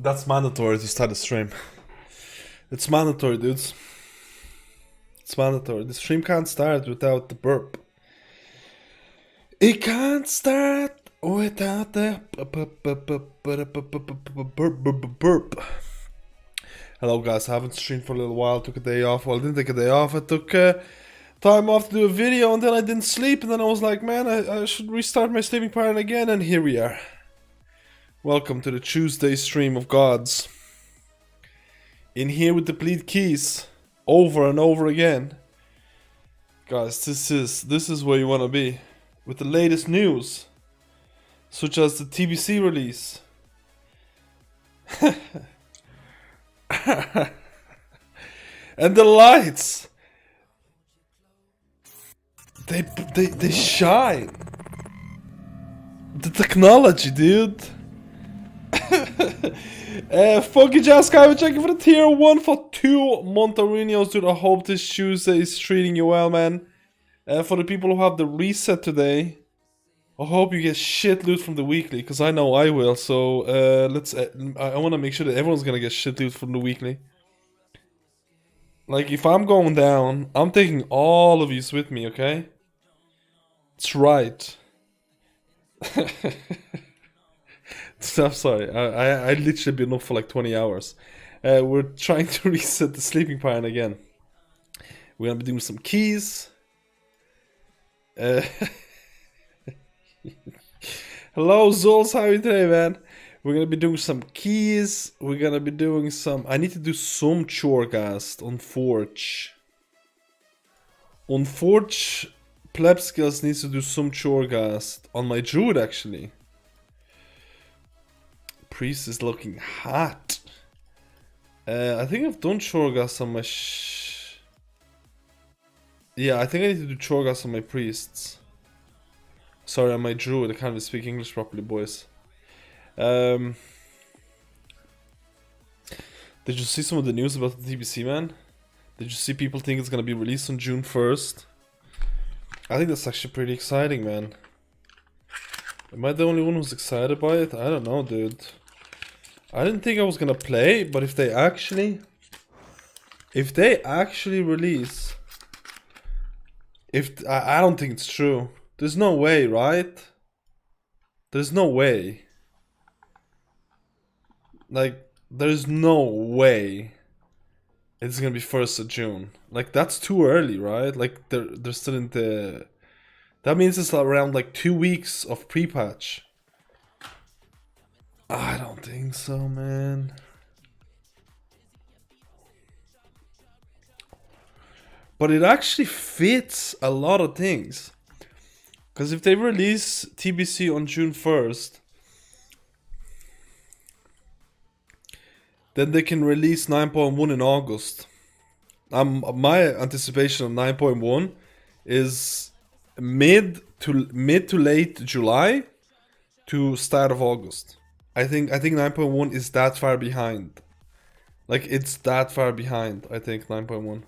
That's mandatory to start a stream. It's mandatory, dudes. It's mandatory. The stream can't start without the burp. It can't start without the burp. Hello guys, I haven't streamed for a little while. Took a day off. Well, I didn't take a day off. I took time off to do a video, and then I didn't sleep, and then I was like, man, I should restart my sleeping pattern again, and here we are. Welcome to the Tuesday stream of gods. In here with the bleed keys, over and over again. Guys, this is where you want to be. With the latest news, such as the TBC release. And the lights. They shine. The technology, dude. Funky Jazz Sky, we're checking for the tier 1 for 2 Montarinos, dude. I hope this Tuesday is treating you well, man. For the people who have the reset today, I hope you get shit loot from the weekly, because I know I will. So I want to make sure that everyone's gonna get shit loot from the weekly. Like, if I'm going down, I'm taking all of yous with me, okay? That's right. I'm sorry, I literally been up for like 20 hours. We're trying to reset the sleeping pattern again. We're gonna be doing some keys. Hello Zuls, how are you today, man? We're gonna be doing some keys. We're gonna be doing some... I need to do some Choreghast on Forge. On Forge, Pleb Skills needs to do some Choreghast. On my Druid, actually. Priest is looking hot. I think I've done Choreghast on my... Yeah, I think I need to do Choreghast on my priests. Sorry, on my Druid. I can't even speak English properly, boys. Did you see some of the news about the TBC, man? Did you see people think it's gonna be released on June 1st? I think that's actually pretty exciting, man. Am I the only one who's excited by it? I don't know, dude. I didn't think I was gonna play, but if they actually release... I don't think it's true. There's no way, right? There's no way. Like, there's no way it's gonna be 1st of June. Like, that's too early, right? Like, they're still in the... That means it's around like 2 weeks of pre-patch. I don't think so, man. But it actually fits a lot of things. Because if they release TBC on June 1st, then they can release 9.1 in August. My anticipation of 9.1 is mid to late July to start of August. I think 9.1 is that far behind. Like, it's that far behind, I think, 9.1.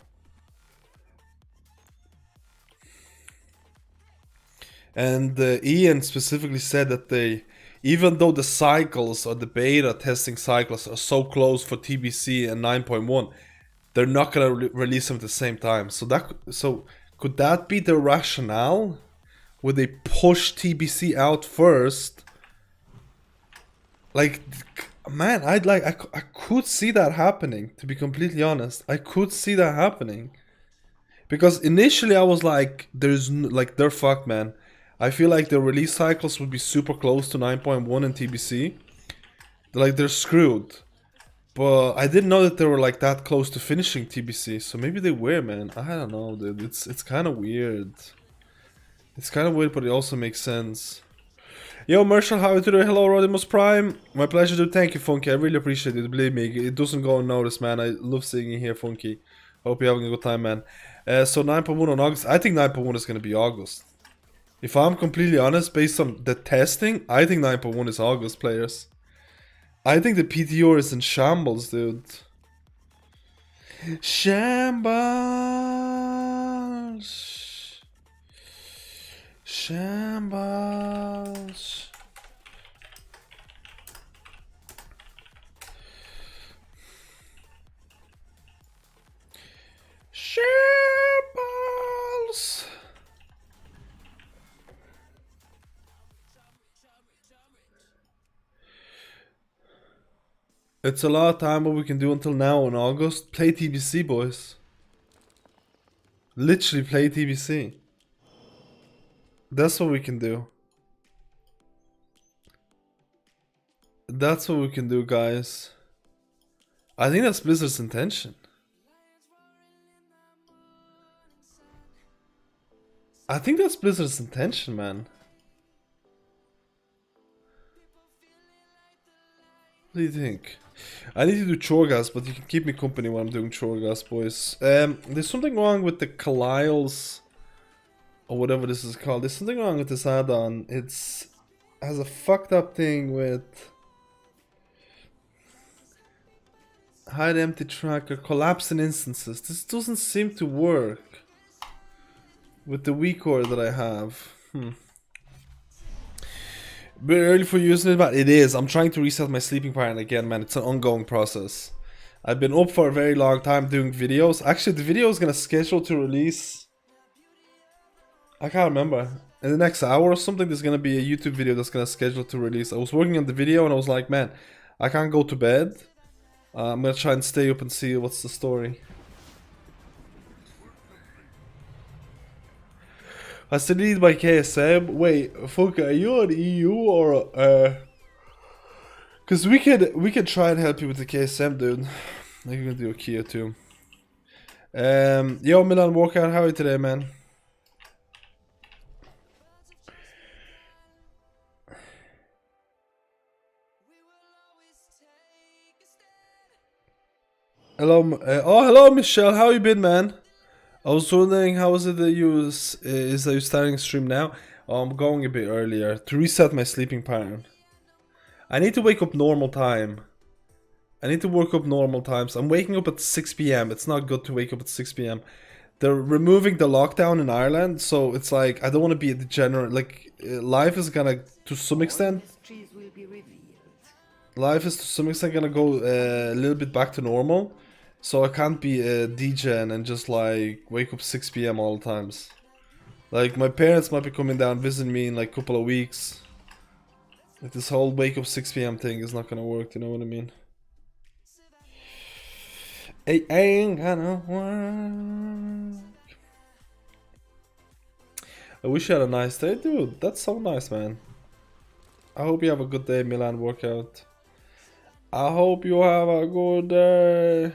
And Ian specifically said that they, even though the cycles or the beta testing cycles are so close for TBC and 9.1, they're not gonna release them at the same time. So could that be the rationale? Would they push TBC out first? Like, man, I could see that happening. To be completely honest, I could see that happening. Because initially I was like, they're fucked, man. I feel like the release cycles would be super close to 9.1 and TBC. Like, they're screwed. But I didn't know that they were like that close to finishing TBC. So maybe they were, man. I don't know, dude. It's kind of weird. It's kind of weird, but it also makes sense. Yo, Marshall, how are you today? Hello, Rodimus Prime. My pleasure, dude. Thank you, Funky. I really appreciate it. Believe me, it doesn't go unnoticed, man. I love seeing you here, Funky. Hope you're having a good time, man. So 9.1 on August. I think 9.1 is going to be August. If I'm completely honest, based on the testing, I think 9.1 is August, players. I think the PTO is in shambles, dude. Shambles. Shambles. It's a lot of time what we can do until now in August. Play TBC, boys. Literally play TBC. That's what we can do. That's what we can do, guys. I think that's Blizzard's intention. I think that's Blizzard's intention, man. What do you think? I need to do Choreghast, but you can keep me company while I'm doing Choreghast, boys. There's something wrong with the Kaliles, or whatever this is called. There's something wrong with this add-on. Has a fucked up thing with hide empty tracker, collapsing instances. This doesn't seem to work with the weak core that I have. Bit early for using it, but it is. I'm trying to reset my sleeping pattern again, man. It's an ongoing process. I've been up for a very long time doing videos. Actually, the video is gonna schedule to release, I can't remember, in the next hour or something. There's gonna be a YouTube video that's gonna schedule to release. I was working on the video and I was like, man, I can't go to bed. I'm gonna try and stay up and see what's the story. I still need my KSM. Wait, Funka, are you on EU or cause we can try and help you with the KSM, dude. I think we can do a Kia too. Yo, Milan Walkout, how are you today, man? Hello, hello, Michelle. How you been, man? I was wondering how is it that you starting a stream now? I'm going a bit earlier to reset my sleeping pattern. I need to wake up normal time. I need to work up normal times. I'm waking up at 6 p.m. It's not good to wake up at 6 p.m. They're removing the lockdown in Ireland, so it's like I don't want to be a degenerate. Like life is gonna, to some extent, life is to some extent gonna go a little bit back to normal. So I can't be a degen and just like wake up 6 p.m. all the times. Like my parents might be coming down visiting me in like a couple of weeks. Like this whole wake up 6 p.m. thing is not gonna work, you know what I mean? It ain't gonna work. I wish you had a nice day, dude. That's so nice, man. I hope you have a good day, Milan Workout. I hope you have a good day.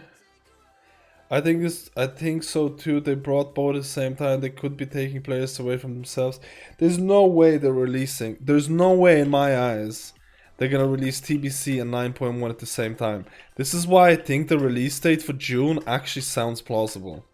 I think so too. They brought both at the same time. They could be taking players away from themselves. There's no way they're releasing. There's no way in my eyes they're gonna release TBC and 9.1 at the same time. This is why I think the release date for June actually sounds plausible.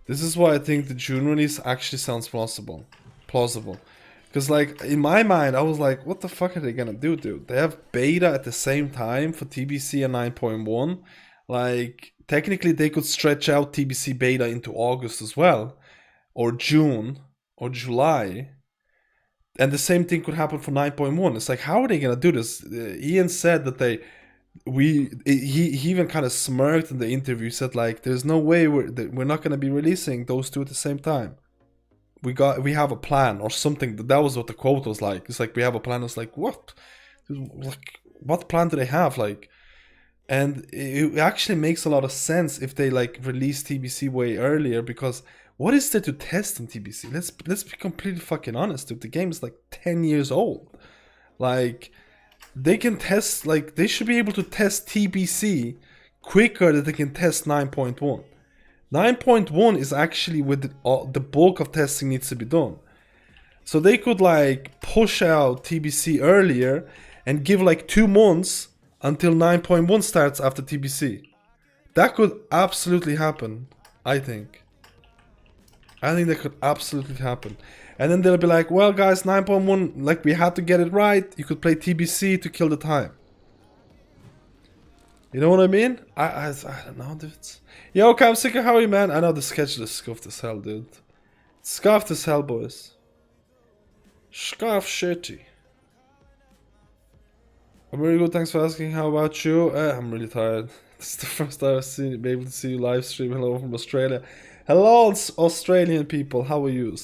This is why I think the June release actually sounds plausible. Because like in my mind, I was like, what the fuck are they gonna do, dude? They have beta at the same time for TBC and 9.1. Like technically they could stretch out TBC beta into August as well, or June, or July, and the same thing could happen for 9.1. It's like, how are they gonna do this? Ian said that he even kind of smirked in the interview, said like, there's no way we're not gonna be releasing those two at the same time. We have a plan or something. That was what the quote was like. It's like, we have a plan. It's like, what? Like, what plan do they have? Like, and it actually makes a lot of sense if they like release TBC way earlier, because what is there to test in TBC? Let's be completely fucking honest, dude. The game is like 10 years old. Like they can test, like they should be able to test TBC quicker than they can test 9.1. 9.1 is actually where the bulk of testing needs to be done. So they could like push out TBC earlier and give like 2 months until 9.1 starts after TBC. That could absolutely happen, I think. I think that could absolutely happen. And then they'll be like, well guys, 9.1, like we had to get it right. You could play TBC to kill the time. You know what I mean? I don't know, dude. Yo, Camsicker, how are you, man? I know the schedule is scuffed as hell, dude. Scuffed as hell, boys. Scuffed shitty. I'm really good, thanks for asking. How about you? I'm really tired. This is the first time I've been able to see you live stream. Hello from Australia. Hello, Australian people. How are you?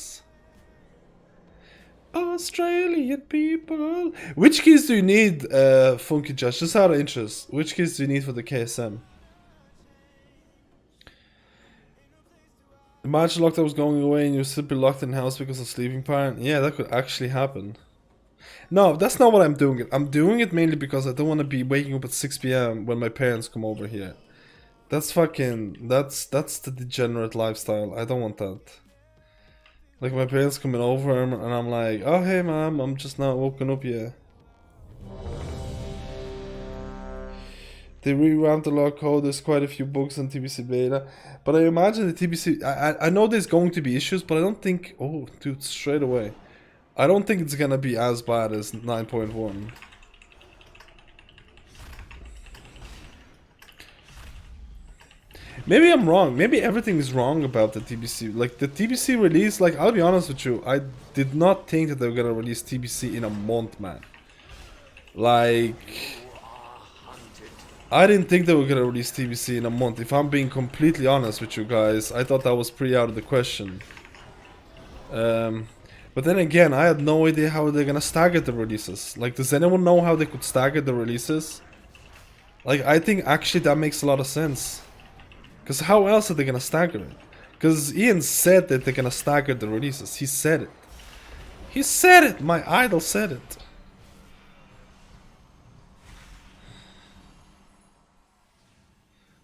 Australian people. Which keys do you need, Funky Josh? Just out of interest. Which keys do you need for the KSM? Imagine lockdown was going away and you're simply locked in the house because of sleeping pattern. Yeah, that could actually happen. No, that's not what I'm doing. I'm doing it mainly because I don't want to be waking up at 6 p.m. when my parents come over here. That's fucking... That's the degenerate lifestyle. I don't want that. Like, my parents coming over and I'm like, oh, hey, mom, I'm just not woken up yet. They revamped the log code. There's quite a few bugs on TBC beta. But I imagine the TBC... I know there's going to be issues, but I don't think... Oh, dude, straight away. I don't think it's gonna be as bad as 9.1. Maybe I'm wrong. Maybe everything is wrong about the TBC. Like, the TBC release, like, I'll be honest with you, I did not think that they were gonna release TBC in a month, man. Like... I didn't think they were gonna release TBC in a month. If I'm being completely honest with you guys, I thought that was pretty out of the question. But then again, I had no idea how they're gonna stagger the releases. Like, does anyone know how they could stagger the releases? Like, I think actually that makes a lot of sense. Because how else are they gonna stagger it? Because Ian said that they're gonna stagger the releases. He said it. He said it! My idol said it.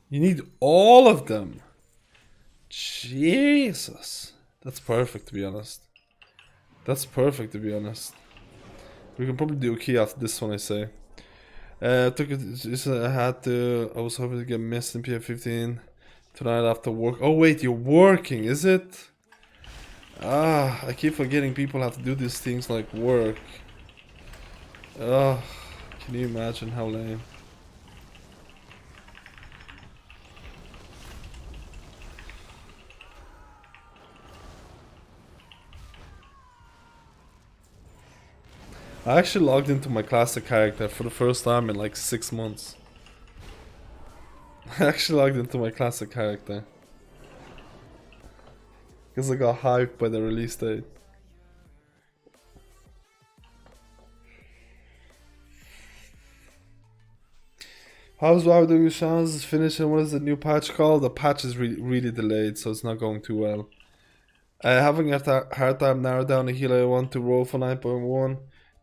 You need all of them. Jesus. That's perfect, to be honest. That's perfect, to be honest. We can probably do a key after this one, I say. I was hoping to get missed in PF15 tonight after work. Oh wait, you're working, is it? Ah, I keep forgetting people have to do these things like work. Ah, can you imagine how lame? I actually logged into my classic character for the first time in like 6 months. I actually logged into my classic character. Because I got hyped by the release date. How's WoW doing with Shamans? Is finished and what is the new patch called? The patch is really delayed, so it's not going too well. Having a hard time narrow down the healer I want to roll for 9.1.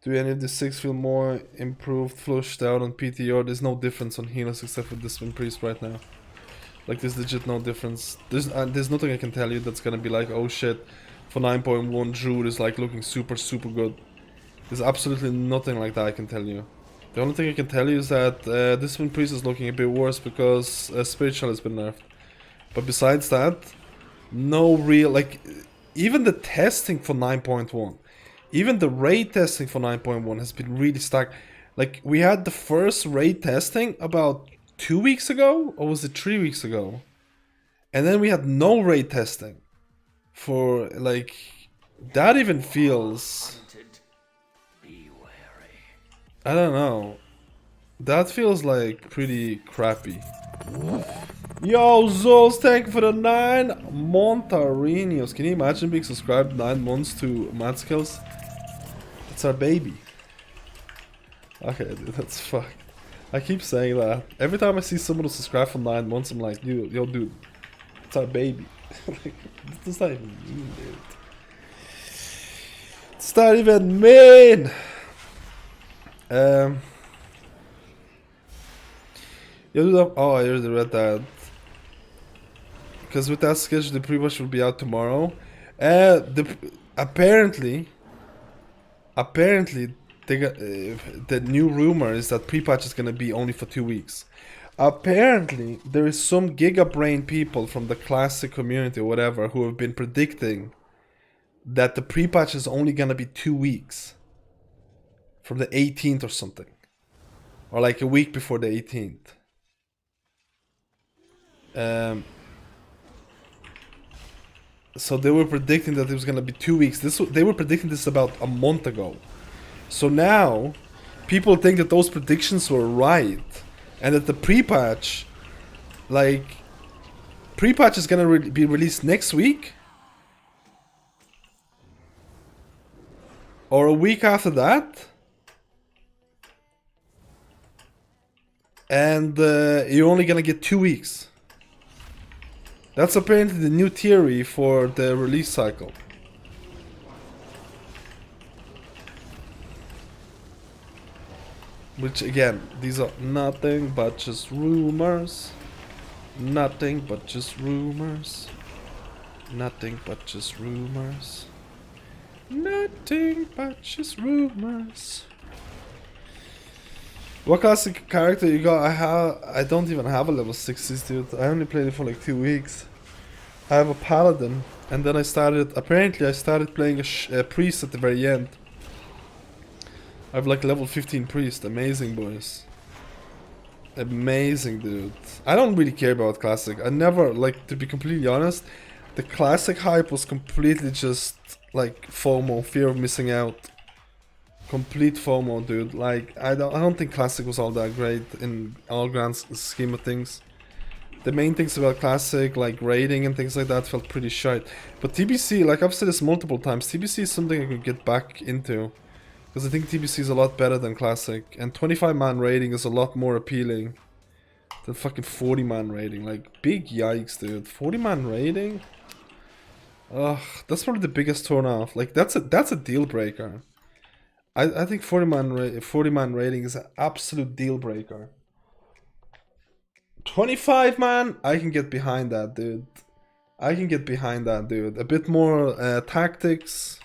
Do any of the 6 feel more improved, flushed out on PTR? There's no difference on healers except for Discipline Priest right now. Like, there's legit no difference. There's nothing I can tell you that's gonna be like, oh shit, for 9.1 Druid is like looking super good. There's absolutely nothing like that I can tell you. The only thing I can tell you is that Discipline Priest is looking a bit worse because Spiritual has been nerfed. But besides that, no real, like, even the testing for 9.1. Even the raid testing for 9.1 has been really stuck. Like, we had the first raid testing about 2 weeks ago, or was it 3 weeks ago? And then we had no raid testing for, like, that even feels... I don't know. That feels like pretty crappy. Yo, Zols, thank you for the 9 Montarinios. Can you imagine being subscribed 9 months to Mad Skills? It's our baby. Okay, dude, that's fucked. I keep saying that. Every time I see someone who subscribed for 9 months, I'm like, yo, dude, it's our baby. Like, what does that even mean, dude? It's not even mean! Oh, I already read that. Because with that schedule, the pre-watch will be out tomorrow. Apparently, the new rumor is that pre-patch is gonna be only for 2 weeks. Apparently, there is some giga-brain people from the classic community or whatever who have been predicting that the pre-patch is only gonna be 2 weeks. From the 18th or something. Or like a week before the 18th. So they were predicting that it was gonna be 2 weeks. They were predicting this about a month ago. So now, people think that those predictions were right. And that the pre-patch, like, pre-patch is gonna be released next week? or a week after that, and you're only gonna get 2 weeks. That's apparently the new theory for the release cycle. Which again, these are nothing but just rumors. Nothing but just rumors. Nothing but just rumors. Nothing but just rumors. What classic character you got? I don't even have a level 60s, dude. I only played it for like 2 weeks. I have a Paladin, and then I started playing a priest at the very end. I have like level 15 priest. Amazing, boys. Amazing, dude. I don't really care about classic. I never, like, to be completely honest, the classic hype was completely just like FOMO, fear of missing out. Complete FOMO, dude. Like, I don't think classic was all that great in all grand scheme of things. The main things about classic, like raiding and things like that, felt pretty shite. But TBC, like I've said this multiple times, TBC is something I could get back into. Because I think TBC is a lot better than classic. And 25-man raiding is a lot more appealing than fucking 40-man raiding. Like, big yikes, dude. 40-man raiding? Ugh, that's probably the biggest turn off. Like, that's a deal breaker. I think 40-man raiding is an absolute deal breaker. 25-man, I can get behind that, dude. I can get behind that, dude. A bit more tactics.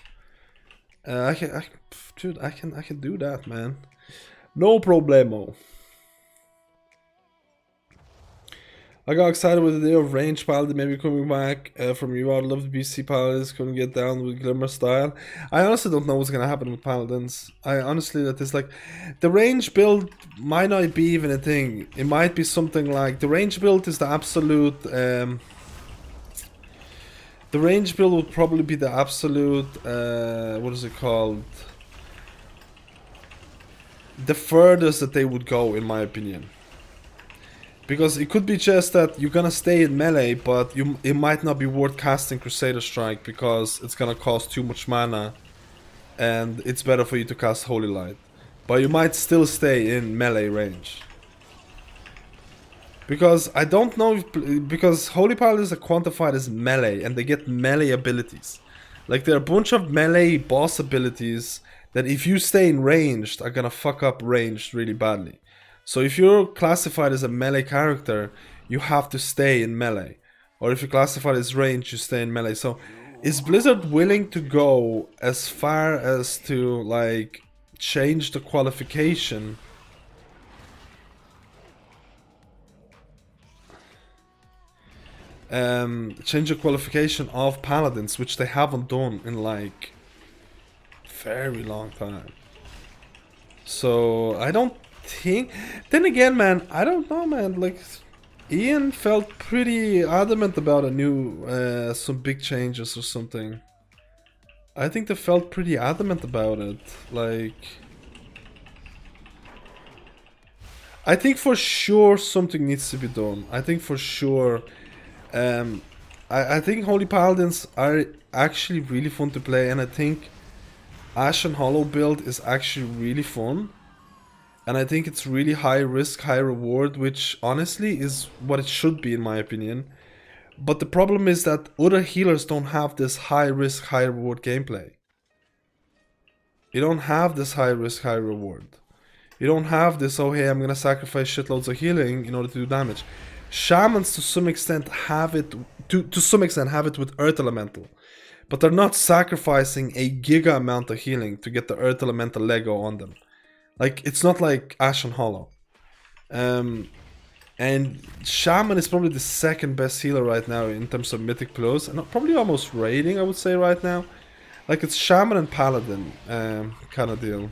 I can do that, man. No problemo. I got excited with the idea of range Paladin maybe coming back from you. I love the BC Paladins, couldn't get down with Glimmer style. I honestly don't know what's gonna happen with Paladins. I honestly, that is like, the range build might not be even a thing. It might be something like, the range build is the absolute, the range build would probably be the absolute, what is it called? The furthest that they would go, in my opinion. Because it could be just that you're gonna stay in melee, but it might not be worth casting Crusader Strike because it's gonna cost too much mana, and it's better for you to cast Holy Light. But you might still stay in melee range. Because I don't know if, because Holy Paladins are quantified as melee, and they get melee abilities. Like, there are a bunch of melee boss abilities that if you stay in ranged are gonna fuck up ranged really badly. So if you're classified as a melee character, you have to stay in melee. Or if you're classified as ranged, you stay in melee. So is Blizzard willing to go as far as to, like, change the qualification? Change the qualification of Paladins, which they haven't done in, like, very long time. So I don't think, then again, man, I don't know, man. Like, Ian felt pretty adamant about a new some big changes or something. I think they felt pretty adamant about it. Like, I think for sure something needs to be done. I think for sure, I think Holy Paladins are actually really fun to play, and I think Ashen Hollow build is actually really fun. And I think it's really high risk, high reward, which honestly is what it should be in my opinion. But the problem is that other healers don't have this high risk, high reward gameplay. You don't have this high risk, high reward. You don't have this, oh hey, I'm gonna sacrifice shitloads of healing in order to do damage. Shamans to some extent have it, to some extent have it with Earth Elemental. But they're not sacrificing a giga amount of healing to get the Earth Elemental Lego on them. Like, it's not like Ashen Hollow. And Shaman is probably the second best healer right now in terms of Mythic Plus. And probably almost raiding, I would say, right now. Like, it's Shaman and Paladin kind of deal.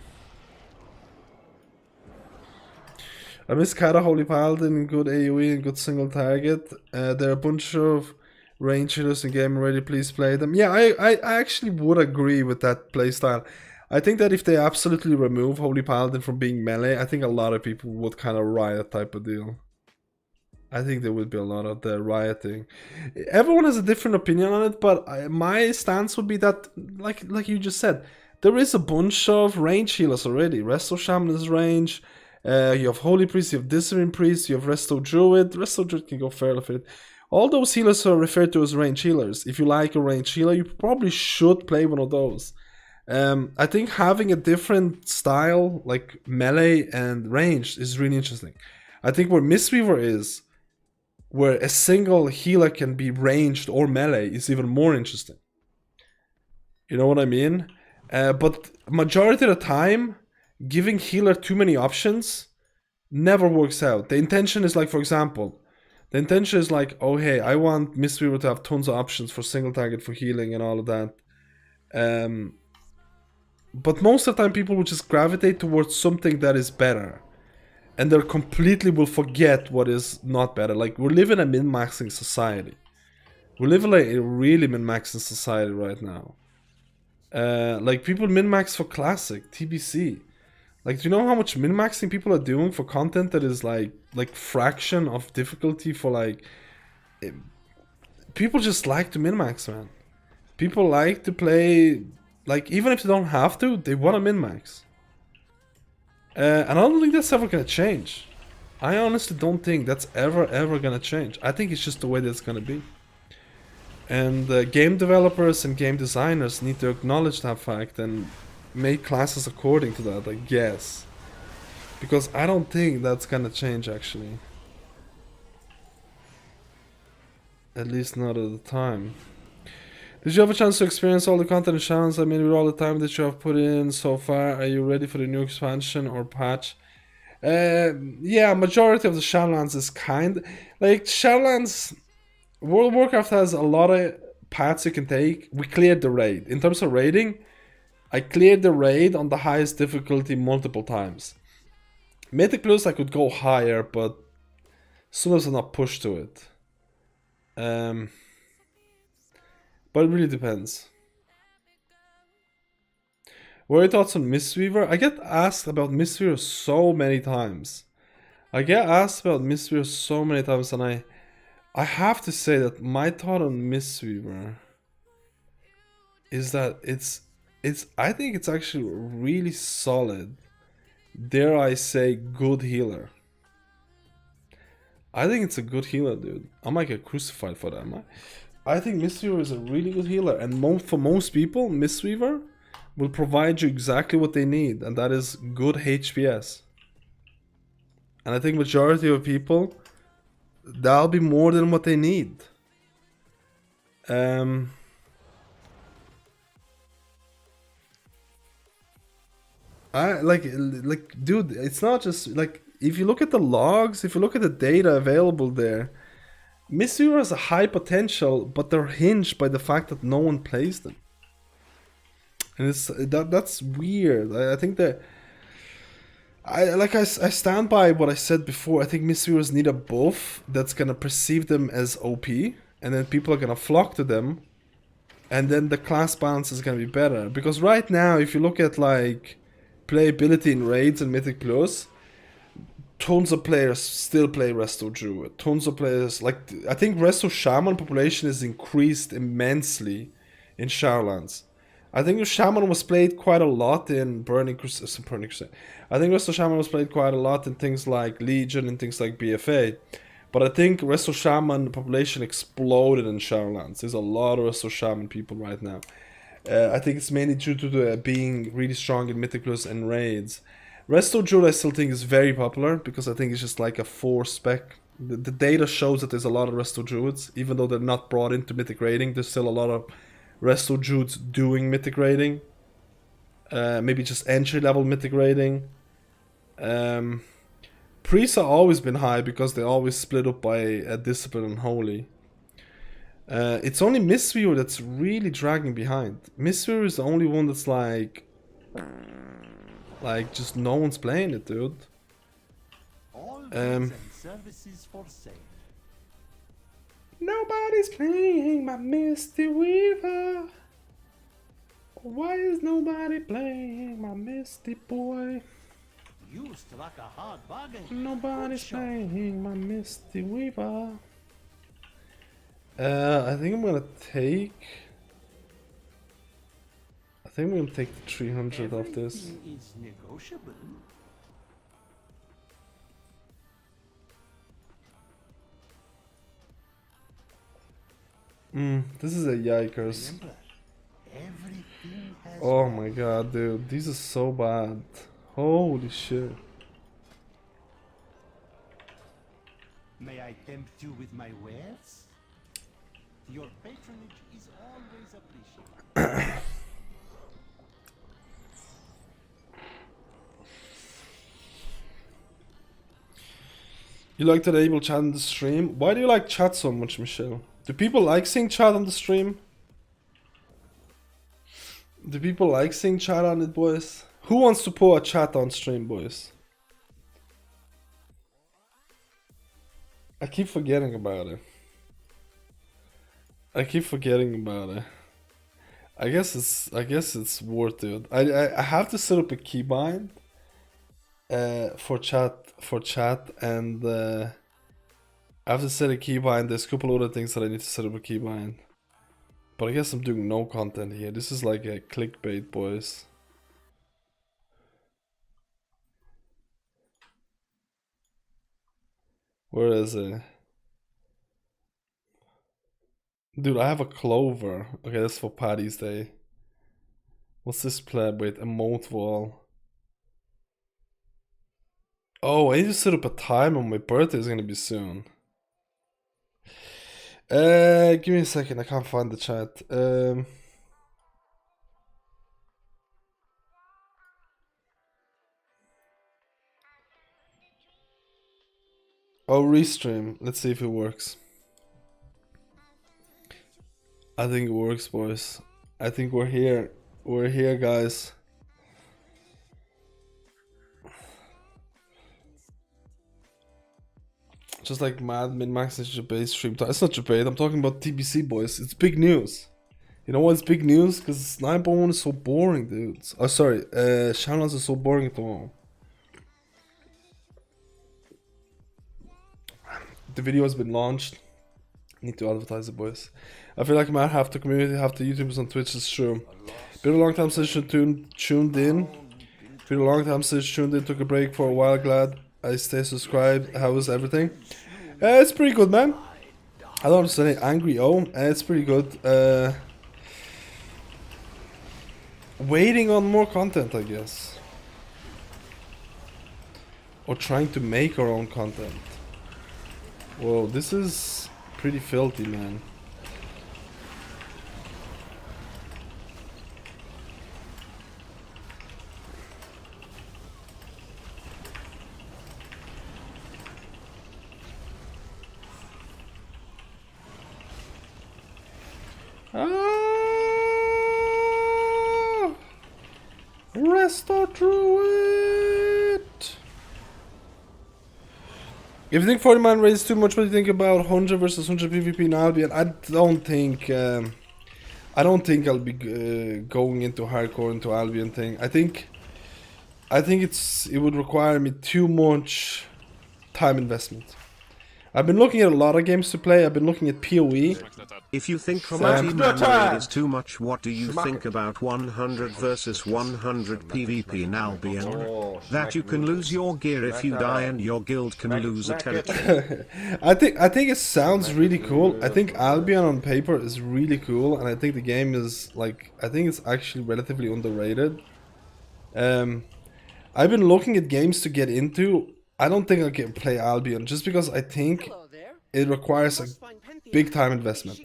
I miss Kara Holy Paladin, good AoE and good single target. There are a bunch of range healers in game already, please play them. Yeah, I actually would agree with that playstyle. I think that if they absolutely remove Holy Paladin from being melee, I think a lot of people would kind of riot type of deal. I think there would be a lot of the rioting. Everyone has a different opinion on it, but my stance would be that, like you just said, there is a bunch of range healers already. Resto Shaman is range. You have Holy Priest, you have Discipline Priest, you have Resto Druid. Resto Druid can go fairly fit. All those healers are referred to as range healers. If you like a range healer, you probably should play one of those. I think having a different style, like melee and ranged, is really interesting. I think where Mistweaver is, where a single healer can be ranged or melee, is even more interesting. You know what I mean? But majority of the time, giving healer too many options never works out. The intention is like, for example, the intention is like, oh hey, I want Mistweaver to have tons of options for single target, for healing and all of that. But most of the time people will just gravitate towards something that is better. And they completely will forget what is not better. Like, we live in a min-maxing society. We live in like a really min-maxing society right now. Like, people min-max for classic, TBC. Like, do you know how much min-maxing people are doing for content that is like fraction of difficulty for like... People just like to min-max, man. People like to play... Like, even if they don't have to, they want to min-max. And I don't think that's ever gonna change. I honestly don't think that's ever gonna change. I think it's just the way that it's gonna be. And game developers and game designers need to acknowledge that fact and make classes according to that, I guess. Because I don't think that's gonna change, actually. At least not at the time. Did you have a chance to experience all the content and challenges I made with all the time that you have put in so far? Are you ready for the new expansion or patch? Yeah, majority of the Shadowlands is kind... Like, Shadowlands... World of Warcraft has a lot of paths you can take. We cleared the raid. In terms of raiding, I cleared the raid on the highest difficulty multiple times. Mythic Plus I could go higher, but sometimes I'm not pushed to it. But it really depends. What are your thoughts on Mistweaver? I get asked about Mistweaver so many times. And I have to say that my thought on Mistweaver is that I think it's actually really solid. Dare I say, good healer. I think it's a good healer, dude. I might get crucified for that, I think Mistweaver is a really good healer, and for most people, Mistweaver will provide you exactly what they need, and that is good HPS. And I think majority of people, that'll be more than what they need. Dude, it's not just like, if you look at the logs, if you look at the data available there, Mistweaver has a high potential, but they're hinged by the fact that no one plays them. And that's weird. I think that I stand by what I said before. I think Mistweavers need a buff that's gonna perceive them as OP, and then people are gonna flock to them, and then the class balance is gonna be better. Because right now, if you look at like playability in raids and Mythic Plus, tons of players still play Resto Druid. Tons of players, like, I think Resto Shaman population is increased immensely in Shadowlands. I think Shaman was played quite a lot in Burning Crusade. I think Resto Shaman was played quite a lot in things like Legion and things like BFA. But I think Resto Shaman population exploded in Shadowlands. There's a lot of Resto Shaman people right now. I think it's mainly due to the being really strong in Mythic Plus and raids. Resto Druid I still think is very popular, because I think it's just like a 4 spec. The data shows that there's a lot of Resto Druids, even though they're not brought into Mythic raiding. There's still a lot of Resto Druids doing Mythic raiding. Maybe just entry level Mythic raiding. Priests have always been high because they always split up by a Discipline and Holy. It's only Mistweaver that's really dragging behind. Mistweaver is the only one that's like just no one's playing it, dude. Nobody's playing my Misty Weaver. Why is nobody playing my Misty Boy? Used to like a hard bargain. Nobody's playing my Misty Weaver. I think I'm gonna take think we'll take the 300 of this. Is negotiable. This is a yikers. Remember, everything has Oh my god, dude, this is so bad. Holy shit. May I tempt you with my wares? Your patronage is always appreciated. You like to enable chat on the stream? Why do you like chat so much, Michelle? Do people like seeing chat on the stream? Do people like seeing chat on it, boys? Who wants to put a chat on stream, boys? I keep forgetting about it. I keep forgetting about it. I guess it's worth it. I have to set up a keybind for chat and I have to set a keybind. There's a couple other things that I need to set up a keybind. But I guess I'm doing no content here. This is like a clickbait, boys. Where is it? Dude, I have a clover. Okay, that's for Paddy's Day. What's this play? Wait, emote wall. Oh, I need to set up a time on my birthday is gonna be soon. Give me a second, I can't find the chat. Oh, restream. Let's see if it works. I think it works, boys. I think we're here. We're here, guys. Just like Mad Min-Max is debate stream time. It's not debate, I'm talking about TBC, boys. It's big news. You know what's big news? Because 9.1 is so boring, dudes. Oh, sorry. Shaman is so boring at the moment. The video has been launched. Need to advertise it, boys. I feel like I might have the community, have the YouTubers on Twitch, it's true. Been a long time since you tuned in. Been a long time since you tuned in, took a break for a while, glad I stay subscribed. How is everything? It's pretty good, man. I don't understand it. Angry it's pretty good. Waiting on more content, I guess. Or trying to make our own content. Whoa, this is pretty filthy, man. Restore Druid! If you think 40 man raise too much, what do you think about 100 versus 100 PvP in Albion? I don't think I'll be going into hardcore into Albion thing. I think it would require me too much time investment. I've been looking at a lot of games to play. I've been looking at PoE. If you think 40 man raid is too much, what do you think about 100 versus 100 PvP in Albion? That you can lose your gear if you die and your guild can lose a territory. I think it sounds really cool. I think Albion on paper is really cool, and I think the game is like, I think it's actually relatively underrated. I've been looking at games to get into. I don't think I can play Albion just because I think it requires a big time investment.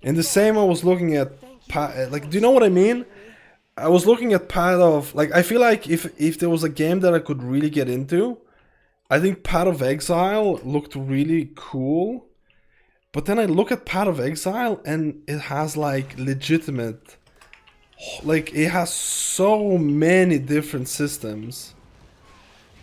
In the same, I was looking at like, do you know what I mean? I was looking at Path of, like, I feel like if there was a game that I could really get into, I think Path of Exile looked really cool. But then I look at Path of Exile and it has like legitimate, like it has so many different systems.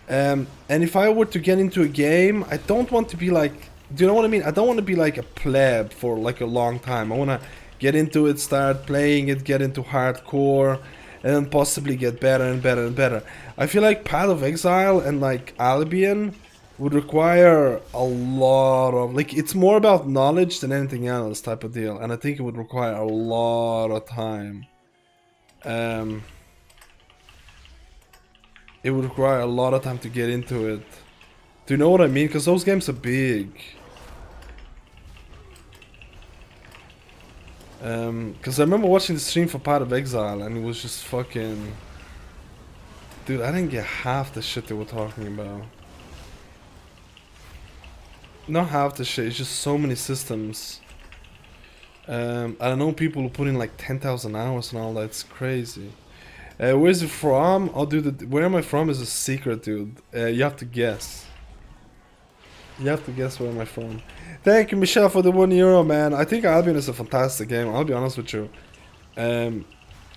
And if I were to get into a game, I don't want to be like, do you know what I mean? I don't want to be like a pleb for like a long time. I want to get into it, start playing it, get into hardcore, and then possibly get better and better and better. I feel like Path of Exile and like Albion would require a lot of, like, it's more about knowledge than anything else type of deal. And I think it would require a lot of time It would require a lot of time to get into it. Do you know what I mean? Because those games are big. Because I remember watching the stream for Path of Exile and it was just fucking... Dude, I didn't get half the shit they were talking about. Not half the shit, it's just so many systems. I know people who put in like 10,000 hours and all that, it's crazy. Where's it from? Oh dude, where am I from is a secret, dude. You have to guess. You have to guess where am I from. Thank you, Michelle, for the €1, man. I think Albion is a fantastic game, I'll be honest with you.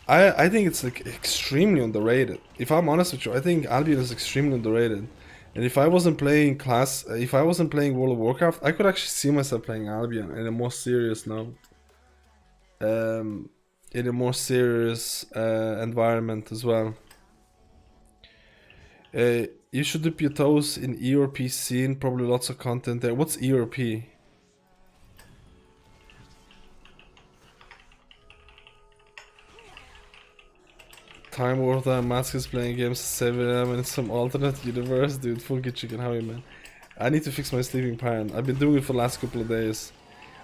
I think it's like extremely underrated. If I'm honest with you, I think Albion is extremely underrated. And if I wasn't playing World of Warcraft, I could actually see myself playing Albion in a more serious note. In a more serious environment as well. You should dip your toes in ERP scene, probably lots of content there. What's ERP? Time Warfare, Mask is playing games 7 AM in some alternate universe, dude. Funky chicken, how are you, man? I need to fix my sleeping pattern. I've been doing it for the last couple of days.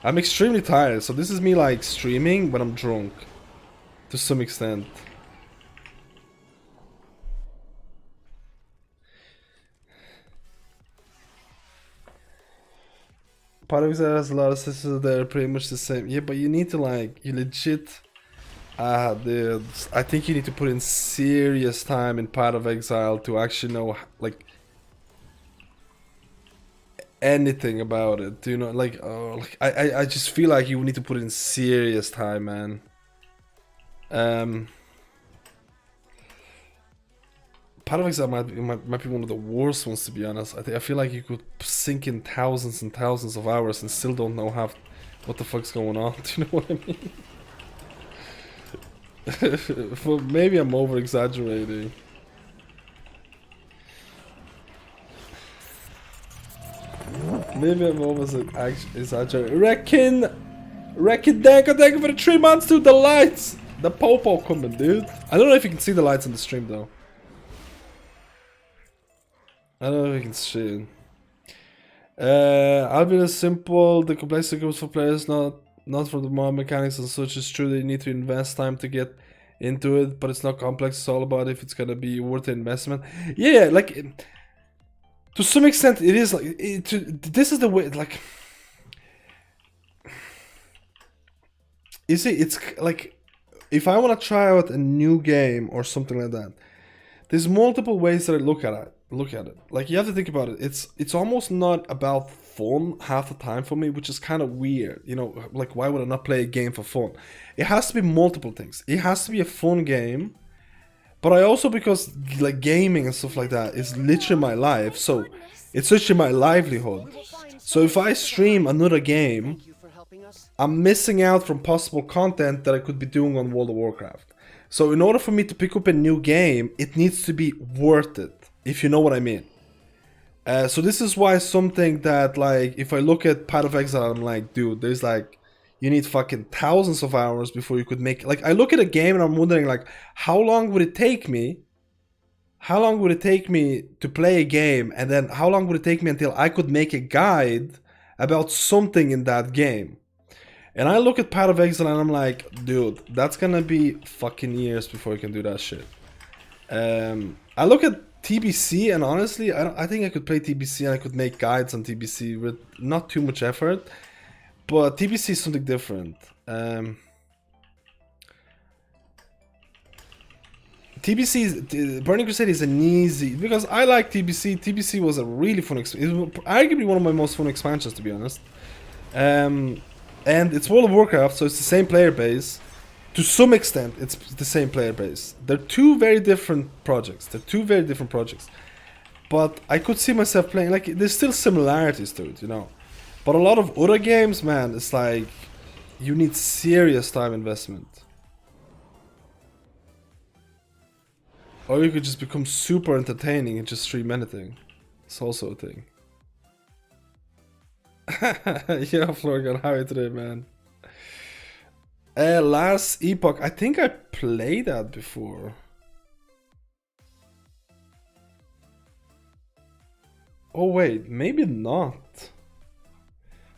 I'm extremely tired, so this is me like streaming, but I'm drunk. To some extent. Part of it has a lot of systems that are pretty much the same. Yeah, but you need to like, you legit... dude, I think you need to put in serious time in Path of Exile to actually know, like, anything about it. Do you know, like, oh, like, I just feel like you need to put in serious time, man. Path of Exile might be one of the worst ones, to be honest. I feel like you could sink in thousands and thousands of hours and still don't know what the fuck's going on. Do you know what I mean? Maybe I'm over exaggerating. Maybe I'm over exaggerating. Reckon Danko, thank you for the 3 months, dude. The lights, the popo coming, dude. I don't know if you can see the lights on the stream though. I don't know if you can see it. Albion is simple. The complexity goes for players, not for the mob mechanics and such. It's true that you need to invest time to get into it, but it's not complex. It's all about if it's gonna be worth the investment. Yeah, like to some extent it is. Like this is the way. Like you see, it's like if I want to try out a new game or something like that, there's multiple ways that I look at it. Like you have to think about it. It's almost not about fun half the time for me, which is kind of weird. You know, like why would I not play a game for fun? It has to be multiple things. It has to be a fun game, but I also, because like gaming and stuff like that is literally my life, so it's literally my livelihood. So if I stream another game, I'm missing out from possible content that I could be doing on World of Warcraft. So in order for me to pick up a new game, it needs to be worth it. If you know what I mean. So this is why something that, like, if I look at Path of Exile, I'm like, dude, there's like, you need fucking thousands of hours before you could make, like, I look at a game and I'm wondering, like, how long would it take me? How long would it take me to play a game? And then how long would it take me until I could make a guide about something in that game? And I look at Path of Exile and I'm like, dude, that's gonna be fucking years before you can do that shit. I look at TBC, and honestly, I think I could play TBC and I could make guides on TBC with not too much effort. But TBC is something different. TBC, Burning Crusade is an easy, because I like TBC. TBC was a really fun experience. It was arguably one of my most fun expansions, to be honest. And it's World of Warcraft, so it's the same player base. To some extent, it's the same player base. They're two very different projects. But I could see myself playing, like, there's still similarities to it, you know. But a lot of other games, man, it's like, you need serious time investment. Or you could just become super entertaining and just stream anything. It's also a thing. Yeah, Florgan, how are you today, man? Last Epoch. I think I played that before. Oh wait, maybe not.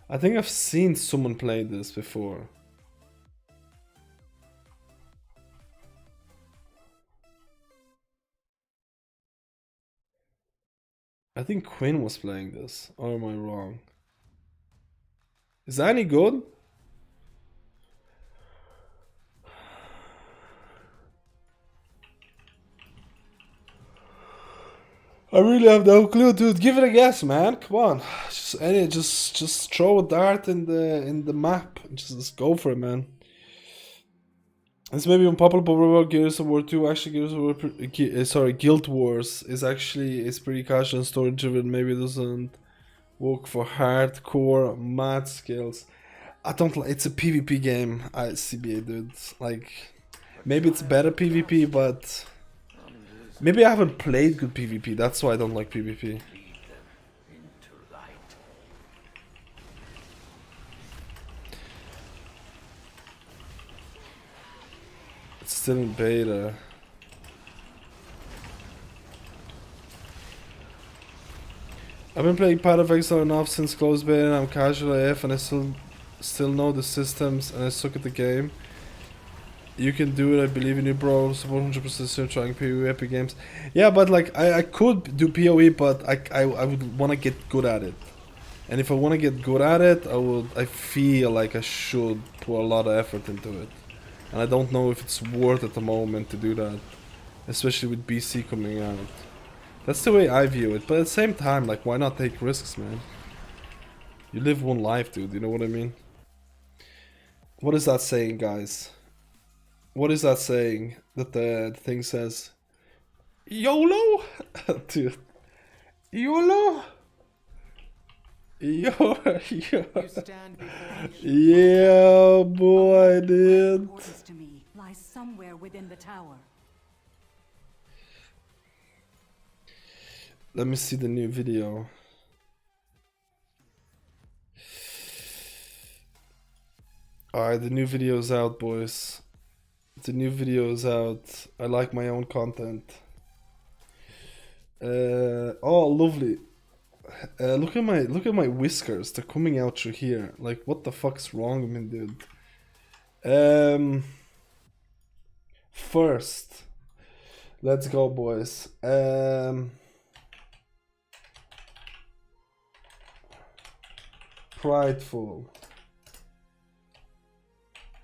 I think I've seen someone play this before. I think Quinn was playing this, or am I wrong? Is that any good? I really have no clue, dude. Give it a guess, man. Come on, just throw a dart in the map. Just go for it, man. It's maybe unpopular, but what about Gears of War 2? Actually, Gears of War, sorry, Guild Wars is pretty casual and story driven. Maybe it doesn't work for hardcore math skills. I don't like. It's a PvP game. CBA, dude. Like, maybe it's better PvP, but maybe I haven't played good PvP. That's why I don't like PvP. It's still in beta. I've been playing Path of Exile enough since closed beta, and I'm casual AF, and I still know the systems, and I suck at the game. You can do it, I believe in you, bro. So 100% still trying PoE epic games. Yeah, but like I could do PoE, but I would want to get good at it. And if I want to get good at it, I feel like I should put a lot of effort into it. And I don't know if it's worth at the moment to do that, especially with BC coming out. That's the way I view it. But at the same time, like, why not take risks, man? You live one life, dude. You know what I mean? What is that saying, guys? What is that saying that the thing says? YOLO? Dude. YOLO? Yeah, boy, dude. To me lies somewhere within the tower. Let me see the new video. Alright, the new video's out, boys. The new video is out. I like my own content. Oh, lovely. Look at my whiskers. They're coming out through here. Like, what the fuck's wrong with me, dude? First, let's go, boys. Prideful.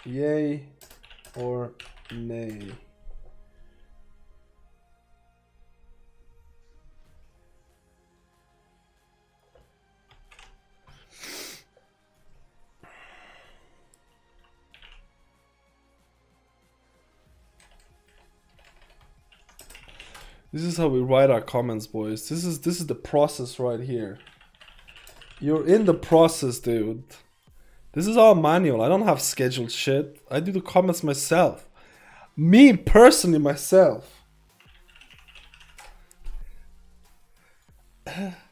Yay or nay? This is how we write our comments, boys. This is the process right here. You're in the process, dude. This is all manual. I don't have scheduled shit. I do the comments myself. Me personally myself. A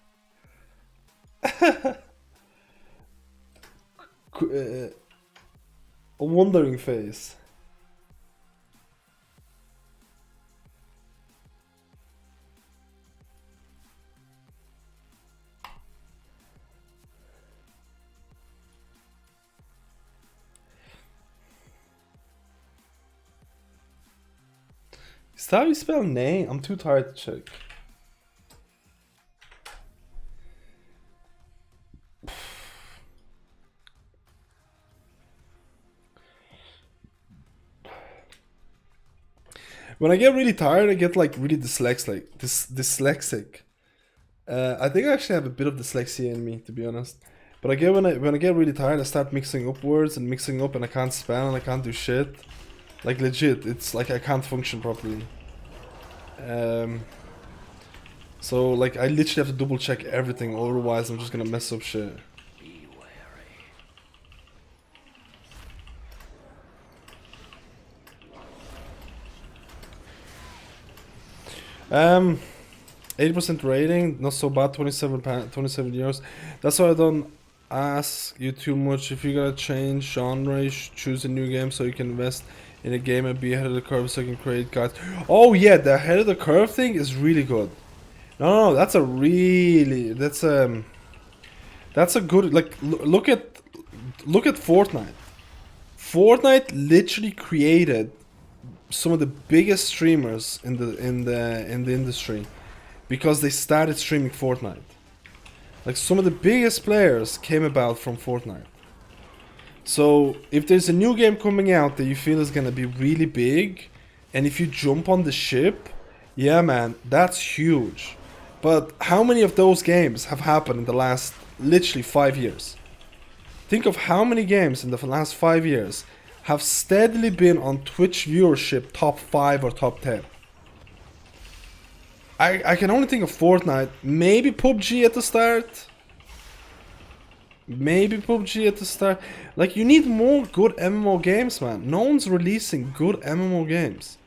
wondering face. Is that how you spell nay? I'm too tired to check. When I get really tired, I get like really dyslexic. I think I actually have a bit of dyslexia in me, to be honest. But I get when I get really tired, I start mixing up words and mixing up, and I can't spell and I can't do shit. Like legit, it's like I can't function properly. So like I literally have to double check everything, otherwise I'm just gonna mess up shit. 80% rating, not so bad. 27 euros. That's why I don't ask you too much. If you gotta change genre, you should choose a new game so you can invest in a game and be ahead of the curve so you can create guides. Oh yeah, the ahead of the curve thing is really good. No, that's a really that's a good like look at Fortnite. Fortnite literally created some of the biggest streamers in the industry because they started streaming Fortnite. Like some of the biggest players came about from Fortnite. So if there's a new game coming out that you feel is gonna be really big, and if you jump on the ship, yeah man, that's huge. But how many of those games have happened in the last literally 5 years? Think of how many games in the last 5 years have steadily been on Twitch viewership top 5 or top 10. I can only think of Fortnite, maybe PUBG at the start. Maybe PUBG at the start. Like, you need more good MMO games, man. No one's releasing good MMO games.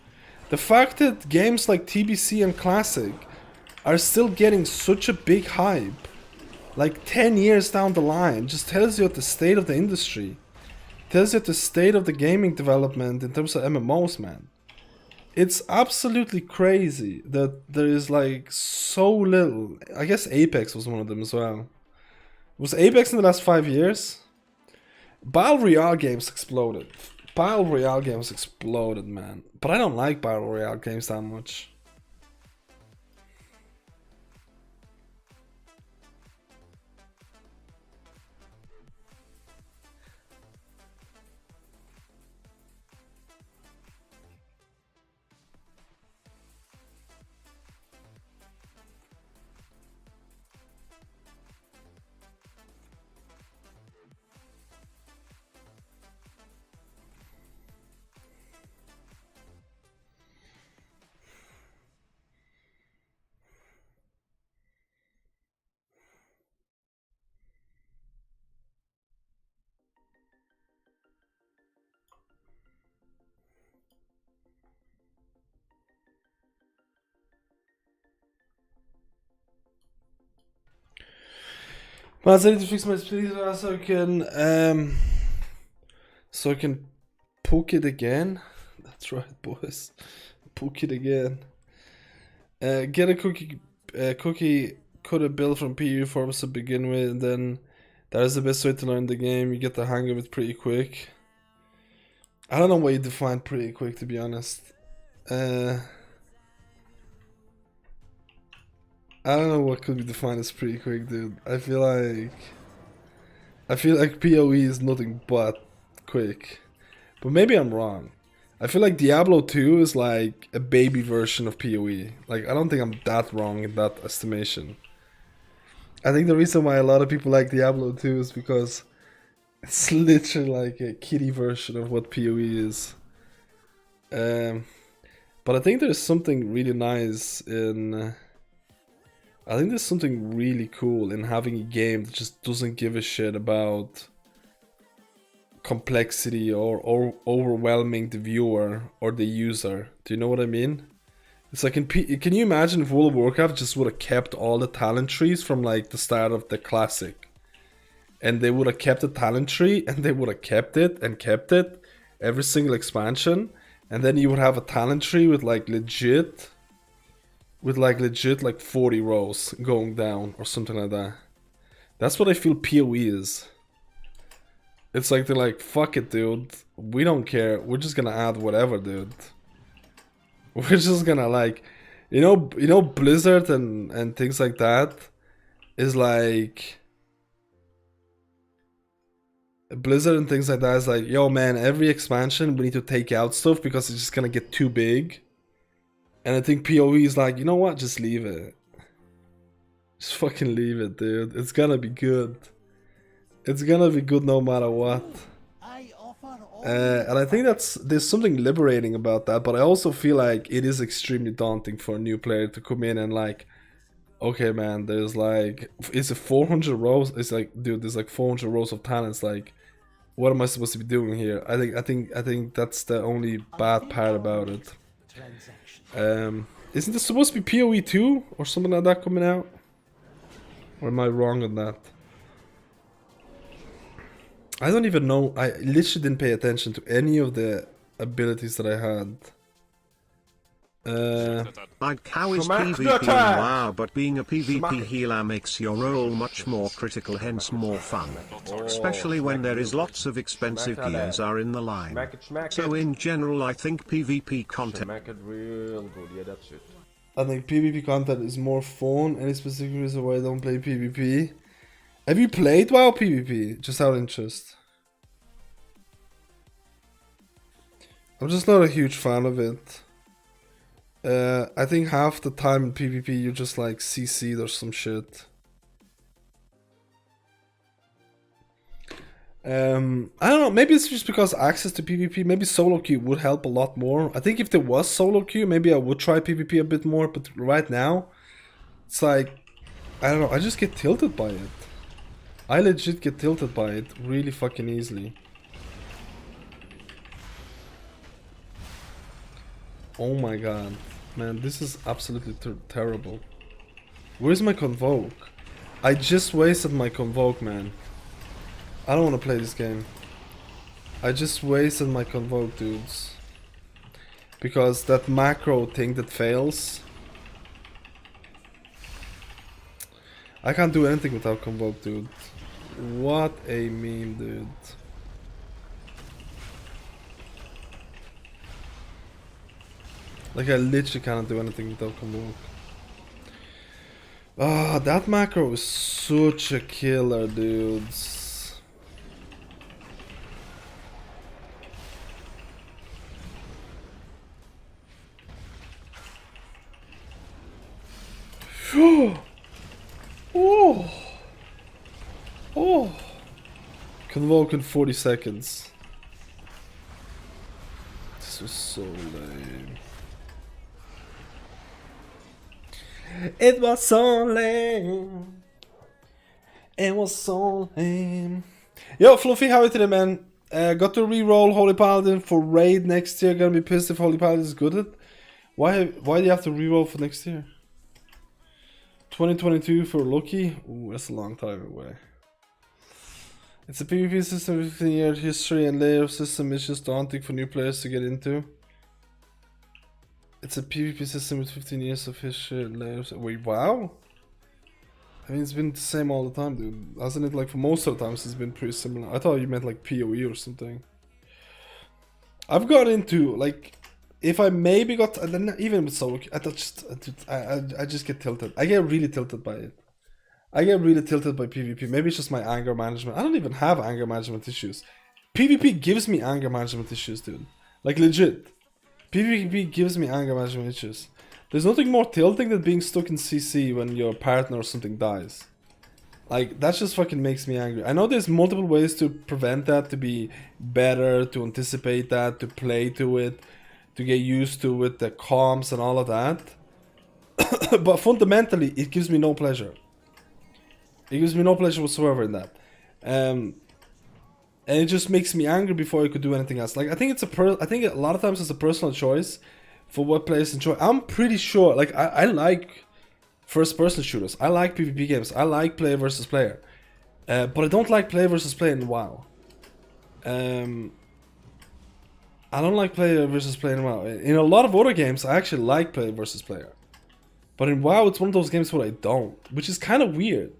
The fact that games like TBC and Classic are still getting such a big hype, like 10 years down the line, just tells you at the state of the industry. Tells you at the state of the gaming development in terms of MMOs, man. It's absolutely crazy that there is like so little. I guess Apex was one of them as well. Was Apex in the last 5 years? Battle Royale games exploded. Battle Royale games exploded, man. But I don't like Battle Royale games that much. But I need to fix my speed so I can poke it again. That's right, boys. Poke it again. Get a cookie cutter build from PU forms to begin with, and then that is the best way to learn the game. You get the hang of it pretty quick. I don't know what you define pretty quick, to be honest. I don't know what could be defined as pretty quick, dude. I feel like PoE is nothing but quick. But maybe I'm wrong. I feel like Diablo 2 is like a baby version of PoE. Like, I don't think I'm that wrong in that estimation. I think the reason why a lot of people like Diablo 2 is because it's literally like a kiddie version of what PoE is. But I think there's something really nice in... I think there's something really cool in having a game that just doesn't give a shit about complexity or overwhelming the viewer or the user. Do you know what I mean? It's like, can you imagine if World of Warcraft just would have kept all the talent trees from like the start of the classic? And they would have kept the talent tree and they would have kept it every single expansion. And then you would have a talent tree with like legit like 40 rows going down or something like that. That's what I feel PoE is. It's like they're like, fuck it, dude. We don't care. We're just gonna add whatever, dude. We're just gonna like, you know, Blizzard and things like that is like. Blizzard and things like that is like, yo man, every expansion we need to take out stuff because it's just gonna get too big. And I think PoE is like, you know what, just leave it. Just fucking leave it, dude. It's gonna be good. It's gonna be good no matter what. And I think there's something liberating about that, but I also feel like it is extremely daunting for a new player to come in and like, okay man, there's like, is it 400 rows? It's like, dude, there's like 400 rows of talents, like, what am I supposed to be doing here? I think that's the only bad part about it. Isn't this supposed to be PoE 2 or something like that coming out? Or am I wrong on that? I don't even know. I literally didn't pay attention to any of the abilities that I had. Like how is Smack PvP the in attack! WoW, but being a PvP Smack it. healer makes your role much more critical, hence more fun. Especially when there is lots of expensive Smack that gears ass. are in the line. Smack So it. in general I think PvP content Smack it real good. Yeah, that's it. I think PvP content is more fun. Any specific reason why I don't play PvP? Have you played WoW PvP? Just out of interest. I'm just not a huge fan of it. I think half the time in PvP you just like CC'd or some shit. I don't know, maybe it's just because access to PvP, maybe solo queue would help a lot more. I think if there was solo queue, maybe I would try PvP a bit more, but right now, it's like, I don't know, I just get tilted by it. I legit get tilted by it really fucking easily. Oh my god. Man, this is absolutely terrible. Where's my convoke? I just wasted my convoke, man. I don't want to play this game. I just wasted my convoke, dudes. Because that macro thing that fails. I can't do anything without convoke, dude. What a meme, dude. Like, I literally cannot do anything without convoke. Ah, that macro is such a killer, dudes. Oh. Oh. Convoke in 40 seconds. This was so lame. It was so lame. It was so lame. Yo, Fluffy, how are you today, man? Got to re-roll Holy Paladin for raid next year. Gonna be pissed if Holy Paladin is good at. Why do you have to re-roll for next year? 2022 for Loki? Ooh, that's a long time away. It's a PvP system with 15-year history and layer system is just daunting for new players to get into. It's a PvP system with 15 years of history and layers. Wait, wow? I mean, it's been the same all the time, dude. Hasn't it? Like, for most of the times, it's been pretty similar. I thought you meant, like, PoE or something. I've got into, like, if I maybe got, even with solo, I just get tilted. I get really tilted by it. I get really tilted by PvP. Maybe it's just my anger management. I don't even have anger management issues. PvP gives me anger management issues, dude. Like, legit. PvP gives me anger management issues. There's nothing more tilting than being stuck in CC when your partner or something dies. Like, that just fucking makes me angry. I know there's multiple ways to prevent that, to be better, to anticipate that, to play to it, to get used to it, the comms and all of that. But fundamentally, it gives me no pleasure. It gives me no pleasure whatsoever in that. And it just makes me angry before I could do anything else. Like, I think I think a lot of times it's a personal choice for what players enjoy. I'm pretty sure, like, I like first-person shooters. I like PvP games. I like player versus player. But I don't like player versus player in WoW. I don't like player versus player in WoW. In a lot of other games, I actually like player versus player. But in WoW, it's one of those games where I don't. Which is kind of weird.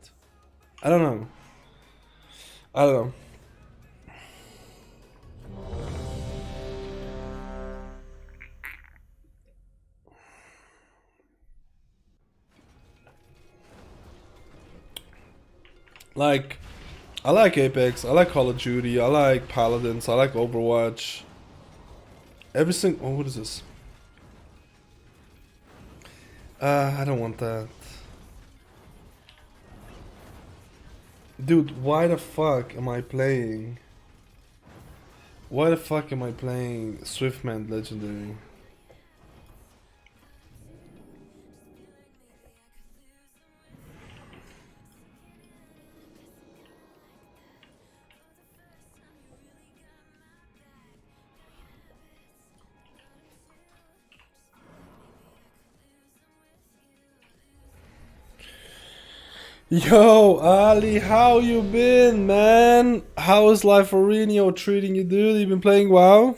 I don't know. I don't know. Like, I like Apex, I like Call of Duty, I like Paladins, I like Overwatch. Every single... Oh, what is this? I don't want that. Dude, why the fuck am I playing? Why the fuck am I playing Swiftman Legendary? Yo, Ali, how you been, man? How is life for Reno treating you, dude? You been playing WoW?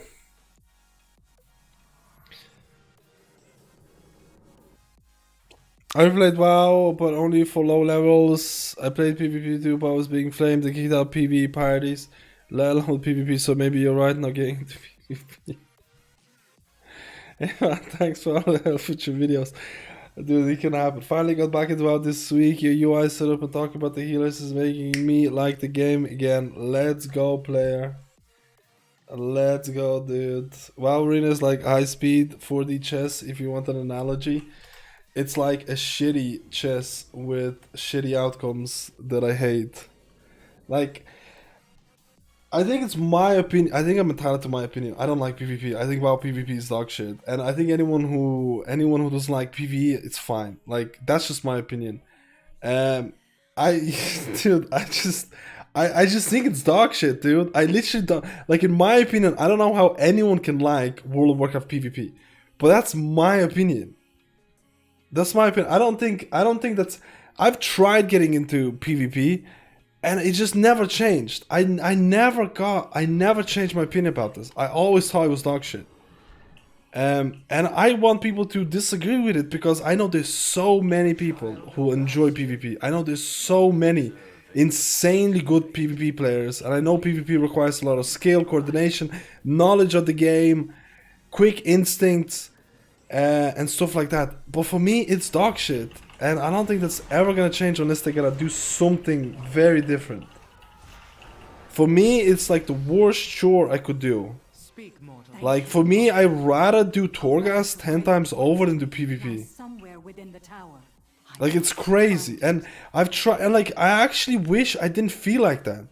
I played WoW, but only for low levels. I played PvP too, but I was being flamed and kicked out PvE parties. Let alone PvP, so maybe you're right not getting into PvP. Yeah, thanks for all the help with your videos. Dude, it can happen. Finally got back into WoW this week. Your UI setup and talking about the healers is making me like the game again. Let's go, player. Let's go, dude. WoW Arena is like high speed 4D chess, if you want an analogy. It's like a shitty chess with shitty outcomes that I hate. Like, I think it's my opinion. I think I'm entitled to my opinion. I don't like PvP. I think WoW PvP is dog shit, and I think anyone who doesn't like PvE, it's fine. Like, that's just my opinion. I dude, I just think it's dog shit, dude. I literally don't like. In my opinion, I don't know how anyone can like World of Warcraft PvP, but that's my opinion. That's my opinion. I don't think that's. I've tried getting into PvP, and it just never changed. I never changed my opinion about this. I always thought it was dog shit. And I want people to disagree with it because I know there's so many people who enjoy PvP. I know there's so many insanely good PvP players, and I know PvP requires a lot of skill, coordination, knowledge of the game, quick instincts, and stuff like that. But for me, it's dog shit, and I don't think that's ever gonna change unless they gotta do something very different. For me, it's like the worst chore I could do. Like, for me, I'd rather do Choreghast 10 times over than do PvP. Somewhere within the tower. Like, it's crazy. And I've tried, and like, I actually wish I didn't feel like that.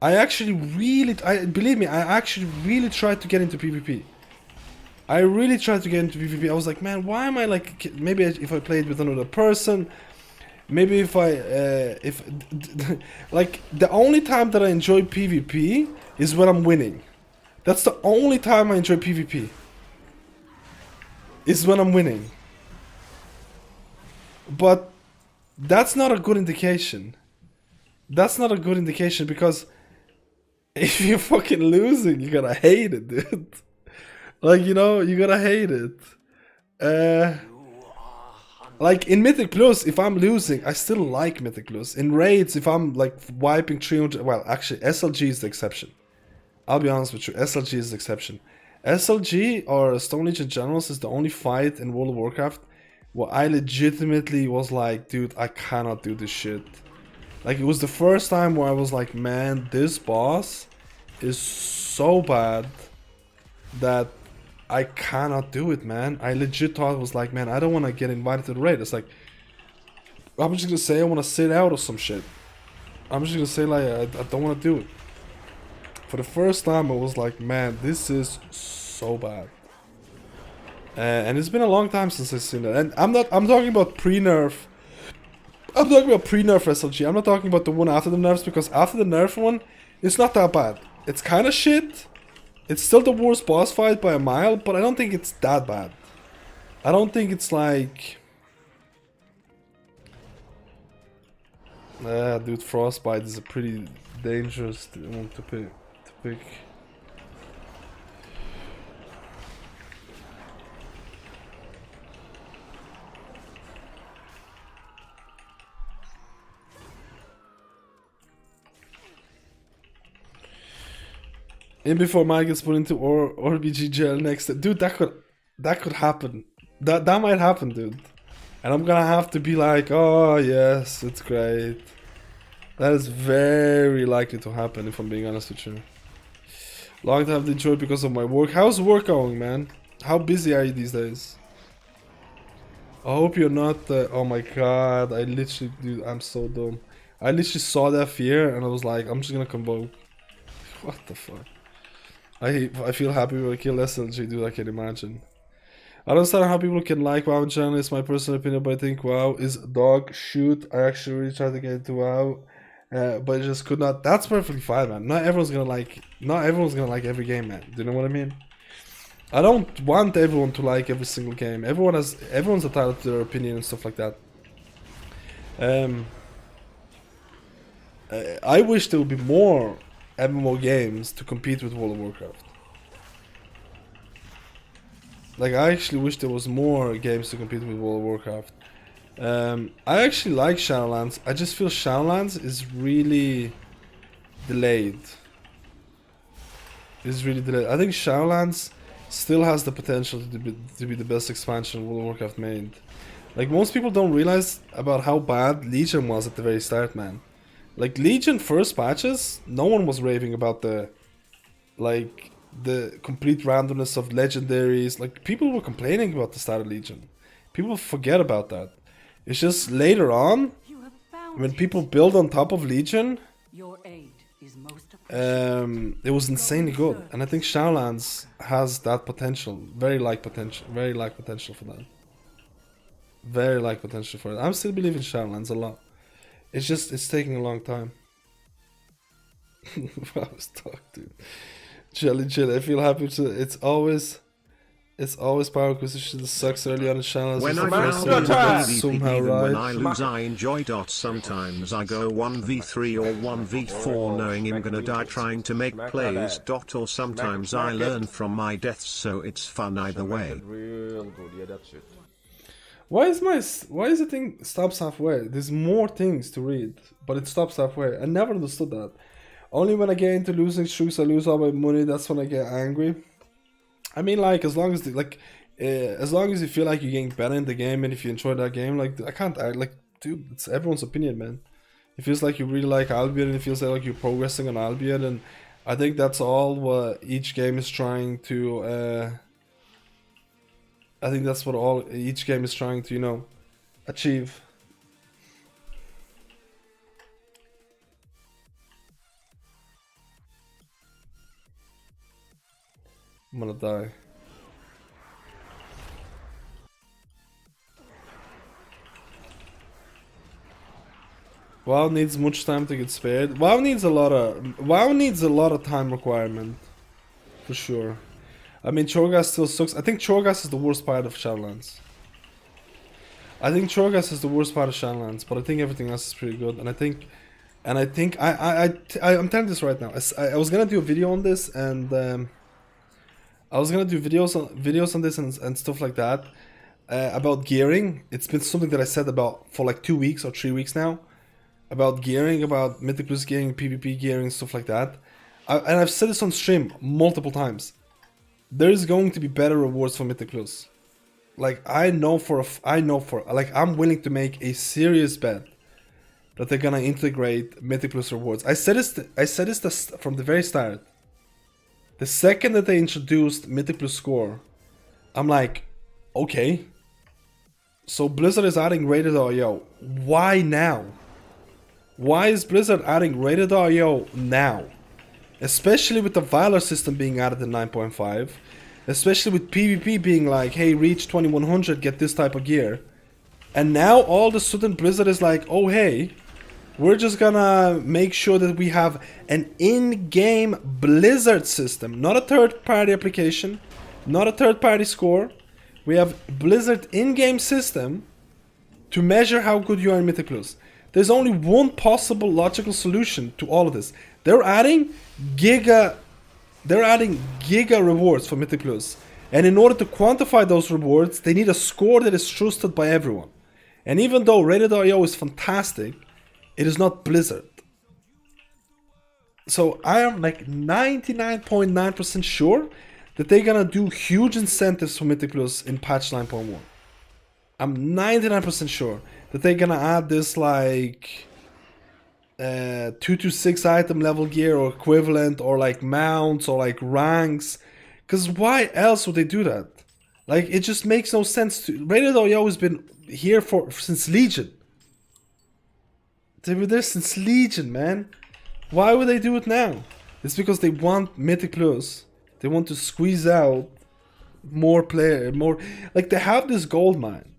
Believe me, I actually really tried to get into PvP. I really tried to get into PvP. I was like, man, why am I like, maybe if I played with another person, maybe if like, the only time that I enjoy PvP is when I'm winning. That's the only time I enjoy PvP. Is when I'm winning. But that's not a good indication. That's not a good indication because if you're fucking losing, you're gonna hate it, dude. Like, you know, you're gonna hate it. Like in Mythic Plus, if I'm losing, I still like Mythic Plus. In raids, if I'm like wiping 300, well, actually SLG is the exception. I'll be honest with you, SLG is the exception. SLG or Stone Legion Generals is the only fight in World of Warcraft where I legitimately was like, dude, I cannot do this shit. Like, it was the first time where I was like, man, this boss is so bad that I cannot do it, man. I legit thought it was like, man, I don't want to get invited to the raid. It's like, I'm just gonna say I want to sit out or some shit. I'm just gonna say like, I don't want to do it. For the first time, I was like, man, this is so bad. And it's been a long time since I've seen that. And I'm talking about pre-nerf. I'm talking about pre-nerf SLG. I'm not talking about the one after the nerfs, because after the nerf one, it's not that bad. It's kind of shit. It's still the worst boss fight by a mile, but I don't think it's that bad. I don't think it's like... dude, Frostbite is a pretty dangerous one to pick. In before Mike gets put into RBG jail next, dude, that could happen. That might happen, dude. And I'm gonna have to be like, oh yes, it's great. That is very likely to happen, if I'm being honest with you. Long time to enjoy because of my work. How's work going, man? How busy are you these days? I hope you're not. Oh my god, I literally, dude, I'm so dumb. I literally saw that fear and I was like, I'm just gonna convoke. What the fuck? I feel happy when I kill SLG, dude. I can imagine. I don't understand how people can like WoW in general. It's my personal opinion, but I think WoW is dog shoot. I actually really tried to get into WoW, but I just could not. That's perfectly fine, man. Not everyone's gonna like every game, man. Do you know what I mean? I don't want everyone to like every single game. Everyone's entitled to their opinion and stuff like that. I wish there would be more MMO games to compete with World of Warcraft. Like, I actually wish there was more games to compete with World of Warcraft. I actually like Shadowlands. I just feel Shadowlands is really delayed. It's really delayed. I think Shadowlands still has the potential to be the best expansion World of Warcraft made. Like, most people don't realize about how bad Legion was at the very start, man. Like, Legion first patches, no one was raving about the complete randomness of legendaries. Like, people were complaining about the start of Legion. People forget about that. It's just later on, when people build on top of Legion, Your aid is most appreciated. it was insanely good. And I think Shadowlands has that potential. Very like potential for that. Very like potential for it. I'm still believing Shadowlands a lot. It's just, it's taking a long time. I was talking, dude. Chill. I feel happy to. It's always power acquisition that sucks early on in Shadowlands. When I found somehow even right. when I lose I enjoy. Sometimes I go 1v3 or 1v4 knowing I'm gonna die trying to make plays. Or sometimes I learn from my deaths, so it's fun either way. Why is the thing stops halfway? There's more things to read, but it stops halfway. I never understood that. Only when I get into losing streaks, I lose all my money. That's when I get angry. I mean, like, as long as you feel like you're getting better in the game, and if you enjoy that game, like, dude, it's everyone's opinion, man. It feels like you really like Albion, and it feels like you're progressing on Albion, and I think that's all what each game is trying to. I think that's what each game is trying to, you know, achieve. I'm gonna die. WoW needs much time to get spared. WoW needs a lot of time requirement, for sure. I mean, Choreghast still sucks. I think Choreghast is the worst part of Shadowlands. But I think everything else is pretty good. And I think I'm telling this right now. I was gonna do a video on this, and I was gonna do videos on this and stuff like that about gearing. It's been something that I said about for like 2 weeks or 3 weeks now, about gearing, about Mythic Plus gearing, PvP gearing, stuff like that. And I've said this on stream multiple times. There is going to be better rewards for Mythic Plus. Like, I'm willing to make a serious bet that they're gonna integrate Mythic Plus rewards. I said this from the very start. The second that they introduced Mythic Plus score, I'm like, okay. So Blizzard is adding rated REO. Why now? Why is Blizzard adding rated REO now? Especially with the Valor system being added in 9.5. Especially with PvP being like, hey, reach 2100, get this type of gear. And now all of a sudden Blizzard is like, oh hey, we're just gonna make sure that we have an in-game Blizzard system. Not a third-party application, not a third-party score. We have Blizzard in-game system to measure how good you are in Mythic Plus. There's only one possible logical solution to all of this. They're adding giga rewards for Mythic Plus. And in order to quantify those rewards, they need a score that is trusted by everyone. And even though rated REO is fantastic, it is not Blizzard. So I am like 99.9% sure that they're gonna do huge incentives for Mythic Plus in patch 9.1. I'm 99% sure that they're gonna add this like 2 to 6 item level gear or equivalent, or like mounts or like ranks. Cause why else would they do that? Like, it just makes no sense to. Rated REO has been here since Legion. They were there since Legion, man. Why would they do it now? It's because they want Mythic Plus. They want to squeeze out more like, they have this gold mine.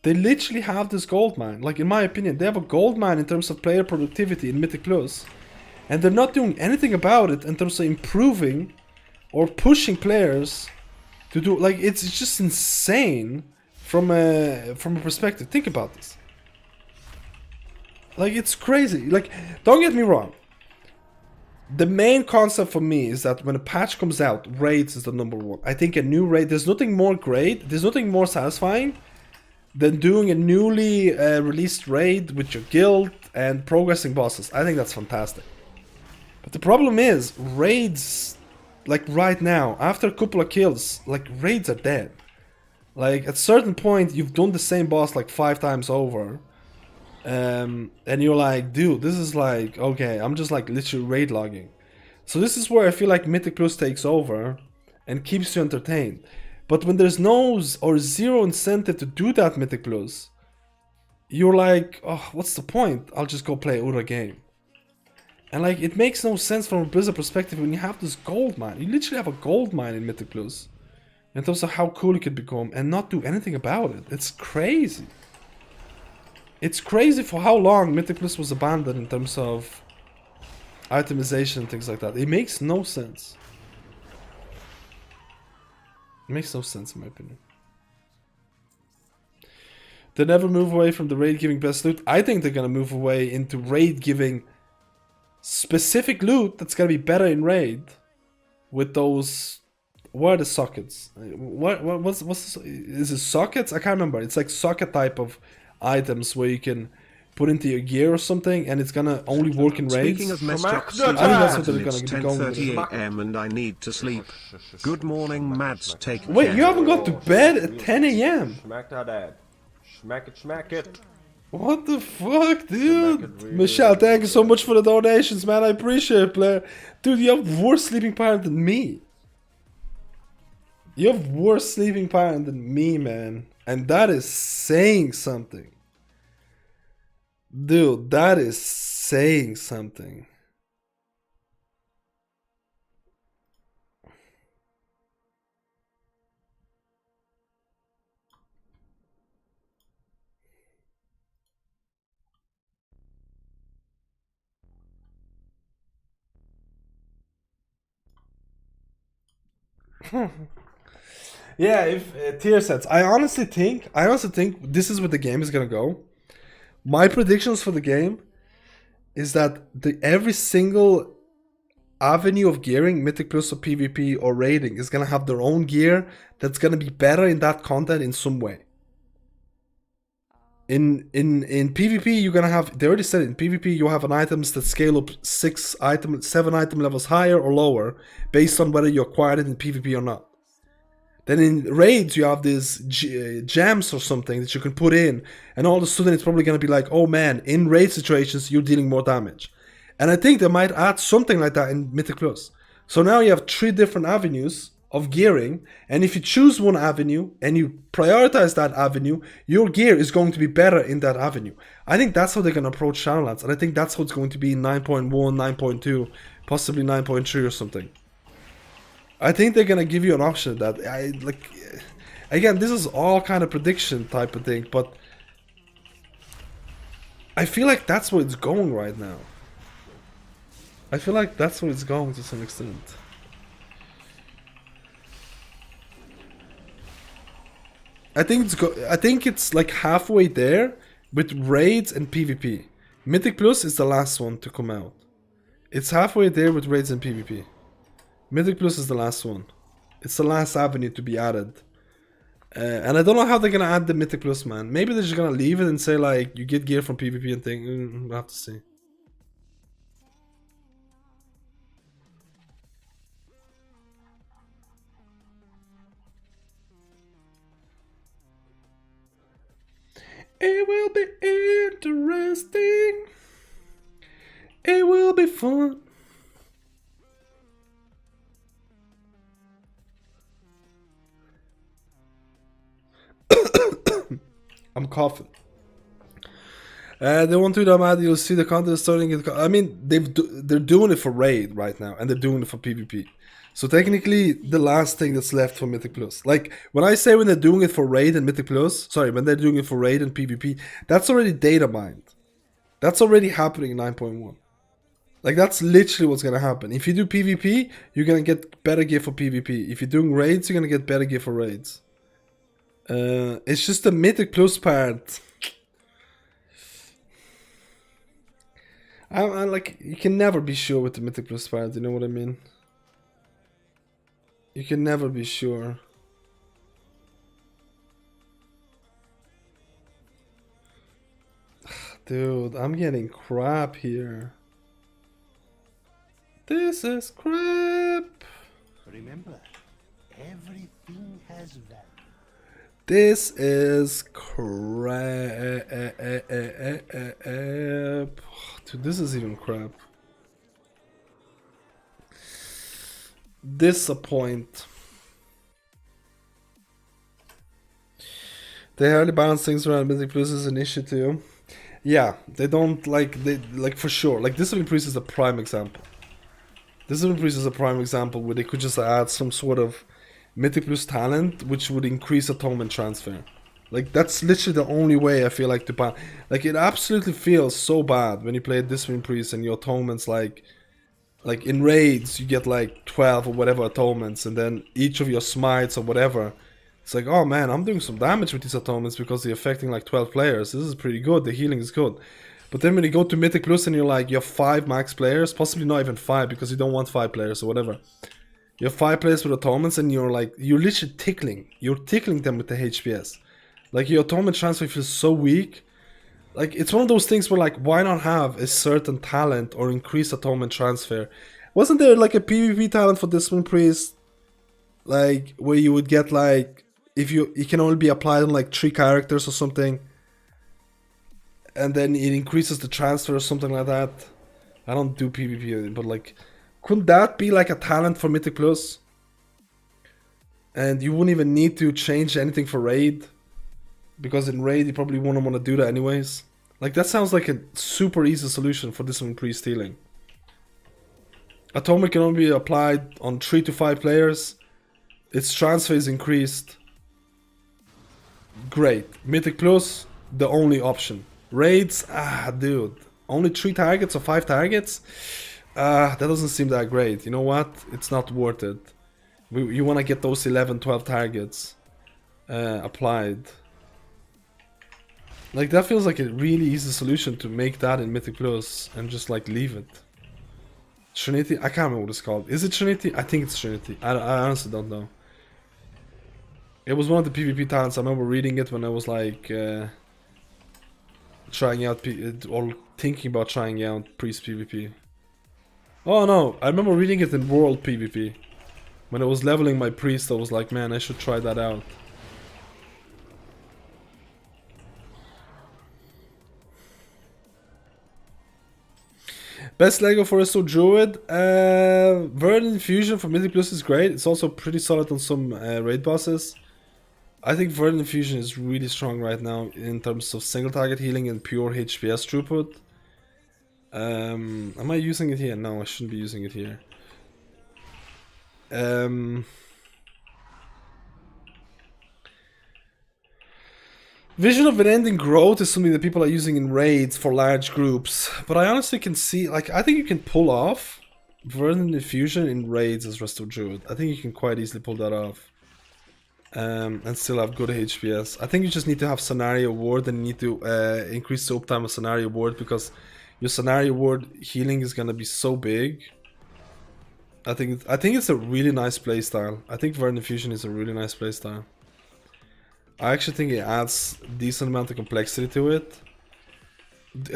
They literally have this gold mine. Like, in my opinion, they have a gold mine in terms of player productivity in Mythic Plus. And they're not doing anything about it in terms of improving or pushing players to do, like, it's just insane from a perspective. Think about this. Like, it's crazy. Like, don't get me wrong. The main concept for me is that when a patch comes out, raids is the #1. I think a new raid, there's nothing more great, there's nothing more satisfying than doing a newly released raid with your guild and progressing bosses. I think that's fantastic. But the problem is, raids, like right now, after a couple of kills, like raids are dead. Like at a certain point, you've done the same boss like 5 times over. And you're like, dude, this is like, okay, I'm just like literally raid logging. So this is where I feel like Mythic Plus takes over and keeps you entertained. But when there's no or zero incentive to do that Mythic Plus, you're like, oh, what's the point? I'll just go play another game. And like, it makes no sense from a Blizzard perspective when you have this gold mine. You literally have a gold mine in Mythic Plus in terms of how cool it could become and not do anything about it. It's crazy. It's crazy for how long Mythic Plus was abandoned in terms of itemization and things like that. It makes no sense. It makes no sense in my opinion. They never move away from the raid giving best loot. I think they're gonna move away into raid giving specific loot that's gonna be better in raid with those. What are the sockets? What's is it sockets? I can't remember. It's like socket type of items where you can put into your gear or something, and it's gonna only work in raids. Speaking of messed up I think that's what they're it's gonna be going with. 10:30 a.m. and I need to sleep. Good morning, Mads. Take care. Wait, you haven't got to bed at 10 a.m. Smack that ad. Smack it, smack it. What the fuck, dude? Michelle, thank you so much for the donations, man. I appreciate it, player. Dude, you have worse sleeping pattern than me. You have worse sleeping pattern than me, man. And that is saying something. Dude, that is saying something. Yeah, if tier sets, I honestly think this is where the game is gonna go. My predictions for the game is that every single avenue of gearing, Mythic Plus or PvP or raiding, is gonna have their own gear that's gonna be better in that content in some way. In PvP, you're gonna have, they already said it, in PvP you have an items that scale up 7 item levels higher or lower based on whether you acquired it in PvP or not. Then in raids, you have these gems or something that you can put in, and all of a sudden it's probably going to be like, oh man, in raid situations, you're dealing more damage. And I think they might add something like that in Mythic Plus. So now you have 3 different avenues of gearing, and if you choose one avenue and you prioritize that avenue, your gear is going to be better in that avenue. I think that's how they're going to approach Shadowlands, and I think that's how it's going to be in 9.1, 9.2, possibly 9.3 or something. I think they're gonna give you an option that again, this is all kind of prediction type of thing, but I feel like that's where it's going right now. I feel like that's where it's going to some extent. I think it's like halfway there with raids and PvP. Mythic Plus is the last one to come out. It's halfway there with raids and PvP. Mythic Plus is the last one. It's the last avenue to be added. And I don't know how they're gonna add the Mythic Plus, man. Maybe they're just gonna leave it and say like, you get gear from PvP and thing. We'll have to see. It will be interesting. It will be fun. I'm coughing. They won't do that, man. You'll see the content starting. I mean, they're doing it for raid right now, and they're doing it for PvP. So technically, the last thing that's left for Mythic Plus. Like when I say when they're doing it for raid and Mythic Plus, sorry, when they're doing it for raid and PvP, that's already data mined. That's already happening in 9.1. Like that's literally what's gonna happen. If you do PvP, you're gonna get better gear for PvP. If you're doing raids, you're gonna get better gear for raids. It's just the Mythic Plus part. I like, you can never be sure with the Mythic Plus Pirate, you know what I mean? You can never be sure. Dude, I'm getting crap here. This is crap. Remember, everything has value. This is crap. Dude, this is even crap. Disappoint. They hardly balance things around. Mythic Plus is an issue too. Yeah, they don't like, they like for sure. Like Discipline Priest is a prime example. Discipline Priest is a prime example where they could just add some sort of Mythic Plus talent which would increase atonement transfer. Like that's literally the only way I feel like to buy. Like it absolutely feels so bad when you play a Discipline Priest and your atonements like in raids you get like 12 or whatever atonements, and then each of your smites or whatever, it's like, oh man, I'm doing some damage with these atonements because they're affecting like 12 players. This is pretty good, the healing is good. But then when you go to Mythic Plus and you're like, you have 5 max players, possibly not even 5 because you don't want 5 players or whatever. You have 5 players with atonements and you're like, you're literally tickling. You're tickling them with the HPS. Like your atonement transfer feels so weak. Like it's one of those things where like, why not have a certain talent or increase atonement transfer? Wasn't there like a PvP talent for Discipline Priest? Like where you would get like, if it can only be applied on like 3 characters or something, and then it increases the transfer or something like that. I don't do PvP, but like, couldn't that be like a talent for Mythic Plus? And you wouldn't even need to change anything for raid, because in raid you probably wouldn't want to do that anyways. Like that sounds like a super easy solution for Discipline Priest healing. Atonement can only be applied on 3 to 5 players. Its transfer is increased. Great. Mythic Plus, the only option. Raids, dude. Only 3 targets or 5 targets? That doesn't seem that great. You know what? It's not worth it. You want to get those 11, 12 targets applied. Like that feels like a really easy solution to make that in Mythic Plus and just like leave it. Trinity? I can't remember what it's called. Is it Trinity? I think it's Trinity. I honestly don't know. It was one of the PvP talents. I remember reading it when I was like trying out or thinking about trying out Priest PvP. Oh no, I remember reading it in World PvP. When I was leveling my Priest, I was like, man, I should try that out. Best Lego for Resto Druid. Verdant Infusion for Mythic Plus is great. It's also pretty solid on some raid bosses. I think Verdant Infusion is really strong right now in terms of single target healing and pure HPS throughput. Am I using it here? No, I shouldn't be using it here. Vision of Unending Growth is something that people are using in raids for large groups, but I honestly can see, like, I think you can pull off Verdant Infusion in raids as Resto Druid. I think you can quite easily pull that off. And still have good HPS. I think you just need to have Scenario Ward and you need to increase the uptime of Scenario Ward, because your Scenario Ward healing is gonna be so big. I think it's a really nice playstyle. I think Verdant Infusion is a really nice playstyle. I actually think it adds a decent amount of complexity to it.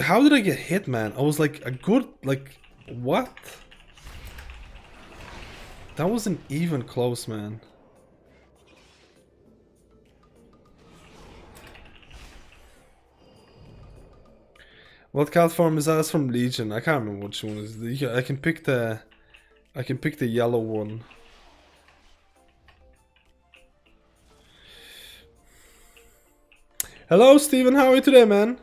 How did I get hit, man? I was like a good, like, what? That wasn't even close, man. What card form is that? That's from Legion. I can't remember which one is. I can pick the yellow one. Hello, Steven. How are you today, man?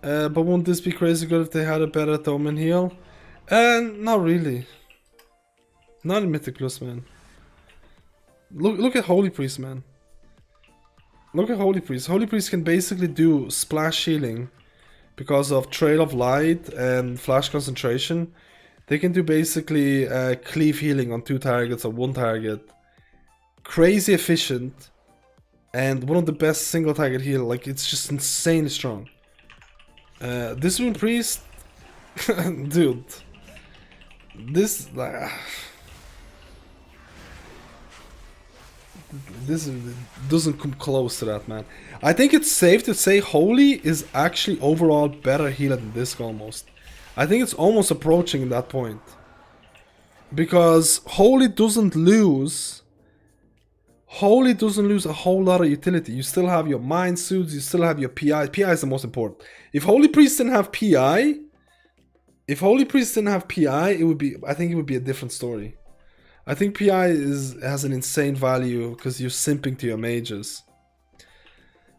But won't this be crazy good if they had a better Atonement heal? Not really. Not in Mythic Plus, man. Look at Holy Priest, man. Look at Holy Priest. Holy Priest can basically do splash healing. Because of Trail of Light and Flash Concentration, they can do basically cleave healing on 2 targets or 1 target. Crazy efficient, and one of the best single target heal. Like, it's just insanely strong. Discipline Priest, Dude. This like this doesn't come close to that, man. I think it's safe to say Holy is actually overall better healer than Disc almost. I think it's almost approaching that point. Because Holy doesn't lose a whole lot of utility. You still have your mind suits, you still have your PI. PI is the most important. If Holy Priest didn't have PI, it would be, I think it would be a different story. I think PI has an insane value because you're simping to your mages.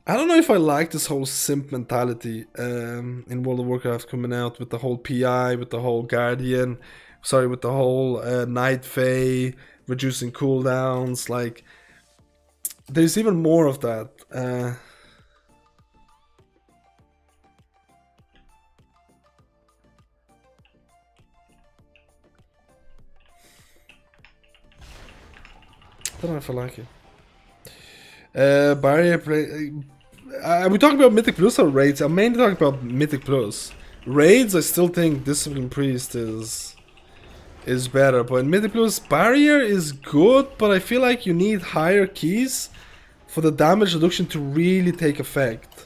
I don't know if I like this whole simp mentality in World of Warcraft coming out with the whole PI, with the whole Guardian, with the whole Night Fae, reducing cooldowns. Like, there's even more of that. I don't know if I like it. Barrier play. Are we talking about Mythic Plus or Raids? I'm mainly talking about Mythic Plus. Raids, I still think Discipline Priest is better, but in Mythic Plus, Barrier is good, but I feel like you need higher keys for the damage reduction to really take effect.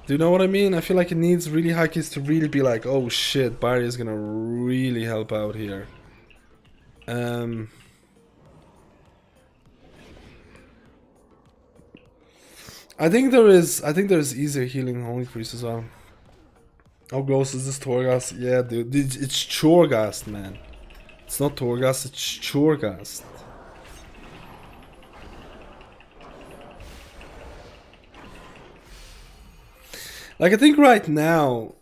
Do you know what I mean? I feel like it needs really high keys to really be like, oh shit, Barrier is gonna really help out here. I think there is easier healing Holy Priest as well. How gross is this Choreghast? Yeah, dude, it's Choreghast, man. It's not Choreghast, it's Choreghast. Like, I think right now,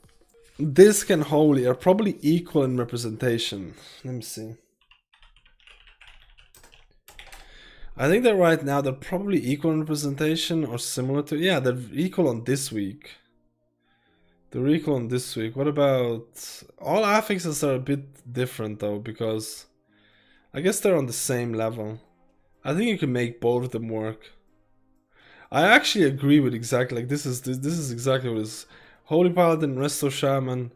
Disc and Holy are probably equal in representation. Let me see. I think that right now they're probably equal in representation or similar to... Yeah, they're equal on this week. They're equal on this week. What about... All affixes are a bit different though, because... I guess they're on the same level. I think you can make both of them work. I actually agree with exactly... Like, this is exactly what it is. Holy Paladin, Resto Shaman...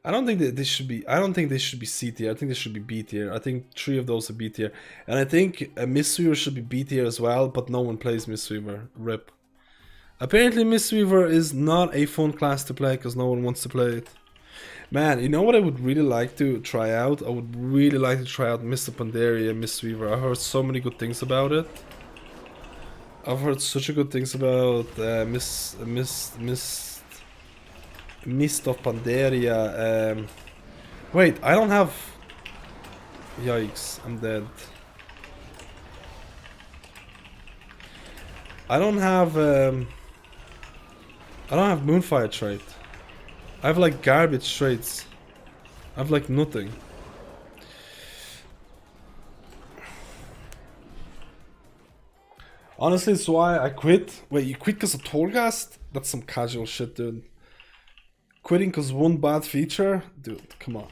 I don't think that they should be. I don't think they should be C tier. I think they should be B tier. I think 3 of those are B tier, and I think a Mistweaver should be B tier as well. But no one plays Mistweaver. RIP. Apparently, Mistweaver is not a fun class to play because no one wants to play it. Man, you know what I would really like to try out? I would really like to try out Mr. Pandaria Mistweaver. I heard so many good things about it. I've heard such a good things about Mist of Pandaria. Wait, I don't have... Yikes, I'm dead. I don't have Moonfire trait. I have like garbage traits. I have like nothing. Honestly, it's why I quit. Wait, you quit because of Choreghast? That's some casual shit, dude. Quitting because one bad feature? Dude, come on.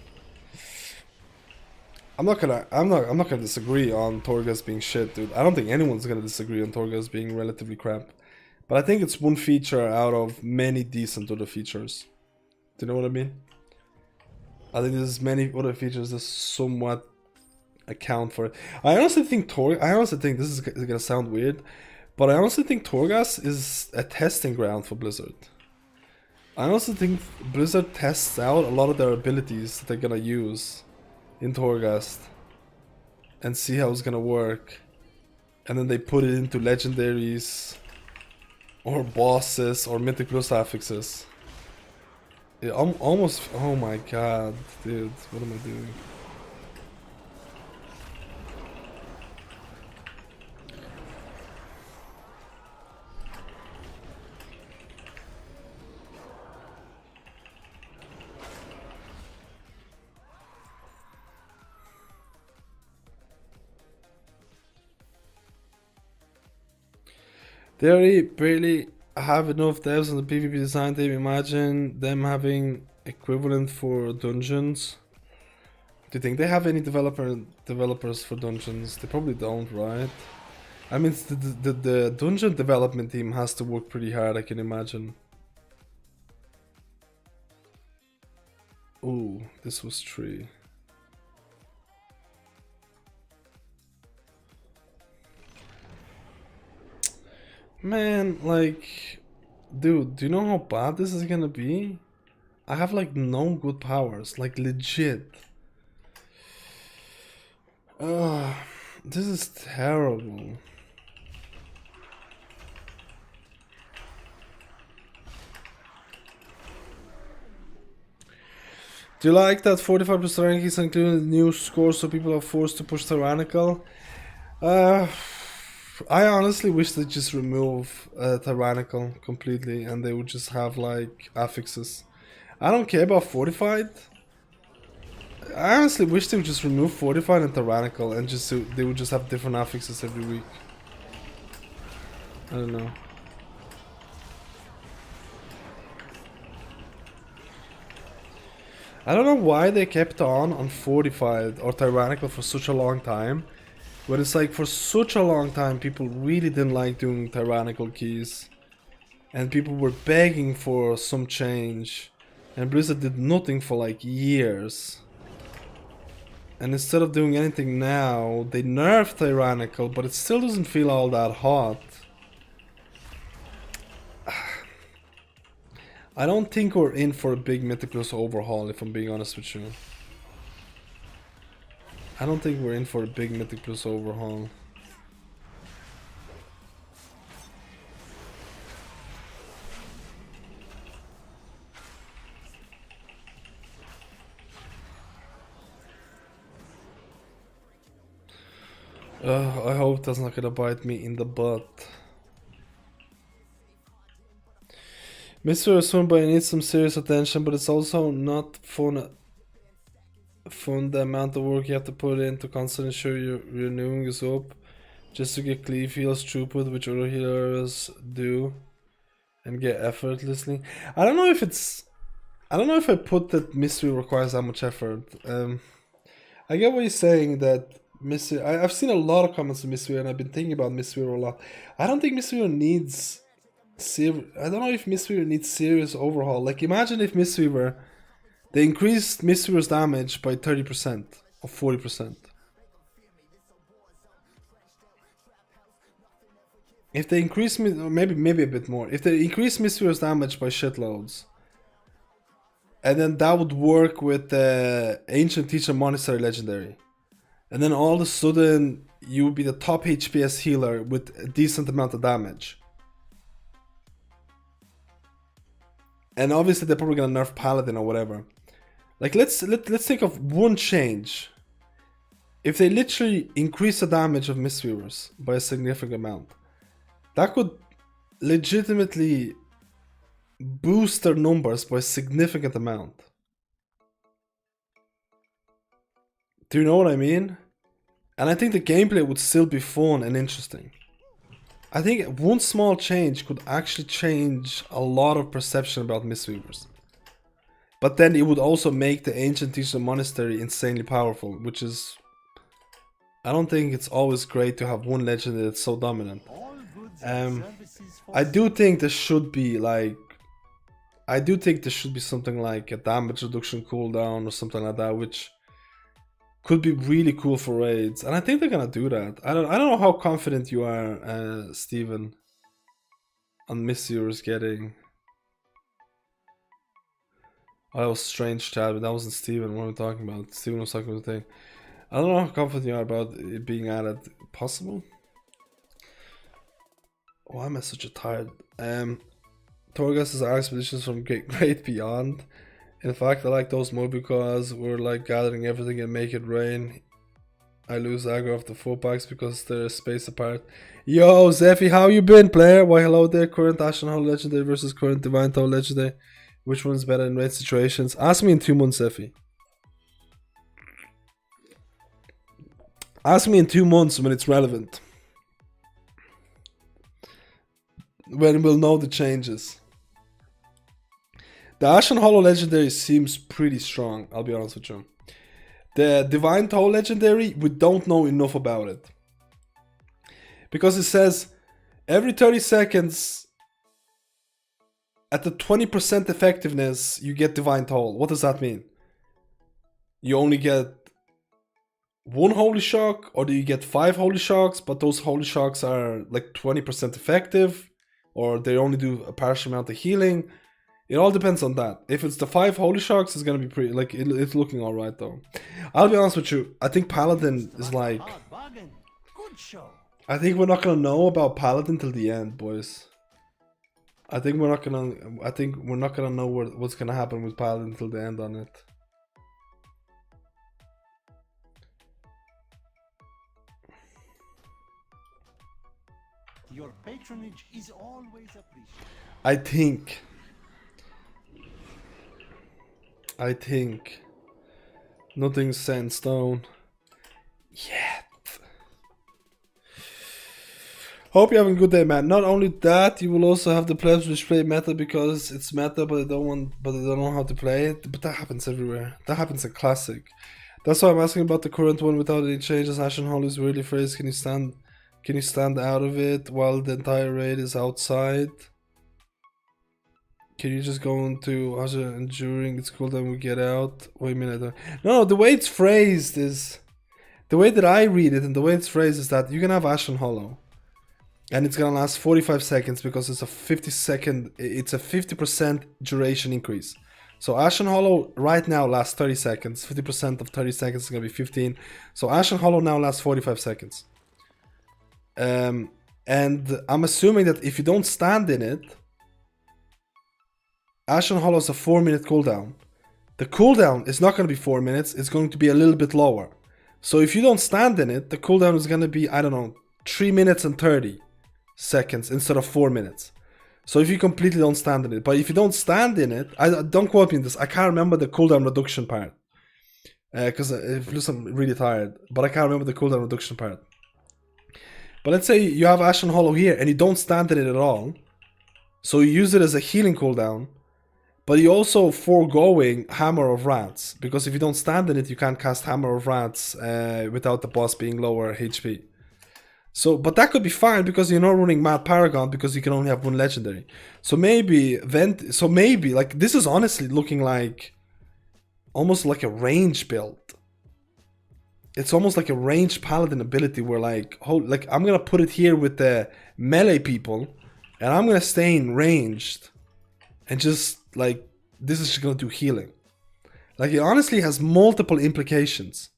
I'm not gonna disagree on Choreghast being shit, dude. I don't think anyone's gonna disagree on Choreghast being relatively crap. But I think it's one feature out of many decent other features. Do you know what I mean? I think there's many other features that somewhat account for it. I honestly think this is gonna sound weird, but I honestly think Choreghast is a testing ground for Blizzard. I also think Blizzard tests out a lot of their abilities that they're gonna use in Choreghast and see how it's gonna work, and then they put it into legendaries or bosses or Mythic Plus affixes. Yeah, almost. Oh my god, dude, what am I doing? They already barely have enough devs on the PvP design team. Imagine them having equivalent for dungeons. Do you think they have any developers for dungeons? They probably don't, right? I mean, the dungeon development team has to work pretty hard, I can imagine. Ooh, this was 3. Man, like, dude, do you know how bad this is gonna be? I have like no good powers, like legit. This is terrible. Do you like that 45% rankings including new scores so people are forced to push tyrannical? I honestly wish they just remove tyrannical completely and they would just have like affixes. I don't care about fortified. I honestly wish they would just remove fortified and tyrannical and just they would just have different affixes every week. I don't know. I don't know why they kept on fortified or tyrannical for such a long time. But it's like for such a long time people really didn't like doing tyrannical keys. And people were begging for some change. And Blizzard did nothing for like years. And instead of doing anything now, they nerfed tyrannical, but it still doesn't feel all that hot. I don't think we're in for a big Mythic Plus overhaul, if I'm being honest with you. I don't think we're in for a big Mythic Plus overhaul. I hope that's not gonna bite me in the butt. Mr. Sunby needs some serious attention, but it's also not fun the amount of work you have to put in to constantly ensure you're renewing your soap just to get cleave heals throughput, which other healers do, and get effortlessly. I don't know if I put that mystery requires that much effort. I get what you're saying that mystery. I've seen a lot of comments on mystery, and I've been thinking about mystery a lot. I don't think mystery needs. I don't know if Mistweaver needs serious overhaul. Like, imagine if Mistweaver, they increased Mistweaver's damage by 30% or 40%. If they increase, maybe a bit more. If they increase Mistweaver's damage by shitloads, and then that would work with the Ancient Teacher Monastery Legendary, and then all of a sudden you would be the top HPS healer with a decent amount of damage. And obviously they're probably gonna nerf Paladin or whatever. Like let's think of one change. If they literally increase the damage of Mistweavers by a significant amount, that could legitimately boost their numbers by a significant amount. Do you know what I mean? And I think the gameplay would still be fun and interesting. I think one small change could actually change a lot of perception about Mistweavers. But then it would also make the Ancient Teacher Monastery insanely powerful, which is... I don't think it's always great to have one legendary that's so dominant. I do think there should be like... I do think there should be something like a damage reduction cooldown or something like that, which could be really cool for raids, and I think they're gonna do that. I don't know how confident you are, Steven, on Mistweavers getting. Oh, that was strange, Chad, but that wasn't Steven. What are we talking about? Steven was talking about the thing. I don't know how confident you are about it being added. Possible? Why am I such a tired? Choreghast is our expeditions from Great Beyond. In fact, I like those more because we're like gathering everything and make it rain. I lose aggro of the 4-packs because they're spaced apart. Yo, Zephy, how you been, player? Why, hello there. Current Ashen Hall Legendary versus current Divine Toll Legendary. Which one's better in raid situations? Ask me in 2 months, Zephy. Ask me in 2 months when it's relevant. When we'll know the changes. The Ashen Hollow Legendary seems pretty strong, I'll be honest with you. The Divine Toll Legendary, we don't know enough about it. Because it says, every 30 seconds, at the 20% effectiveness, you get Divine Toll. What does that mean? you only get 1 holy shock, or do you get 5 holy shocks, but those holy shocks are like 20% effective, or they only do a partial amount of healing. It all depends on that. If it's the 5 holy shocks, it's gonna be pretty, like, it's looking alright though. I'll be honest with you, I think Paladin is like, Hard bargain. Good show. I think we're not gonna know about Paladin till the end, boys. I think we're not gonna know what's gonna happen with Paladin till the end on it. Your patronage is always appreciated. I think nothing's set in stone yet. Hope you're having a good day, man. Not only that, you will also have the players which play meta because it's meta, but they don't know how to play it. But that happens everywhere. That happens in Classic. That's why I'm asking about the current one without any changes. Ashen Hall is really phrased. Can you stand out of it while the entire raid is outside? Can you just go into Asher and during its cooldown we get out? Wait a minute. No, the way it's phrased is, the way that I read it and the way it's phrased is that you can have Ashen Hollow, and it's gonna last 45 seconds because it's a 50% duration increase. So Ashen Hollow right now lasts 30 seconds. 50% of 30 seconds is gonna be 15. So Ashen Hollow now lasts 45 seconds. And I'm assuming that if you don't stand in it, Ashen Hollow is a 4-minute cooldown. The cooldown is not going to be 4 minutes, it's going to be a little bit lower. So if you don't stand in it, the cooldown is going to be, I don't know, 3 minutes and 30 seconds instead of 4 minutes. So if you completely don't stand in it, but if you don't stand in it, don't quote me on this, I can't remember the cooldown reduction part. Because I'm really tired, but I can't remember the cooldown reduction part. But let's say you have Ashen Hollow here and you don't stand in it at all. So you use it as a healing cooldown. But you're also foregoing Hammer of Rats. Because if you don't stand in it, you can't cast Hammer of Rats without the boss being lower HP. So, but that could be fine because you're not running Mad Paragon because you can only have 1 legendary. So maybe, like, this is honestly looking like almost like a range build. It's almost like a ranged Paladin ability where like I'm gonna put it here with the melee people and I'm gonna stay in ranged and just like this is just gonna do healing. Like it honestly has multiple implications.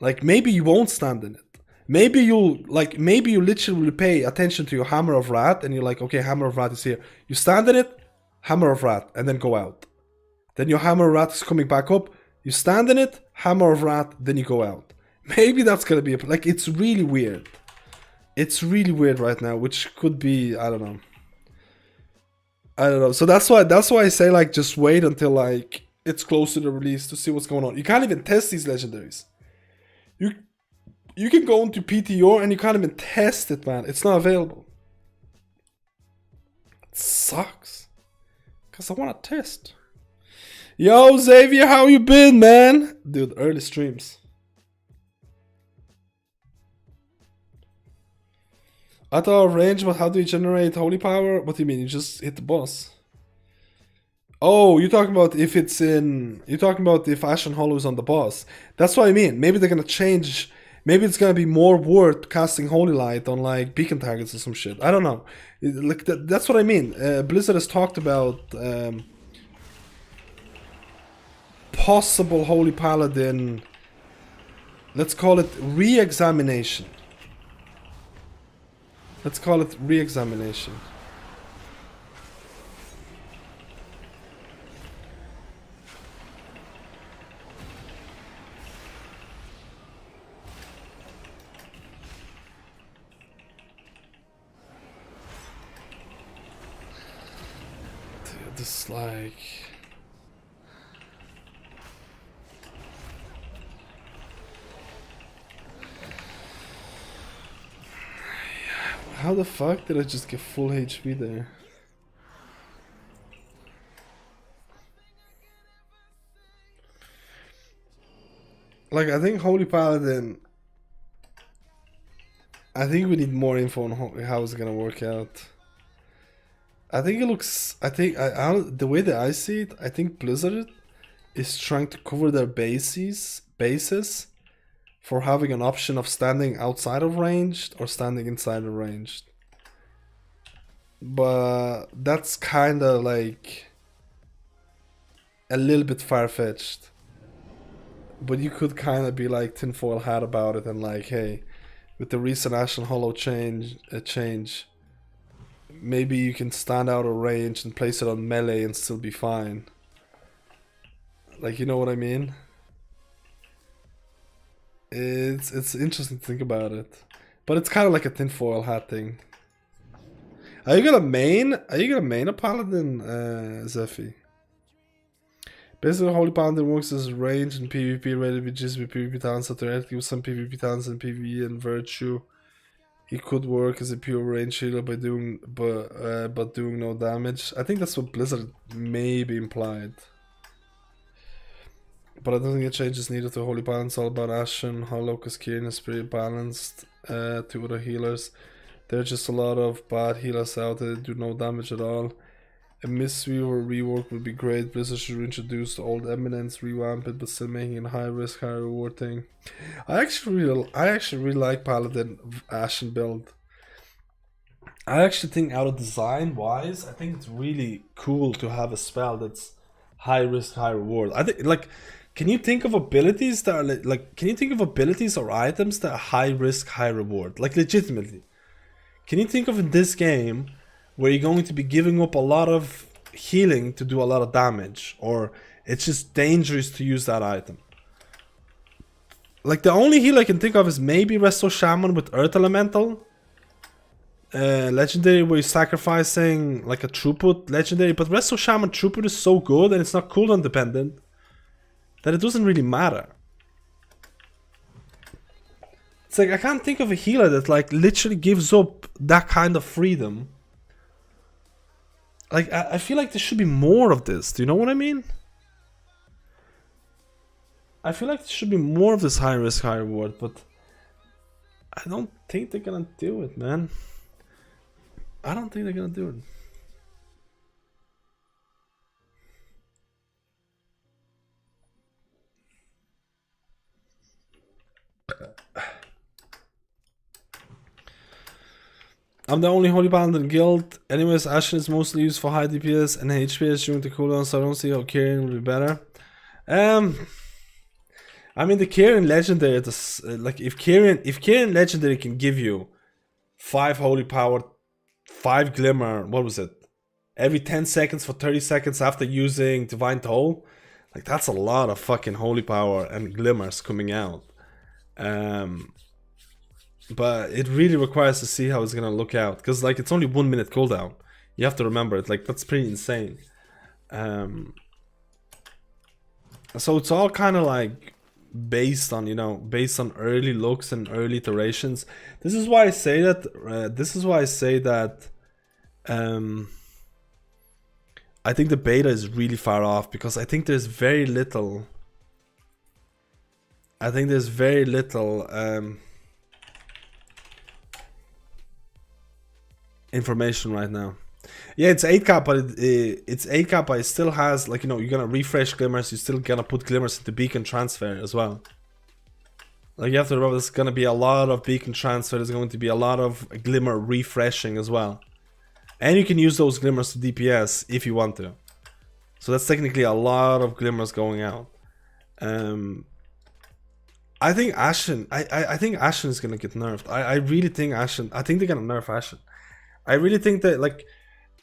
Like maybe you won't stand in it. Maybe you literally pay attention to your Hammer of Rat and you're like, okay, Hammer of Rat is here. You stand in it, Hammer of Rat, and then go out. Then your Hammer of Rat is coming back up. You stand in it, Hammer of Rat, then you go out. Maybe that's gonna be like, it's really weird. It's really weird right now, which could be, I don't know. So that's why I say like just wait until like it's close to the release to see what's going on. You can't even test these legendaries. You can go into PTR and you can't even test it, man. It's not available. It sucks. Cause I wanna test. Yo, Xavier, how you been, man? Dude, early streams. I thought range, but how do you generate holy power? What do you mean? You just hit the boss. Oh, you're talking about if it's in... You're talking about if Ashen Hollow is on the boss. That's what I mean. Maybe they're gonna change... Maybe it's gonna be more worth casting Holy Light on like beacon targets or some shit. I don't know. Like that's what I mean. Blizzard has talked about... possible Holy Paladin, let's call it re-examination. Let's call it re-examination. Dude, this is like... How the fuck did I just get full HP there? Like, I think Holy Paladin... I think we need more info on how it's gonna work out. I think it looks... the way that I see it, I think Blizzard is trying to cover their bases for having an option of standing outside of ranged or standing inside of ranged. But that's kind of like a little bit far-fetched. But you could kind of be like tinfoil hat about it and like, hey, with the recent Ashen Hollow change, maybe you can stand out of range and place it on melee and still be fine. Like, you know what I mean? It's interesting to think about it, but it's kind of like a tinfoil hat thing. Are you gonna main a Paladin, Zephy? Basically, Holy Paladin works as range and PvP ready with just with PvP talents, so theoretically with some PvP talents and PvE and virtue, he could work as a pure range healer by doing but doing no damage. I think that's what Blizzard maybe implied. But I don't think a change is needed to Holy Paladin. It's all about Ashen Hollow, because Kieran is pretty balanced to other healers. There are just a lot of bad healers out there that do no damage at all. A Mistweaver rework would be great. Blizzard should introduce the old Eminence, revamp it, but still making it a high risk, high reward thing. I actually really like Paladin Ashen build. I actually think out of design wise, I think it's really cool to have a spell that's high risk, high reward. I think, like, can you think of abilities that are like can you think of abilities or items that are high risk, high reward? Like, legitimately. Can you think of in this game where you're going to be giving up a lot of healing to do a lot of damage, or it's just dangerous to use that item? Like, the only heal I can think of is maybe Resto Shaman with Earth Elemental. Legendary where you're sacrificing like a throughput legendary, but Resto Shaman throughput is so good and it's not cooldown dependent that it doesn't really matter. It's like, I can't think of a healer that like literally gives up that kind of freedom. Like, I feel like there should be more of this. Do you know what I mean? I feel like there should be more of this high risk, high reward, but I don't think they're gonna do it, man. I don't think they're gonna do it. I'm the only Holy Paladin guild. Anyways, Ashen is mostly used for high DPS and HPS during the cooldown, so I don't see how Kieran will be better. I mean, the Kieran Legendary, like, if Kieran Legendary can give you 5 Holy Power, 5 Glimmer, what was it? Every 10 seconds for 30 seconds after using Divine Toll, like, that's a lot of fucking Holy Power and Glimmers coming out. But it really requires to see how it's gonna look out, because like, it's only 1 minute cooldown. You have to remember it. Like, that's pretty insane. So it's all kind of like based on, you know, based on early looks and early iterations. This is why I say that. I think the beta is really far off, because I think there's very little. Information right now. Yeah, it's 8K, but it's 8K, but it still has, like, you know, you're gonna refresh glimmers, you're still gonna put glimmers into beacon transfer as well. Like, you have to remember, there's gonna be a lot of beacon transfer, there's going to be a lot of glimmer refreshing as well. And you can use those glimmers to DPS if you want to. So that's technically a lot of glimmers going out. I think Ashen, I think Ashen is gonna get nerfed. I really think Ashen, I think they're gonna nerf Ashen. I really think that, like,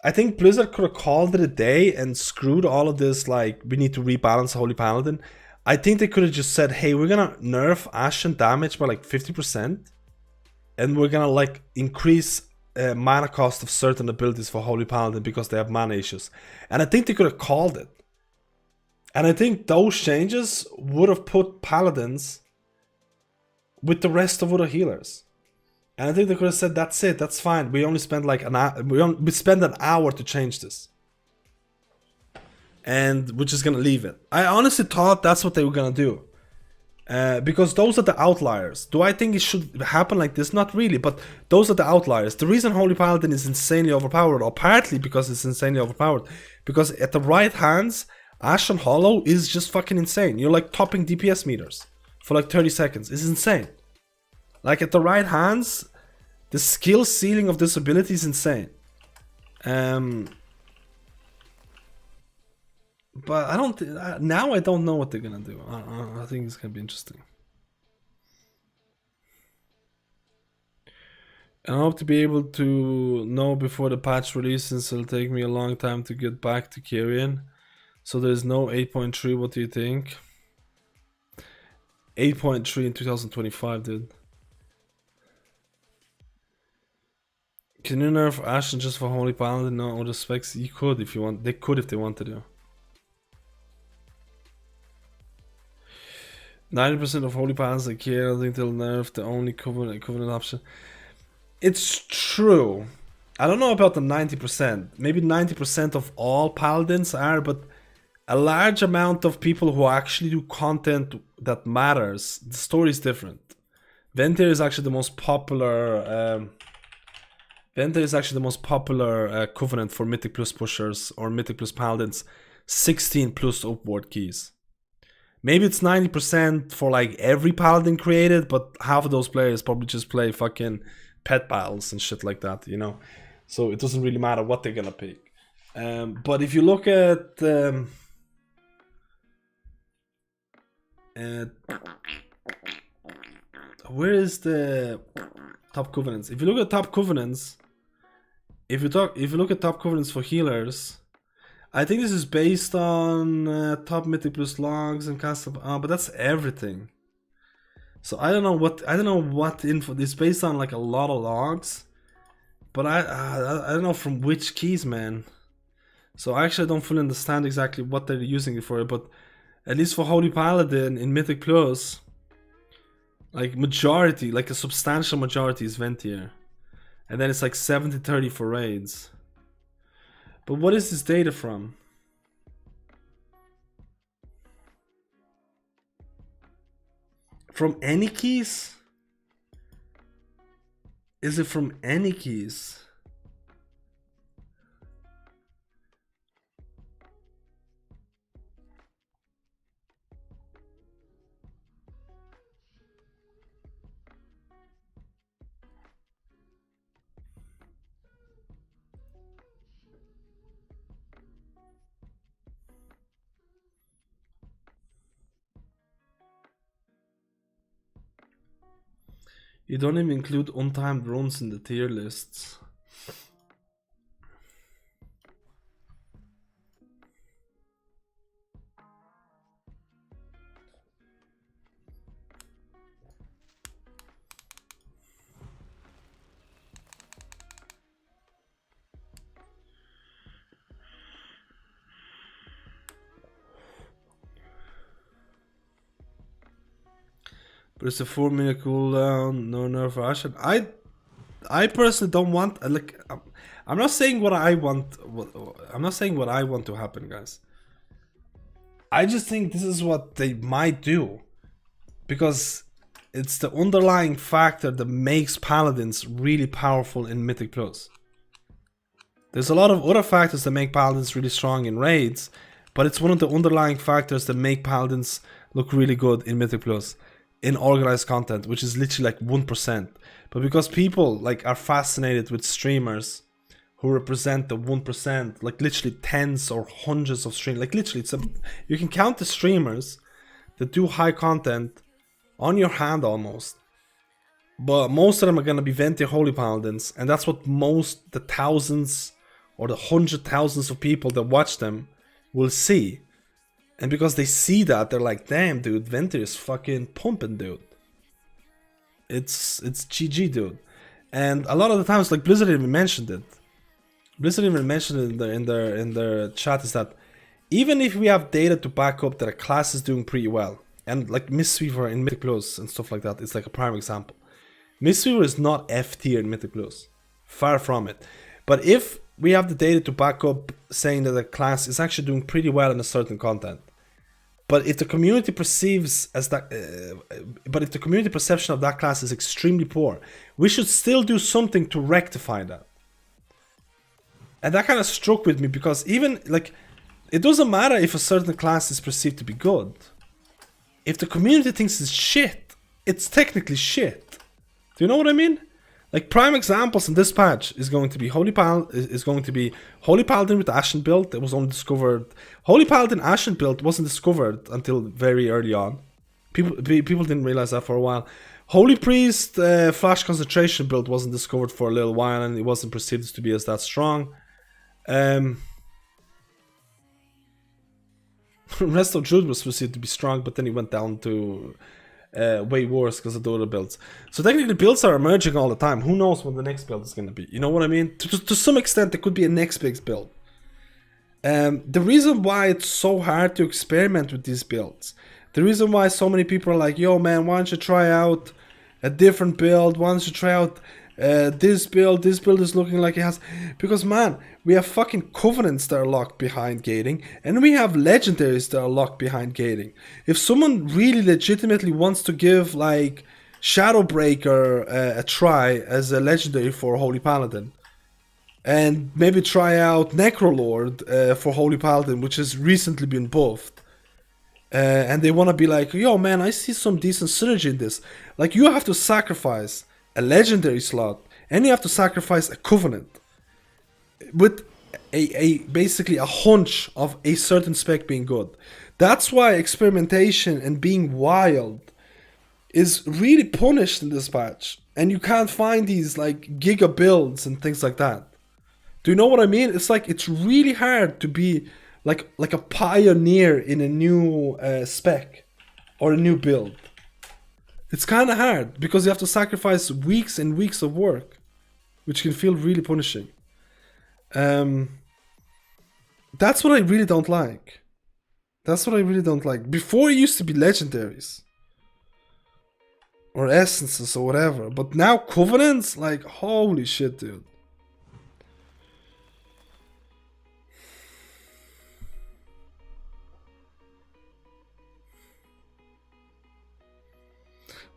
I think Blizzard could have called it a day and screwed all of this, like, we need to rebalance Holy Paladin. I think they could have just said, hey, we're gonna nerf Ashen damage by like 50%, and we're gonna like increase mana cost of certain abilities for Holy Paladin because they have mana issues. And I think they could have called it. And I think those changes would have put Paladins with the rest of other healers. And I think they could have said, that's it, that's fine. We only spent like an hour, we spent an hour to change this. And we're just gonna leave it. I honestly thought that's what they were gonna do. Because those are the outliers. Do I think it should happen like this? Not really, but those are the outliers. The reason Holy Paladin is insanely overpowered, or partly because it's insanely overpowered, because at the right hands, Ashen Hollow is just fucking insane. You're like topping DPS meters for like 30 seconds. It's insane. Like at the right hands, the skill ceiling of this ability is insane. But I don't. Now I don't know what they're gonna do. I think it's gonna be interesting. I hope to be able to know before the patch releases. It'll take me a long time to get back to Kyrian. So there's no 8.3. What do you think? 8.3 in 2025, dude. Can you nerf Ashen just for Holy Paladin? No, all the specs. You could if you want. They could if they wanted to. 90% of Holy Paladins I care. I think they'll nerf the only covenant option. It's true. I don't know about the 90%. Maybe 90% of all Paladins are, but a large amount of people who actually do content that matters, the story is different. Ventir is actually the most popular. Covenant for Mythic Plus pushers or Mythic Plus Paladins. 16 plus upward keys. Maybe it's 90% for like every Paladin created, but half of those players probably just play fucking pet battles and shit like that, you know? So it doesn't really matter what they're gonna pick. But if you look at where is the top covenants? If you look at top covenants, if you look at top covenants for healers, I think this is based on top mythic plus logs and cast but that's everything. So I don't know what info. It's based on like a lot of logs, but I don't know from which keys, man. So I actually don't fully understand exactly what they're using it for. But at least for Holy Paladin in Mythic Plus, like majority, like a substantial majority is Ventir, and then it's like 70-30 for raids. But what is this data from? From any keys? Is it from any keys? You don't even include untimed runs in the tier lists. But it's a 4-minute cooldown, no nerf Ashen. I personally don't want like. I'm not saying what I want. I'm not saying what I want to happen, guys. I just think this is what they might do, because it's the underlying factor that makes Paladins really powerful in Mythic Plus. There's a lot of other factors that make Paladins really strong in raids, but it's one of the underlying factors that make Paladins look really good in Mythic Plus. In organized content, which is literally like 1%. But because people like are fascinated with streamers who represent the 1%, like literally tens or hundreds of streamers, like literally you can count the streamers that do high content on your hand almost. But most of them are gonna be Ventir Holy Paladins, and that's what the thousands or the 100,000s of people that watch them will see. And because they see that, they're like, damn, dude, Ventir is fucking pumping, dude. It's GG, dude. And a lot of the times, like Blizzard even mentioned it. Blizzard even mentioned it in their chat, is that even if we have data to back up that a class is doing pretty well, and like Mistweaver in Mythic Plus and stuff like that, it's like a prime example. Mistweaver is not F tier in Mythic Plus. Far from it. But if we have the data to back up saying that a class is actually doing pretty well in a certain content, but if the community perceives as that, but if the community perception of that class is extremely poor, we should still do something to rectify that. And that kind of struck with me, because even like it doesn't matter if a certain class is perceived to be good. If the community thinks it's shit, it's technically shit. Do you know what I mean? Like prime examples in this patch is going to be Holy Paladin with Ashen build. That was only discovered. Holy Paladin Ashen build wasn't discovered until very early on. People didn't realize that for a while. Holy Priest Flash Concentration build wasn't discovered for a little while, and it wasn't perceived to be as that strong. Rest of Druid was perceived to be strong, but then he went down to way worse because of the other builds. So technically builds are emerging all the time. Who knows what the next build is going to be? You know what I mean? To some extent, there could be a next big build. The reason why it's so hard to experiment with these builds, the reason why so many people are like, yo man, why don't you try out a different build? Why don't you try out this build is looking like it has, because man, we have fucking covenants that are locked behind gating, and we have legendaries that are locked behind gating. If someone really legitimately wants to give like Shadowbreaker a try as a legendary for Holy Paladin, and maybe try out Necrolord for Holy Paladin, which has recently been buffed, and they want to be like, yo man, I see some decent synergy in this, like you have to sacrifice a legendary slot, and you have to sacrifice a covenant with a basically a hunch of a certain spec being good. That's why experimentation and being wild is really punished in this patch, and you can't find these like giga builds and things like that. Do you know what I mean? It's like it's really hard to be like a pioneer in a new spec or a new build. It's kind of hard because you have to sacrifice weeks and weeks of work, which can feel really punishing. That's what I really don't like. That's what I really don't like. Before it used to be legendaries or essences or whatever, but now covenants, like holy shit, dude.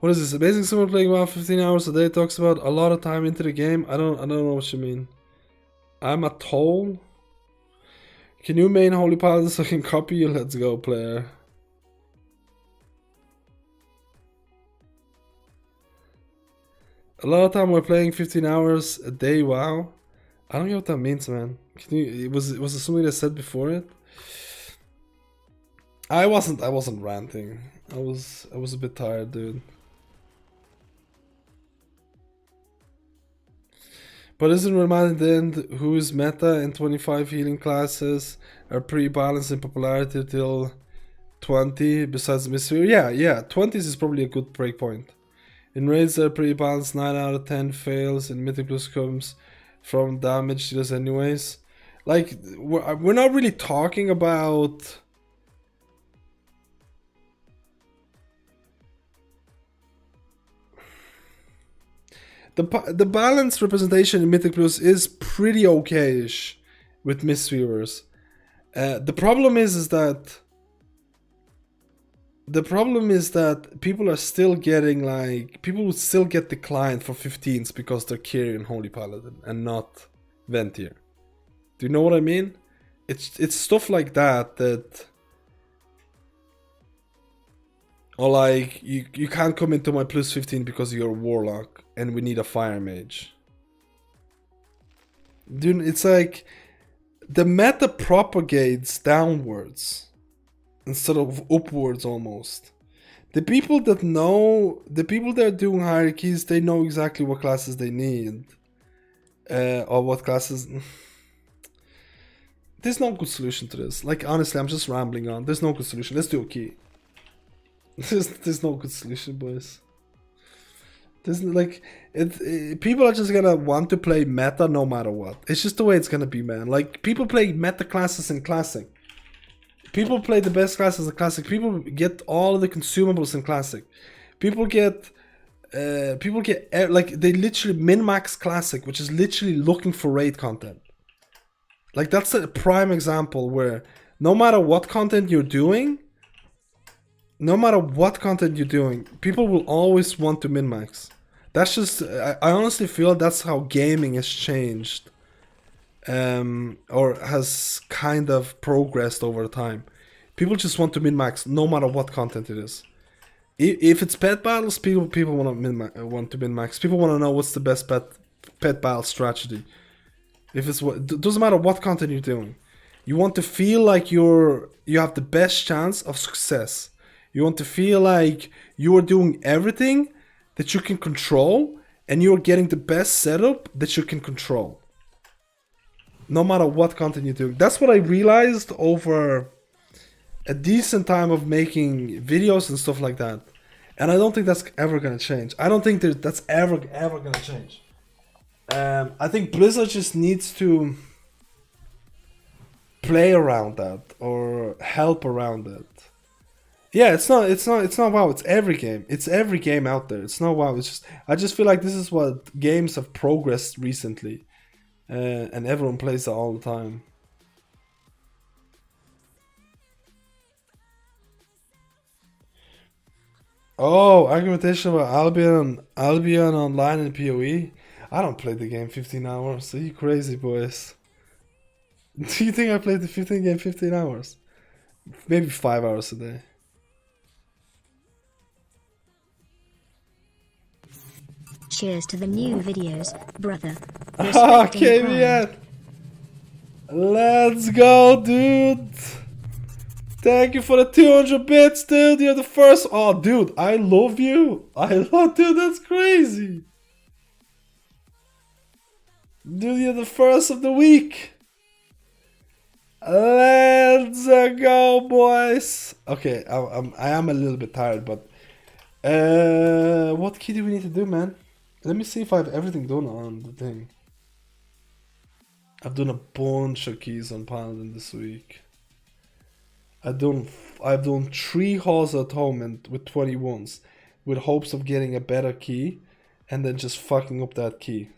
What is this? Amazing someone playing WoW 15 hours a day talks about a lot of time into the game. I don't know what you mean. I'm a toll. Can you main Holy Paladin so I can copy you? Let's go, player. A lot of time we're playing 15 hours a day. WoW. I don't know what that means, man. Can you? Was it something I said before it? I wasn't ranting. I was a bit tired, dude. But isn't reminded then who is meta and 25 healing classes are pretty balanced in popularity till 20 besides Mystery? Yeah, 20s is probably a good breakpoint. In raids they're pretty balanced, 9 out of 10 fails, and Mythic Plus comes from damage dealers anyways. Like, we're not really talking about... The balanced representation in Mythic Plus is pretty okay-ish with Mistweavers. The problem is that people are still getting like, people would still get declined for 15s because they're carrying Holy Paladin and not Ventier. Do you know what I mean? It's stuff like that. Or like, you can't come into my plus 15 because you're a warlock and we need a fire mage. Dude, it's like the meta propagates downwards instead of upwards almost. The people that are doing hierarchies, they know exactly what classes they need. Or what classes... There's no good solution to this. Like, honestly, I'm just rambling on. There's no good solution. Let's do a key. There's no good solution, boys. There's like people are just gonna want to play meta no matter what. It's just the way it's gonna be, man. Like, people play meta classes in classic. People play the best classes in classic. People get all of the consumables in classic. People get like, they literally min-max classic, which is literally looking for raid content. Like, that's a prime example where no matter what content you're doing, people will always want to min-max. That's just, I honestly feel that's how gaming has changed or has kind of progressed over time. People just want to min-max no matter what content it is. If it's pet battles, people want to min-max. People want to know what's the best pet battle strategy. If it's doesn't matter what content you're doing. You want to feel like you have the best chance of success. You want to feel like you are doing everything that you can control and you're getting the best setup that you can control. No matter what content you're doing. That's what I realized over a decent time of making videos and stuff like that. And I don't think that's ever gonna change. I don't think that's ever gonna change. I think Blizzard just needs to play around that or help around it. Yeah, it's not WoW, it's every game. It's every game out there. It's not WoW, it's just I just feel like this is what games have progressed recently. And everyone plays it all the time. Oh, argumentation about Albion online and PoE. I don't play the game 15 hours. Are you crazy, boys? Do you think I played the 15 hours? Maybe 5 hours a day. Cheers to the new videos, brother. Okay, man. Let's go, dude. Thank you for the 200 bits, dude. You're the first. Oh, dude, I love you. Dude, that's crazy. Dude, you're the first of the week. Let's go, boys. Okay, I am a little bit tired, but what key do we need to do, man? Let me see if I have everything done on the thing. I've done a bunch of keys on Paladin this week. I've done 3 halls at home and with 21s, with hopes of getting a better key, and then just fucking up that key.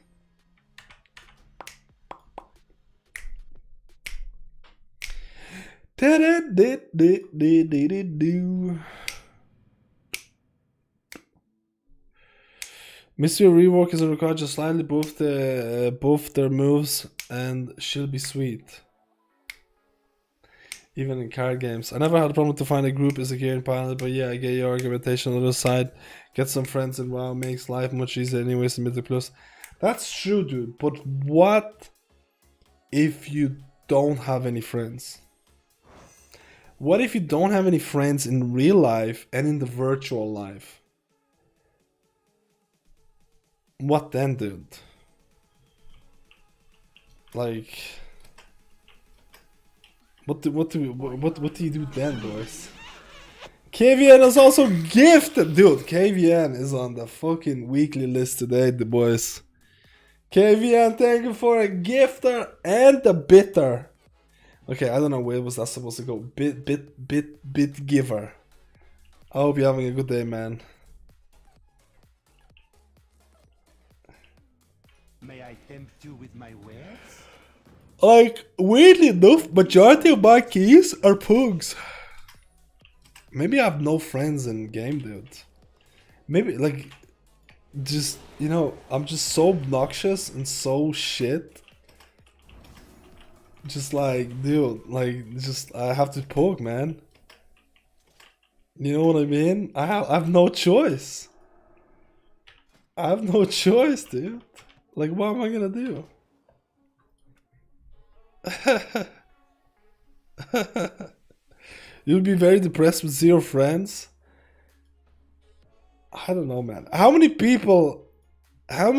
Mystery rework is required just slightly buff their moves and she'll be sweet. Even in card games. I never had a problem to find a group as a gear in Pilot, but yeah, I get your argumentation on the other side. Get some friends in WoW makes life much easier anyways in Mythic Plus. That's true, dude, but what if you don't have any friends? What if you don't have any friends in real life and in the virtual life? What then, dude? Like, what do you do then, boys? KVN is also gifted, dude. KVN is on the fucking weekly list today, the boys. KVN, thank you for a gifter and a bitter. Okay, I don't know where was that supposed to go. Bit giver. I hope you're having a good day, man. May I tempt you with my wares? Like, weirdly enough, majority of my keys are pugs. Maybe I have no friends in game, dude. Maybe, like, just, you know, I'm just so obnoxious and so shit. Just like, dude, like, just, I have to poke, man. You know what I mean? I have no choice. I have no choice, dude. Like, what am I gonna do? You'll be very depressed with 0 friends. I don't know, man. How many people have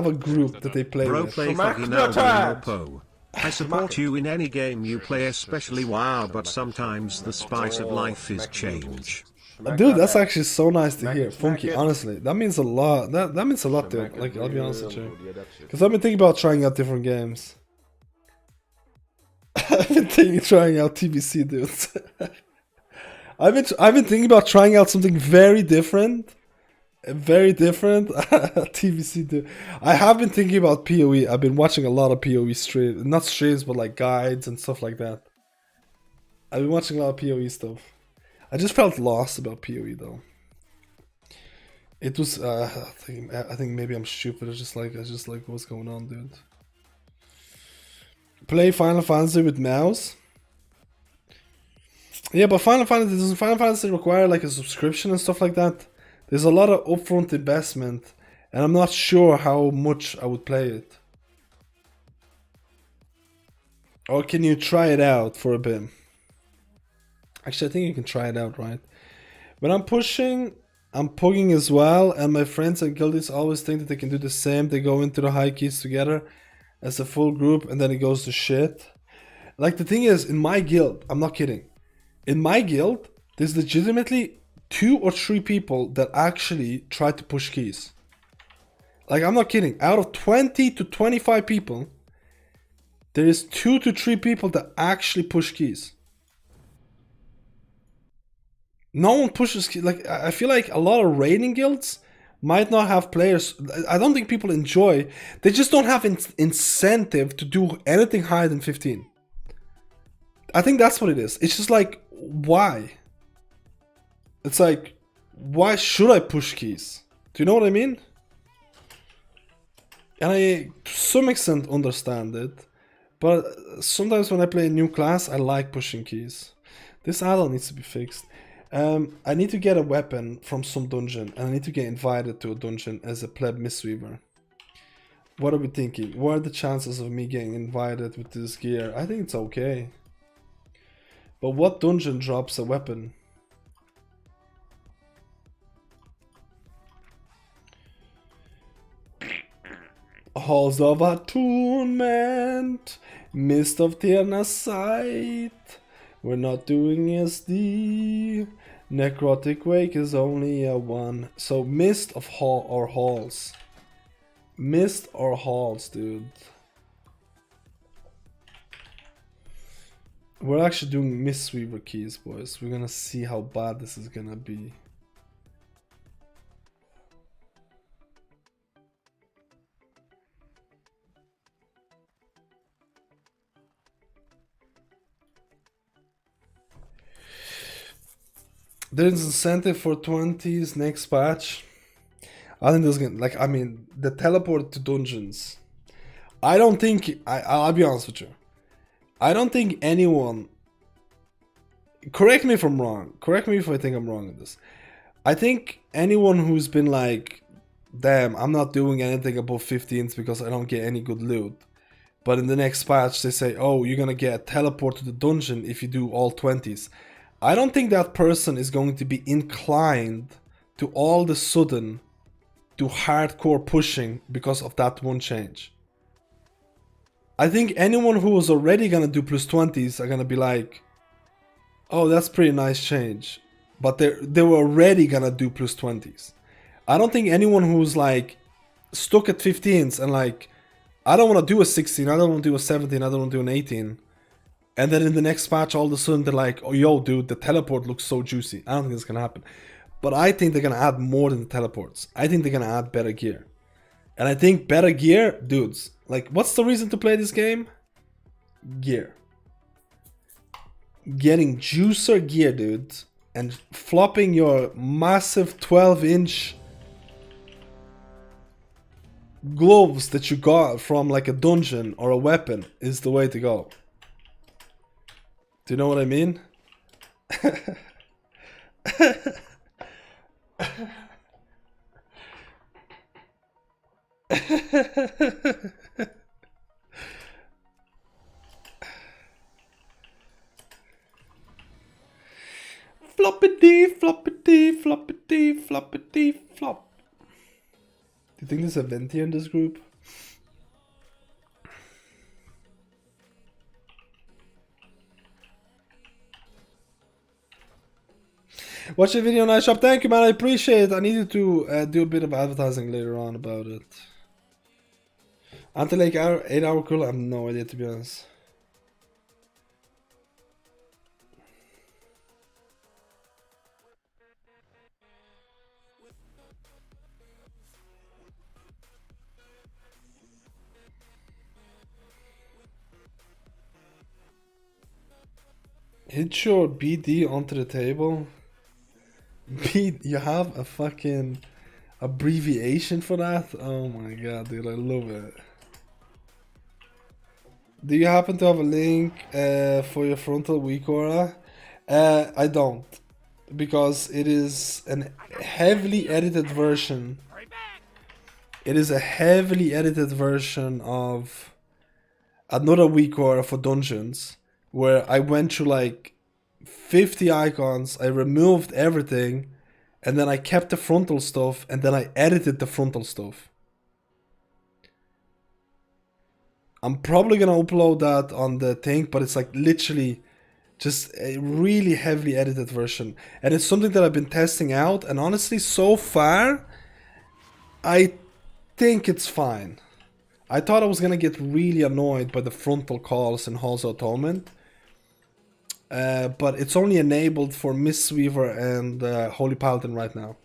a group that they play Bro, with? play fucking Albion. I support you in any game you play, especially WoW, but sometimes the spice of life is change. Dude, that's actually so nice to hear. Funky, honestly. That means a lot. That means a lot, dude. Like, I'll be honest with you. Because I've been thinking about trying out different games. I've been trying out TBC, dude. I've been thinking about trying out something very different. TBC, dude. I have been thinking about PoE. I've been watching a lot of PoE streams. Not streams, but like guides and stuff like that. I've been watching a lot of PoE stuff. I just felt lost about PoE though. It was I think maybe I'm stupid. I just like what's going on, dude. Play Final Fantasy with mouse. Yeah, but doesn't Final Fantasy require like a subscription and stuff like that? There's a lot of upfront investment, and I'm not sure how much I would play it. Or can you try it out for a bit? Actually, I think you can try it out, right? When I'm pushing, I'm pugging as well, and my friends and guildies always think that they can do the same. They go into the high keys together as a full group, and then it goes to shit. Like, the thing is, in my guild, I'm not kidding. In my guild, there's legitimately 2 or 3 people that actually try to push keys. Like, I'm not kidding. Out of 20 to 25 people, there is 2 to 3 people that actually push keys. No one pushes keys. Like, I feel like a lot of raiding guilds might not have players. I don't think people enjoy. They just don't have incentive to do anything higher than 15. I think that's what it is. It's just like, why? It's like, why should I push keys? Do you know what I mean? And I, to some extent, understand it. But sometimes when I play a new class, I like pushing keys. This add-on needs to be fixed. I need to get a weapon from some dungeon, and I need to get invited to a dungeon as a pleb mistweaver. What are we thinking? What are the chances of me getting invited with this gear? I think it's okay. But what dungeon drops a weapon? Halls of Attunement, Mist of Tierna Sight. We're not doing SD. Necrotic Wake is only a 1. So Mist of Hall or Halls. Mist or Halls, dude. We're actually doing Mistweaver keys, boys. We're gonna see how bad this is gonna be. There's incentive for 20s next patch. I think there's gonna, like, I mean, the teleport to dungeons. I don't think, I'll be honest with you. I don't think anyone, correct me if I'm wrong, correct me if I think I'm wrong in this. I think anyone who's been like, damn, I'm not doing anything above 15s because I don't get any good loot. But in the next patch they say, oh, you're gonna get a teleport to the dungeon if you do all 20s. I don't think that person is going to be inclined to all of a sudden do hardcore pushing because of that one change. I think anyone who was already gonna do plus 20s are gonna be like, oh, that's pretty nice change. But they were already gonna do plus 20s. I don't think anyone who's like stuck at 15s and like, I don't want to do a 16, I don't want to do a 17, I don't want to do an 18. And then in the next patch, all of a sudden they're like, oh, yo, dude, the teleport looks so juicy. I don't think it's gonna happen. But I think they're gonna add more than the teleports. I think they're gonna add better gear. And I think better gear, dudes, like, what's the reason to play this game? Gear. Getting juicer gear, dude, and flopping your massive 12-inch gloves that you got from like a dungeon or a weapon is the way to go. Do you know what I mean? Floppity, floppity, floppity, floppity, flop. Do you think there's a venti in this group? Watch the video, nice shop. Thank you, man. I appreciate it. I needed to do a bit of advertising later on about it. Until like 8 hour cool, I have no idea, to be honest. Hit your BD onto the table. You have a fucking abbreviation for that? Oh my god, dude, I love it. Do you happen to have a link for your frontal weak aura? I don't, because it is a heavily edited version. It is a heavily edited version of another weak aura for dungeons, where I went through like 50 icons, I removed everything, and then I kept the frontal stuff, and then I edited the frontal stuff. I'm probably gonna upload that on the thing, but it's like literally just a really heavily edited version. And it's something that I've been testing out, and honestly, so far, I think it's fine. I thought I was gonna get really annoyed by the frontal calls in Halls of Atonement. But it's only enabled for Mistweaver and Holy Paladin right now.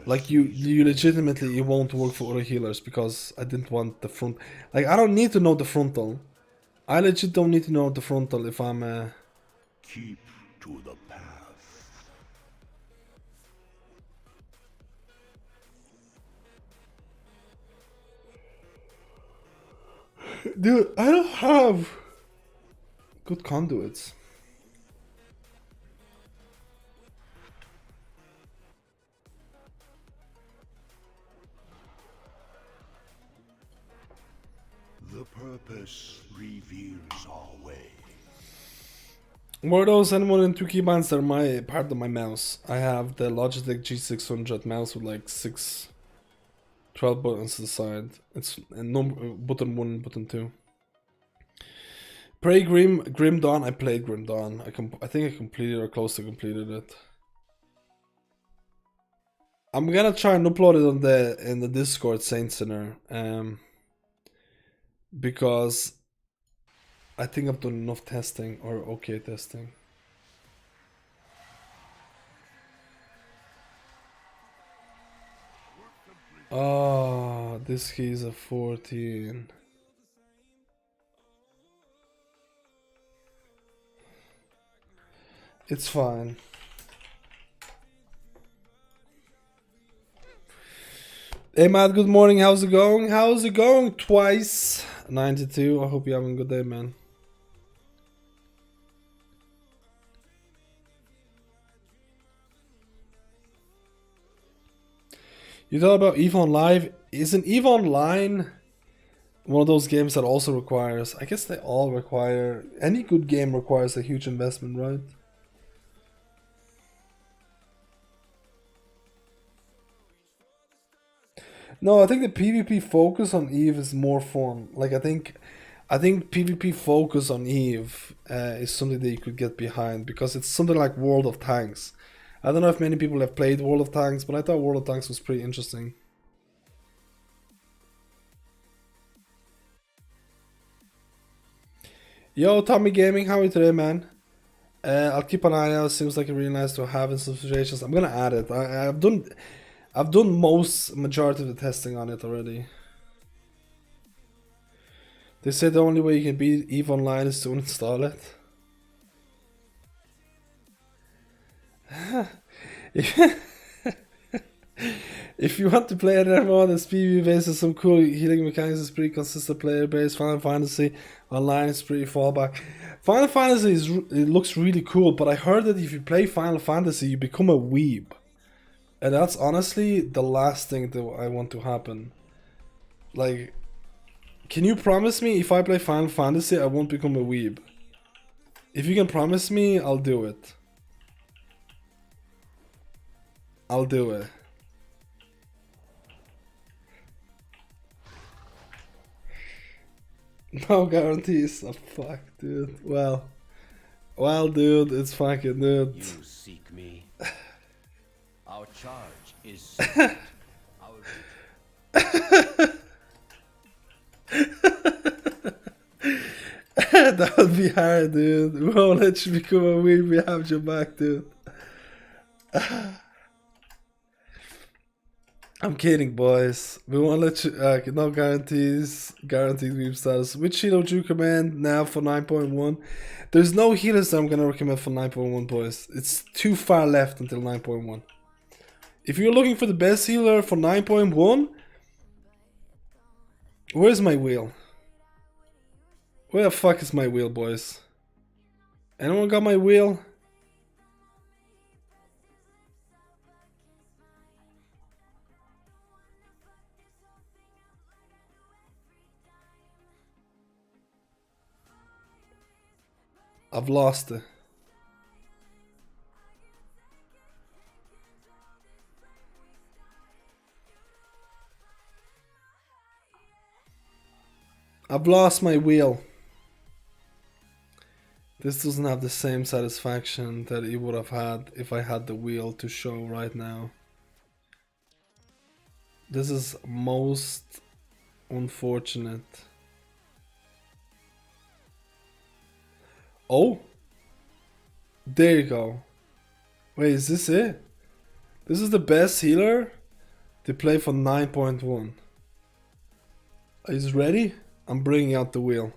Like you legitimately, it won't work for other healers because I didn't want the front. Like I don't need to know the frontal. I legit don't need to know the frontal if I'm. Keep to the path. Dude, I don't have good conduits. The purpose reveals our way. Were those anyone in 2 keybinds? They're my part of my mouse. I have the Logitech G600 mouse with like 12 buttons to the side. It's no button 1 and button 2. Pray Grim Dawn. I played Grim Dawn. I think I completed or close to completed it. I'm gonna try and upload it in the Discord Saint Sinner. Because I think I've done enough testing, or okay testing. Oh, this key is a 14. It's fine. Hey Matt, good morning. How's it going? How's it going? Twice 92. I hope you're having a good day, man. You thought about EVE Online? Isn't EVE Online one of those games that also requires... I guess they all require... Any good game requires a huge investment, right? No, I think the PvP focus on EVE is more fun. Like, I think PvP focus on EVE is something that you could get behind, because it's something like World of Tanks. I don't know if many people have played World of Tanks, but I thought World of Tanks was pretty interesting. Yo, Tommy Gaming, how are you today, man? I'll keep an eye out. Seems like a really nice to have in some situations. I'm gonna add it. I've done majority of the testing on it already. They said the only way you can beat EVE Online is to uninstall it. If you want to play an MMO that's PvP based on some cool healing mechanics, is pretty consistent player base. Final Fantasy Online is pretty fallback. Final Fantasy it looks really cool, but I heard that if you play Final Fantasy, you become a weeb. And that's honestly the last thing that I want to happen. Like, can you promise me if I play Final Fantasy, I won't become a weeb? If you can promise me, I'll do it. I'll do it. No guarantees. Oh, fuck, dude. Well, dude, it's fucking, dude. You seek me. Our charge is That would be hard, dude. We won't let you become a weeb. We have your back, dude. I'm kidding, boys. We won't let you. No guarantees. Guaranteed weeb status. Which healer would you recommend now for 9.1? There's no healers that I'm gonna recommend for 9.1, boys. It's too far left until 9.1. If you're looking for the best healer for 9.1, where's my wheel? Where the fuck is my wheel, boys? Anyone got my wheel? I've lost it. I've lost my wheel. This doesn't have the same satisfaction that it would have had if I had the wheel to show right now. This is most unfortunate. Oh, there you go. Wait, is this it? This is the best healer to play for 9.1. Are you ready? I'm bringing out the wheel.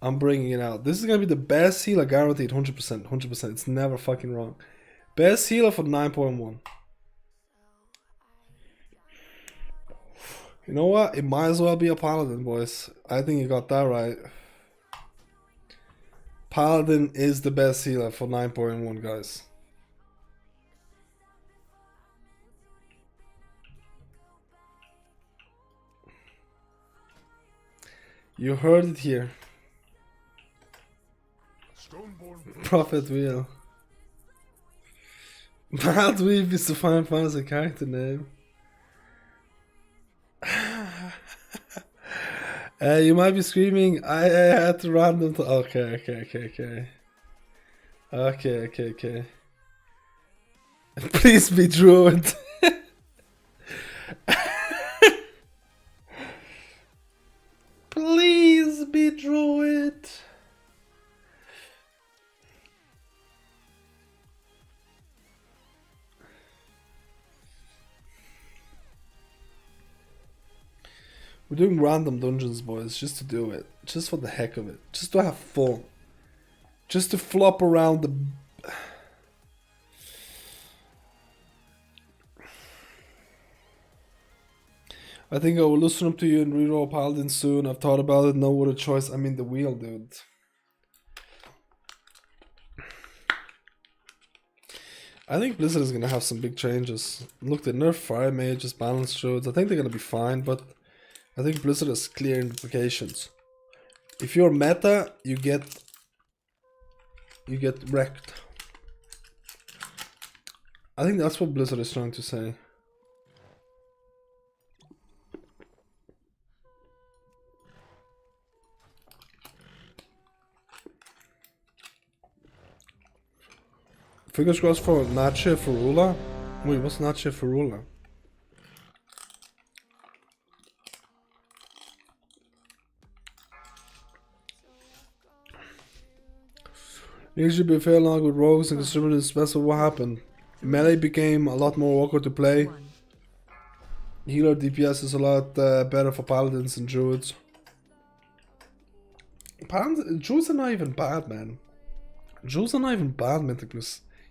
I'm bringing it out. This is gonna be the best healer, guaranteed, 100%, 100%. It's never fucking wrong. Best healer for 9.1. You know what? It might as well be a Paladin, boys. I think you got that right. Paladin is the best healer for 9.1, guys. You heard it here. Prophet Wheel. Mad Weave is the Final Fantasy character name. You might be screaming, I had to random to okay. Okay. Please be Druid. Please be Druid. We're doing random dungeons, boys, just to do it. Just for the heck of it. Just to have fun. Just to flop around the... I think I will listen up to you and reroll Paladin soon. I've thought about it, no other choice. I mean the wheel, dude. I think Blizzard is gonna have some big changes. Look, they nerf fire mages, balance druids. I think they're gonna be fine, but I think Blizzard has clear implications. If you're meta, you get wrecked. I think that's what Blizzard is trying to say. Fingers crossed for Nache Furula. Wait, what's Nache Furula? Usually be fair along with rogues and conservatives. That's what happened. Melee became a lot more awkward to play. Healer DPS is a lot better for paladins and druids. Druids are not even bad, man. Druids are not even bad mythic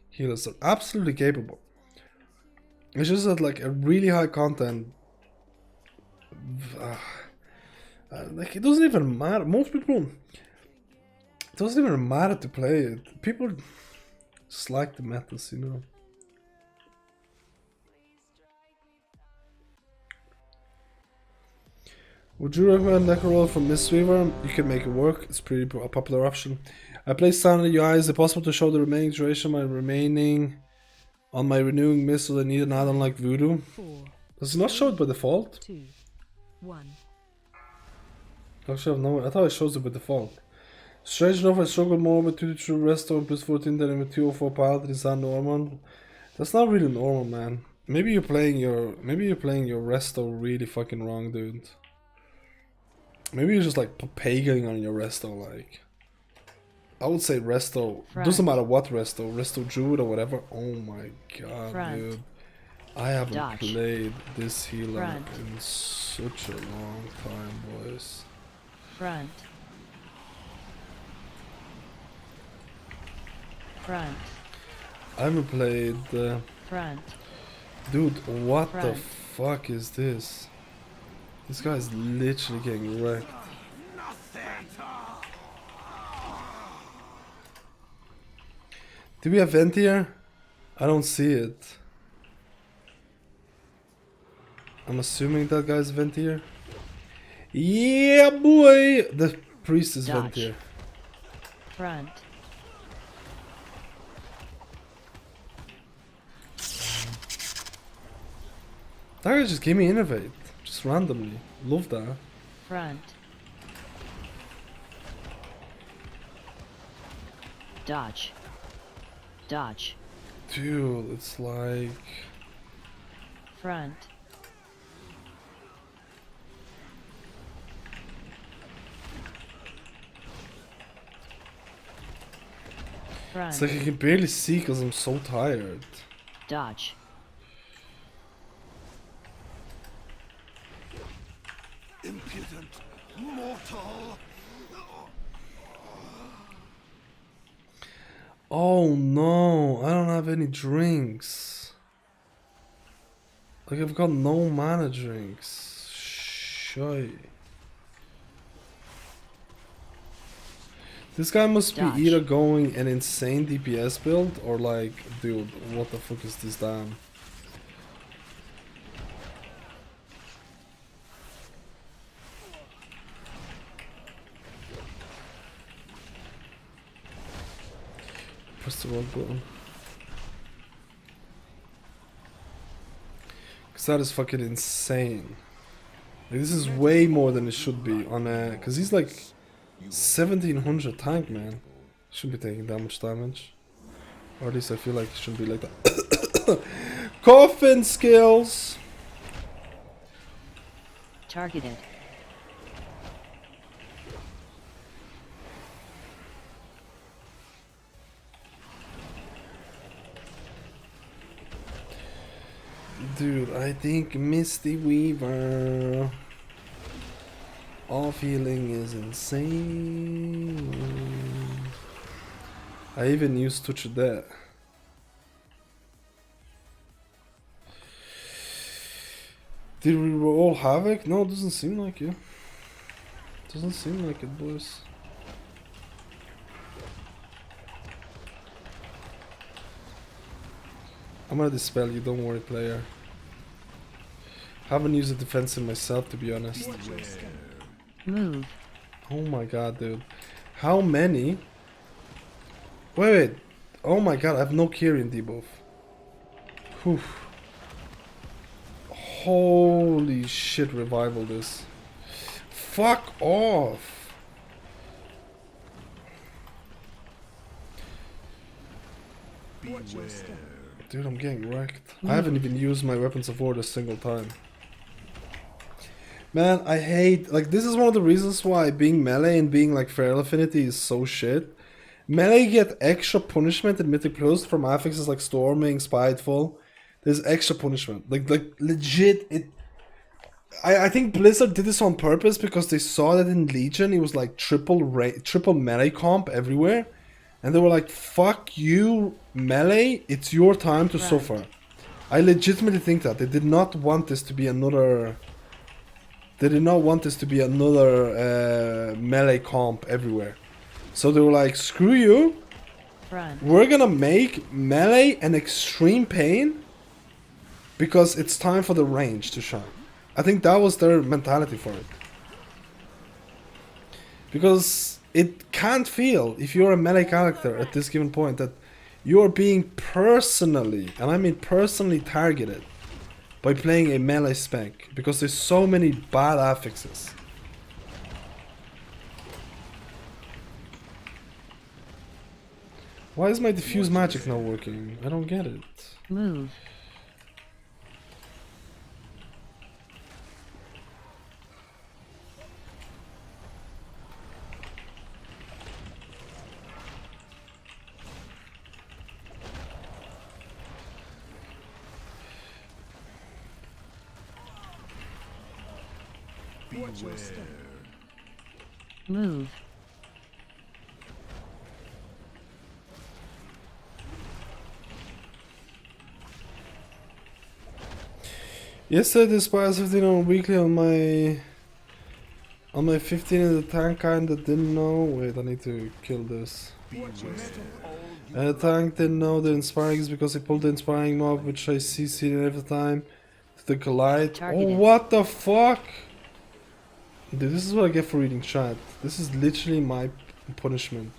healers. Are absolutely capable. It's just that like a really high content. Like it doesn't even matter. Most people. It doesn't even matter to play it. People just like the metas, you know. Would you recommend Necroll from Mistweaver? You can make it work. It's pretty a popular option. I play Standard UI. Is it possible to show the remaining duration of my remaining on my renewing mist so I need an add-on like Voodoo? 4, Does it not show it by default? 2, 1. Actually, I have no. I thought it shows it by default. Strange enough, I struggle more with 2 Resto and plus 14 than with 204 Paladin. Is that normal? That's not really normal, man. Maybe you're playing your Resto really fucking wrong, dude. Maybe you're just like pagaing on your Resto, like. I would say Resto. Front. Doesn't matter what Resto Druid or whatever. Oh my god, Front. dude. I haven't Dodge. played this healer Front. in such a long time, boys. Front. Front. I haven't played. Front. Dude, what the Front. fuck is this? This guy's literally getting wrecked. Do we have vent here? I don't see it. I'm assuming that guy's vent here. Yeah, boy! The priest is vent Dodge. here. Front. That guy just gave me innovate. Just randomly. Love that. Front. Dodge. Dodge. Dude, it's like... Front. Front. It's like I can barely see because I'm so tired. Dodge. Impudent mortal! Oh no, I don't have any drinks. Like I've got no mana drinks. Shy. This guy must be Dodge. either going an insane DPS build or like, dude, what the fuck is this damn? Press the wrong button. Cause that is fucking insane. Like, this is way more than it should be on a. Cause he's like 1700 tank, man. Shouldn't be taking that much damage. Or at least I feel like it shouldn't be like that. Coffin skills! Targeted. Dude, I think Misty Weaver. All feeling is insane. I even used Touch of Death. Did we roll Havoc? No, it doesn't seem like it. Doesn't seem like it, boys. I'm gonna dispel you, don't worry, player. Haven't used a defensive myself, to be honest. Move. Oh my god, dude. How many? Wait. Oh my god, I have no Kyrian debuff. Whew. Holy shit, revival this. Fuck off. Dude, I'm getting wrecked. I haven't even used my weapons of war a single time. Man, I hate, like, this is one of the reasons why being melee and being like feral affinity is so shit. Melee get extra punishment in Mythic Plus from affixes like Storming, Spiteful. There's extra punishment. Like legit, it... I think Blizzard did this on purpose because they saw that in Legion it was like triple melee comp everywhere. And they were like, fuck you, melee, it's your time to suffer. I legitimately think that. They did not want this to be another... They did not want this to be another melee comp everywhere. So they were like, screw you. Front. We're gonna make melee an extreme pain because it's time for the range to shine. I think that was their mentality for it. Because it can't feel, if you're a melee character at this given point, that you're being personally, and I mean personally, targeted by playing a melee spec. Because there's so many bad affixes. Why is my diffuse magic not working? I don't get it. Move. Move. Yesterday, despite 15 on weekly on my 15 in the tank, kinda didn't know. Wait, I need to kill this. Tank didn't know the inspiring is because he pulled the inspiring mob, which I CC'd every time to the collide. Oh, Targeted. what the fuck? Dude, this is what I get for reading chat. This is literally my punishment.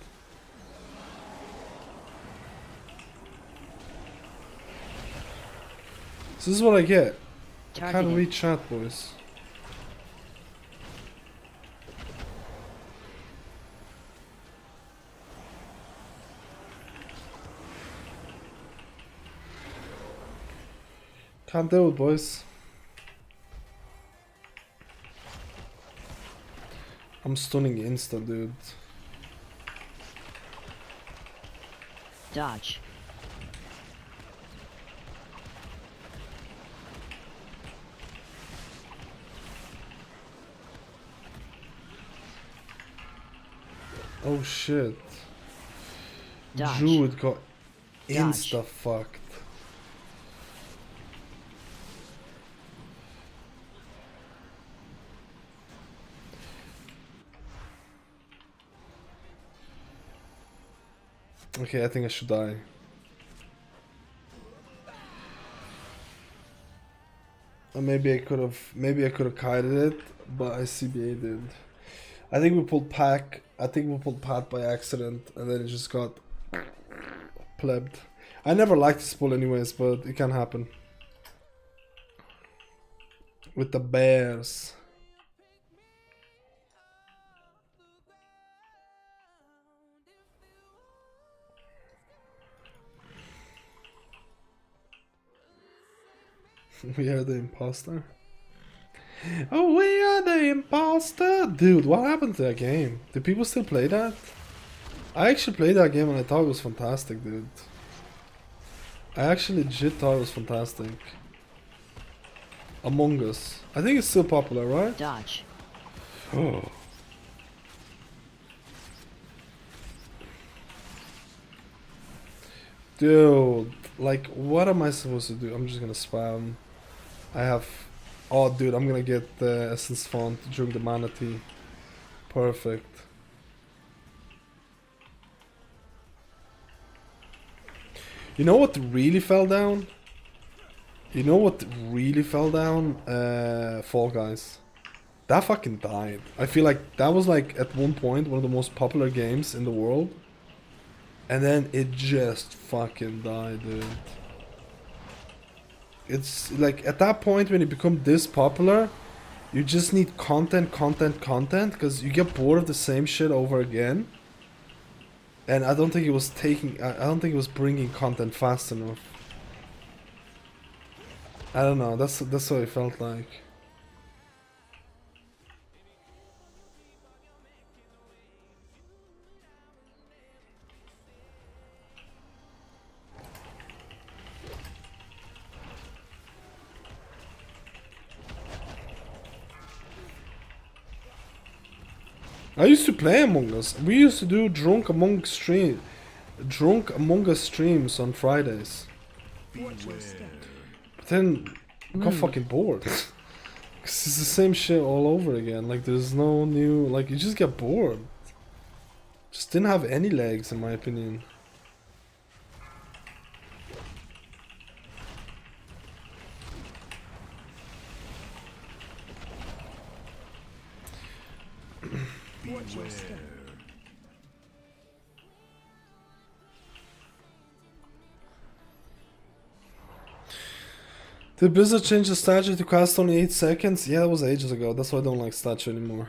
This is what I get. I can't Targeted. read chat, boys. Can't do it, boys. I'm stunning insta, dude. Dodge. Oh shit. Dodge. Druid got Dodge. insta fucked. Okay, I think I should die. Or maybe I could have kited it, but I CBA did. I think we pulled pack. I think we pulled pat by accident, and then it just got plebbed. I never liked this pull anyways, but it can happen. With the bears. We are the imposter. Oh, we are the imposter! Dude, what happened to that game? Do people still play that? I actually played that game and I thought it was fantastic, dude. I actually legit thought it was fantastic. Among Us. I think it's still popular, right? Dodge. Oh. Dude, like, what am I supposed to do? I'm just gonna spam. I have... Oh, dude, I'm gonna get the Essence Font during the Manatee. Perfect. You know what really fell down? You know what really fell down? Fall Guys. That fucking died. I feel like that was like, at one point, one of the most popular games in the world. And then it just fucking died, dude. It's like at that point when you become this popular, you just need content, because you get bored of the same shit over again. And I don't think it was I don't think it was bringing content fast enough. I don't know. That's what it felt like. I used to play Among Us. We used to do Drunk Among Us streams on Fridays. But then I got fucking bored. Cause it's the same shit all over again. Like there's no new, like you just get bored. Just didn't have any legs in my opinion. Did Blizzard change the statue to cast only 8 seconds? Yeah, that was ages ago. That's why I don't like statue anymore.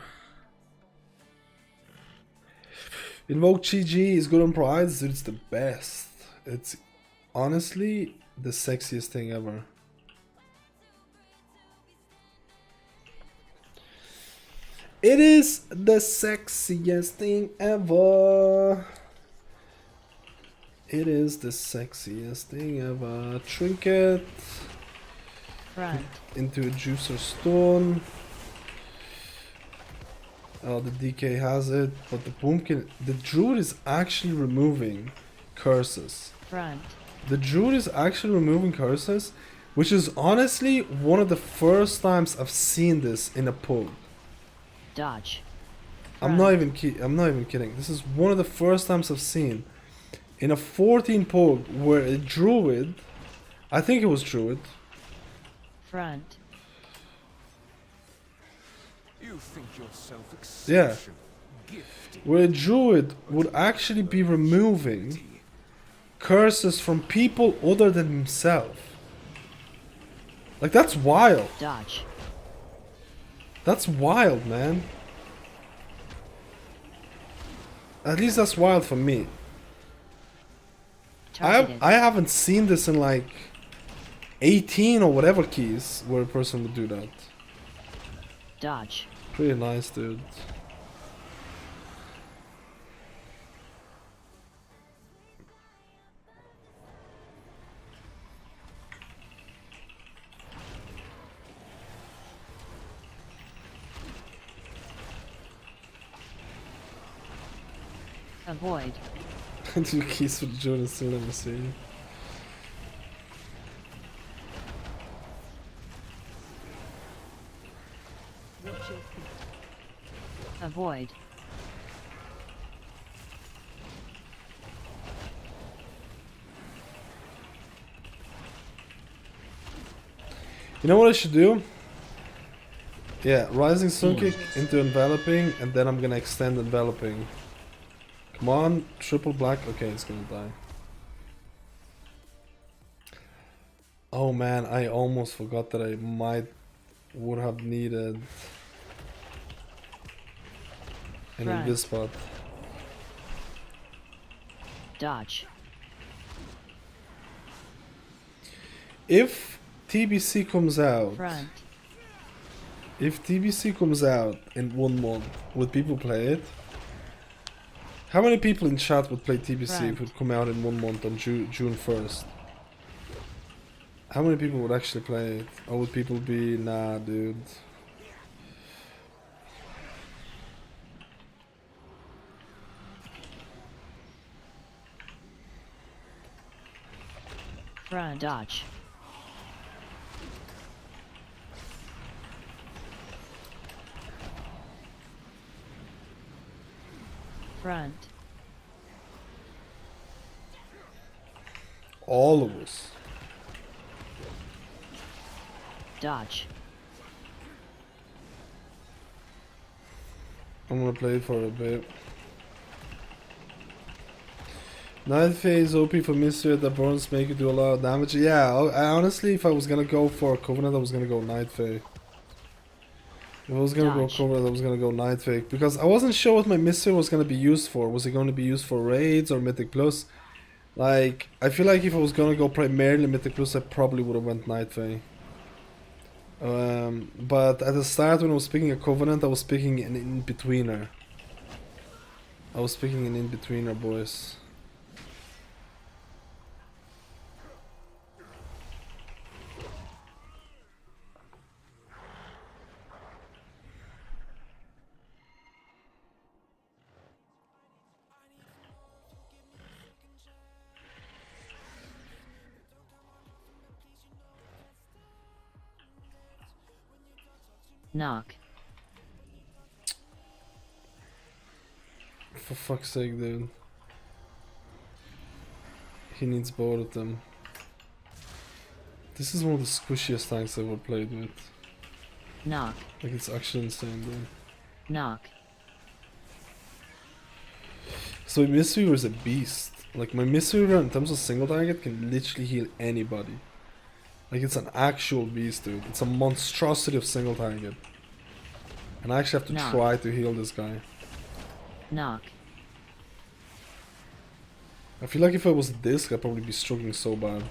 Invoke GG is good on Prides. Dude, it's the best. It's honestly the sexiest thing ever. It is the sexiest thing ever. It is the sexiest thing ever. Trinket. Front. Into a juicer stone. Oh, the DK has it, but the pumpkin. The Druid is actually removing curses. Front. The Druid is actually removing curses, which is honestly one of the first times I've seen this in a pull. Dodge. I'm not even kidding. This is one of the first times I've seen in a 14 poke where a Druid, I think it was Druid, Front. You think yourself yeah, exceptional, gifted. where a Druid would actually be removing curses from people other than himself. Like, that's wild. Dodge. That's wild, man. At least that's wild for me. Targeted. I haven't seen this in like 18 or whatever keys where a person would do that. Dodge. Pretty nice, dude. Avoid. 2 keys for the Jordan still never seen. Avoid. You know what I should do? Yeah, Rising Sun Kick into Enveloping, and then I'm gonna extend Enveloping. Come on, triple black. Okay, it's gonna die. Oh man, I almost forgot that I would have needed an Right. Invis spot. Dodge. If TBC comes out, Front. if TBC comes out in 1 month, would people play it? How many people in chat would play TBC if it Right. would come out in 1 month on June 1st? How many people would actually play it? Or would people be, nah, dude? Front. Dodge. Front. All of us. Dodge. I'm gonna play it for a bit. Night phase OP for Mystery that burns make you do a lot of damage. Yeah, I honestly, if I was gonna go for Covenant, I was gonna go Night Fae. If I was gonna go Dodge. Covenant, I was gonna go Night Fae. Because I wasn't sure what my Mystery was gonna be used for. Was it gonna be used for raids or Mythic Plus? Like, I feel like if I was gonna go primarily Mythic Plus, I probably would have went Night Fae. But at the start when I was picking a Covenant, I was picking an in-betweener. I was picking an in-betweener, boys. Knock. For fuck's sake, dude. He needs both of them. This is one of the squishiest tanks I've ever played with. Knock. Like, it's actually insane, dude. Knock. So my Mystery is a beast. Like, my Mystery in terms of single target can literally heal anybody. Like, it's an actual beast, dude. It's a monstrosity of single target. And I actually have to Knock. try to heal this guy. Knock. I feel like if I was a disc, I'd probably be struggling so bad.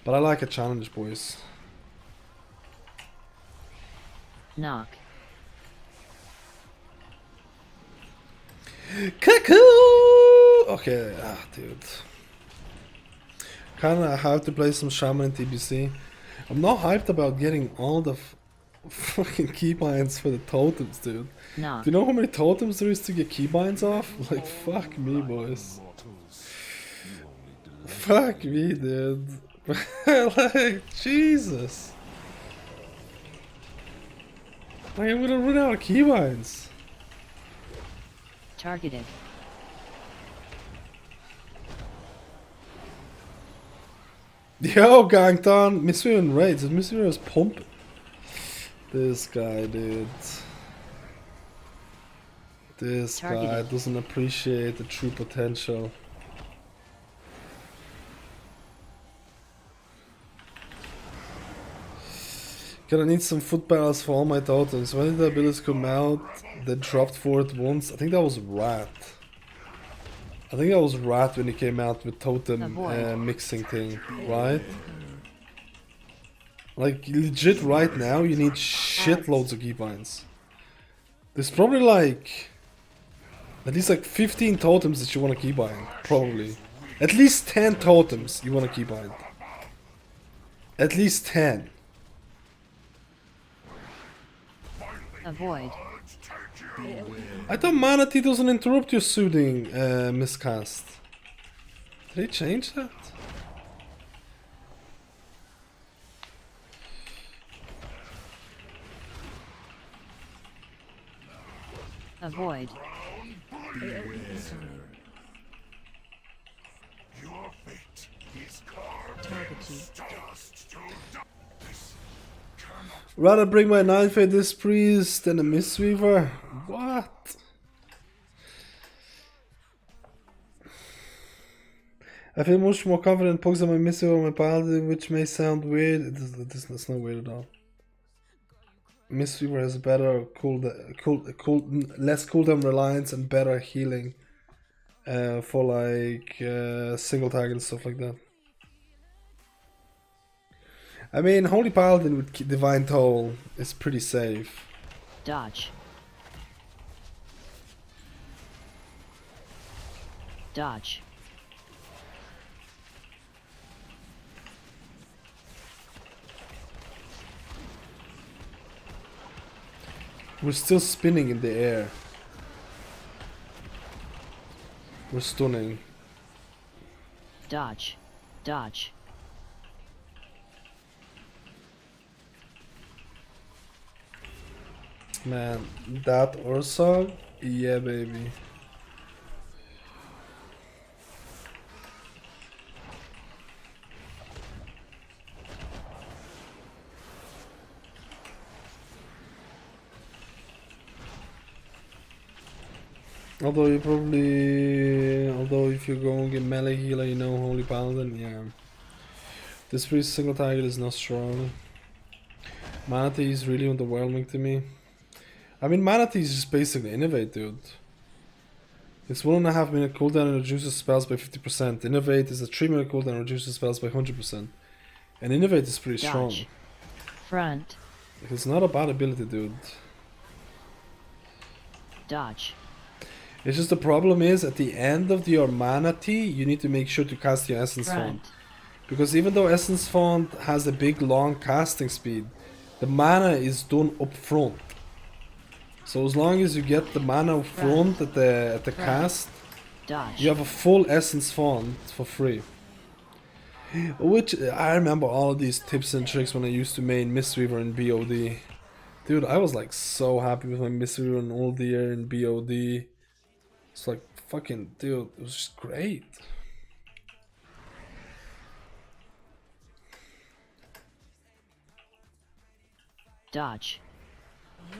But I like a challenge, boys. Knock. Cuckoo! Okay, dude. Kinda have to play some Shaman in TBC. I'm not hyped about getting all the fucking keybinds for the totems, dude. Knock. Do you know how many totems there is to get keybinds off? Like, fuck me, boys. Fuck me, dude. Like, Jesus. Like, I'm gonna run out of keybinds. Targeted. Yo, ganked on. Mystery and raids. Mystery was pumping. This guy, dude. This guy Targeted. doesn't appreciate the true potential. Gonna need some foot barrels for all my totems. When did the abilities come out? They dropped for it once. I think that was Rat. I think that was Rat when he came out with totem mixing thing, right? Like legit right now you need shitloads of keybinds. There's probably like at least like 15 totems that you want to keybind, probably. At least 10 totems you want to keybind. At least 10. Avoid. I thought Mana Tea doesn't interrupt your soothing miscast. Did they change that? Avoid. Rather bring my 9 this priest than a Mistweaver? What? I feel much more confident pugs on my Mistweaver or my Paladin, which may sound weird. It's not weird at all. Mistweaver has better less cooldown reliance and better healing for like single target and stuff like that. I mean, Holy Paladin with Divine Toll is pretty safe. Dodge. Dodge. We're still spinning in the air. We're stunning. Dodge. Dodge. Man, that Ursog? Yeah, baby. Although if you're going to get melee healer, you know Holy Paladin, yeah. This priest single target is not strong. Mana Tea is really underwhelming to me. I mean, Mana Tea is just basically Innovate, dude. It's 1.5 minute cooldown and reduces spells by 50%. Innovate is a 3 minute cooldown and reduces spells by 100%. And Innovate is pretty strong. Front. It's not a bad ability, dude. Dodge. It's just the problem is, at the end of your Mana Tea, you need to make sure to cast your Essence Font. Because even though Essence Font has a big long casting speed, the mana is done up front. So as long as you get the mana up front at the cast, Dodge. you have a full Essence Font for free. Which, I remember all of these tips and tricks when I used to main Mistweaver in BOD. Dude, I was like so happy with my Mistweaver and all the year in BOD. It's like, fucking, dude, it was just great. Dodge.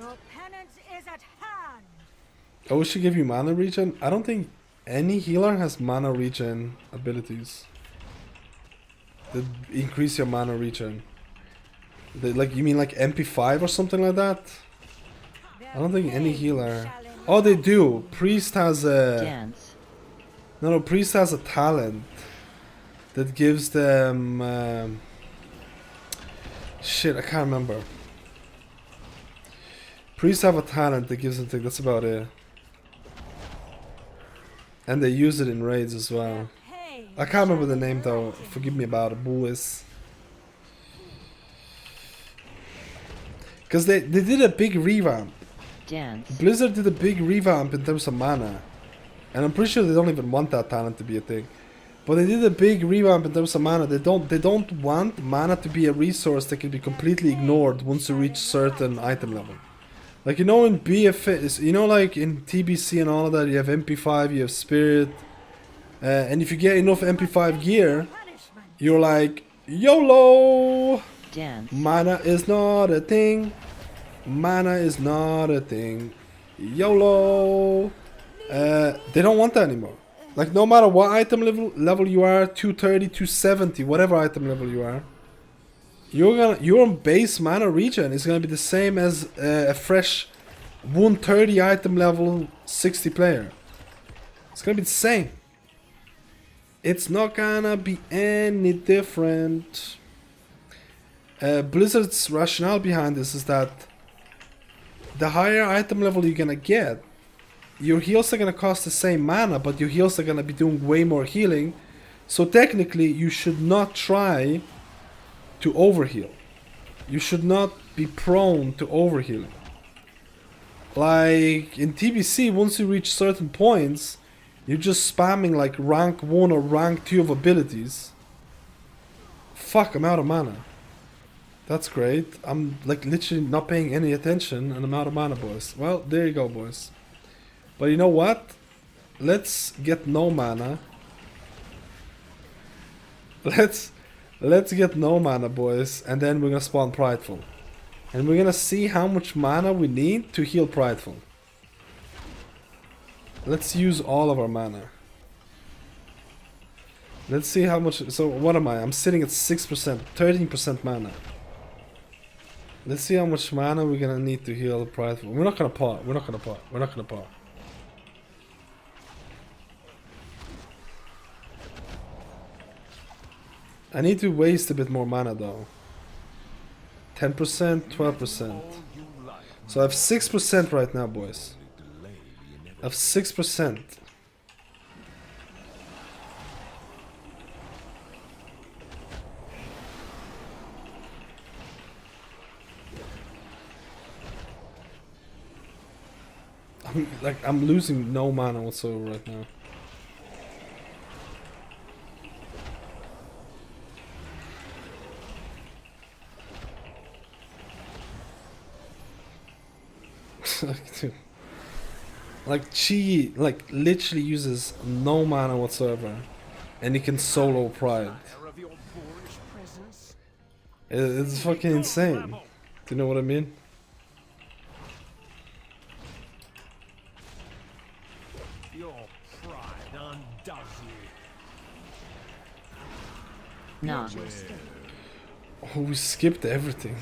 Your penance is at hand. I wish to give you mana regen. I don't think any healer has mana regen abilities that increase your mana regen. Like, you mean like MP5 or something like that? I don't think any healer. Oh, they do. Priest has a. Dance. No, Priest has a talent that gives them. Shit, I can't remember. Priests have a talent that gives them things, that's about it. And they use it in raids as well. I can't remember the name though, forgive me about it, boys. Because they did a big revamp. Dance. Blizzard did a big revamp in terms of mana. And I'm pretty sure they don't even want that talent to be a thing. But they did a big revamp in terms of mana. They don't want mana to be a resource that can be completely ignored once you reach certain item level. Like, you know, in BFA, you know, like in TBC and all of that, you have MP5, you have Spirit, and if you get enough MP5 gear, Punishment. you're like, YOLO! Dance. Mana is not a thing. Mana is not a thing. YOLO! They don't want that anymore. Like, no matter what item level you are, 230, 270, whatever item level you are, your base mana regen is gonna be the same as a fresh 130 item level 60 player. It's gonna be the same. It's not gonna be any different. Blizzard's rationale behind this is that the higher item level you're gonna get, your heals are gonna cost the same mana, but your heals are gonna be doing way more healing. So technically, you should not try to overheal. You should not be prone to overhealing. Like in TBC, once you reach certain points, you're just spamming like rank 1 or rank 2 of abilities. Fuck, I'm out of mana. That's great. I'm like literally not paying any attention and I'm out of mana, boys. Well, there you go, boys. But you know what? Let's get no mana. Let's get no mana, boys, and then we're gonna spawn Prideful. And we're gonna see how much mana we need to heal Prideful. Let's use all of our mana. Let's see how much. So what am I? I'm sitting at 6%, 13% mana. Let's see how much mana we're gonna need to heal Prideful. We're not gonna pot. We're not gonna pot. We're not gonna pot. I need to waste a bit more mana though. 10%, 12%. So I have 6% right now, boys. I have 6%. I'm losing no mana whatsoever right now. Like Chi, like literally uses no mana whatsoever, and he can solo Pride. It's fucking insane. Do you know what I mean? Your pride undoes you. Nah. Oh, we skipped everything.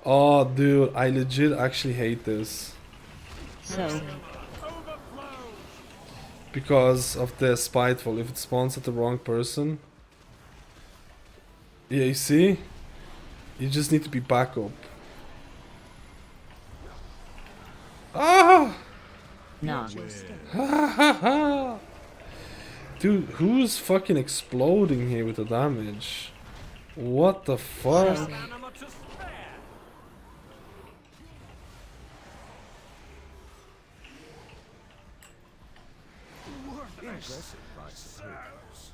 Oh, dude, I legit actually hate this. So, Because of the Spiteful, if it spawns at the wrong person. Yeah, you see? You just need to be backup. Ah! nah. Dude, who's fucking exploding here with the damage? What the fuck?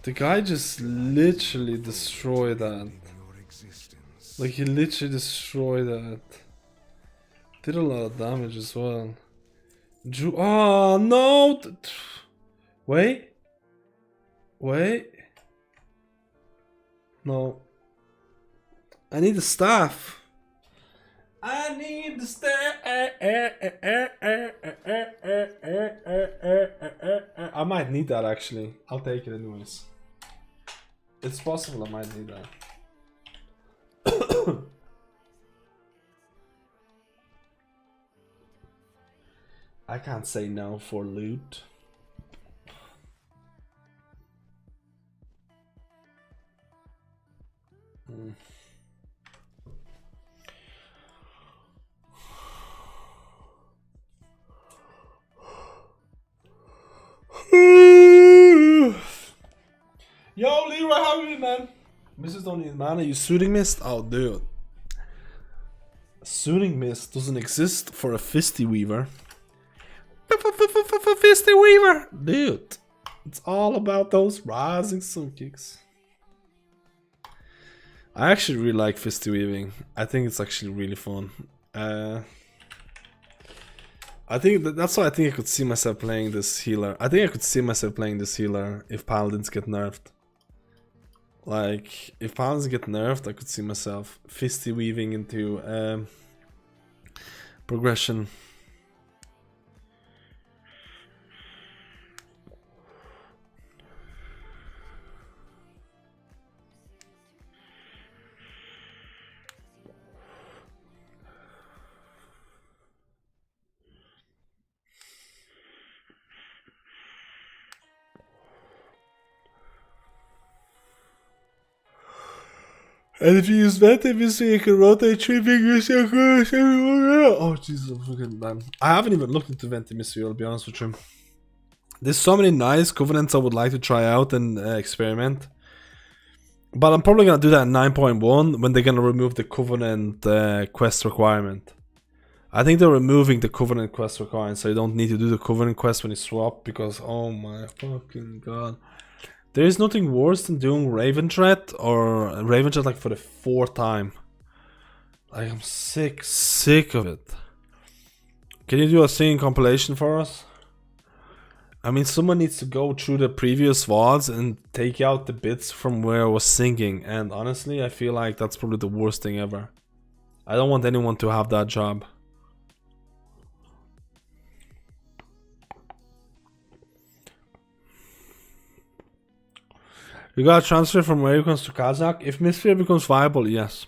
The guy just literally destroyed that. Like he literally destroyed that. Did a lot of damage as well. Oh no! Wait. Wait. No. I need the staff. I need the staff. I might need that actually. I'll take it anyways. It's possible I might need that. I can't say no for loot. Yo, Leroy, how are you, man? Misses don't need mana. You Soothing Mist? Oh, dude. Soothing Mist doesn't exist for a Fisty Weaver. Fisty Weaver! Dude. It's all about those rising sun kicks. I actually really like Fisty Weaving. I think it's actually really fun. I think that's why I think I could see myself playing this healer. I think I could see myself playing this healer if Paladins get nerfed. Like, if Paladins get nerfed, I could see myself fisty weaving into progression. And if you use Venti Mystery, you can rotate 3 fingers. Oh, Jesus, I'm fucking man. I haven't even looked into Venti Mystery, I'll be honest with you. There's so many nice covenants I would like to try out and experiment. But I'm probably gonna do that in 9.1 when they're gonna remove the covenant quest requirement. I think they're removing the covenant quest requirement, so you don't need to do the covenant quest when you swap, because oh my fucking god. There is nothing worse than doing Raven Threat or Raven Threat like for the 4th time. Like, I'm sick of it. Can you do a singing compilation for us? I mean, someone needs to go through the previous VODs and take out the bits from where I was singing. And honestly, I feel like that's probably the worst thing ever. I don't want anyone to have that job. You gotta transfer from Americans to Kazakh. If Mysphere becomes viable, yes.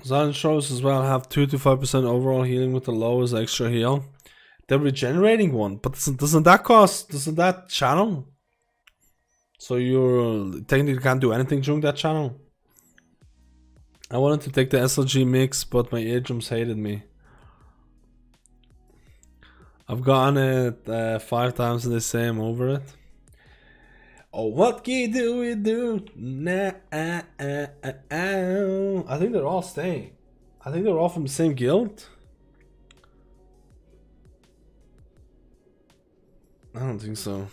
Zan shows as well have 2 to 5% overall healing with the lowest extra heal. The regenerating one, but doesn't that channel? So you technically can't do anything during that channel. I wanted to take the SLG mix, but my eardrums hated me. I've gotten it 5 times and they say I'm over it. Oh, what do we do? Nah, I think they're all staying. I think they're all from the same guild. I don't think so.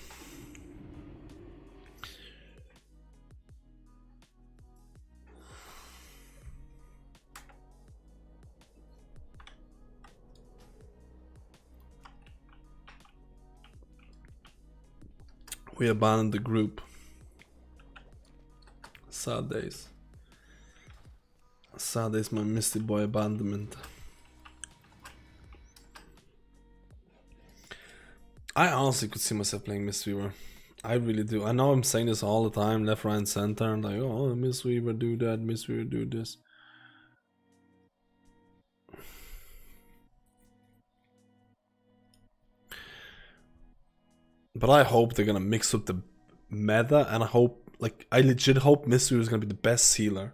We abandoned the group. Sad days. Sad days, my Misty Boy abandonment. I honestly could see myself playing Mistweaver. I really do. I know I'm saying this all the time, left, right, and center. I'm like, oh, Mistweaver do that, Mistweaver do this. But I hope they're gonna mix up the meta, and I hope, like, I legit hope Mistweaver is gonna be the best healer.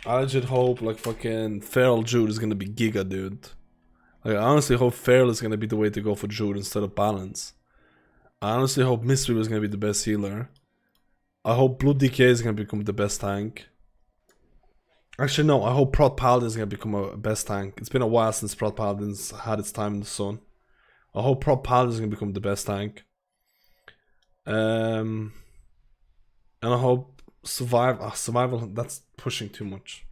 I legit hope, like, fucking Feral Druid is gonna be Giga, dude. Like, I honestly hope Feral is gonna be the way to go for Druid instead of Balance. I honestly hope Mistweaver is gonna be the best healer. I hope Blood DK is gonna become the best tank. Actually, no, I hope Prot Paladin is gonna become a best tank. It's been a while since Prot Paladin's had its time in the sun. I hope Prot Paladin is gonna become the best tank. And I hope survival, that's pushing too much.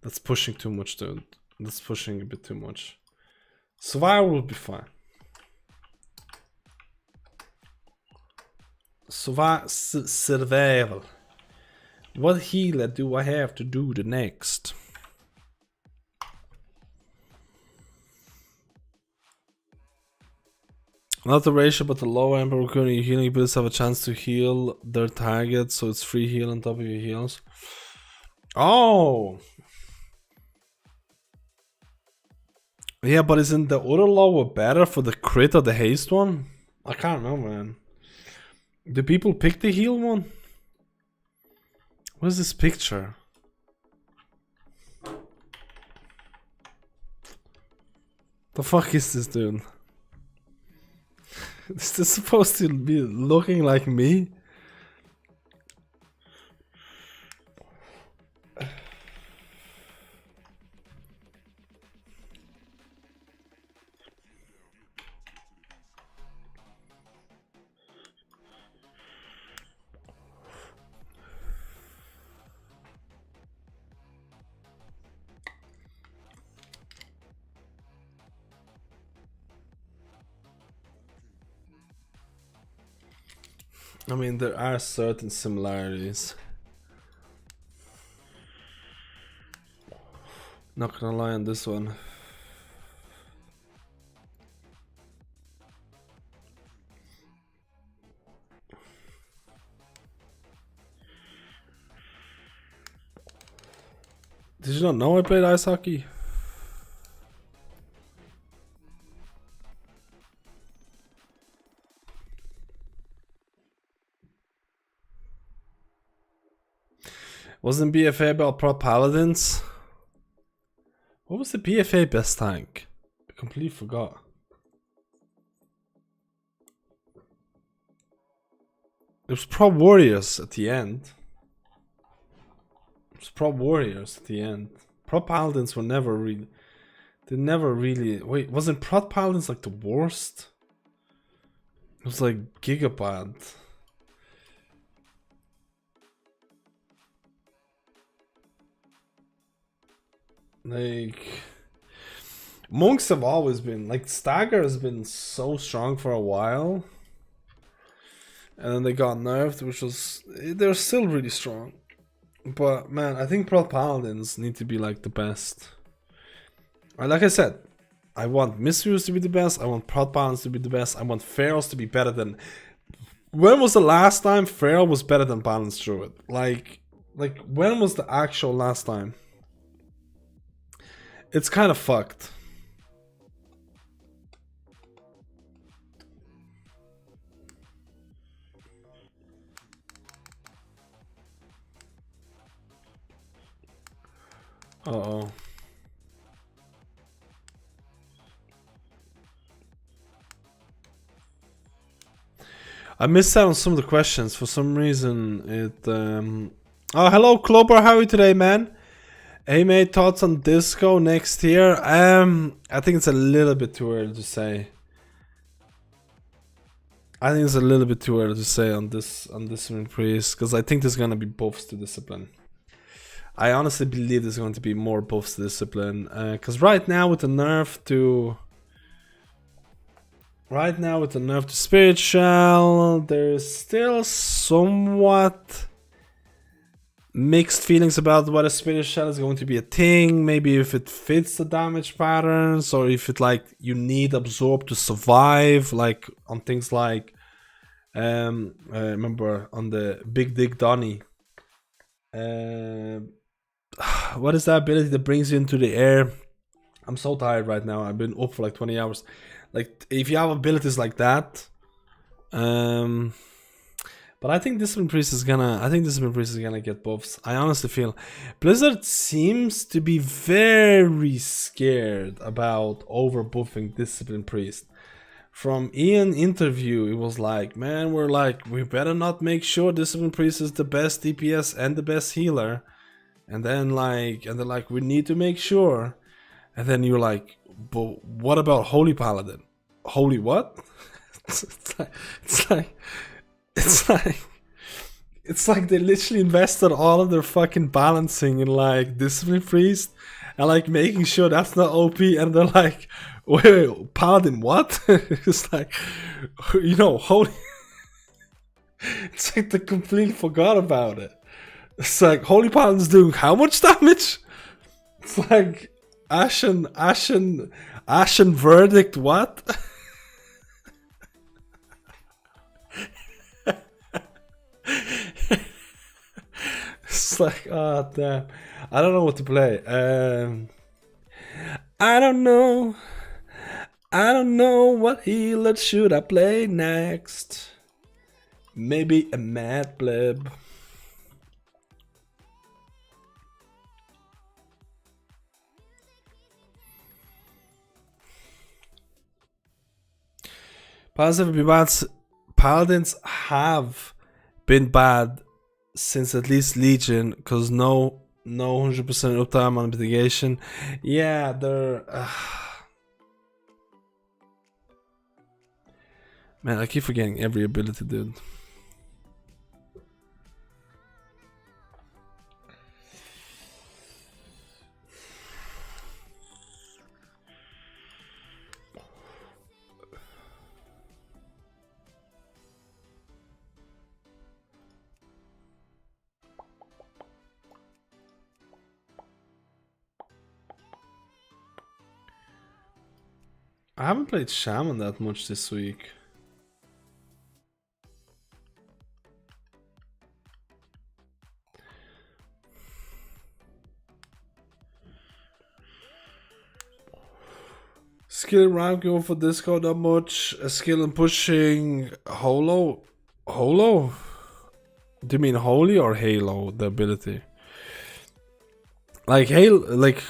That's pushing too much, dude. That's pushing a bit too much. Survival will be fine. Survival. What healer do I have to do the next? Not the ratio, but the lower Emperor Raccoon healing builds have a chance to heal their target, so it's free heal on top of your heals. Oh! Yeah, but isn't the other lower better for the crit or the haste one? I can't know, man. Do people pick the heal one? What is this picture? The fuck is this, dude? Is this supposed to be looking like me? I mean, there are certain similarities. Not gonna lie on this one. Did you not know I played ice hockey? Wasn't BFA about pro paladins? What was the BFA best tank? I completely forgot. It was pro warriors at the end. It was pro warriors at the end. Pro paladins were never really. They never really. Wait, wasn't pro paladins like the worst? It was like gigabad. Like, monks have always been like, stagger has been so strong for a while, and then they got nerfed, which was, they're still really strong. But man, I think pro paladins need to be like the best. Like I said, I want Misuse to be the best, I want pro paladins to be the best, I want Pharaohs to be better than. When was the last time Pharaoh was better than Balanced Druid? Like when was the actual last time? It's kind of fucked. Uh-oh. I missed out on some of the questions. For some reason, it... Oh, hello, Clober. How are you today, man? Hey mate, thoughts on Disco next year? I think it's a little bit too early to say. I think it's a little bit too early to say on this Priest, because I think there's gonna be buffs to discipline. I honestly believe there's going to be more buffs to discipline, because right now with the nerf to Spirit Shell, there's still somewhat mixed feelings about whether Spirit Shell is going to be a thing. Maybe if it fits the damage patterns, or if it like you need Absorb to survive, like on things like I remember on the Big Dick Donny. What is that ability that brings you into the air? I'm so tired right now. I've been up for like 20 hours. Like if you have abilities like that, but I think Discipline Priest is gonna get buffs. I honestly feel Blizzard seems to be very scared about over buffing Discipline Priest. From Ian interview, it was like, man, we better not make sure Discipline Priest is the best DPS and the best healer. And then they're like, we need to make sure. And then you're like, but what about Holy Paladin? Holy what? It's like they literally invested all of their fucking balancing in like Discipline Priest and like making sure that's not OP, and they're like, wait, Paladin what? It's like, you know, holy. It's like they completely forgot about it. It's like Holy Paladin's doing how much damage? It's like Ashen Verdict what? It's like, oh damn, I don't know what to play. I don't know what healer should I play next. Maybe a Mad Blib. Paladins have been bad since at least Legion, because no 100% uptime on mitigation. Yeah, they're man, I keep forgetting every ability, dude. I haven't played Shaman that much this week. Skill ranking for Discord not much. A skill in pushing Holo. Holo? Do you mean Holy or Halo? The ability. Like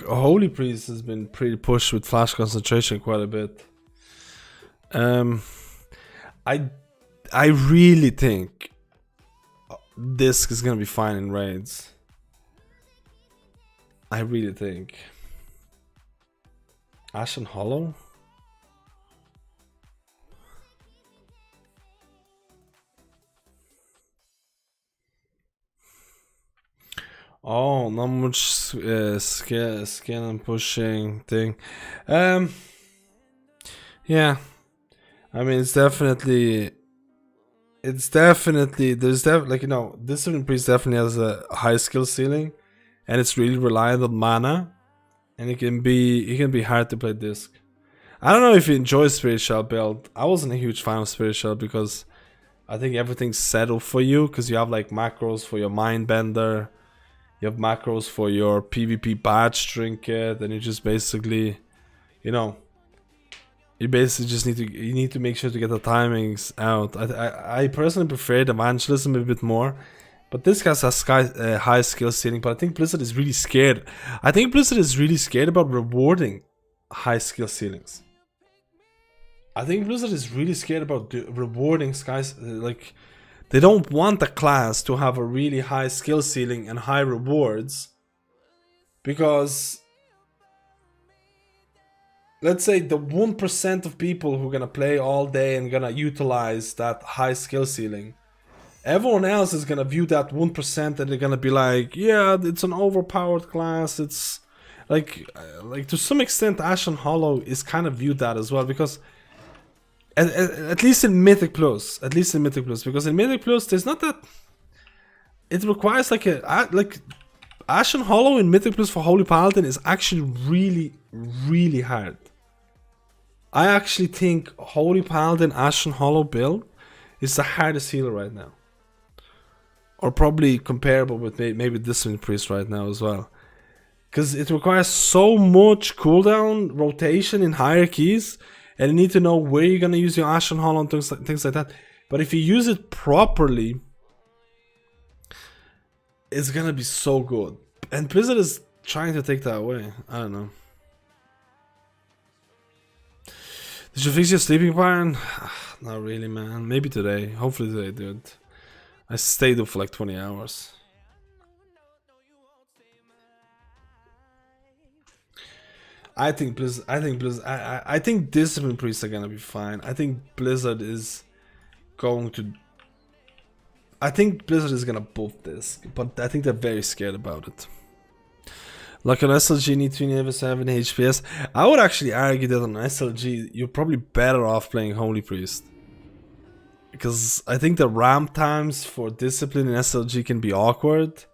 Holy Priest has been pretty pushed with flash concentration quite a bit. I really think Disc is gonna be fine in raids. I really think. Ashen Hollow? Oh, not much skill and pushing thing. Yeah. I mean, there's definitely like, you know, Discipline Priest definitely has a high skill ceiling, and it's really reliant on mana, and it can be hard to play Disc. I don't know if you enjoy Spirit Shell build. I wasn't a huge fan of Spirit Shell because I think everything's settled for you, because you have like macros for your Mind Bender, you have macros for your PvP badge trinket, and you just basically, you know, you basically just need to make sure to get the timings out. I personally prefer the Evangelism a bit more, but this guy has high skill ceiling. But I think Blizzard is really scared. I think Blizzard is really scared about rewarding high skill ceilings. I think Blizzard is really scared about rewarding like, they don't want the class to have a really high skill ceiling and high rewards, because let's say the 1% of people who are gonna play all day and gonna utilize that high skill ceiling, everyone else is gonna view that 1% and they're gonna be like, yeah, it's an overpowered class. It's like to some extent Ashen Hollow is kind of viewed that as well, because at least in Mythic Plus, because in Mythic Plus there's not that, it requires like Ashen Hollow in Mythic Plus for Holy Paladin is actually really hard. I actually think Holy Paladin Ashen Hollow build is the hardest healer right now, or probably comparable with maybe Discipline Priest right now as well, because it requires so much cooldown rotation in hierarchies, and you need to know where you're gonna use your Ashen Hollow and things like that. But if you use it properly, it's gonna be so good. And Blizzard is trying to take that away. I don't know. Did you fix your sleeping pattern? Not really, man. Maybe today. Hopefully today, dude. I stayed up for like 20 hours. I think Discipline Priests are gonna be fine. I think Blizzard is gonna buff this, but I think they're very scared about it. Like an SLG need to never 7 HPS. I would actually argue that on SLG you're probably better off playing Holy Priest, because I think the ramp times for Discipline in SLG can be awkward.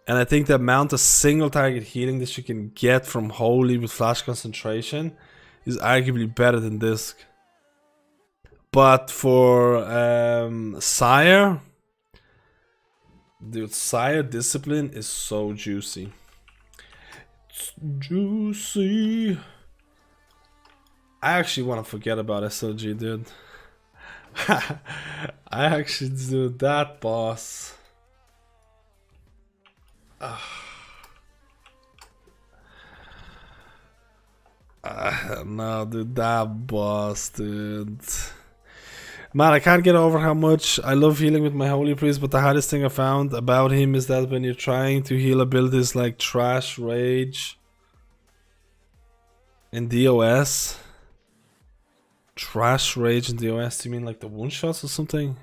And I think the amount of single target healing that you can get from Holy with flash concentration is arguably better than Disc. But for Sire, dude, Sire Discipline is so juicy. It's juicy. I actually want to forget about SLG, dude. I actually do that, boss. No, dude, that boss, dude. Man, I can't get over how much I love healing with my Holy Priest, but the hardest thing I found about him is that when you're trying to heal abilities like Trash Rage in DOS. Trash Rage in DOS, do you mean like the one shots or something?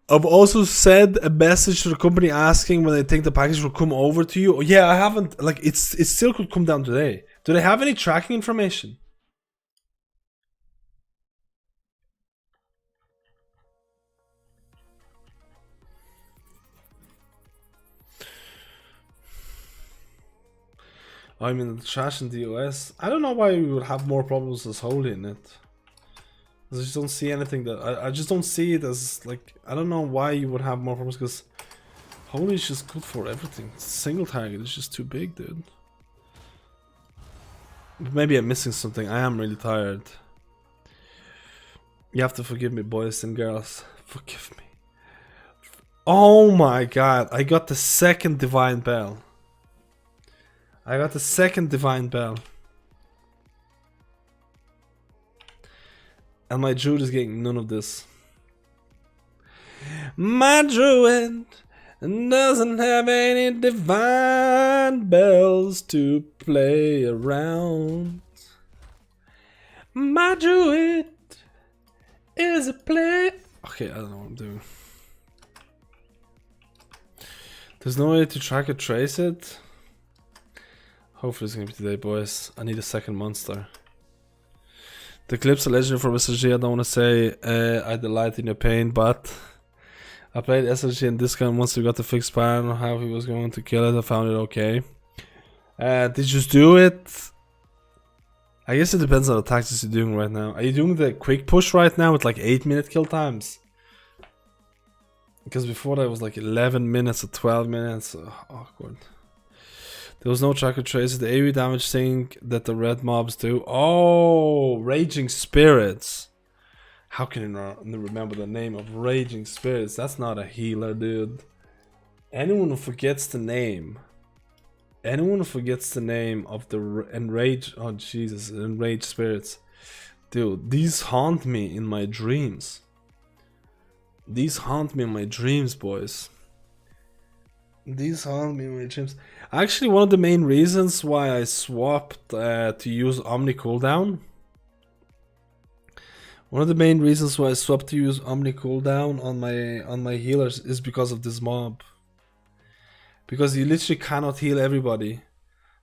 I've also sent a message to the company asking when they think the package will come over to you. Yeah, I haven't, like, it still could come down today. Do they have any tracking information? I mean, the trash in DOS. I don't know why we would have more problems as Holy in it. I just don't see anything that I just don't see it as like, I don't know why you would have more problems, because Holy is just good for everything. Single target is just too big, dude. But maybe I'm missing something. I am really tired. You have to forgive me, boys and girls. Forgive me. Oh my god, I got the second Divine Bell. I got the second Divine Bell. And my Druid is getting none of this. My Druid doesn't have any Divine Bells to play around. My Druid is a play. Okay, I don't know what I'm doing. There's no way to track or trace it. Hopefully it's gonna be today, boys. I need a second monster. The clips are legendary for SSG. I don't want to say I delight in your pain, but I played SSG in discount once we got the fixed plan on how he was going to kill it. I found it okay. Did you just do it? I guess it depends on the tactics you're doing right now. Are you doing the quick push right now with like 8-minute kill times? Because before that was like 11 minutes or 12 minutes. Awkward. There was no track or trace. The AoE damage thing that the red mobs do. Oh, Raging Spirits. How can you not remember the name of Raging Spirits? That's not a healer, dude. Anyone who forgets the name. Anyone who forgets the name of the Enraged... Oh, Jesus. Enraged Spirits. Dude, these haunt me in my dreams. These haunt me in my dreams, boys. These haunt me in my dreams. Actually, one of the main reasons why I swapped to use Omni cooldown. One of the main reasons why I swapped to use Omni cooldown on my healers is because of this mob. Because you literally cannot heal everybody.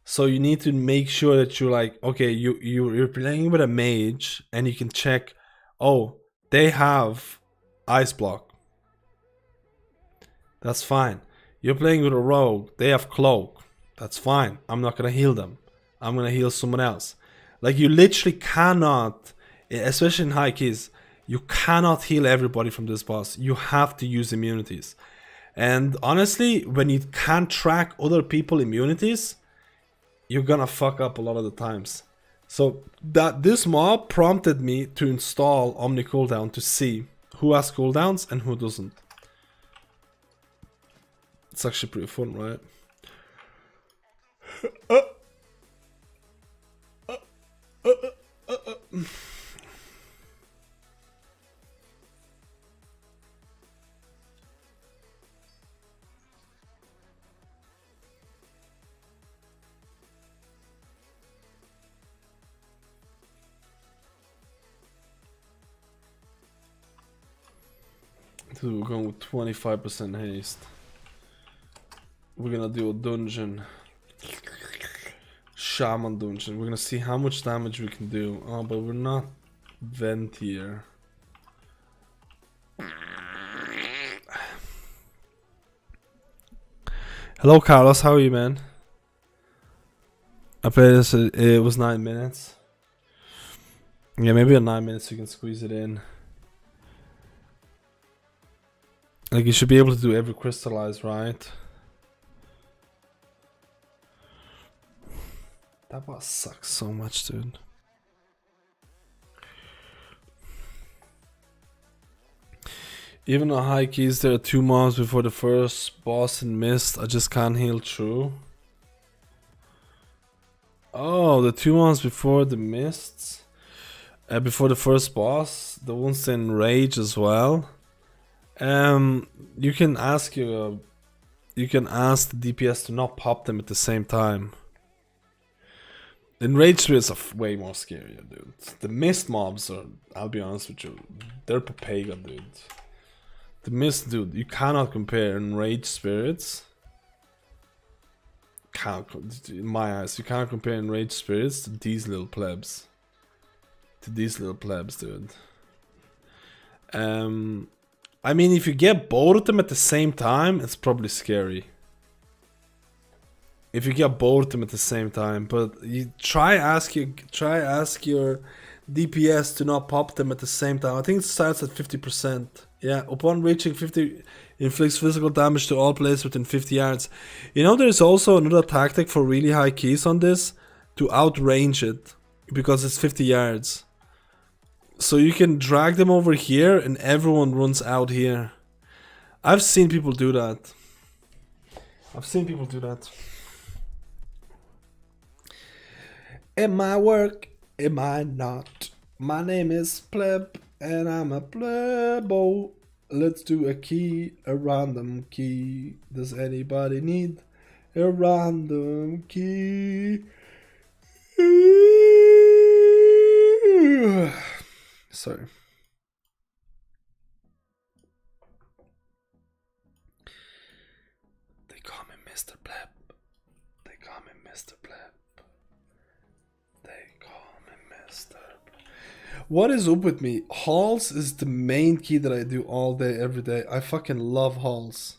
So you need to make sure that you're like, okay, you're playing with a mage and you can check, oh, they have Ice Block. That's fine. You're playing with a rogue, they have Cloak. That's fine. I'm not gonna heal them. I'm gonna heal someone else. Like, you literally cannot, especially in high keys, you cannot heal everybody from this boss. You have to use immunities. And honestly, when you can't track other people's immunities, you're gonna fuck up a lot of the times. So that this mob prompted me to install Omni cooldown to see who has cooldowns and who doesn't. It's actually pretty fun, right? Dude, we're going with 25% haste. We're gonna do a dungeon. Shaman dungeon. We're gonna see how much damage we can do. Oh, but we're not vent here. Hello, Carlos. How are you, man? I played this. It was 9 minutes. Yeah, maybe in 9 minutes you can squeeze it in. Like, you should be able to do every crystallize, right? That boss sucks so much, dude. Even on high keys, there are 2 mobs before the first boss in Mist. I just can't heal through. Oh, the 2 mobs before the Mists. Before the first boss. The ones in Rage as well. You can ask the DPS to not pop them at the same time. Enraged spirits are way more scarier, dude. The Mist mobs are, I'll be honest with you, they're Papega, dude. The Mist, dude, you cannot compare Enraged spirits. In my eyes, you cannot compare Enraged spirits to these little plebs. Dude. I mean, if you get both of them at the same time, it's probably scary. if you get both of them at the same time. But you try ask your DPS to not pop them at the same time. I think it starts at 50%. Yeah, upon reaching 50, inflicts physical damage to all players within 50 yards. You know, there's also another tactic for really high keys on this, to outrange it, because it's 50 yards. So you can drag them over here and everyone runs out here. I've seen people do that. It might work, it might not. My name is Pleb, and I'm a plebo. Let's do a random key. Does anybody need a random key? Sorry. They call me Mr. Pleb. They call me Mr. Pleb. They call me Mr. Pleb. What is up with me? Halls is the main key that I do all day, every day. I fucking love halls.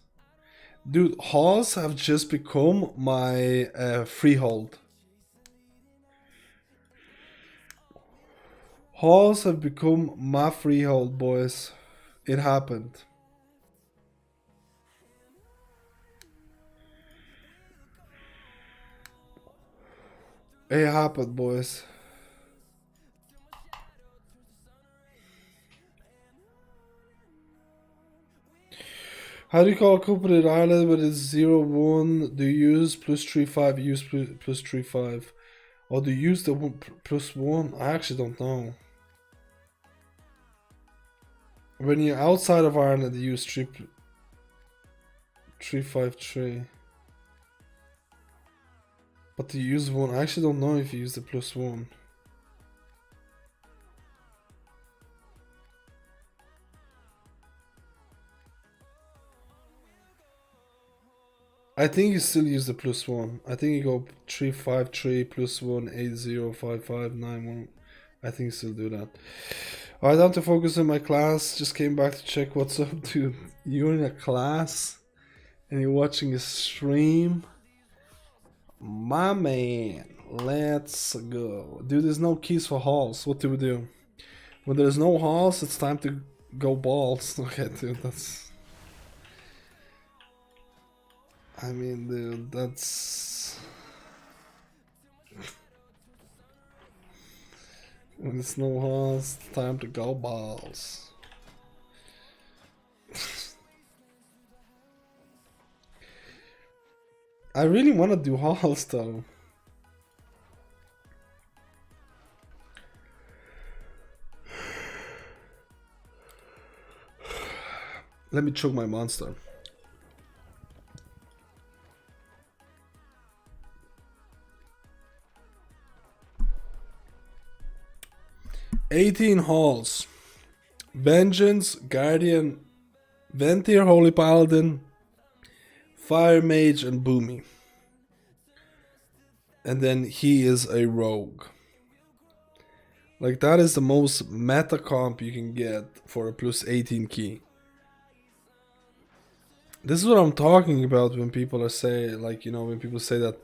Dude, halls have just become my freehold. Halls have become my freehold, boys. It happened. It happened, boys. How do you call a couple in Ireland when it's 0-1? Do you use +3-5? Use +3-5. Or do you use the +1? I actually don't know. When you're outside of Ireland, you use 3-5-3. But do you use 1? I actually don't know if you use the +1. I think you still use the +1. I think you go 3-5-3 +1 8-0-5-5-9-1. I think you still do that. I don't have to focus on my class. Just came back to check what's up, dude. You're in a class and you're watching a stream. My man, let's go. Dude, there's no keys for halls. What do we do? When there's no halls, it's time to go balls. Okay, dude, that's... I mean, dude, that's... When there's no halls, it's time to go balls. I really want to do halls though. Let me choke my monster. $18 halls. Vengeance, Guardian, Ventir, Holy Paladin, Fire Mage, and Boomy. And then he is a rogue. Like, that is the most meta comp you can get for a +18 key. This is what I'm talking about when people are saying, like, you know, when people say that,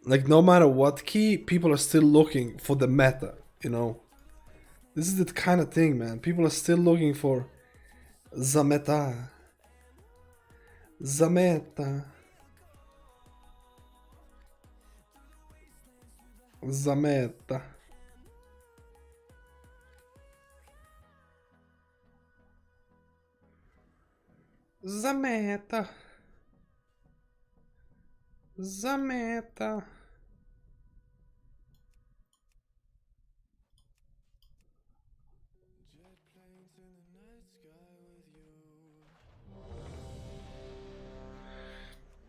like, no matter what key, people are still looking for the meta, you know. This is the kind of thing, man. People are still looking for the meta. The meta. The meta. The meta. The meta.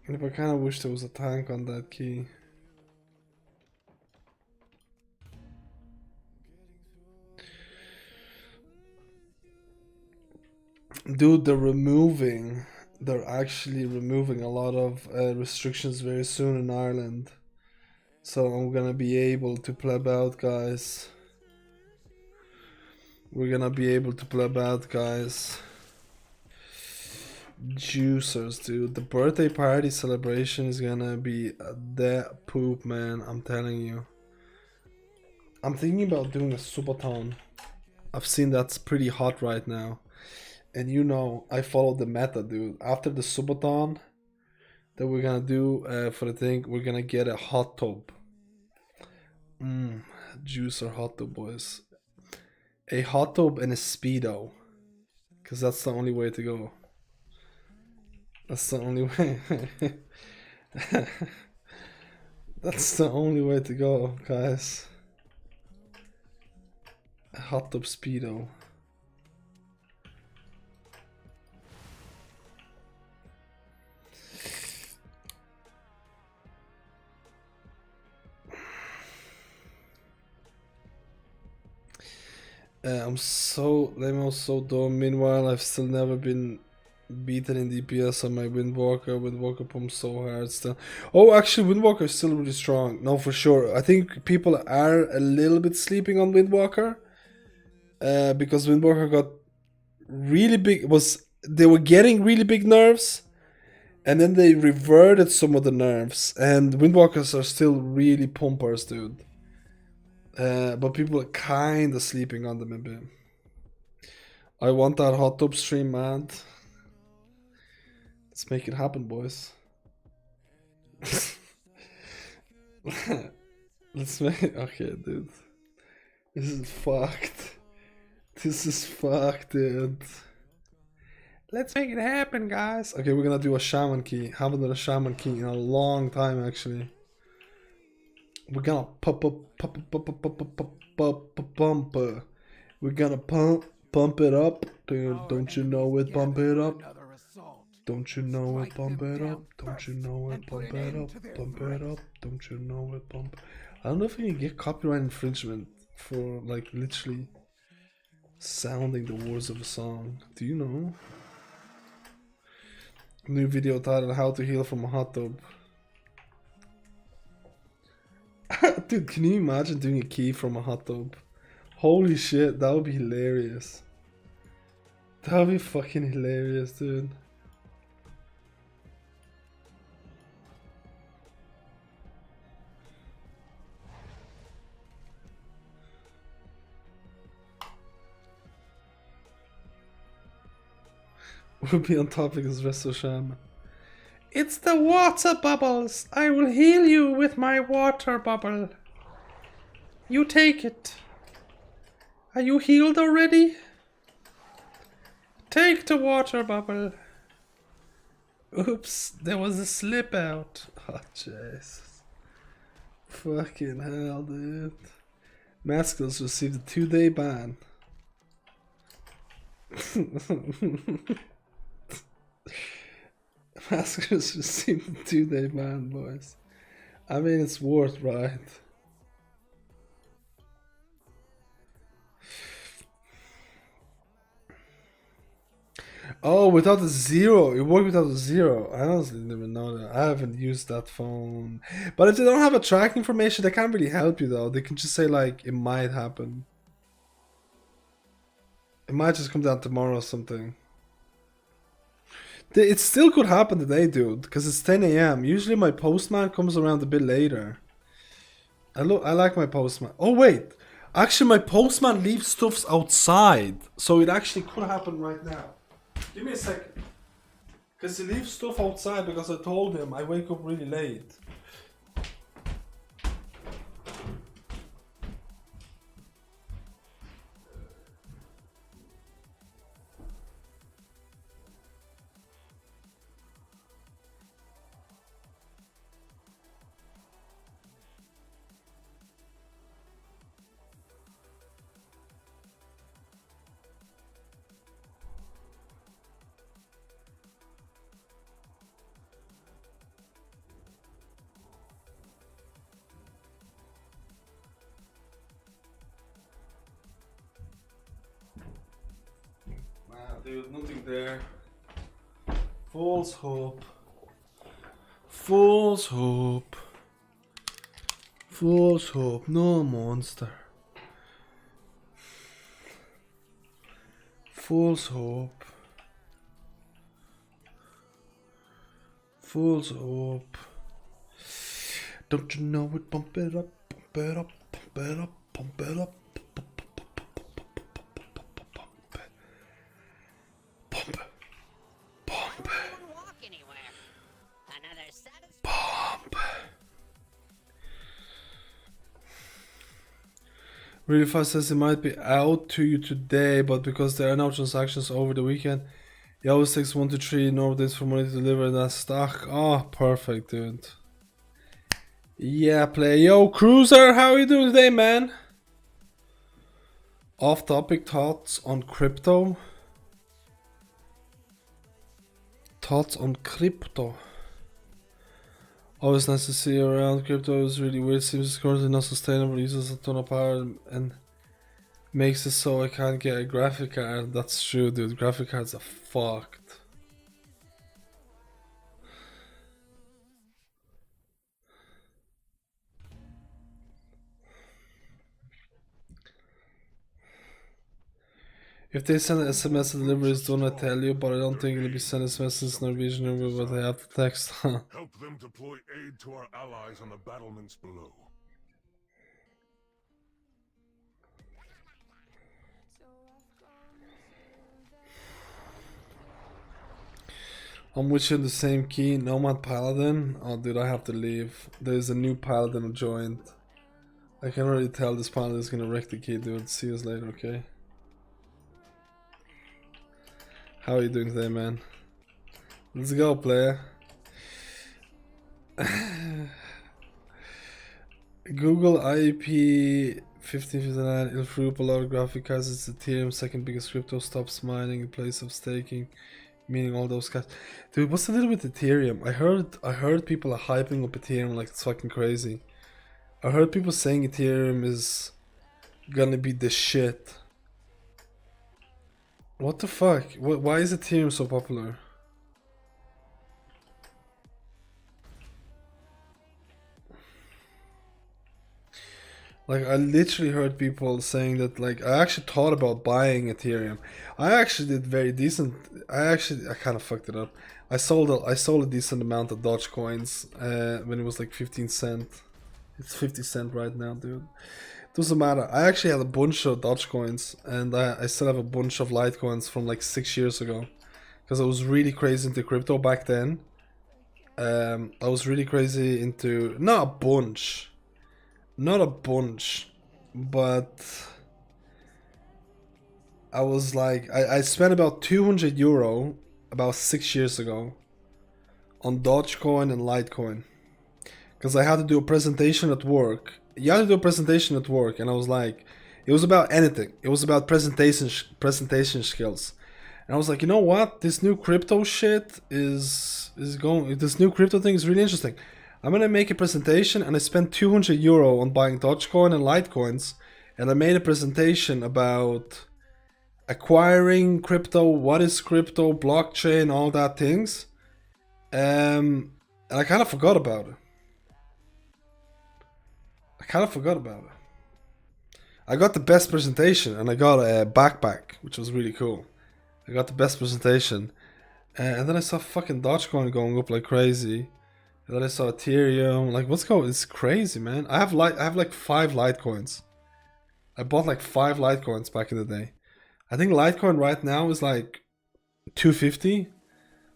If I kind of wish there was a tank on that key. Dude, they're actually removing a lot of restrictions very soon in Ireland. So I'm gonna be able to pleb out, guys. We're gonna be able to pleb out, guys. Juicers, dude. The birthday party celebration is gonna be that poop, man. I'm telling you. I'm thinking about doing a subathon. I've seen that's pretty hot right now. And you know, I follow the meta, dude. After the subathon that we're gonna do for the thing, we're gonna get a hot tub. Juicer hot tub, boys. A hot tub and a Speedo. Because that's the only way to go. That's the only way. That's the only way to go, guys. A hot tub Speedo. I'm so dumb. Meanwhile, I've still never been beaten in DPS on my Windwalker. Windwalker pumps so hard still. Oh, actually, Windwalker is still really strong. No, for sure. I think people are a little bit sleeping on Windwalker. Because Windwalker got really big. They were getting really big nerfs. And then they reverted some of the nerfs. And Windwalkers are still really pumpers, dude. But people are kind of sleeping on them a bit. I want that hot tub stream, man. Let's make it happen, boys. Let's make it. Okay, dude. This is fucked. This is fucked, dude. Let's make it happen, guys. Okay, we're gonna do a Shaman key. Haven't done a Shaman key in a long time, actually. We're gonna pump. We're gonna pump it up, dude. Don't you know it? Pump it up. Don't you know it? Pump it up. Don't you know it? Pump it up. Pump it up. Don't you know it? Pump. I don't know if we can get copyright infringement for like literally sounding the words of a song. Do you know? New video titled "How to Heal from a Hot Tub." Dude, can you imagine doing a key from a hot tub? Holy shit, that would be hilarious. That would be fucking hilarious, dude. We'll be on topic as Resto Shaman. It's the water bubbles. I will heal you with my water bubble. You take it. Are you healed already? Take the water bubble. Oops, there was a slip out. Oh, Jesus. Fucking hell, dude. Mascules received a 2-day ban. Masquers received a 2-day ban, boys. I mean, it's worth, right? Oh, without a zero. It worked without a zero. I honestly didn't know that. I haven't used that phone. But if they don't have a track information, they can't really help you, though. They can just say, like, it might happen. It might just come down tomorrow or something. It still could happen today, dude, because it's 10 AM. Usually my postman comes around a bit later. I like my postman. Oh, wait. Actually, my postman leaves stuffs outside. So it actually could happen right now. Give me a second. Because he leaves stuff outside because I told him I wake up really late. Dude, nothing there. False hope. False hope. False hope. No monster. False hope. Fools up. Don't you know it? Pump it up, pump it up, pump it up, pump it up. Really fast says it might be out to you today, but because there are no transactions over the weekend, it always takes 1 to 3 normal days for money to deliver, and that's stock. Oh, perfect, dude. Yeah, play. Yo, Cruiser, how are you doing today, man? Off-topic thoughts on crypto. Thoughts on crypto. Always nice to see you around. Crypto is really weird. Seems currently not sustainable. Uses a ton of power and makes it so I can't get a graphic card. That's true, dude. Graphic cards are fucked. If they send an SMS, the delivery is done, I tell you, but I don't think it'll be sent SMS in Norwegian, but they have the text. Help them deploy aid to our allies on the battlements below. I'm with you in the same key. Nomad Paladin. Oh, dude, I have to leave. There's a new Paladin who joined. I can already tell this Paladin is gonna wreck the key, dude. See you later, okay? How are you doing today, man? Let's go, player. Google IEP 1559 it'll free up a lot of graphic cards. It's Ethereum second biggest crypto. Stops mining in place of staking, meaning all those guys. Dude, what's the deal with Ethereum? I heard people are hyping up Ethereum like it's fucking crazy. I heard people saying Ethereum is gonna be the shit. What the fuck? Why is Ethereum so popular? Like, I literally heard people saying that, like, I actually thought about buying Ethereum. I actually did very decent. I kind of fucked it up. I sold a decent amount of Dogecoins when it was like 15 cent. It's 50 cent right now, dude. Doesn't matter. I actually had a bunch of Dogecoins, and I still have a bunch of Litecoins from like 6 years ago, because I was really crazy into crypto back then. I was really crazy into not a bunch, but I was like I spent about 200 euro about 6 years ago on Dogecoin and Litecoin, because I had to do a presentation at work. You had to do a presentation at work, and I was like, it was about anything. It was about presentation skills, and I was like, you know what? This new crypto shit is going. This new crypto thing is really interesting. I'm gonna make a presentation, and I spent 200 euro on buying Dogecoin and Litecoins, and I made a presentation about acquiring crypto, what is crypto, blockchain, all that things, and I kind of forgot about it. I got the best presentation, and I got a backpack, which was really cool. I got the best presentation, and then I saw fucking Dogecoin going up like crazy, and then I saw Ethereum. Like, what's going? It's crazy, man. I have like 5 Litecoins. I bought like 5 Litecoins back in the day. I think Litecoin right now is like 250,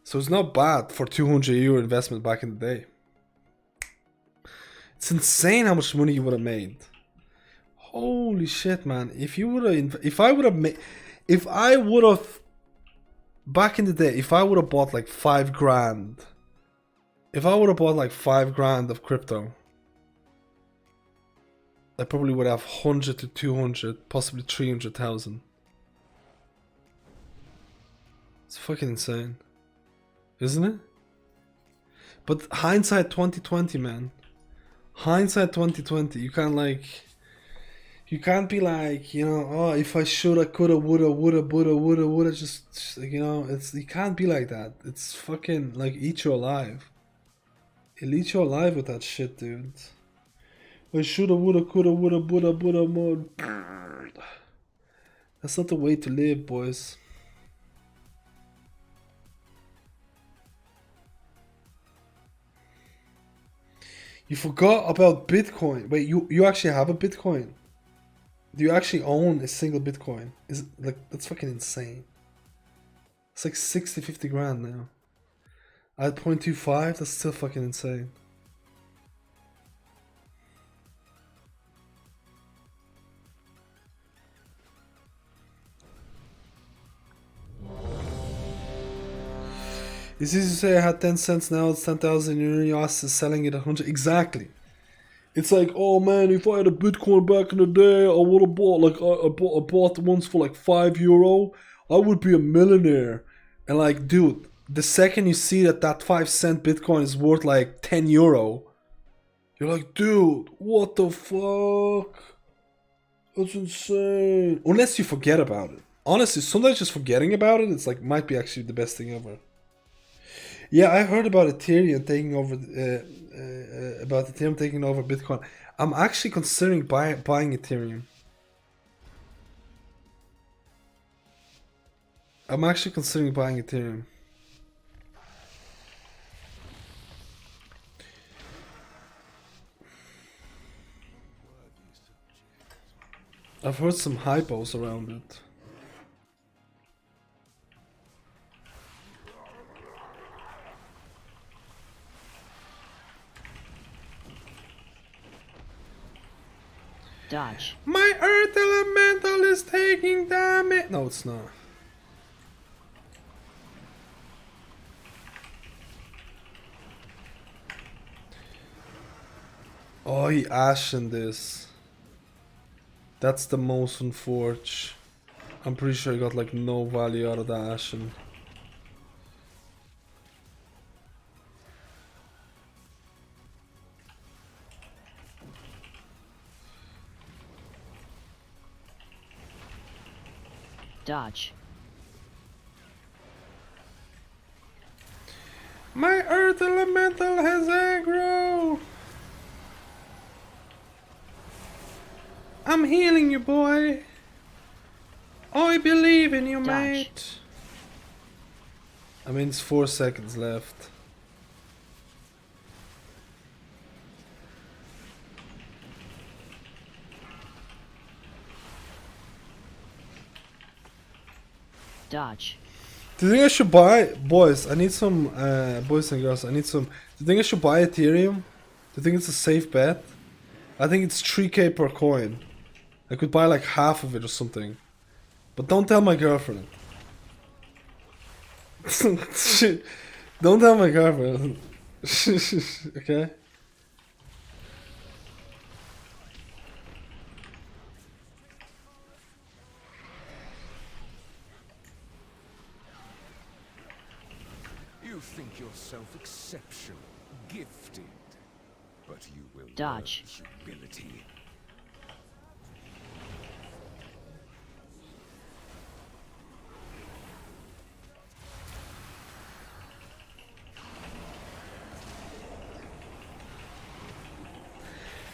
so it's not bad for 200 euro investment back in the day. It's insane how much money you would have made. Holy shit, man. If I would have back in the day, if I would have bought like 5 grand, if I would have bought like 5 grand of crypto, I probably would have 100 to 200, possibly 300,000. It's fucking insane, isn't it? But hindsight 2020, man. Hindsight 2020. You can't be like, you know, oh, if I shoulda, coulda, woulda, just you know, you can't be like that. It's fucking like eat you alive. It'll eat you alive with that shit, dude. I shoulda, woulda, coulda, woulda, more. That's not the way to live, boys. You forgot about Bitcoin. Wait, you actually have a Bitcoin? Do you actually own a single Bitcoin? Is it like, that's fucking insane. It's like 60, 50 grand now. At 0.25, that's still fucking insane. It's easy to say I had 10 cents, now it's 10,000, your ass is selling it at 100. Exactly. It's like, oh man, if I had a Bitcoin back in the day, I would have bought, like, I bought the ones for like €5, I would be a millionaire. And like, dude, the second you see that 5-cent Bitcoin is worth like €10, you're like, dude, what the fuck? That's insane. Unless you forget about it. Honestly, sometimes just forgetting about it, it's like, might be actually the best thing ever. Yeah, I heard about Ethereum taking over Bitcoin. I'm actually considering buying Ethereum. I'm actually considering buying Ethereum. I've heard some hypos around it. Dodge. My earth elemental is taking damage. No, it's not. Oh, he ashen this. That's the most unfortunate. I'm pretty sure he got like no value out of the ashen. Dodge. My earth elemental has aggro. I'm healing you, boy. I believe in you, Dodge. mate. I mean, it's 4 seconds left. Dodge. Do you think I should buy, boys? I need some, boys and girls. I need some. Do you think I should buy Ethereum? Do you think it's a safe bet? I think it's 3k per coin. I could buy like half of it or something. But don't tell my girlfriend. Don't tell my girlfriend. Okay? You think yourself exceptional, gifted, but you will Dodge. learn humility.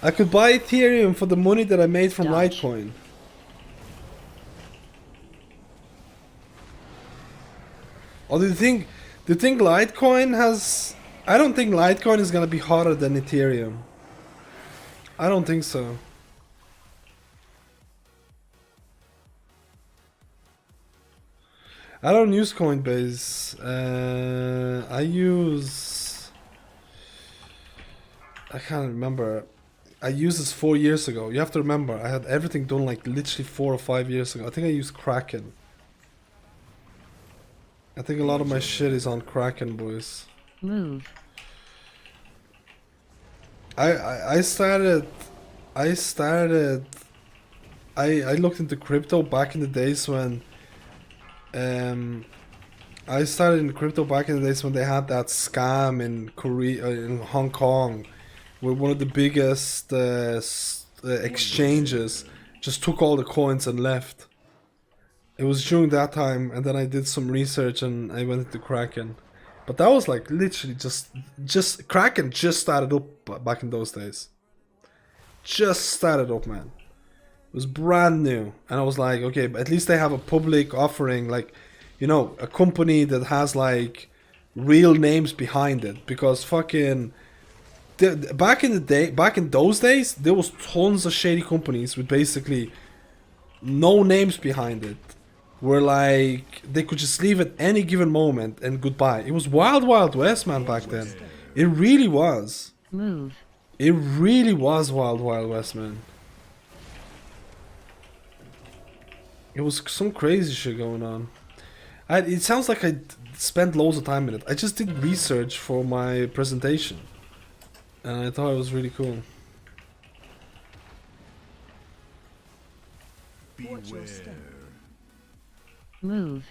I could buy Ethereum for the money that I made from Dodge. Litecoin. Or do you think Litecoin has... I don't think Litecoin is gonna be hotter than Ethereum. I don't think so. I don't use Coinbase. I use... I can't remember. I used this 4 years ago. You have to remember, I had everything done like literally 4 or 5 years ago. I think I used Kraken. I think a lot of my shit is on Kraken, boys. Move. I looked into crypto back in the days when I started in crypto back in the days when they had that scam in Korea, in Hong Kong, where one of the biggest exchanges just took all the coins and left. It was during that time, and then I did some research and I went into Kraken. But that was like literally just Kraken just started up back in those days. Just started up, man. It was brand new, and I was like, okay, but at least they have a public offering, like, you know, a company that has like real names behind it. Because fucking back in the day, back in those days, there was tons of shady companies with basically no names behind it. Where like they could just leave at any given moment and goodbye. It was wild, wild west, man, back then. It really was. Move. It really was wild, wild west, man. It was some crazy shit going on. It sounds like I spent loads of time in it. I just did research for my presentation, and I thought it was really cool. Move.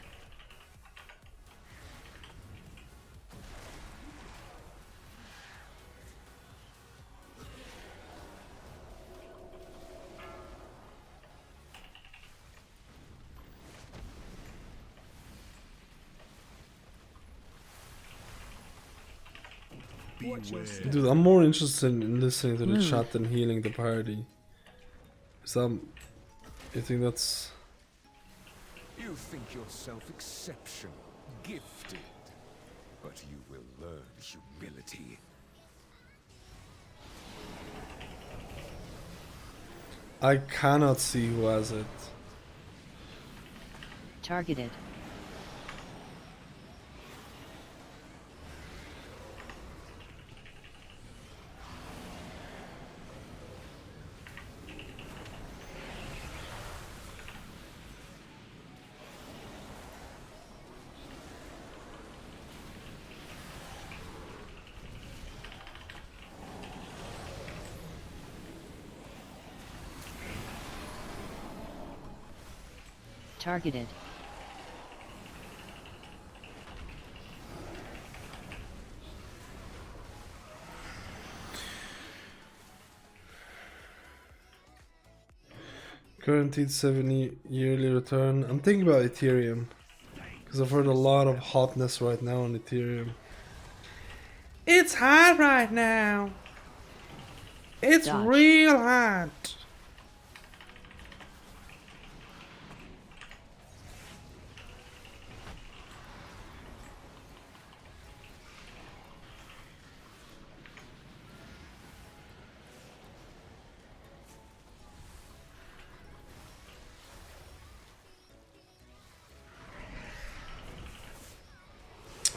Dude, I'm more interested in listening to the chat than healing the party. You think that's... You think yourself exceptional, gifted, but you will learn humility. I cannot see who has it. Targeted. Targeted. Guaranteed 70 yearly return. I'm thinking about Ethereum, because I've heard a lot of hotness right now on Ethereum. It's hot right now. It's Dodge. real hot.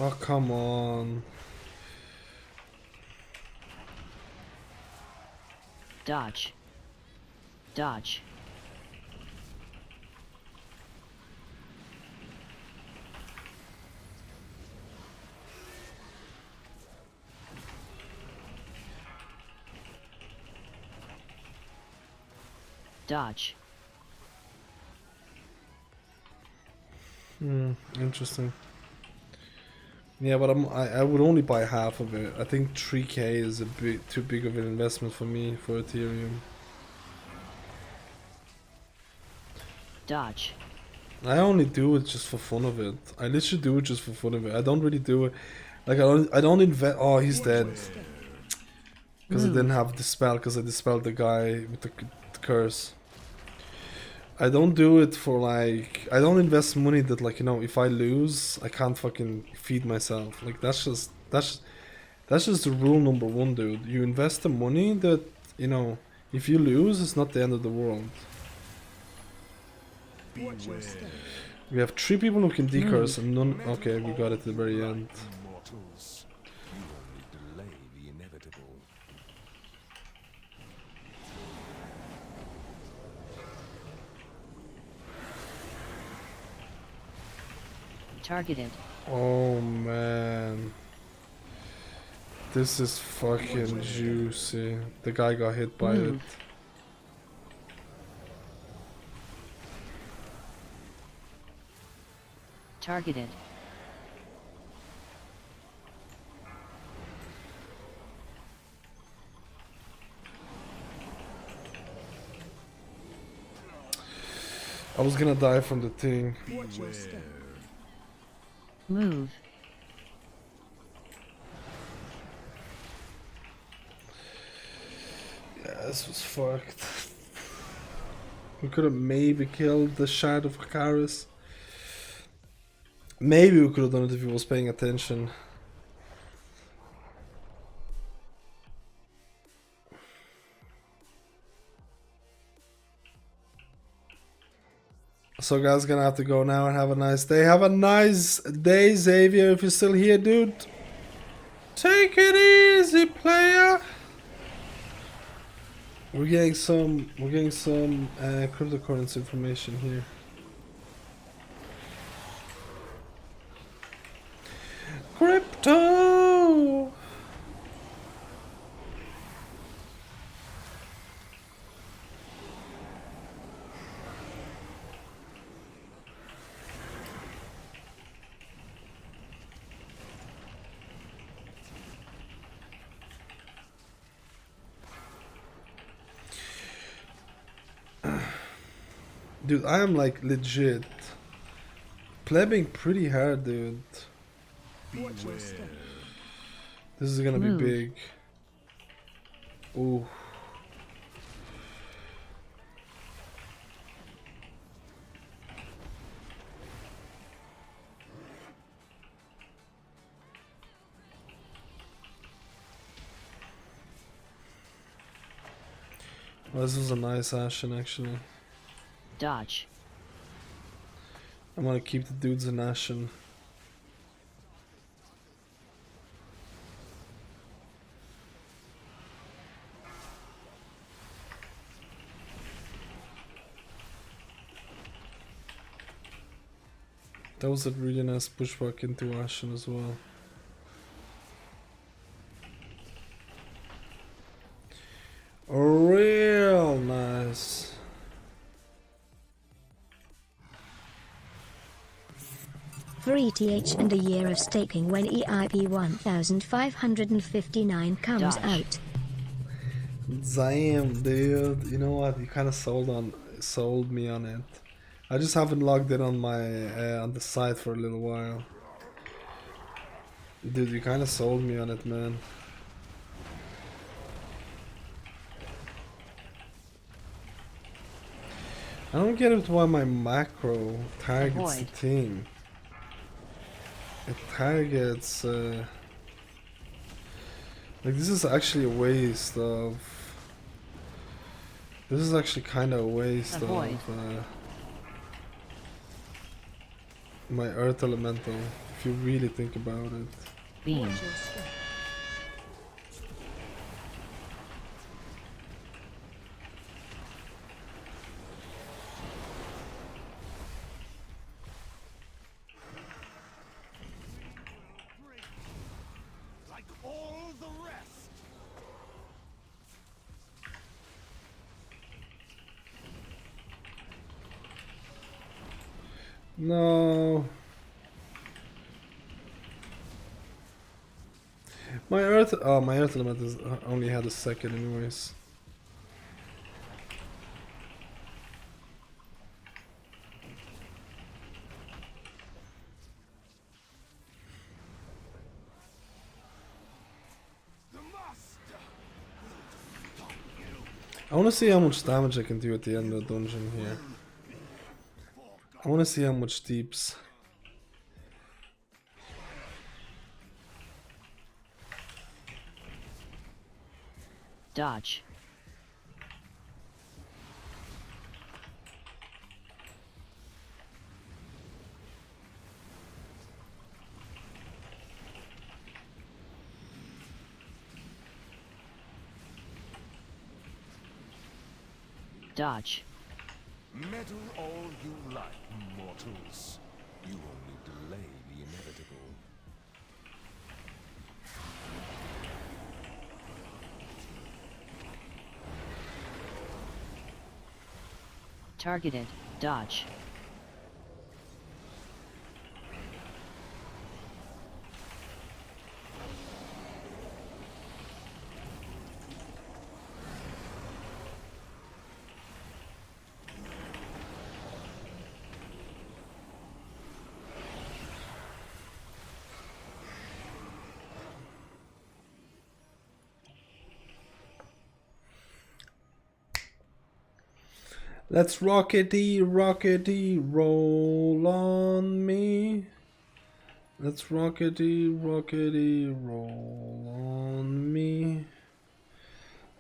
Oh, come on. Dodge. Dodge. Dodge. Interesting. Yeah, but I would only buy half of it. I think 3k is a bit too big of an investment for me for Ethereum. Dodge. I only do it just for fun of it. I literally do it just for fun of it. I don't really do it. Like I don't invest. Oh, he's dead. Because I didn't have the spell. Because I dispelled the guy with the curse. I don't do it for like, I don't invest money that like, you know, if I lose, I can't fucking feed myself. Like that's just the rule number one, dude. You invest the money that, you know, if you lose, it's not the end of the world. We have 3 people who can decurse and none. Okay, we got it at the very end. Immortals, you only delay the inevitable. Targeted. Oh man. This is fucking juicy. The guy got hit by it. Targeted. I was gonna die from the thing. Move. Yeah, this was fucked. We could have maybe killed the Shard of Hakaris. Maybe we could have done it if he was paying attention. So guys, gonna have to go now and have a nice day. Have a nice day, Xavier, if you're still here, dude. Take it easy, player. We're getting some cryptocurrency information here. Crypto. Dude, I am like legit plebbing pretty hard, dude. This is gonna be big. Ooh. Well, this was a nice Ashen actually. Dodge. I'm gonna keep the dudes in Ashen. That was a really nice pushback into Ashen as well. Real nice. For ETH and a year of staking when EIP 1559 comes Dodge. out. Damn, dude. You know what? You kind of sold me on it. I just haven't logged in on my on the site for a little while. Dude, you kind of sold me on it, man. I don't get it why my macro targets the Avoid. team. It targets like this is actually a waste of. This is actually kind of a waste Avoid. of my Earth Elemental, if you really think about it. Beam. Like all the rest. No. My Earth Element is only had a second anyways. I want to see how much damage I can do at the end of the dungeon here. I want to see how much deeps. Dodge. Dodge. Meddle all you like, mortals. You only delay the inevitable. Targeted. Dodge. Let's rockety roll on me. Let's rockety roll on me.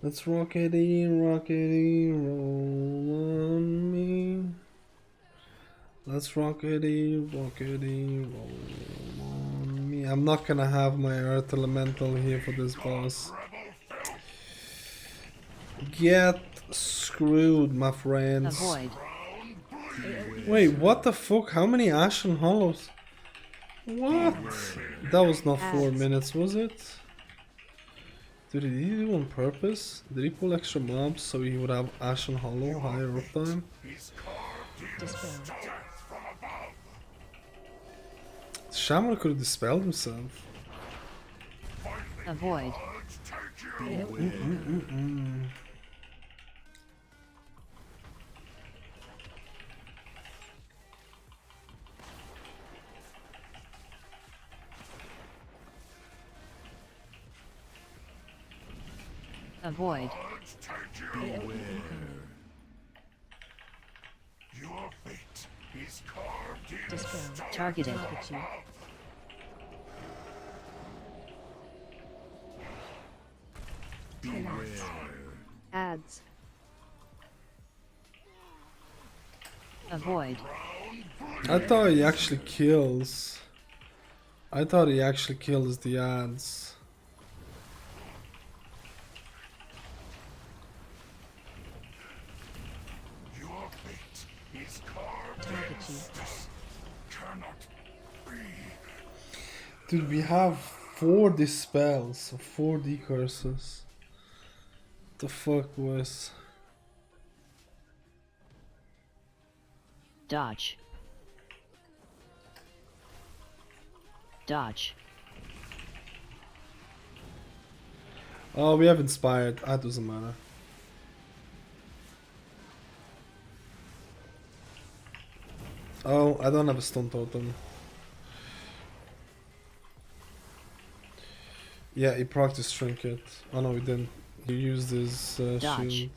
Let's rockety roll on me. Let's rockety, roll on me. I'm not gonna have my Earth Elemental here for this boss. Get screwed, my friends. Avoid. Wait, what the fuck? How many Ashen Hollows? What? That was not 4 minutes, was it? Did he do it on purpose? Did he pull extra mobs so he would have Ashen Hollow higher uptime? Dispel. Shaman could have dispelled himself. Avoid. Avoid. Your fate is carved in Dispel. Targeted. Target you. Collapse. Ads. Avoid. I thought he actually kills. I thought he actually kills the ads. your fate is carved Target in you. this cannot be. Dude, we have 4 dispels, 4 decurses. The fuck was? Dodge. Dodge. Oh, we have inspired. That doesn't matter. Oh, I don't have a stun totem. Yeah, he practiced trinket. Oh no, he didn't. He used his Dodge. shield.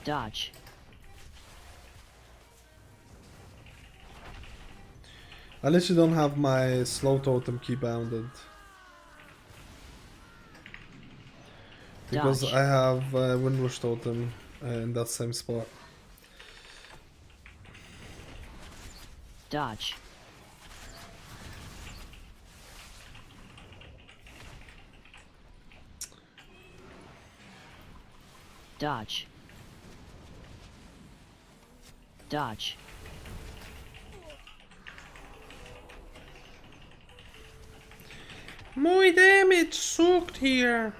Dodge. I literally don't have my slow totem key bounded. Because Dodge. I have Windrush totem in that same spot. Dodge. Dodge. Dodge. My damage sucked here.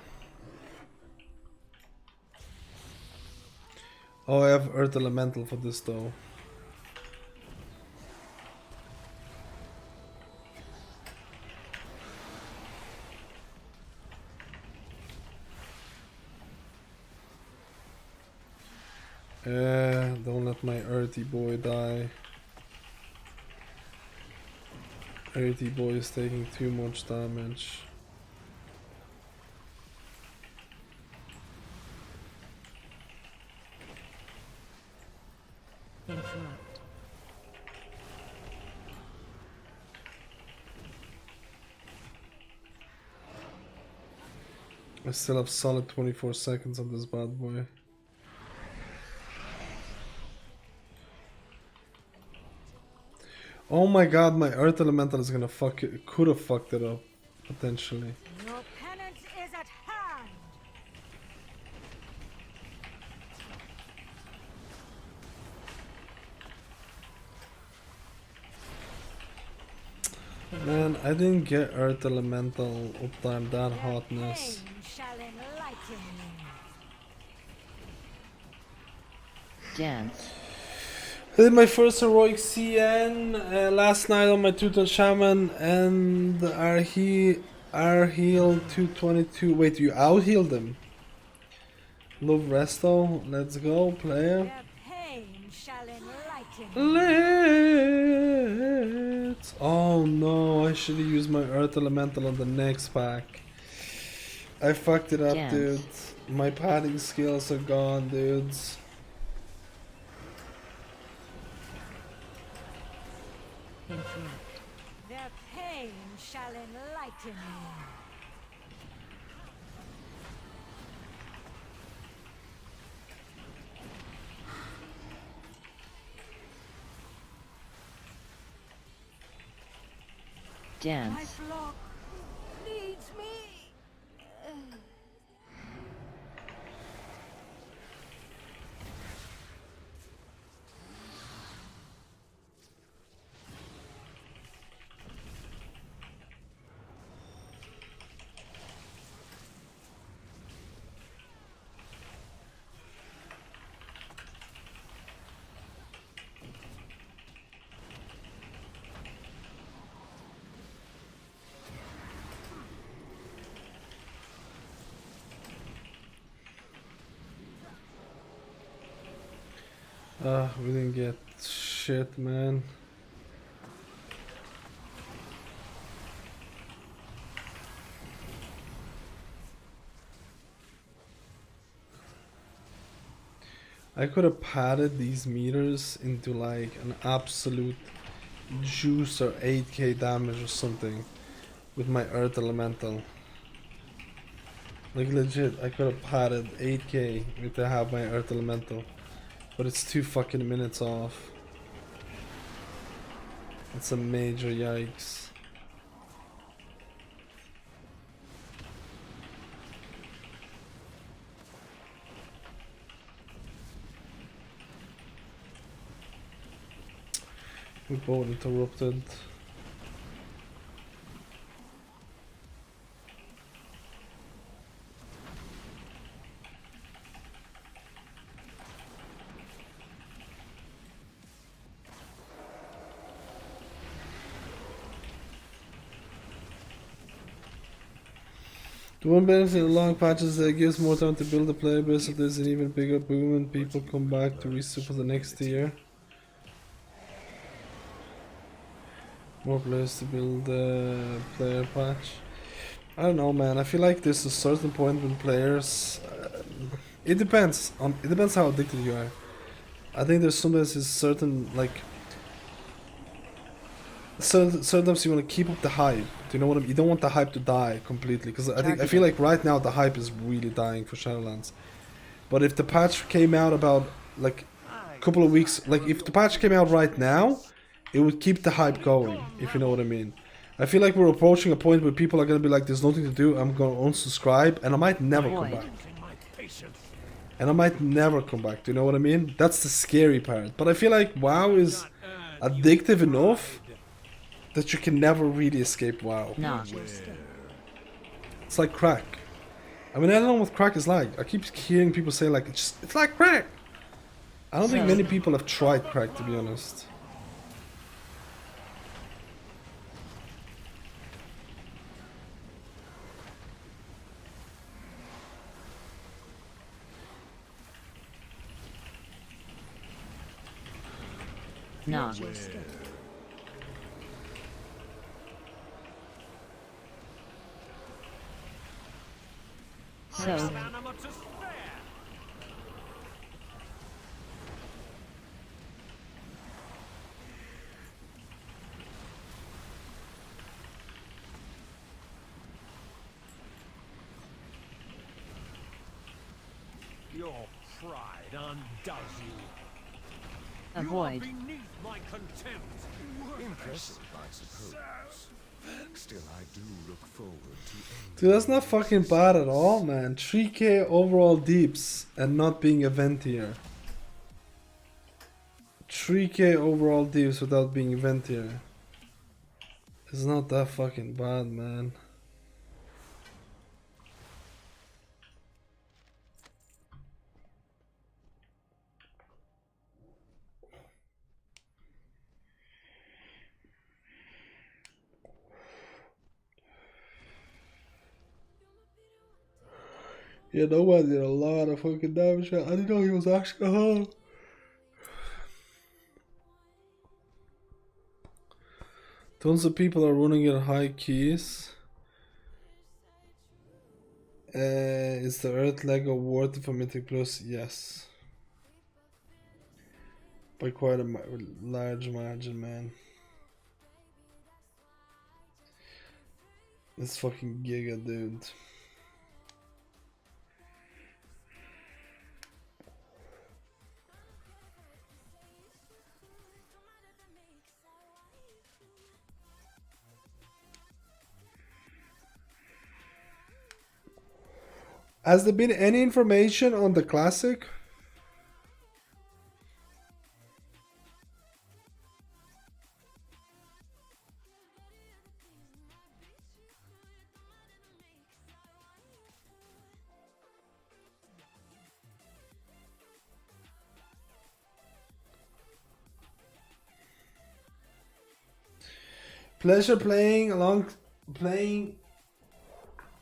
Oh, I have Earth Elemental for this though. Don't let my earthy boy die. Earthy boy is taking too much damage. Interrupt. I still have solid 24 seconds on this bad boy. Oh my god, my Earth Elemental is gonna fuck it. Could have fucked it up, potentially. Your penance is at hand. Man, I didn't get Earth Elemental uptime that hotness. Pain shall enlighten you. Dance. I did my first heroic CN last night on my Tutor Shaman and our heal 222. Wait, you out healed him? Love Resto, let's go, player. Their pain shall enlighten you. Let's. Oh no, I should have used my Earth Elemental on the next pack. I fucked it up, Dance. dude. My padding skills are gone, dudes. Their pain shall enlighten you. My Dance. flock needs me. We didn't get shit, man. I could have padded these meters into like an absolute juice or 8k damage or something with my earth elemental. Like legit, I could have padded 8k with to have my earth elemental. But it's 2 fucking minutes off. It's a major yikes. We both interrupted. The one benefit in long patches is that it gives more time to build a player base if there's an even bigger boom and people come back to resup for the next year. More players to build a player patch. I don't know, man. I feel like there's a certain point when players. It depends how addicted you are. I think there's sometimes is certain like. Sometimes you want to keep up the hype. Do you know what I mean? You don't want the hype to die completely because I feel like right now the hype is really dying for Shadowlands. But if the patch came out about like a couple of weeks, like if the patch came out right now, it would keep the hype going. If you know what I mean. I feel like we're approaching a point where people are gonna be like, "There's nothing to do. I'm gonna unsubscribe," and I might never come back. And I might never come back. Do you know what I mean? That's the scary part. But I feel like WoW is addictive enough that you can never really escape WoW. No. It's like crack. I mean, I don't know what crack is like. I keep hearing people say like, it's like crack. I don't think many people have tried crack, to be honest. No. So, Your pride undoes you. avoid. Beneath my contempt. Impressive, I suppose. Still, I do look forward to. Dude, that's not fucking bad at all, man. 3k overall deeps and not being event tier. 3k overall deeps without being event tier. It's not that fucking bad, man. Yeah, nobody did a lot of fucking damage. I didn't know he was actually home. Tons of people are running at high keys. Is the Earth Lego worth it for Mythic Plus? Yes. By quite a large margin, man. It's fucking giga, dude. Has there been any information on the classic? Pleasure playing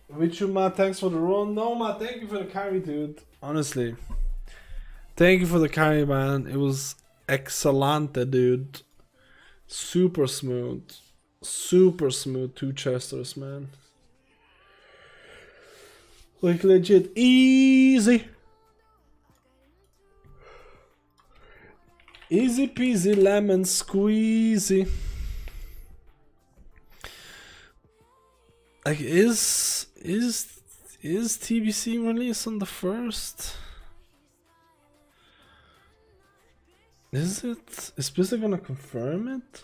with you, Matt. Thanks for the run. No, Matt, thank you for the carry, dude. Honestly. Thank you for the carry, man. It was excellent, dude. Super smooth. Super smooth 2 chesters, man. Like legit easy. Easy peasy lemon squeezy. Like, is TBC released on the 1st? Is it? Is Blizzard gonna confirm it?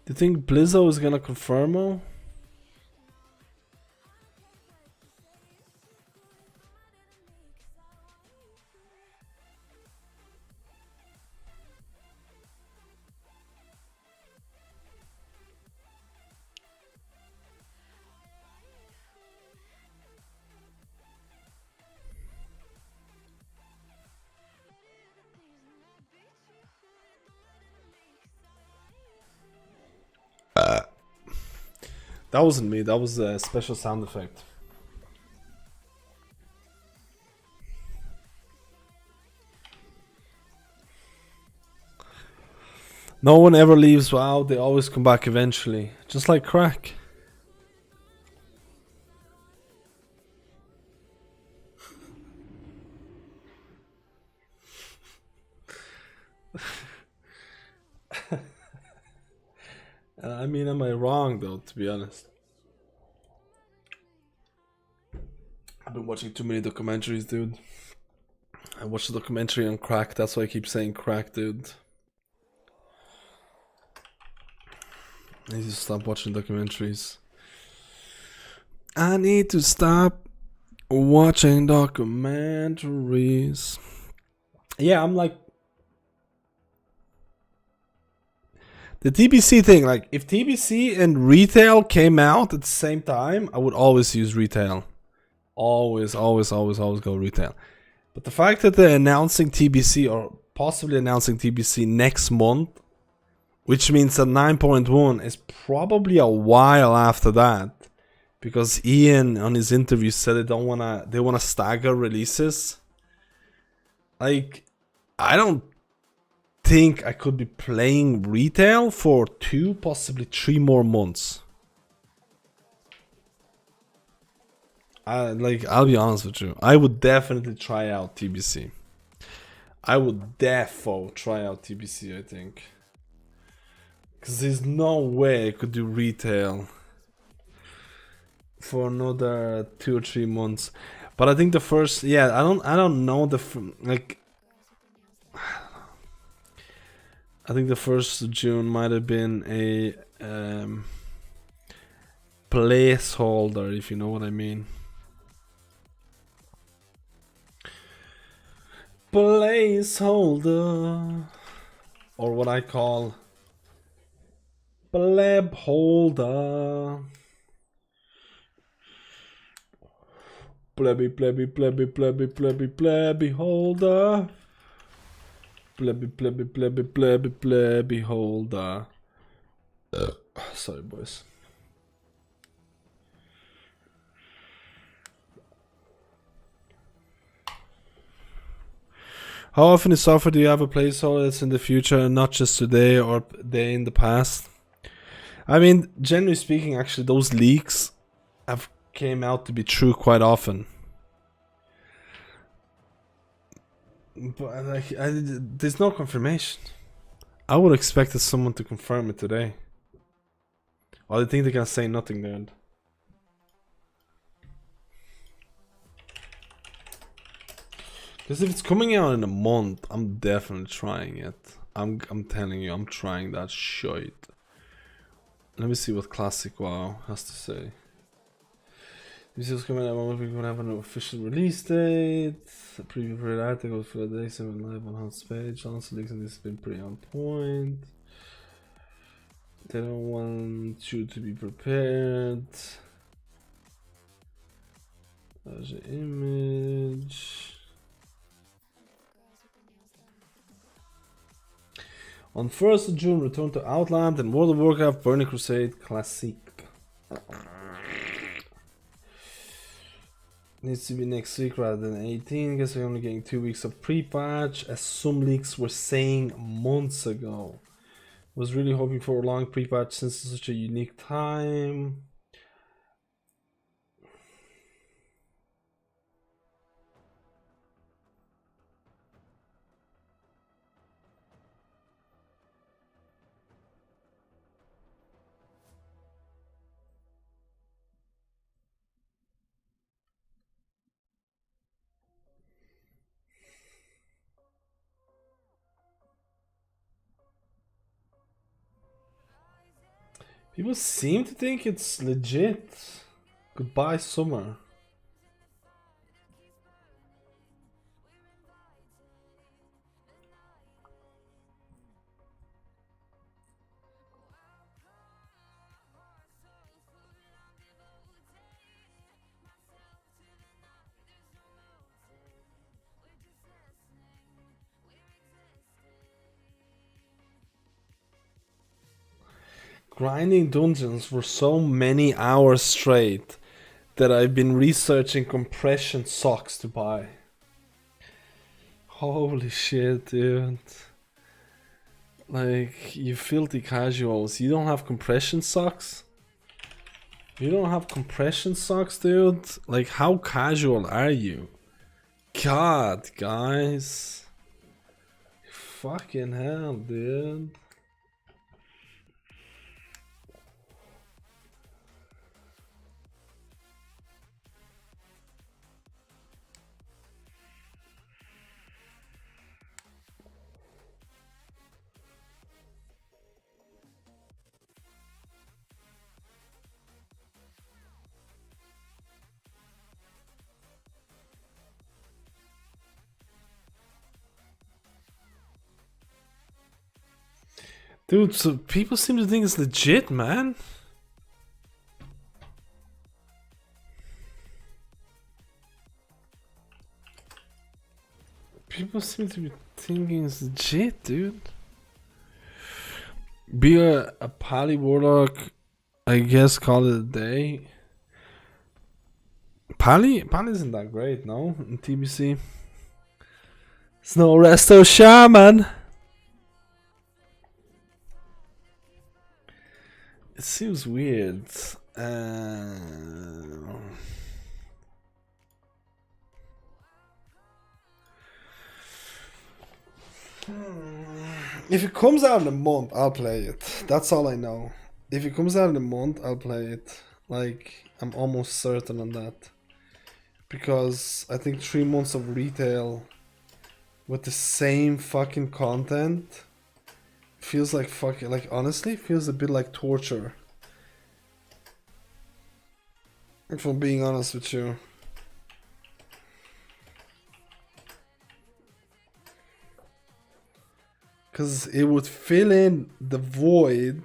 Do you think Blizzard is gonna confirm it? That wasn't me, that was a special sound effect. No one ever leaves WoW, they always come back eventually. Just like crack. I mean, am I wrong though, to be honest? I've been watching too many documentaries, dude. I watched a documentary on crack, that's why I keep saying crack, dude. I need to stop watching documentaries. I need to stop watching documentaries. Yeah, I'm like... The TBC thing, like, if TBC and retail came out at the same time, I would always use retail. Always go retail. But the fact that they're announcing TBC, or possibly announcing TBC next month, which means that 9.1 is probably a while after that, because Ian on his interview said they wanna stagger releases. Like, I don't think I could be playing retail for 2, possibly 3 more months. I'll be honest with you. I would definitely try out TBC. I would defo try out TBC, I think. Because there's no way I could do retail for another 2 or 3 months. But I think the first, I don't know I think the 1st of June might have been a placeholder, if you know what I mean. Placeholder, or what I call pleb holder. Plebby holder. Plebby holder. Sorry, boys. How often in software do you have a placeholder that's in the future and not just today or day in the past? I mean, generally speaking, actually, those leaks have came out to be true quite often. But there's no confirmation. I would expect someone to confirm it today. Or they think they can say nothing there. Because if it's coming out in a month, I'm definitely trying it. I'm telling you, I'm trying that shit. Let me see what classic WoW has to say. This is coming out. We're going to have an official release date. A preview for the article for the day 7 live on Hot's page. Also, this has been pretty on point. They don't want you to be prepared. There's an image. On 1st of June, return to Outland and World of Warcraft Burning Crusade Classic. Needs to be next week rather than 18. Guess we're only getting 2 weeks of pre-patch, as some leaks were saying months ago. Was really hoping for a long pre-patch since it's such a unique time. People seem to think it's legit. Goodbye, summer. Grinding dungeons for so many hours straight that I've been researching compression socks to buy. Holy shit, dude. Like, you filthy casuals. You don't have compression socks? You don't have compression socks, dude? Like, how casual are you? God, guys. Fucking hell, dude. Dude, so people seem to think it's legit, man. People seem to be thinking it's legit, dude. Be a Pally Warlock, I guess, call it a day. Pally isn't that great, no? In TBC. Snow Resto Shaman! It seems weird. If it comes out in a month, I'll play it. That's all I know. If it comes out in a month, I'll play it. Like, I'm almost certain on that. Because I think 3 months of retail with the same fucking content feels like fucking, like, honestly, feels a bit like torture. If I'm being honest with you. Because it would fill in the void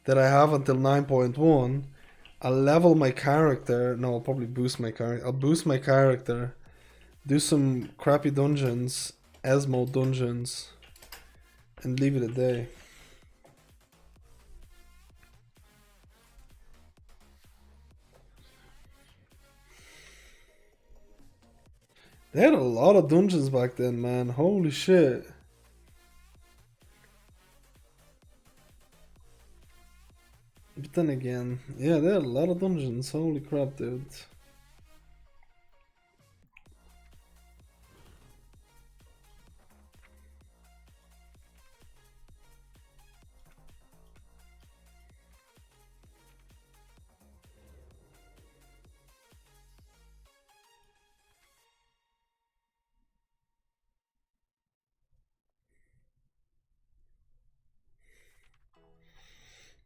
that I have until 9.1. I'll level my character. No, I'll probably boost my character. I'll boost my character. Do some crappy dungeons. Esmo dungeons. And leave it a day. They had a lot of dungeons back then, man. Holy shit. But then again, yeah, there are a lot of dungeons. Holy crap, dude.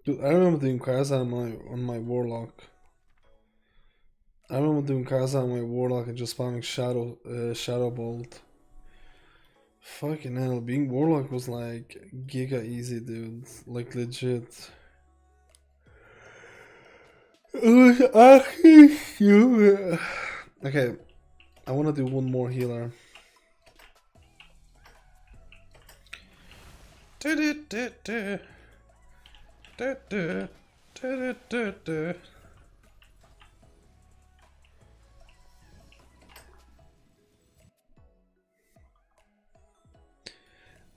Dude, I remember doing Kaza on my Warlock. I remember doing Kaza on my Warlock and just spamming Shadow Bolt. Fucking hell, being Warlock was like giga easy, dude. Like legit. Okay, I wanna do one more healer.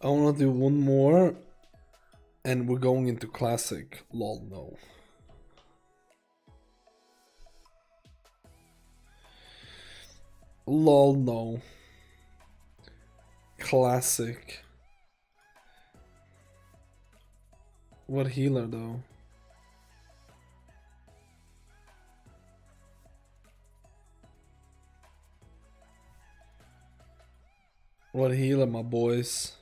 I wanna do one more, and we're going into classic. Lol, no. Lol, no. Classic. What healer though? What healer, my boys?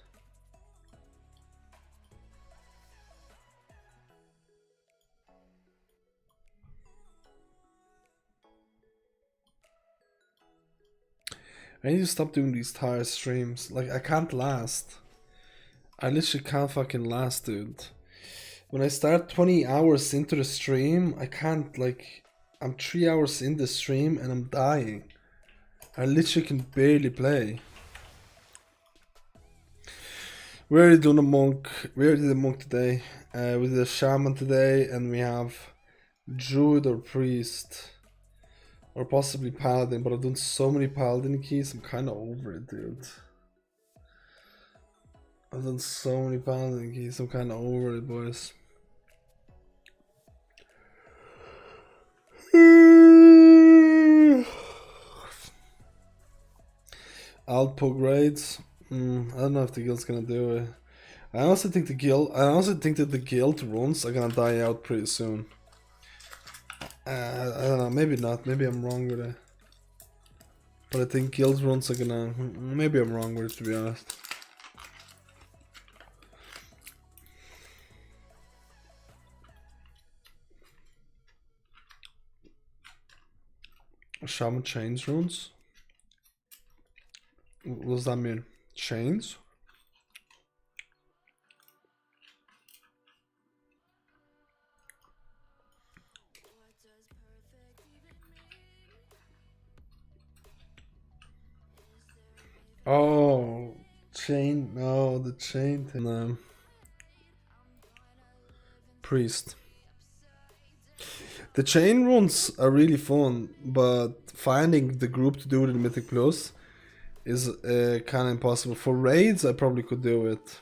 I need to stop doing these tired streams. Like, I can't last. I literally can't fucking last, dude. When I start 20 hours into the stream, I can't, like... I'm 3 hours in the stream and I'm dying. I literally can barely play. We already done a monk. We already did a monk today. We did a shaman today, and we have druid or priest. Or possibly paladin, but I've done so many paladin keys, I'm kinda over it, dude. I've done so many paladin keys, I'm kinda over it, boys. Output grades. I don't know if the guild's gonna do it. I honestly think that the guild runs are gonna die out pretty soon. I don't know, maybe not, maybe I'm wrong with it. But I think guild runs are gonna... Maybe I'm wrong with it, to be honest. Shaman chains runes? What does that mean? Chains? Oh, chain. No, the chain thing. Priest. The chain runs are really fun, but finding the group to do it in Mythic Plus is kind of impossible. For raids, I probably could do it.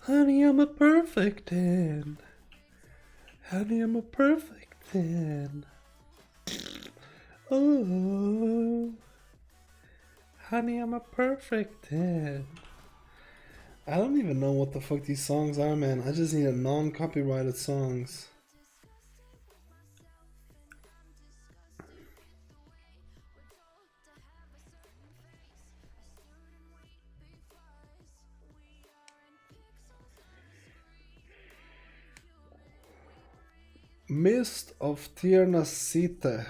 Honey, I'm a perfect 10. Honey, I'm a perfect 10. Oh, honey, I'm a perfect 10. I don't even know what the fuck these songs are, man. I just need a non-copyrighted songs. Mist of Tiernasite.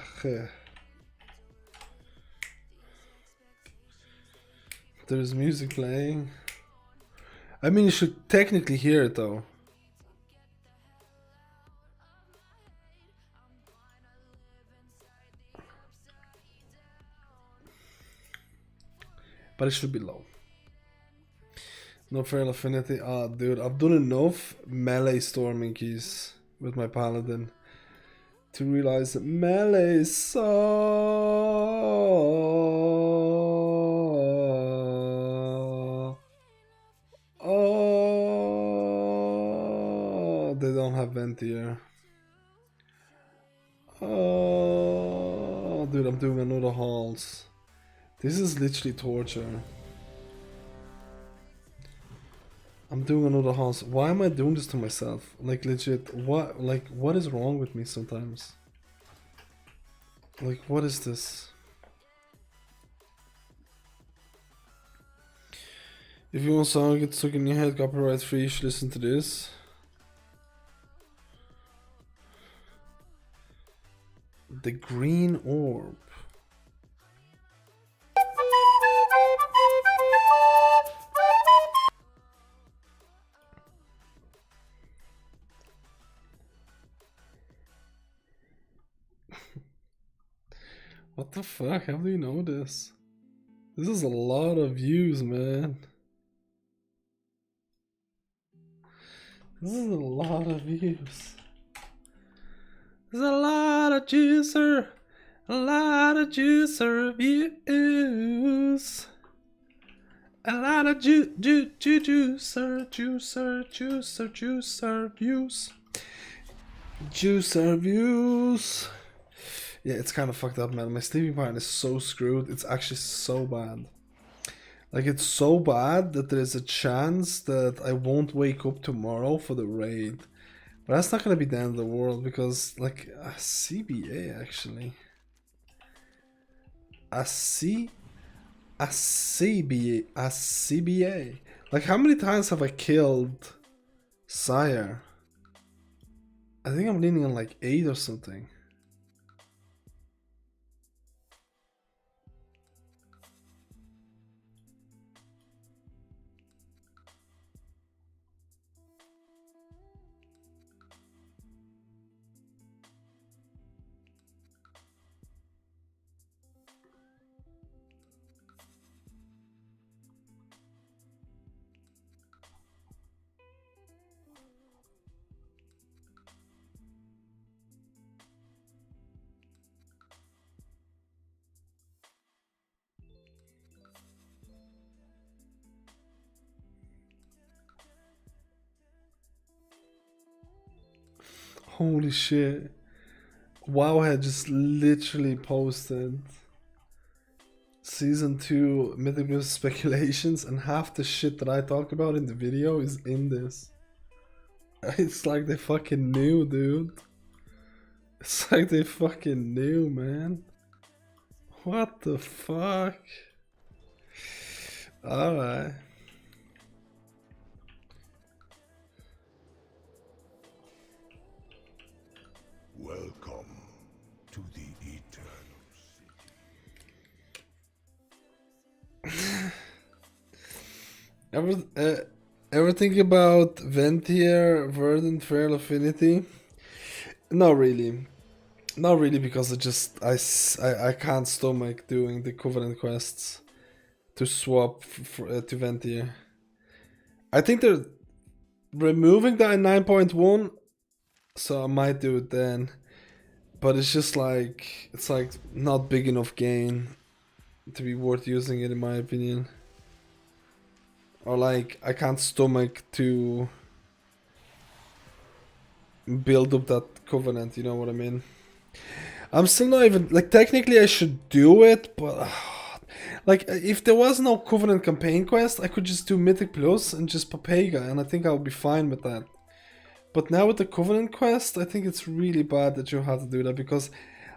There's music playing. I mean, you should technically hear it though. But it should be low. No fair affinity. Ah, dude, I've done enough melee storming keys with my paladin to realize that melee is so... Oh, they don't have vent here. Oh, dude, I'm doing another halls. This is literally torture. I'm doing another house. Why am I doing this to myself? Like legit, what is wrong with me sometimes? Like what is this? If you want a song get stuck in your head, copyright free, you should listen to this. The green orb. What the fuck? How do you know this? This is a lot of views, man. This is a lot of views. There's a lot of juicer. A lot of juicer views. A lot of juicer views. Juicer views. Yeah, it's kind of fucked up, man. My sleeping pattern is so screwed. It's actually so bad. Like, it's so bad that there's a chance that I won't wake up tomorrow for the raid. But that's not gonna be the end of the world because, like, a CBA actually. A CBA. Like, how many times have I killed Sire? I think I'm leaning on like 8 or something. Holy shit. WoW had just literally posted Season 2 Mythic News speculations, and half the shit that I talk about in the video is in this. It's like they fucking knew, dude. It's like they fucking knew, man. What the fuck? Alright. Welcome to the Eternal City. Ever think about Ventier, Verdant, Feral Affinity? Not really. Not really, because I can't stomach doing the Covenant quests to swap to Ventier. I think they're removing that in 9.1, so I might do it then. But it's just like, it's like not big enough gain to be worth using it, in my opinion. Or like, I can't stomach to build up that Covenant, you know what I mean? I'm still not even, like, technically I should do it, but like, if there was no Covenant campaign quest, I could just do Mythic Plus and just Papega, and I think I'll be fine with that. But now with the Covenant quest, I think it's really bad that you have to do that, because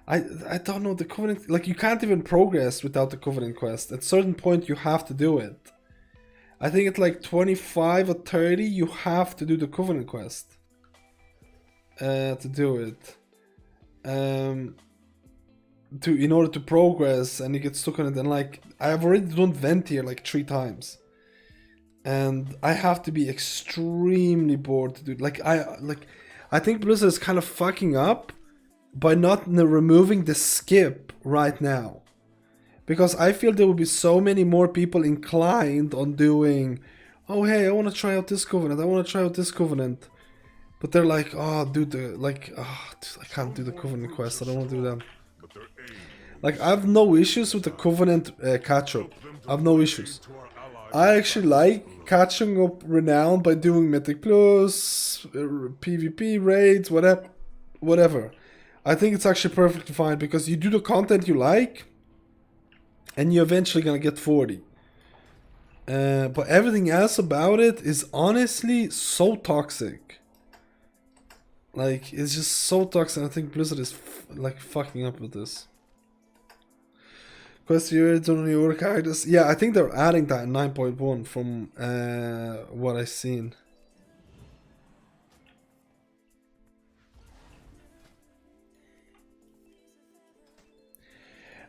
I don't know, the Covenant, like, you can't even progress without the Covenant quest. At a certain point you have to do it. I think at like 25 or 30 you have to do the Covenant quest to do it. In order to progress, and you get stuck on it. And like, I've already done Ventier like 3 times, and I have to be extremely bored to do it. I think Blizzard is kind of fucking up by not removing the skip right now, because I feel there will be so many more people inclined on doing, oh hey, I want to try out this Covenant, I want to try out this Covenant, but they're like, oh dude, I can't do the Covenant quest, I don't want to do that. Like, I have no issues with the Covenant catch-up. I have no issues. I actually like catching up Renown by doing Mythic Plus, PvP raids, whatever. I think it's actually perfectly fine, because you do the content you like, and you're eventually gonna get 40. But everything else about it is honestly so toxic. Like, it's just so toxic. I think Blizzard is like fucking up with this. Question on your characters. Yeah, I think they're adding that in 9.1 from what I've seen.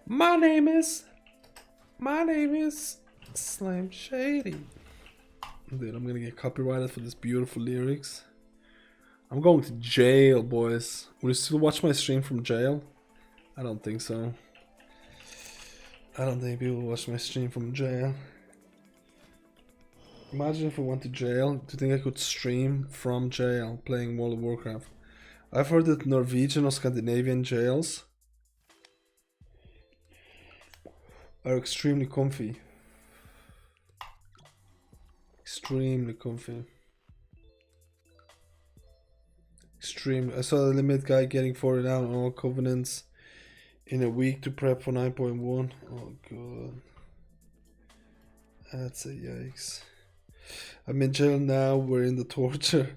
My name is Slim Shady. Dude, I'm gonna get copyrighted for this beautiful lyrics. I'm going to jail, boys. Will you still watch my stream from jail? I don't think so. I don't think people watch my stream from jail. Imagine if I went to jail. Do you think I could stream from jail playing World of Warcraft? I've heard that Norwegian or Scandinavian jails are extremely comfy. Extremely comfy. Extremely. I saw the limit guy getting 40 down on all covenants in a week to prep for 9.1. Oh god. That's a yikes. I'm in jail now, we're in the torture.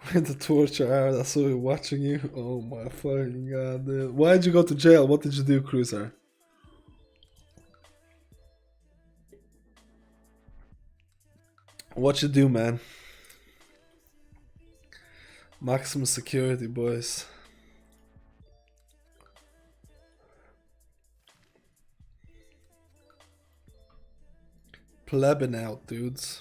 We're in the torture hour, that's why we're watching you. Oh my fucking god, dude. Why did you go to jail? What did you do, Cruiser? What you do, man? Maximum security, boys. Plebbing out, dudes.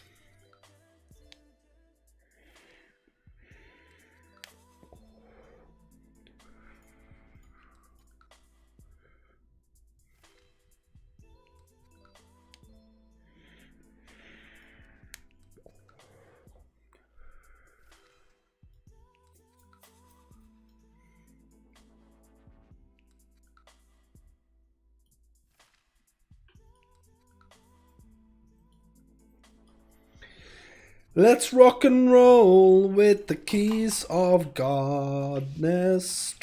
Let's rock and roll with the keys of godness.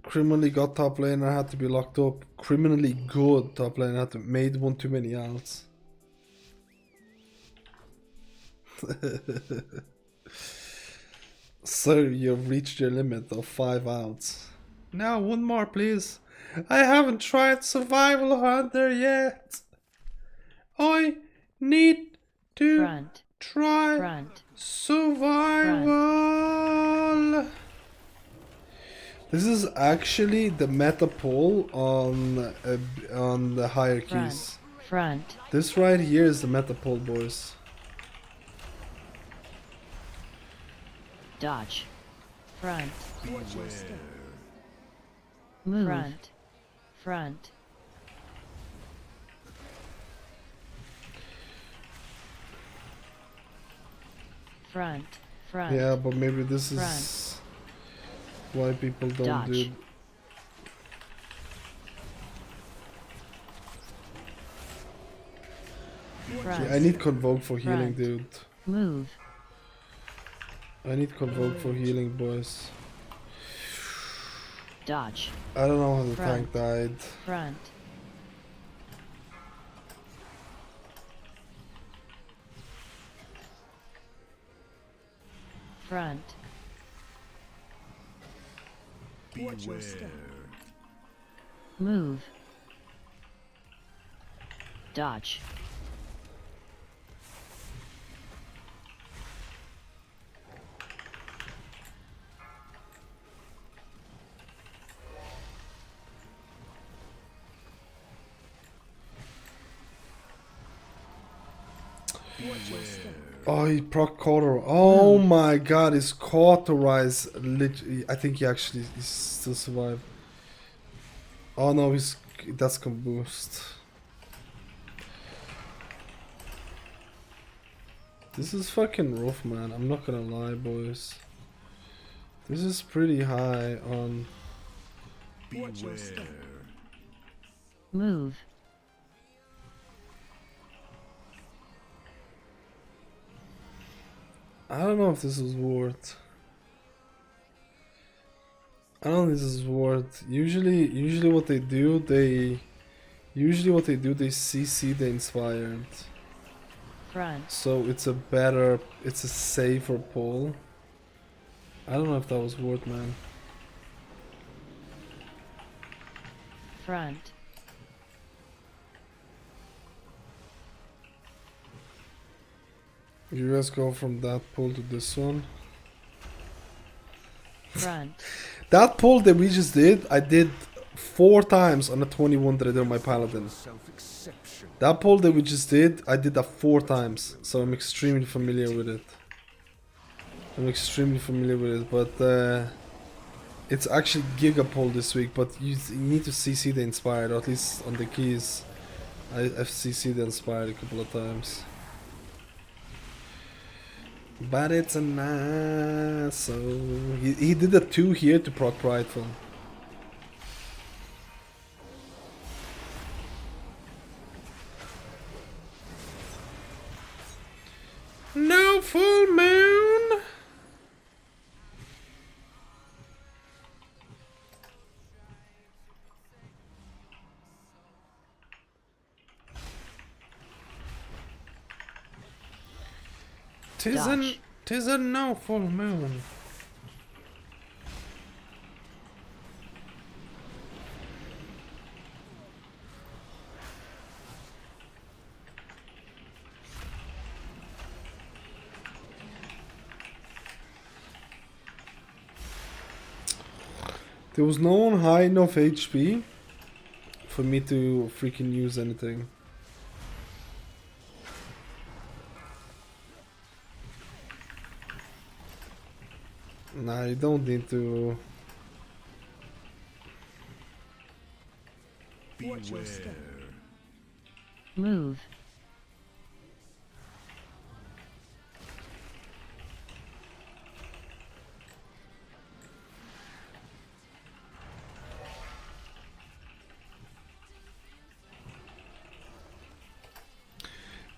Criminally got top laner had to be locked up. Criminally good top laner had to made one too many outs. Sir, you've reached your limit of 5 outs. Now one more, please. I haven't tried Survival Hunter yet. I need to try Survival. This is actually the meta poll on the hierarchies. Front. This right here is the meta poll, boys. Dodge. Front. Move. Front. Front. Front. Front. Yeah, but maybe this is why people don't Dodge. do. Front. Yeah, I need Convoke for healing, Front. dude. Move. I need Convoke for healing, boys. Dodge. I don't know how the Front. tank died. Front. Front. Move. Dodge. Oh, he proc cauter. Oh my god, he's cauterized. Literally, I think he actually he's still survived. Oh no, that's boost. This is fucking rough, man. I'm not gonna lie, boys. This is pretty high on. Move. I don't know if this is worth. I don't think this is worth. Usually what they do, they CC the inspired. Front. So it's a safer pull. I don't know if that was worth, man. Front. You guys go from that pull to this one. Front. That pull that we just did, I did 4 times on the 21 that I did on my Paladin. Self-exception. That pull that we just did, I did that 4 times. So I'm extremely familiar with it. But it's actually Giga pull this week, but you need to CC the inspired, or at least on the keys. I've CC'd the inspired a couple of times. But it's a nice, so he did a 2 here to proc Prideful. No full moon. Dodge. Tis a no full moon. There was no one high enough HP for me to freaking use anything. Nah, you don't need to. Beware. Move.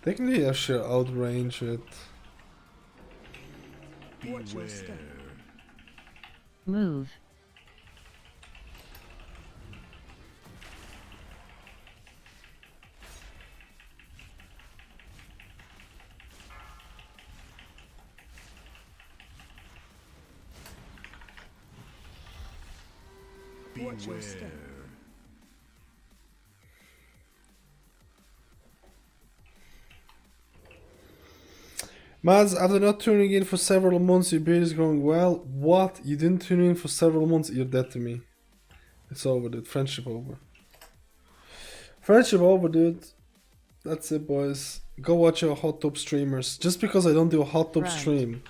Technically, I should outrange it. Beware. Move. Beware. Mads, after not tuning in for several months, your beard is going well. What? You didn't tune in for several months? You're dead to me. It's over, dude. Friendship over. Friendship over, dude. That's it, boys. Go watch your hot top streamers. Just because I don't do a hot top Right. stream,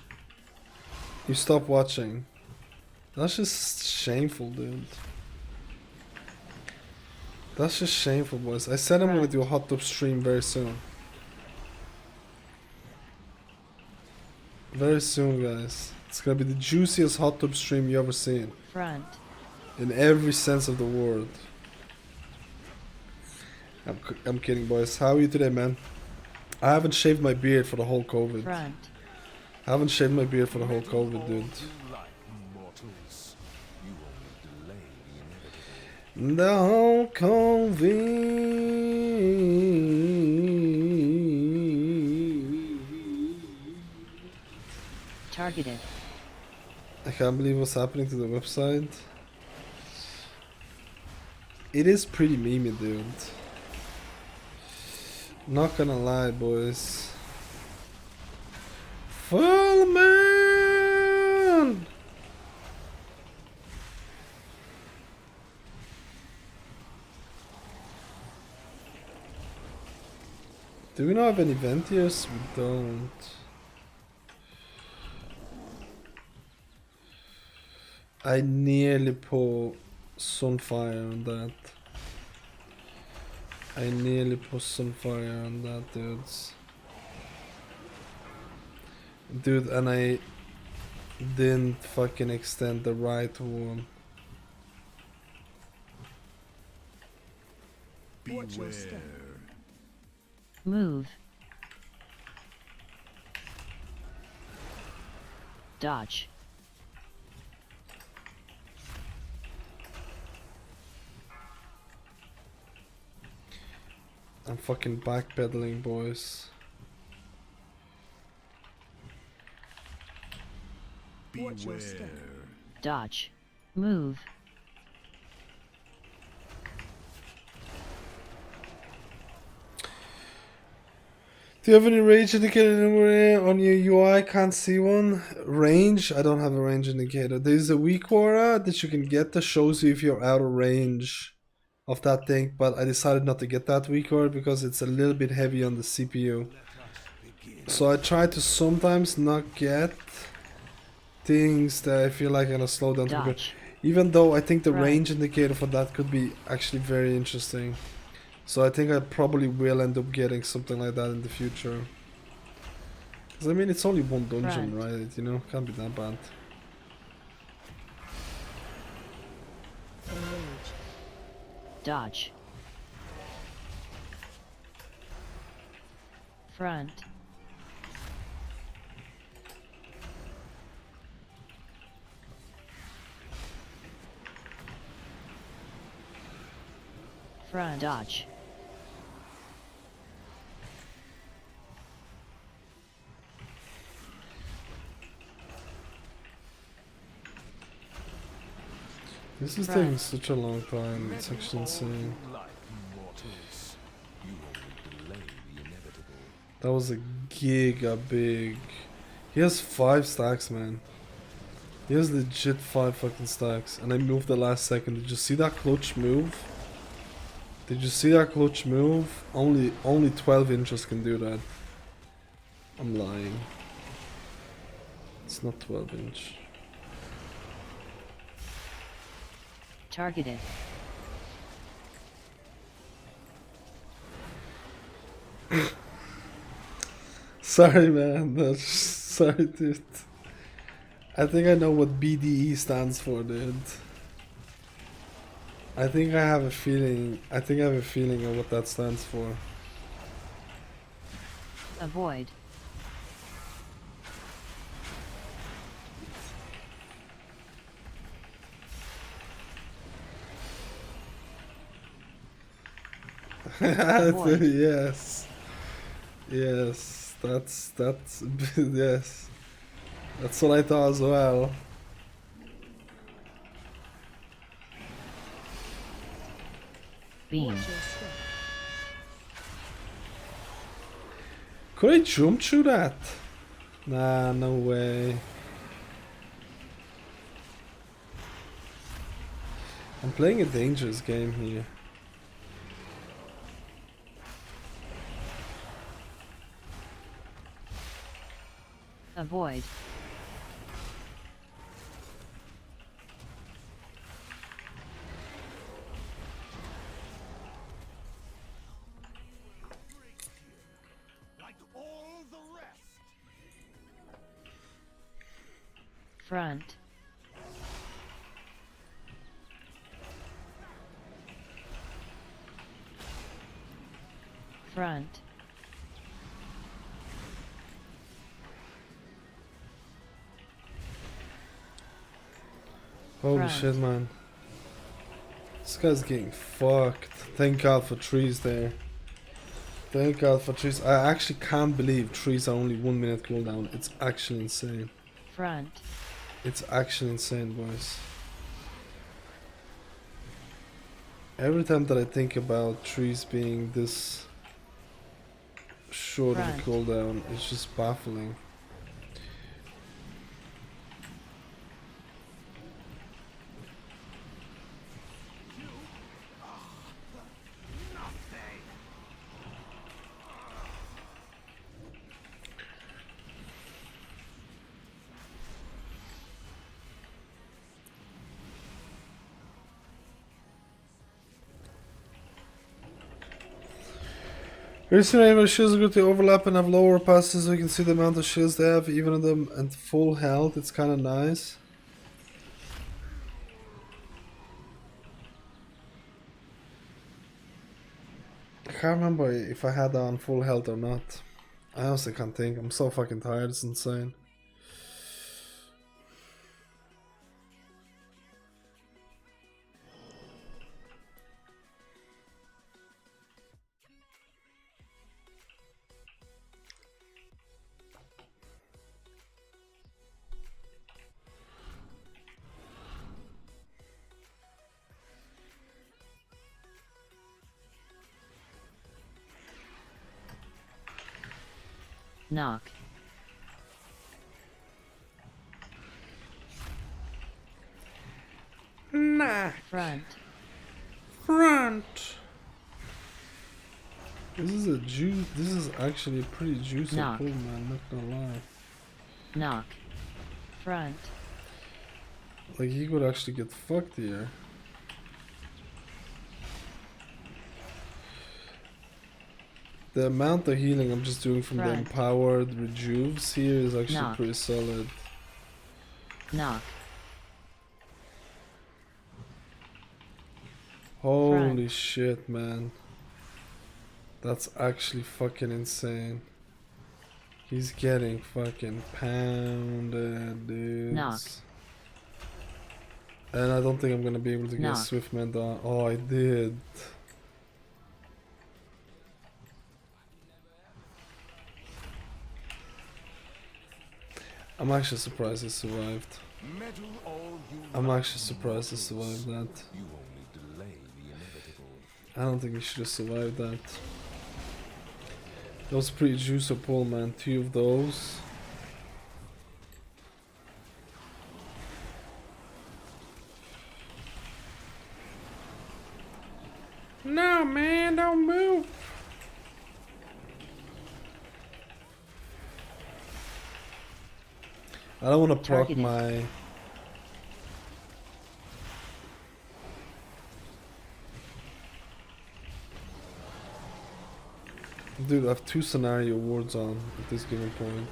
you stop watching. That's just shameful, dude. That's just shameful, boys. I said I'm gonna Right. do a hot top stream very soon. Very soon, guys. It's gonna be the juiciest hot tub stream you ever seen. Front. In every sense of the word. I'm kidding, boys. How are you today, man? I haven't shaved my beard for the whole COVID. Front. I haven't shaved my beard for the whole COVID, dude. Like mortals, you only delay the inevitable. The whole COVID. Targeted. I can't believe what's happening to the website. It is pretty memey, dude. Not gonna lie, boys. Full moon! Do we not have an event here? Yes, we don't. I nearly put Sunfire on that. I nearly put Sunfire on that, dudes. Dude, and I didn't fucking extend the right one. Beware. Move. Dodge. I'm fucking backpedaling, boys. Beware. Dodge. Move. Do you have any range indicator anywhere on your UI? Can't see one. Range? I don't have a range indicator. There's a weak aura that you can get that shows you if you're out of range of that thing, but I decided not to get that weak aura because it's a little bit heavy on the CPU. So I try to sometimes not get things that I feel like are gonna slow down the computer. Even though I think the range indicator for that could be actually very interesting. So I think I probably will end up getting something like that in the future. Cause I mean, it's only one dungeon, right? You know, can't be that bad. Dodge. Front. Front. Dodge. This is taking such a long time, it's actually insane. That was a giga big. He has 5 stacks, man. He has legit 5 fucking stacks. And I moved the last second. Did you see that clutch move? Did you see that clutch move? Only 12 inches can do that. I'm lying. It's not 12 inch. Targeted. Sorry, man. Sorry, dude. I think I know what BDE stands for, dude. I think I have a feeling. I think I have a feeling of what that stands for. Avoid. Yes. Yes. That's yes. That's what I thought as well. Beam. Could I jump through that? Nah, no way. I'm playing a dangerous game here. Avoid. Like all the rest. Front. Front. Holy Front. shit, man. This guy's getting fucked. Thank God for trees there. Thank God for trees. I actually can't believe trees are only 1 minute cooldown. It's actually insane. Front. It's actually insane, boys. Every time that I think about trees being this short of a cooldown, it's just baffling. Recently, my shields are good to overlap and have lower passes so you can see the amount of shields they have, even on them at full health. It's kind of nice. I can't remember if I had that on full health or not. I honestly can't think. I'm so fucking tired. It's insane. Knock. Nah. Front. Front. This is a juice. This is actually a pretty juicy Knock. pull, man. Not gonna lie. Knock. Front. Like he could actually get fucked here. The amount of healing I'm just doing from the Front. empowered rejuves here is actually Knock. pretty solid. Knock. Holy shit, man. That's actually fucking insane. He's getting fucking pounded, dudes. Knock. And I don't think I'm gonna be able to get Knock. Swiftman down. Oh, I did. I'm actually surprised he survived. Meddle all you I'm actually surprised he survived that. You only delay the inevitable. I don't think he should have survived that. That was a pretty juicy pull, man. 2 of those. No, man, don't move. I don't want to proc Targeted. my... Dude, I have 2 scenario wards on at this given point.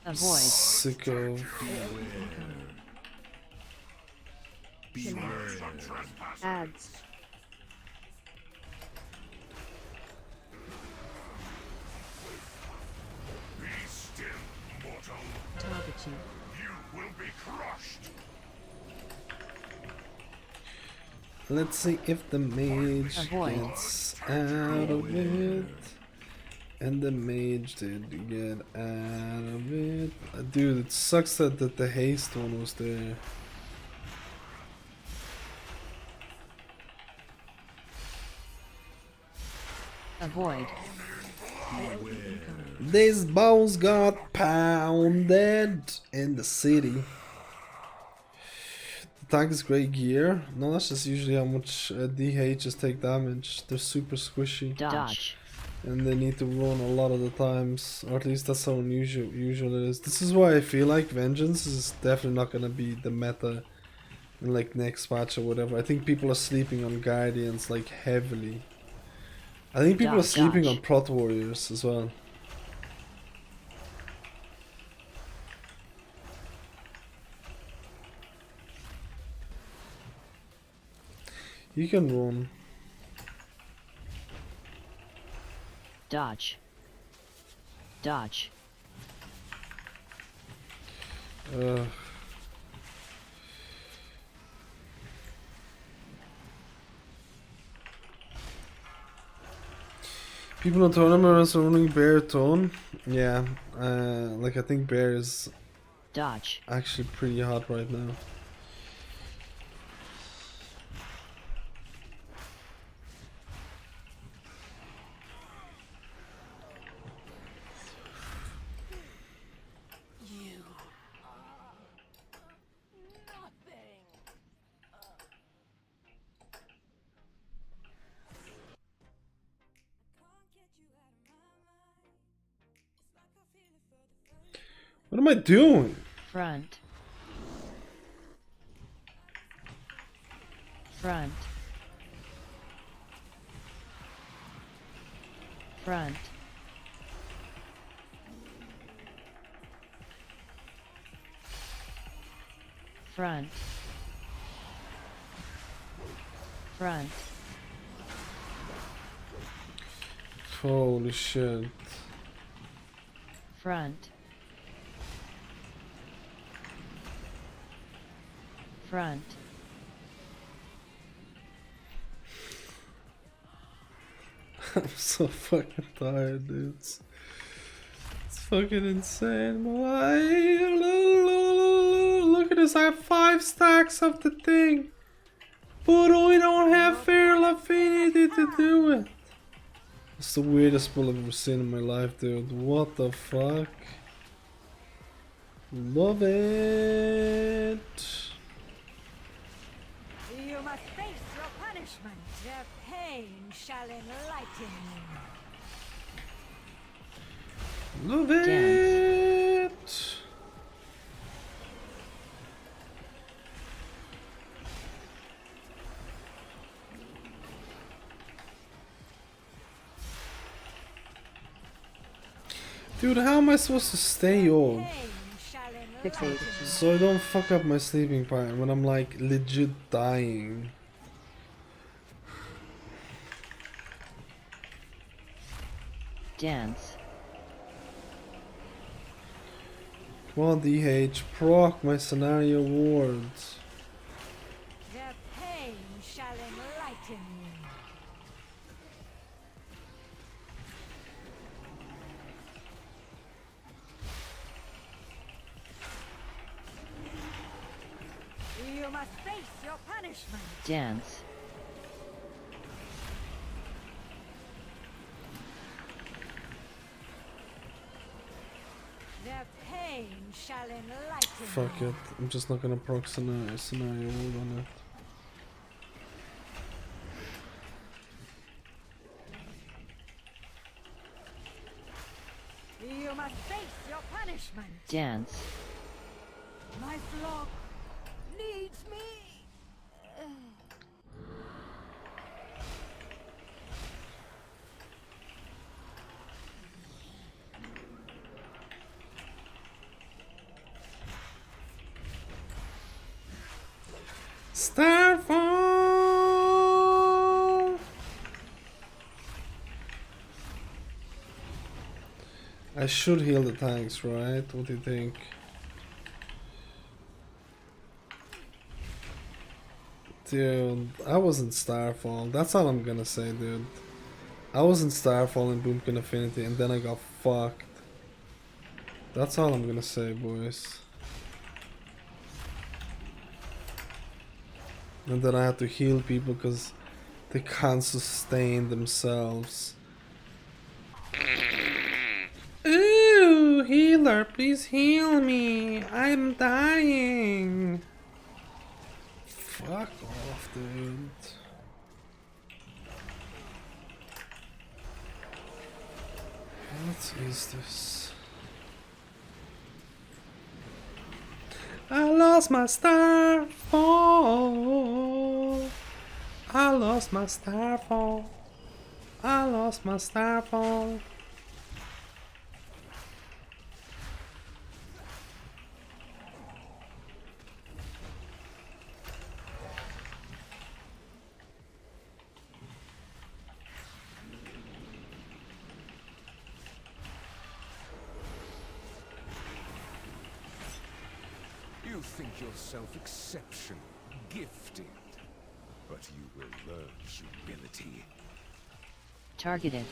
Avoid. Sick of... Ads. Be still, mortal. Target you. You will be crushed. Let's see if the mage Avoid. gets out of it. And the mage did get out of it. Dude, it sucks that the haste one was there. Avoid. These bows got pounded in the city. The tank is great gear. No, that's just usually how much DHs take damage. They're super squishy. Dodge. And they need to run a lot of the times, or at least that's how unusual it is. This is why I feel like Vengeance is definitely not gonna be the meta in like next patch or whatever. I think people are sleeping on Guardians like heavily. I think people are sleeping on Prot Warriors as well. You can run. Dodge. Dodge. People in tournaments are running Bear Tone. Yeah, like I think Bear is Dodge. actually pretty hot right now. What am I doing? Front. Front. Front. Front. Front. Holy shit. Front. Front. I'm so fucking tired, dude. It's fucking insane. Why? Look at goodness, I have 5 stacks of the thing. But I don't have feral affinity to do it. It's the weirdest bull I've ever seen in my life, dude. What the fuck? Love it. You must face your punishment. Their pain shall enlighten you. Love it. Dude, how am I supposed to stay up so I don't fuck up my sleeping pattern when I'm like legit dying? Dance. Come on, DH, proc my scenario wards. Their pain shall enlighten you. You must face your punishment. Dance. Their pain shall enlighten Fuck you. it, I'm just not gonna proc scenario ward on it. You must face your punishment. Dance. My flock needs me. Starfall! I should heal the tanks, right? What do you think? Dude, I was in Starfall. That's all I'm gonna say, dude. I was in Starfall and Boomkin Affinity and then I got fucked. That's all I'm gonna say, boys. And then I had to heal people because they can't sustain themselves. Ooh, healer, please heal me. I'm dying. Fuck off, dude. What is this? I lost my starfall. I lost my starfall. I lost my starfall. You think yourself exceptional, gifted, but you will learn humility. Targeted.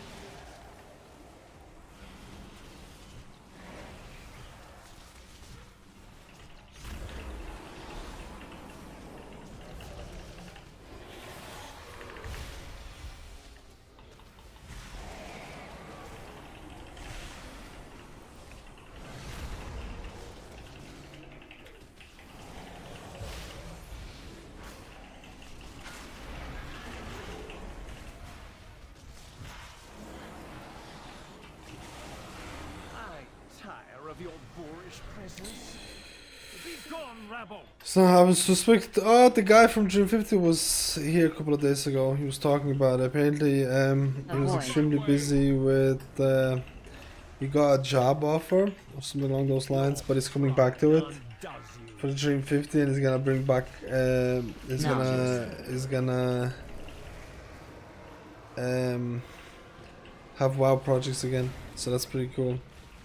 Of your boorish presence. Be gone, rabble. So I was suspect. Oh, the guy from Dream 50 was here a couple of days ago. He was talking about it. Apparently, he was extremely busy with. He got a job offer or something along those lines, but he's coming back to it for the Dream 50, and he's gonna bring back. He's gonna have WoW projects again. So that's pretty cool.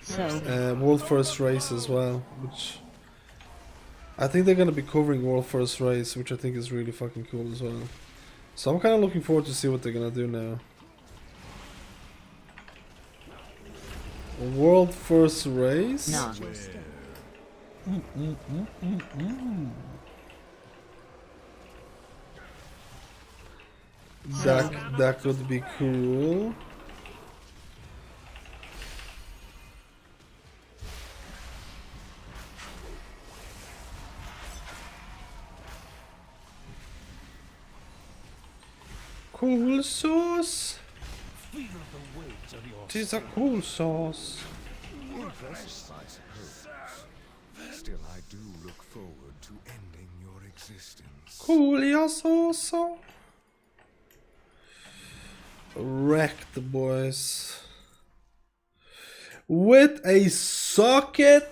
So World First Race as well, which I think they're gonna be covering World First Race, which I think is really fucking cool as well. So I'm kind of looking forward to see what they're gonna do now. World First Race? no. That could be cool. Cool sauce. Tis a cool sauce. Impressive, I suppose. Still, I do look forward to ending your existence. Cool sauce. Wrecked, boys. With a socket.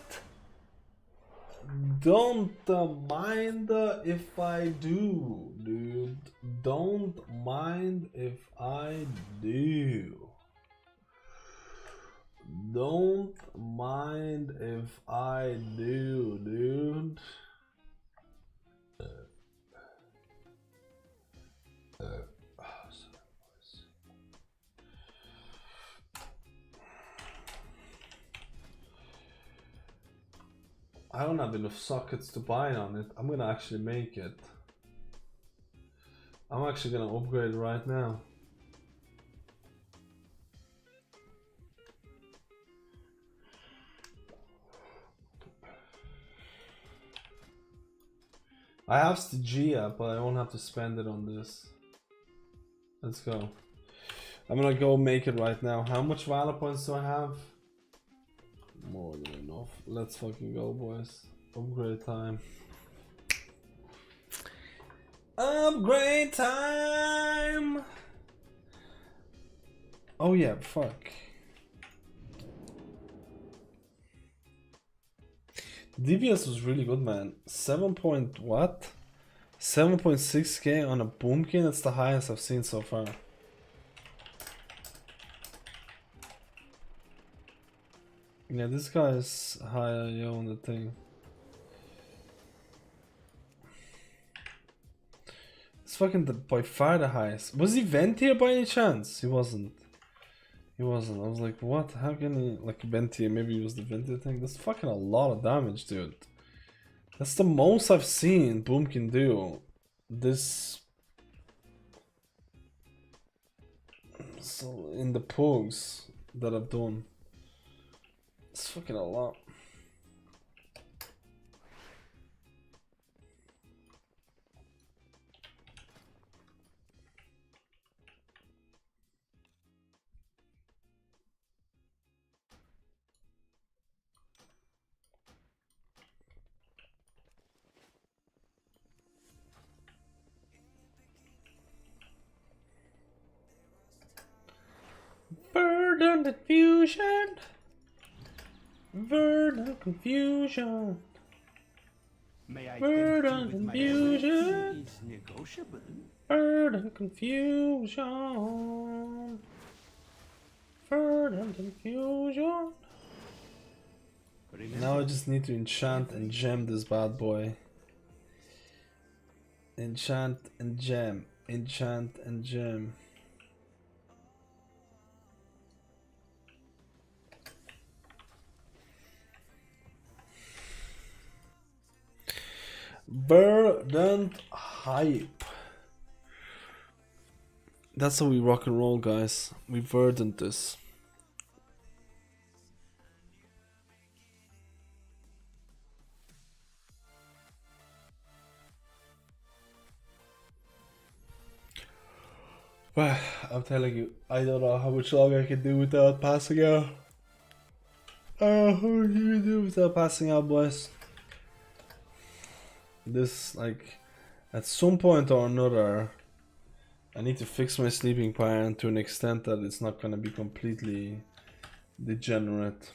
Don't mind if I do, dude. Don't mind if I do. Don't mind if I do, dude. I don't have enough sockets to buy on it. I'm gonna actually make it. I'm actually gonna upgrade right now. I have Stygia, but I won't have to spend it on this. Let's go. I'm gonna go make it right now. How much Valor points do I have? More than enough. Let's fucking go, boys. Upgrade time. Upgrade time! Oh yeah, fuck. DPS was really good, man. 7 point what? 7.6k on a boomkin? That's the highest I've seen so far. Yeah, this guy is higher on the thing. It's fucking by far the highest. Was he vent here by any chance? He wasn't. He wasn't. I was like, what? How can he like vent here? Maybe he was the vent thing. That's fucking a lot of damage, dude. That's the most I've seen Boom can do. This so in the pugs that I've done. It's fucking a lot. Burden confusion. Burden confusion. Burden confusion. Burden confusion. Burden confusion. Now I just need to enchant and gem this bad boy. Enchant and gem. Enchant and gem. Verdant hype. That's how we rock and roll, guys. We verdant this. Well, I'm telling you, I don't know how much longer I can do without passing out. How much you can do without passing out, boys? This, like, at some point or another, I need to fix my sleeping pattern to an extent that it's not gonna be completely degenerate.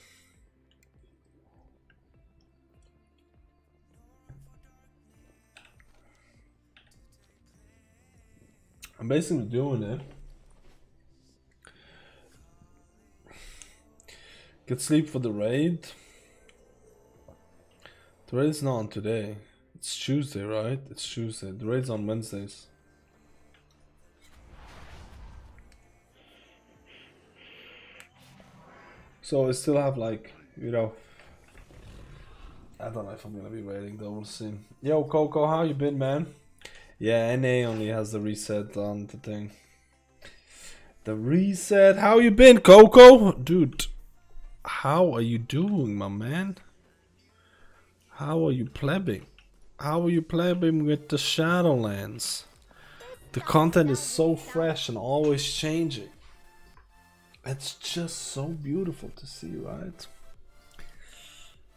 I'm basically doing it. Get sleep for the raid. The raid's not on today. It's Tuesday, right? It's Tuesday. The raid's on Wednesdays. So I still have, like, you know, I don't know if I'm gonna be waiting though, we'll see. Yo, Coco, how you been, man? Yeah, NA only has the reset on the thing. The reset. How you been, Coco? Dude, how are you doing, my man? How are you plebbing? How are you plebbing with the Shadowlands? The content is so fresh and always changing. It's just so beautiful to see, right?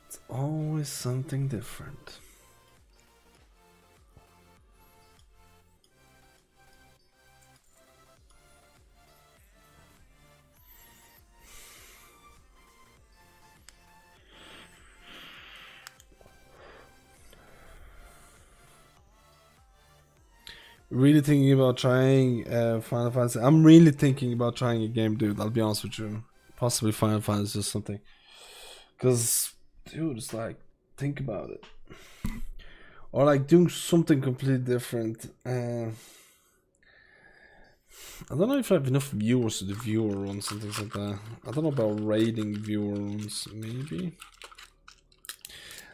It's always something different. Really thinking about trying Final Fantasy. I'm really thinking about trying a game, dude. I'll be honest with you. Possibly Final Fantasy or something. Because, dude, it's like, think about it. Or like doing something completely different. I don't know if I have enough viewers to do viewer runs and things like that. I don't know about raiding viewer runs, maybe.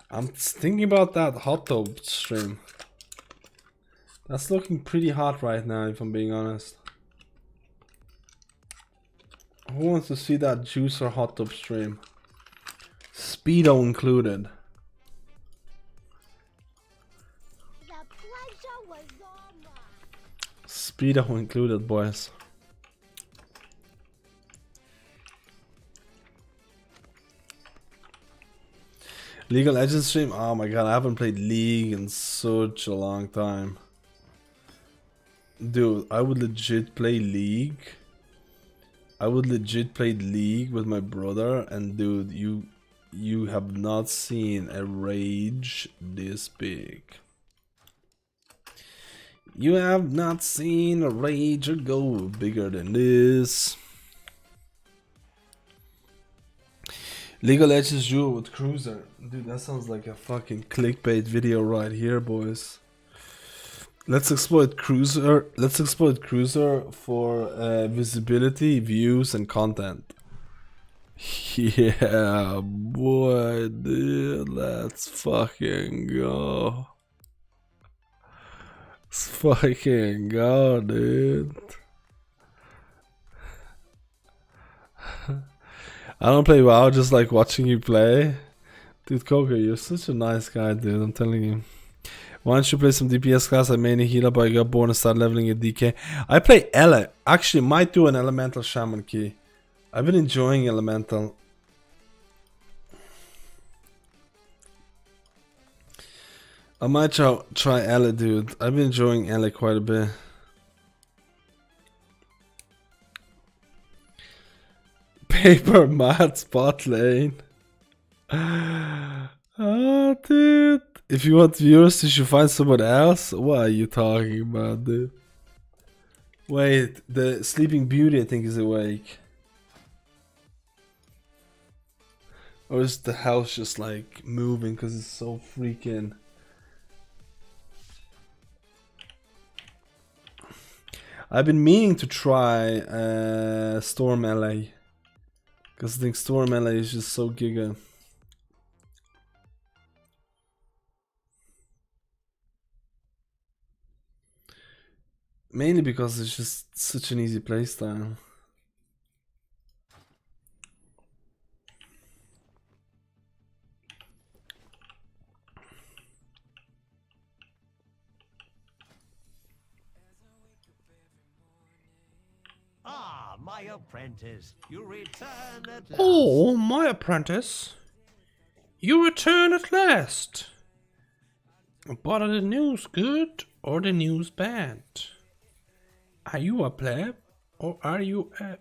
I'm thinking about that hot tub stream. That's looking pretty hot right now, if I'm being honest. Who wants to see that juicer hot tub stream? Speedo included. The pleasure was all mine. Speedo included, boys. League of Legends stream? Oh my god, I haven't played League in such a long time. Dude, I would legit play League. I would legit play League with my brother, and dude, you have not seen a rage this big. You have not seen a rager go bigger than this. League of Legends duo with Cruiser. Dude, that sounds like a fucking clickbait video right here, boys. Let's exploit Cruiser. Let's exploit Cruiser for visibility, views, and content. Yeah, boy, dude, let's fucking go. Let's fucking go, dude. I don't play WoW, just like watching you play. Dude, Coco, you're such a nice guy, dude, I'm telling you. Why don't you play some DPS class? I mainly heal up, I got born and started leveling at DK. I play Ele. Actually, might do an Elemental Shaman key. I've been enjoying Elemental. I might try Ele, dude. I've been enjoying Ele quite a bit. Paper mat spot lane. Oh, dude. If you want viewers, you should find someone else. What are you talking about, dude? Wait, the Sleeping Beauty, I think, is awake. Or is the house just like moving because it's so freaking... I've been meaning to try Storm LA. Because I think Storm LA is just so giga. Mainly because it's just such an easy playstyle. Ah, my apprentice, you return at last. Oh, my apprentice. You return at last. But are the news good or the news bad? Are you a pleb or are you a...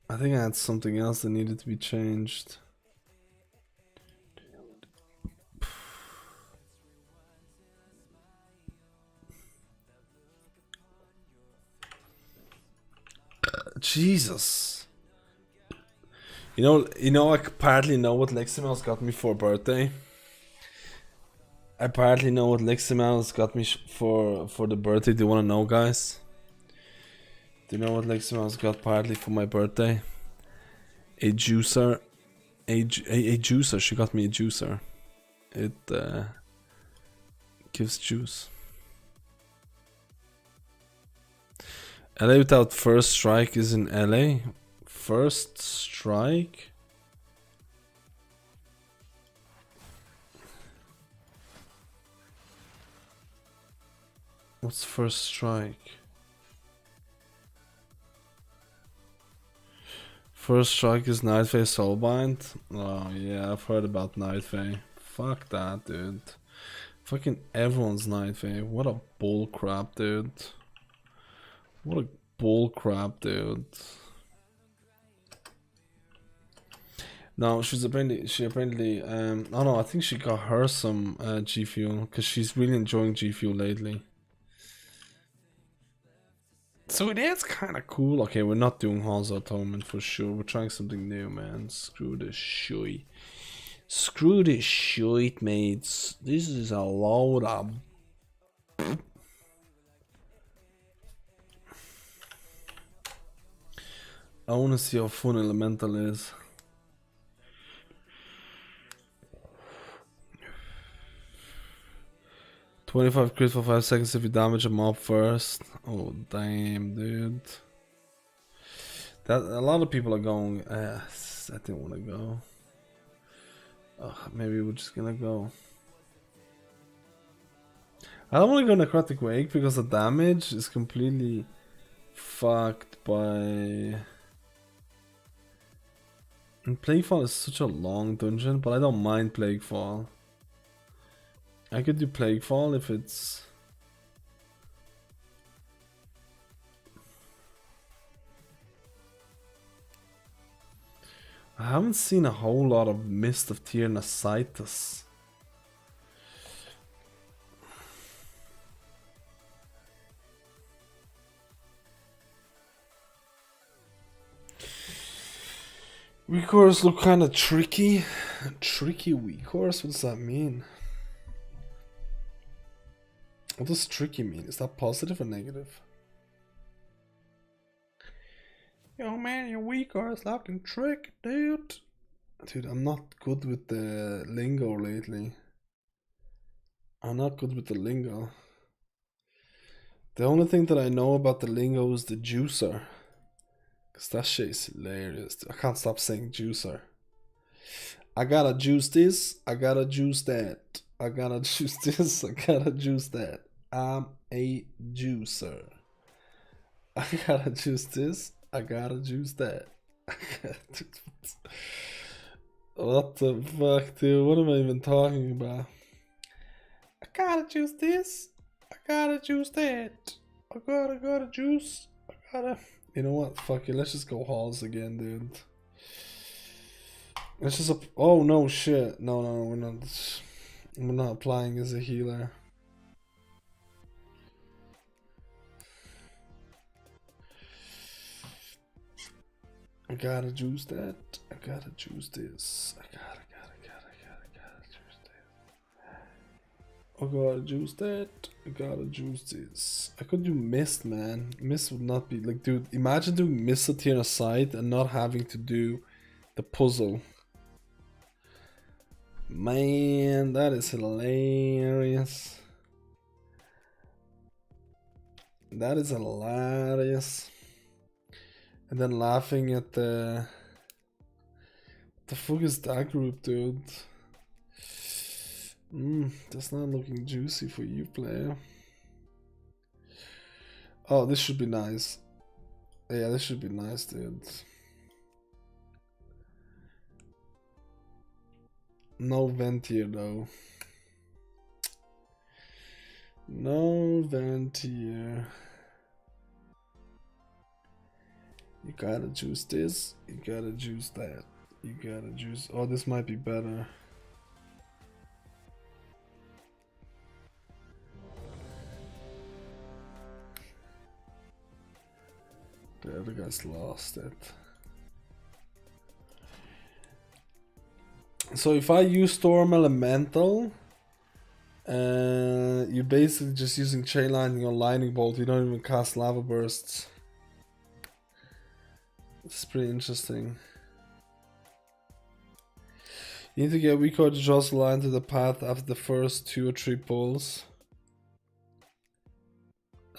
I think I had something else that needed to be changed. Jesus. You know, I apparently know what Leximel's got me for birthday. I apparently know what Leximel's got me for the birthday. Do you want to know, guys? Do you know what Leximel's got partly for my birthday? a juicer. A juicer. She got me a juicer. It gives juice. LA without first strike is in LA. First strike. What's first strike? First strike is Nightfey Soulbind. Oh yeah, I've heard about Nightfey. Fuck that, dude. Fucking everyone's Nightfey. What a bull crap, dude. What a bull crap, dude. No, she apparently oh no, I think she got her some G Fuel because she's really enjoying G Fuel lately. So it is kind of cool. Okay, we're not doing Halls Atonement for sure. We're trying something new, man. Screw this shit. Screw this shit, mates. This is a load of... I want to see how fun Elemental is. $25 crit for 5 seconds if you damage a mob first. Oh damn, dude. That a lot of people are going. I didn't want to go. Maybe we're just gonna go. I don't want to go Necrotic Wake because the damage is completely fucked by. And Plaguefall is such a long dungeon, but I don't mind Plaguefall. I could do Plaguefall if it's... I haven't seen a whole lot of Mist of Tyrannicitus. Weak horse look kind of tricky. Tricky weak horse? What does that mean? What does tricky mean? Is that positive or negative? Yo man, your weak horse looking trick, dude. Dude, I'm not good with the lingo lately. I'm not good with the lingo. The only thing that I know about the lingo is the juicer. Cause that shit is hilarious. I can't stop saying juicer. I gotta juice this, I gotta juice that. I gotta juice this, I gotta juice that. I'm a juicer. I gotta juice this, I gotta juice that. What the fuck, dude? What am I even talking about? I gotta juice this, I gotta juice that. I gotta juice, I gotta... You know what? Fuck it. Let's just go halls again, dude. Let's just... Oh, no, shit. No, we're not... We're not applying as a healer. I gotta juice that. I gotta juice this. I gotta juice this. I gotta juice that. I gotta juice this. I could do Mist, man. Mist would not be like, dude, imagine doing Mist at here aside and not having to do the puzzle. Man, that is hilarious. That is hilarious. And then laughing at the... What the fuck is that group, dude? That's not looking juicy for you, player. Oh, this should be nice. Yeah, this should be nice, dude. No vent here, though. No vent here. You gotta juice this. You gotta juice that. You gotta juice... Oh, this might be better. The other guys lost it. So if I use Storm Elemental, you're basically just using Chain Lightning or Lightning Bolt. You don't even cast Lava Bursts. It's pretty interesting. You need to get weak card to draw a line to the path after the first 2 or 3 pulls.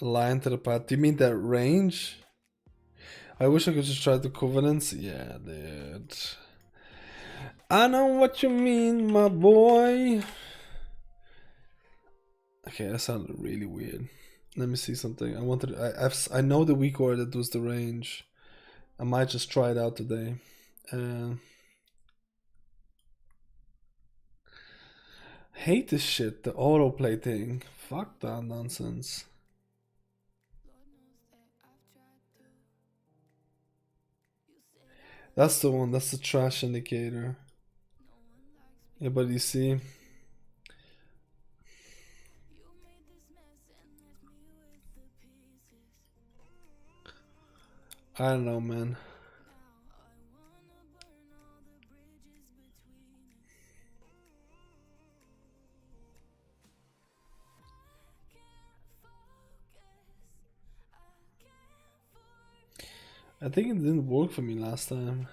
A line to the path. Do you mean that range? I wish I could just try the covenants. Yeah, dude. I know what you mean, my boy. Okay, that sounded really weird. Let me see something. I know the weak order that does the range. I might just try it out today. Hate this shit, the autoplay thing. Fuck that nonsense. That's the one, that's the trash indicator. Yeah, but you see, I don't know, man. I think it didn't work for me last time.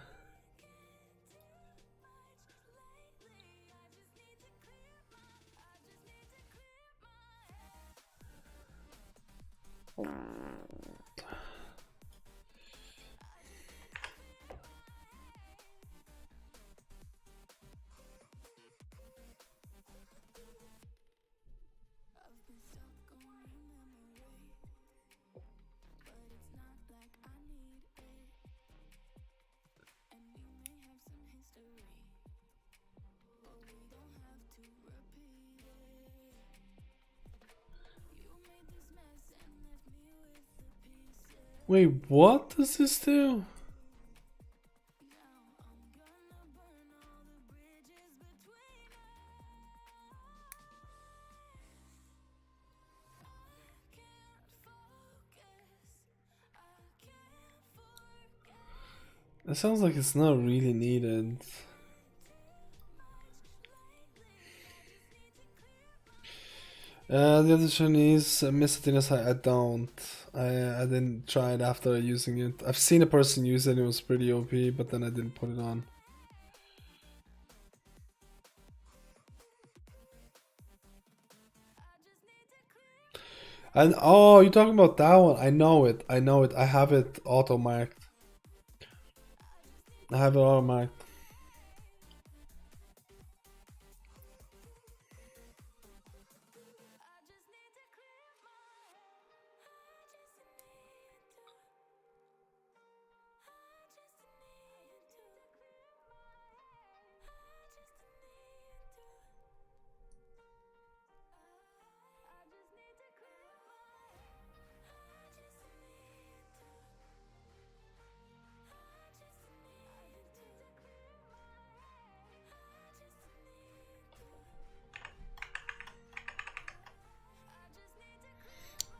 Wait, what does this do? It sounds like it's not really needed. The other Chinese miscellaneous I don't. I didn't try it after using it. I've seen a person use it and it was pretty OP, but then I didn't put it on. And oh, you're talking about that one. I know it. I know it. I have it auto marked. I have it auto marked.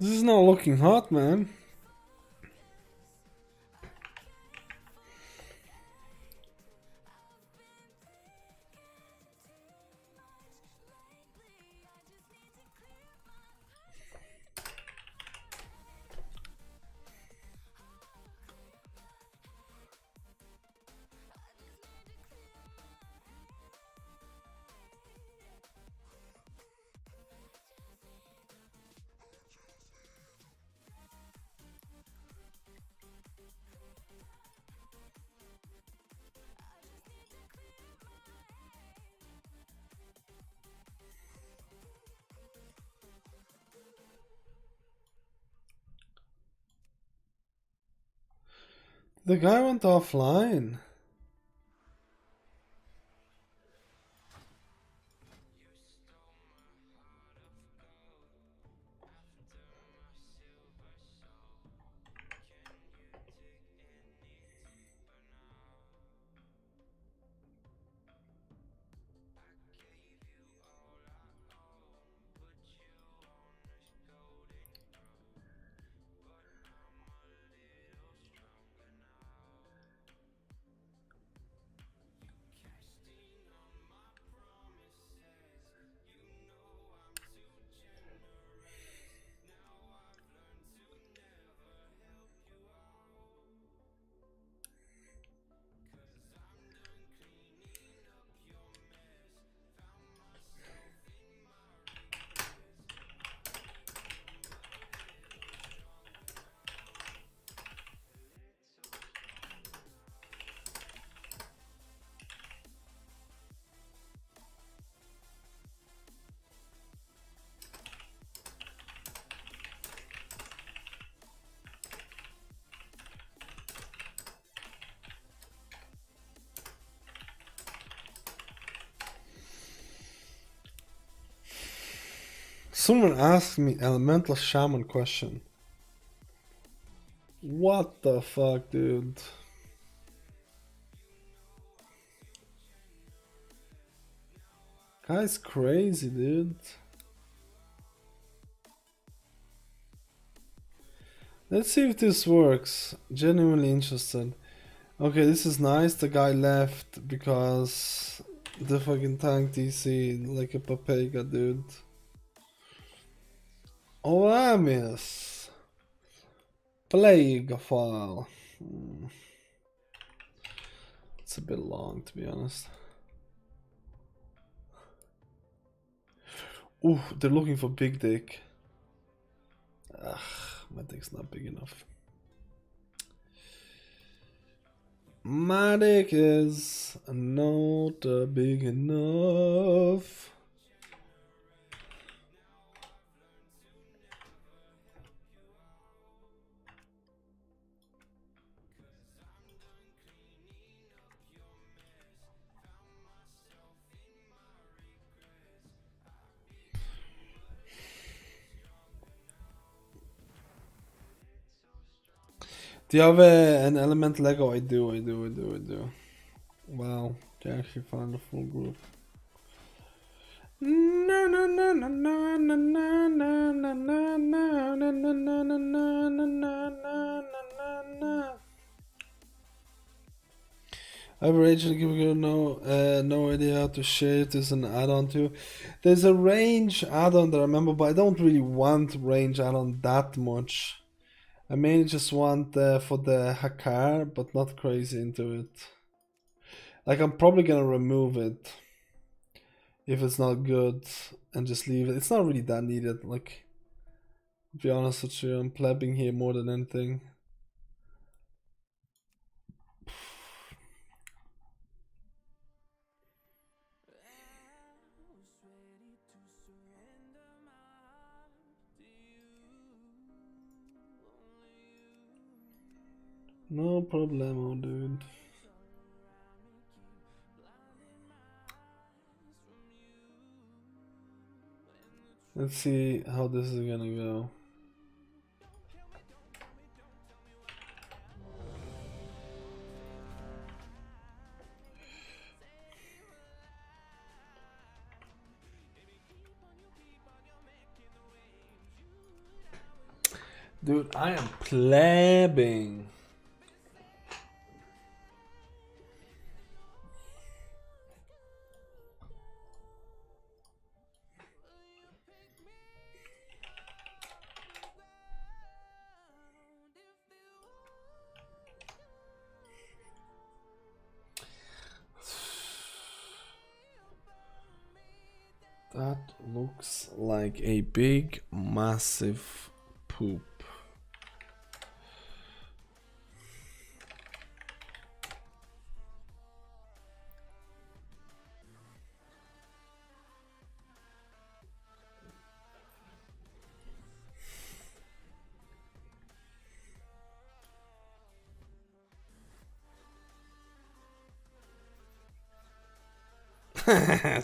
This is not looking hot, man. The guy went offline. Someone asked me elemental shaman question. What the fuck, dude? Guy's crazy, dude. Let's see if this works. Genuinely interested. Okay, this is nice. The guy left because the fucking tank DC like a papega, dude. Oramis. Plague file. It's a bit long, to be honest. Ooh, they're looking for big dick. Ugh, my dick's not big enough. My dick is not big enough. Do you have an element Lego? I do. Wow, they actually found a full group. No, no, no, no, no, no, no, no, no, no, no, no, no, no, no, no, no. I have originally given you no idea how to share it as an add-on to. There's a range add-on that I remember, but I don't really want range add-on that much. I mainly just want for the Hakar, but not crazy into it. Like, I'm probably gonna remove it if it's not good and just leave it. It's not really that needed. Like, to be honest with you, I'm plebbing here more than anything. No problemo, dude. Let's see how this is gonna go. Dude, I am plebbing. That looks like a big, massive poop.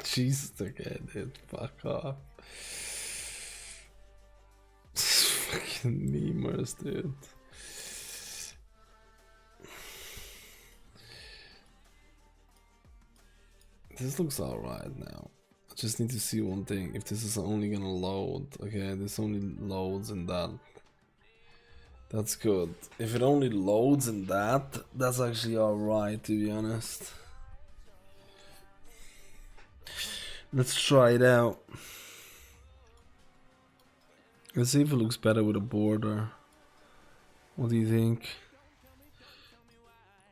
Jesus, okay, dude, fuck off. Fucking memers, dude. This looks alright now. I just need to see one thing. If this is only gonna load. Okay, this only loads in that. That's good. If it only loads in that, that's actually alright, to be honest. Let's try it out. Let's see if it looks better with a border. What do you think?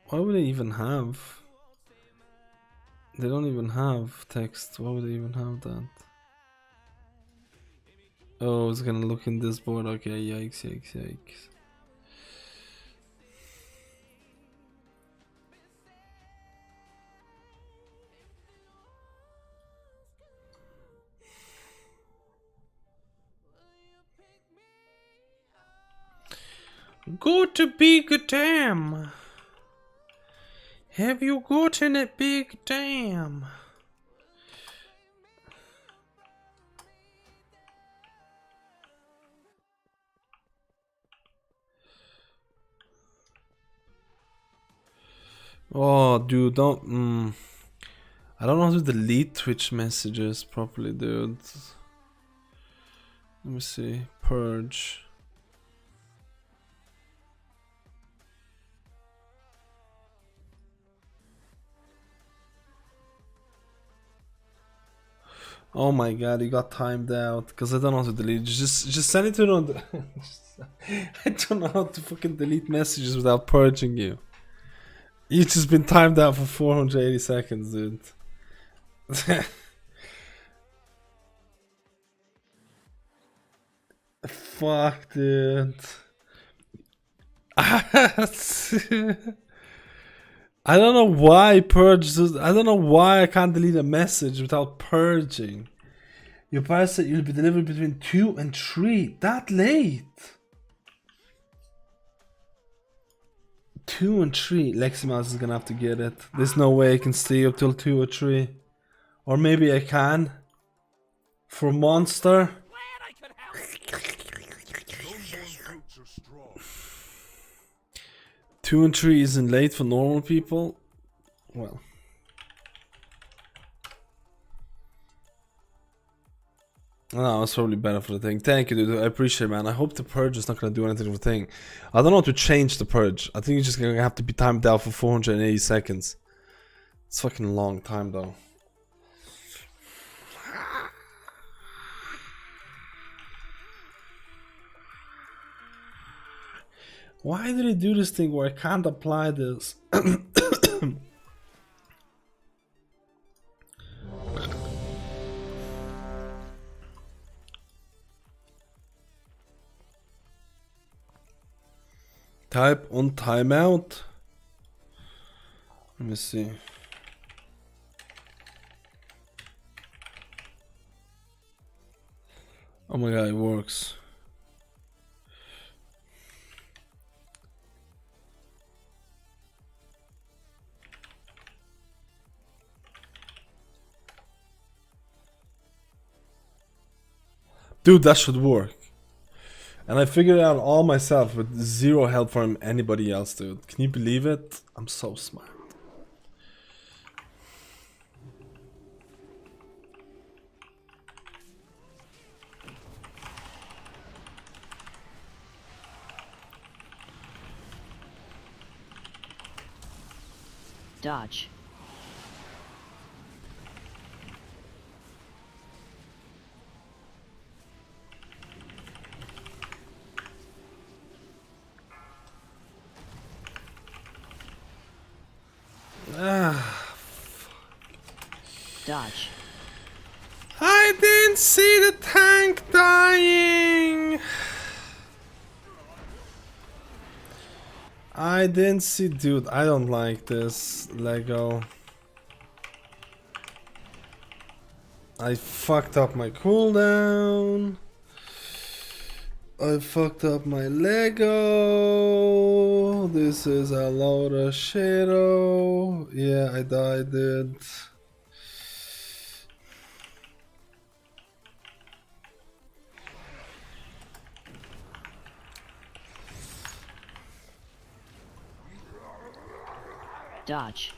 Why would they even have? They don't even have text. Why would they even have that? Oh, it's gonna look in this board. Okay, yikes, yikes, yikes. Go to big dam. Have you gotten a big dam? Oh, dude, don't. I don't know how to delete Twitch messages properly, dude. Let me see. Purge. Oh my god, you got timed out because I don't know how to delete. Just send it to the. I don't know how to fucking delete messages without purging you. You've just been timed out for 480 seconds, dude. Fuck, dude. I don't know why purge. I don't know why I can't delete a message without purging. Your parcel you'll be delivered between 2 and 3. That late? 2 and 3. Leximas is gonna have to get it. There's no way I can stay up till 2 or 3. Or maybe I can. For Monster. 2 and 3 isn't late for normal people. Well. No, it's probably better for the thing. Thank you, dude. I appreciate it, man. I hope the purge is not gonna do anything for the thing. I don't know how to change the purge. I think you're just gonna have to be timed out for 480 seconds. It's fucking a long time, though. Why did he do this thing where I can't apply this? Type on timeout. Let me see. Oh my god, it works. Dude, that should work. And I figured it out all myself with zero help from anybody else, dude. Can you believe it? I'm so smart. Dodge. Dodge. I didn't see the tank dying. I didn't see, dude. I don't like this Lego. I fucked up my cooldown. I fucked up my Lego. This is a load of shit-o. Yeah, I died, dude. Dodge.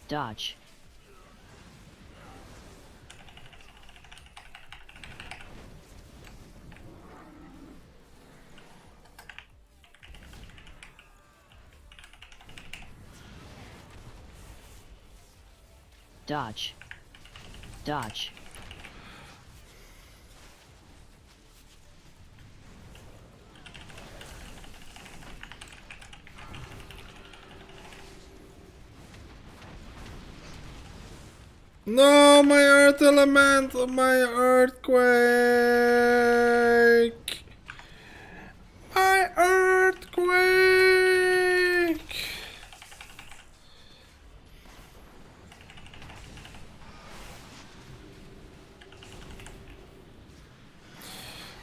Dodge. Dodge. Dodge. No, my earth element, my earthquake. My earthquake.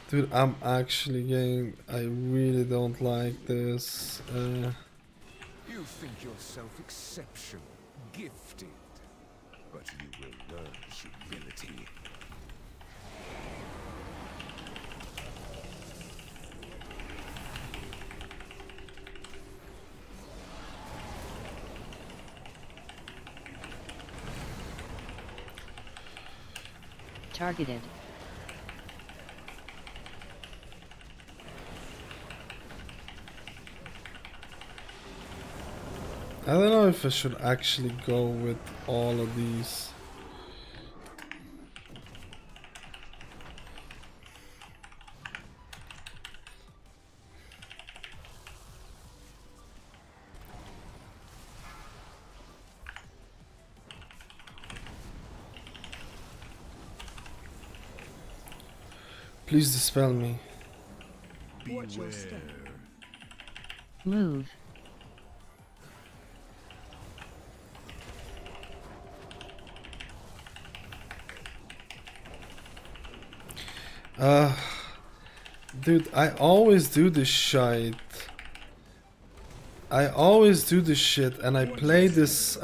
Dude, I'm actually getting. I really don't like this. You You think yourself exceptional, gifted, but you will learn humility. Targeted. I don't know if I should actually go with all of these. Please dispel me. Watch your step. Move. Dude, I always do this shit. I always do this shit, and I play this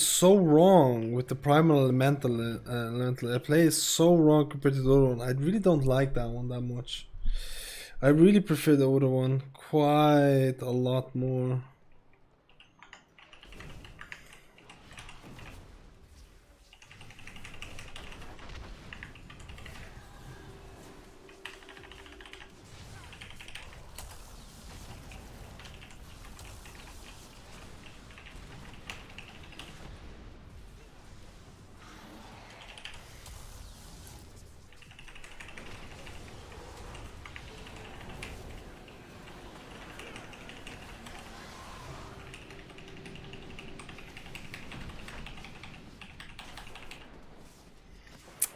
so wrong with the primal elemental. I play it so wrong compared to the other one. I really don't like that one that much. I really prefer the other one quite a lot more.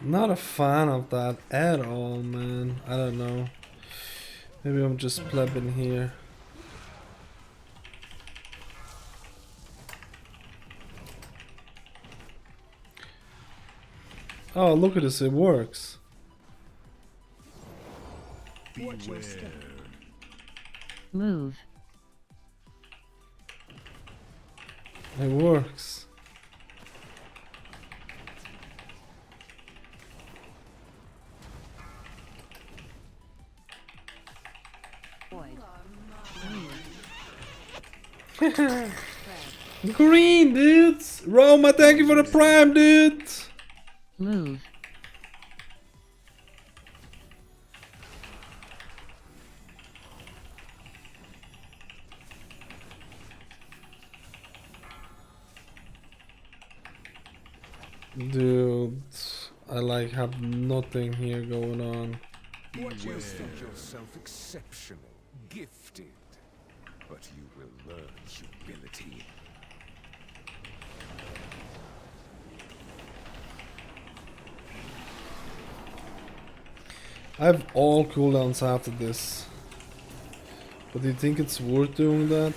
Not a fan of that at all, man. I don't know. Maybe I'm just plebbing here. Oh, look at this, it works. Watch your step. Move. It works. Green, dudes! Roma, thank you for the prime, dude! Move. Dude, I like have nothing here going on. You think yourself exceptional, gifted, but you will learn humility. I have all cooldowns after this. But do you think it's worth doing that?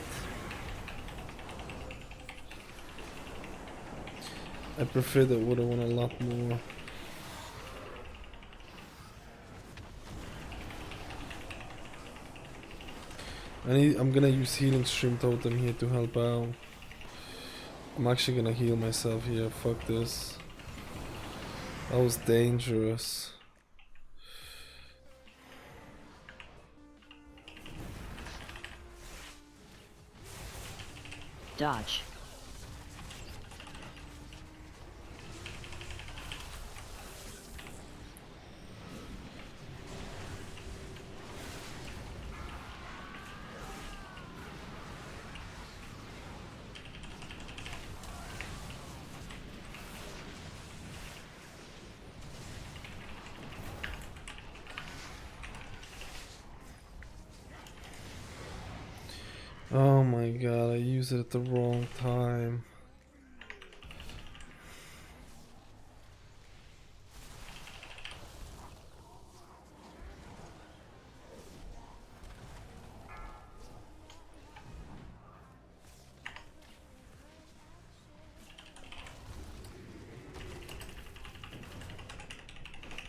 I prefer the other one a lot more. I'm gonna use healing stream totem here to help out. I'm actually gonna heal myself here. Fuck this. That was dangerous. Dodge. Oh my god, I used it at the wrong time.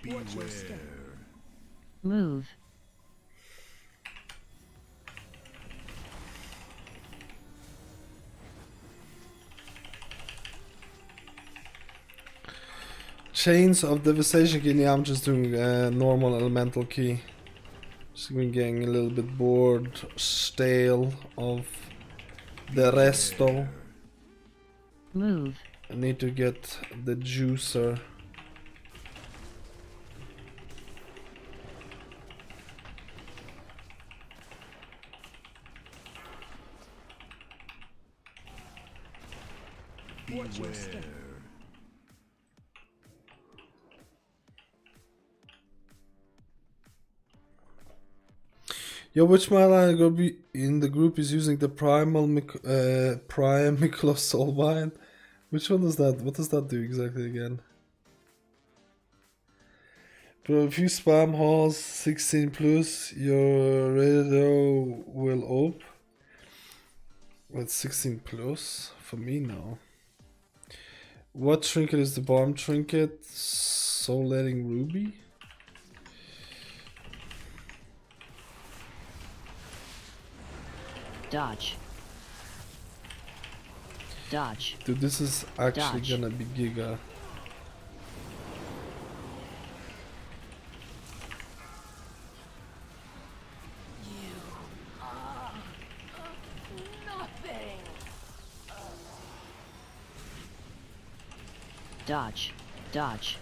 Watch your step. Move. Chains of Devastation key. Yeah, I'm just doing normal elemental key. Just been getting a little bit bored, stale of the resto. Move. I need to get the juicer. Watch your step. Yo, which Mylan gonna be in the group is using the primal prime Miklos Soulbind? Which one does that? What does that do exactly again? Bro, if you spam halls 16 plus, your radio will op. What's 16 plus? For me, no. What trinket is the bomb trinket? Soul letting ruby? Dodge. Dodge. Dude, this is actually Dodge. gonna be giga. Nothing. Dodge. Dodge.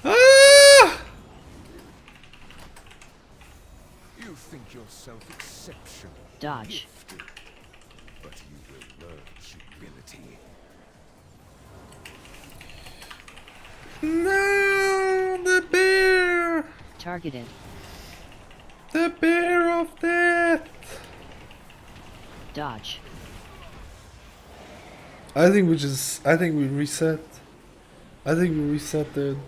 Ah! You think yourself exceptional, Dodge. gifted, but you will learn humility. No, the bear! Targeted. The bear of death! Dodge. I think we reset. I think we reset, dude.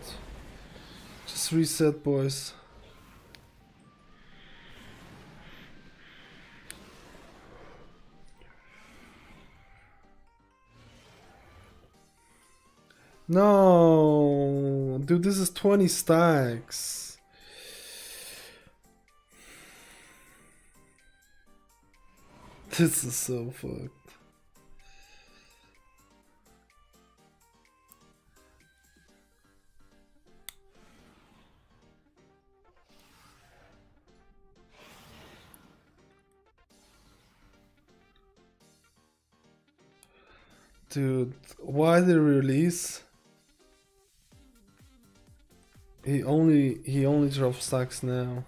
Just reset, boys. No, dude, this is 20 stacks. This is so fucked. Dude, why the release? He only drops stacks now.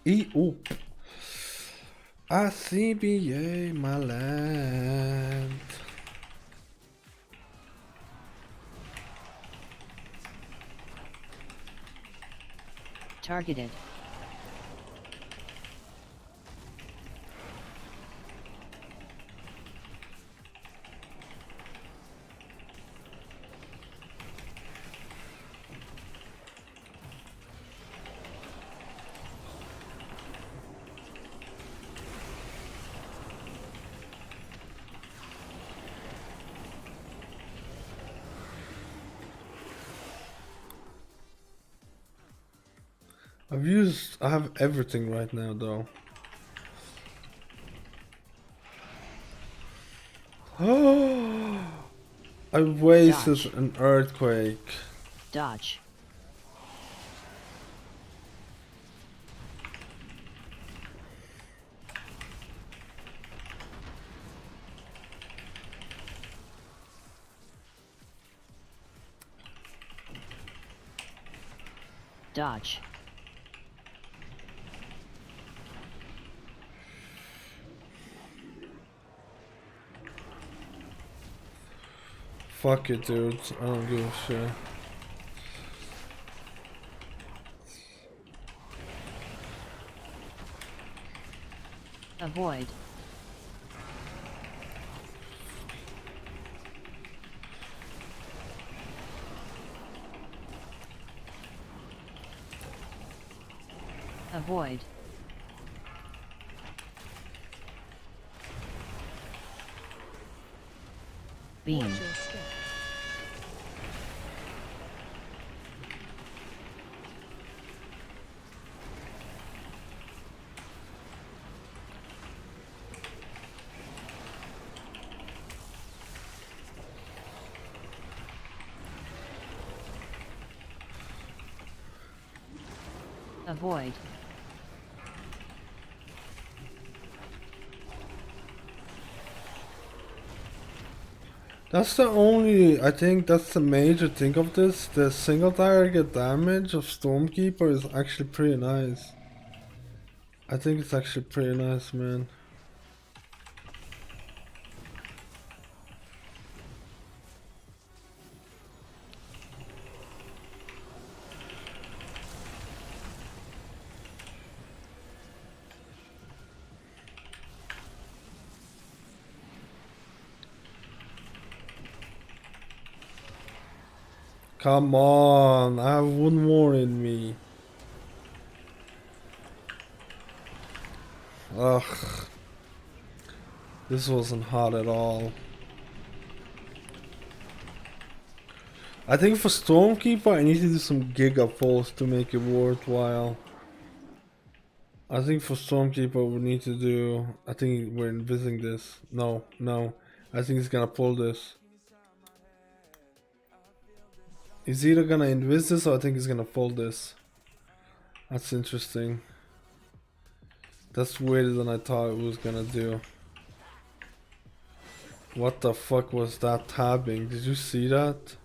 Oop. ICBA, my land. Targeted. I have everything right now though. Oh, I wasted Dodge. an earthquake. Dodge. Dodge. Fuck it, dude. I don't give a shit. Avoid. Avoid. Beam. Watch your step. Avoid. That's the only, I think that's the major thing of this. The single target damage of Stormkeeper is actually pretty nice. I think it's actually pretty nice, man. Come on, I have one more in me. Ugh. This wasn't hot at all. I think for Stormkeeper I need to do some Giga Pulse to make it worthwhile. I think for Stormkeeper we need to do... I think we're envisaging this. No. I think he's gonna pull this. He's either gonna invis this or I think he's gonna pull this. That's interesting. That's weirder than I thought it was gonna do. What the fuck was that tabbing? Did you see that?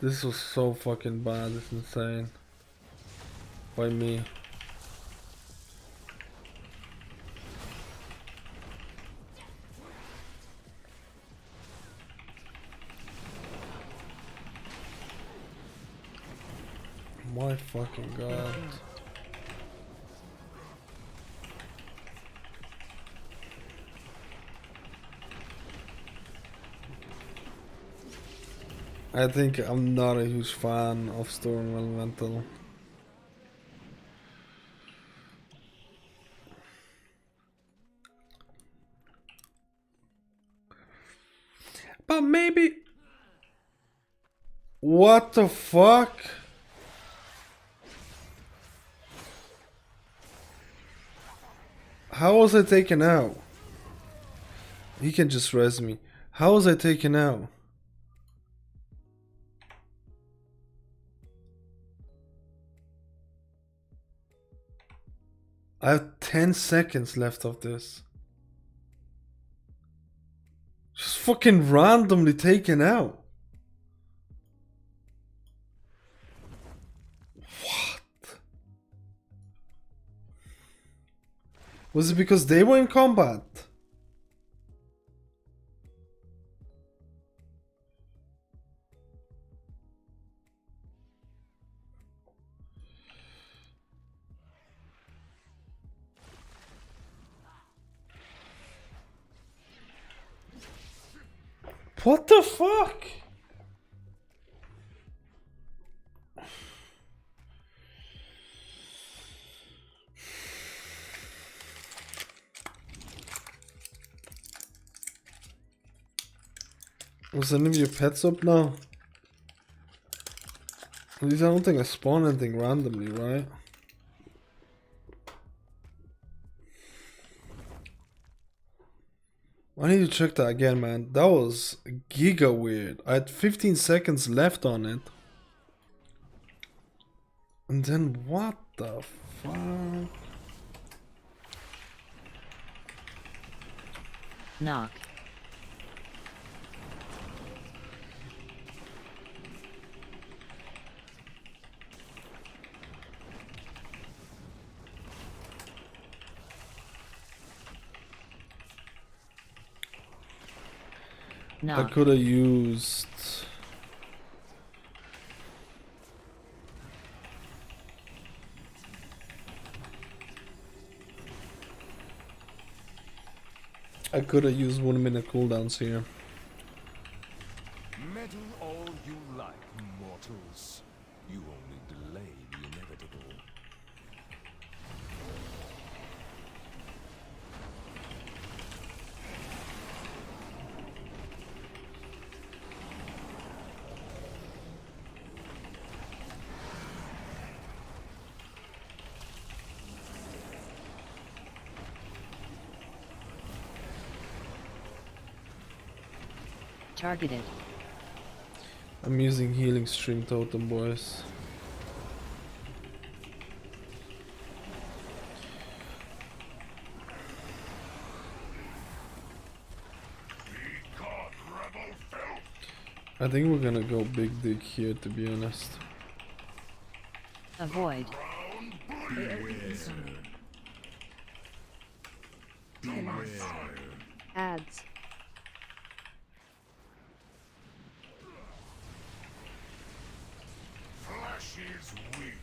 This was so fucking bad, it's insane. By me. My fucking god. I think I'm not a huge fan of Storm Elemental. But maybe... What the fuck? How was I taken out? He can just res me. How was I taken out? I have 10 seconds left of this. Just fucking randomly taken out. What? Was it because they were in combat? What the fuck? Was any of your pets up now? At least I don't think I spawned anything randomly, right? I need to check that again, man. That was giga weird. I had 15 seconds left on it. And then what the fuck? Knock. I could have used... I could have used 1 minute cooldowns here. Meddle all you like, battles. You only delay the inevitable. Targeted. I'm using healing stream totem, boys. I think we're gonna go big dig here, to be honest. Avoid. Ads. Flesh is weak.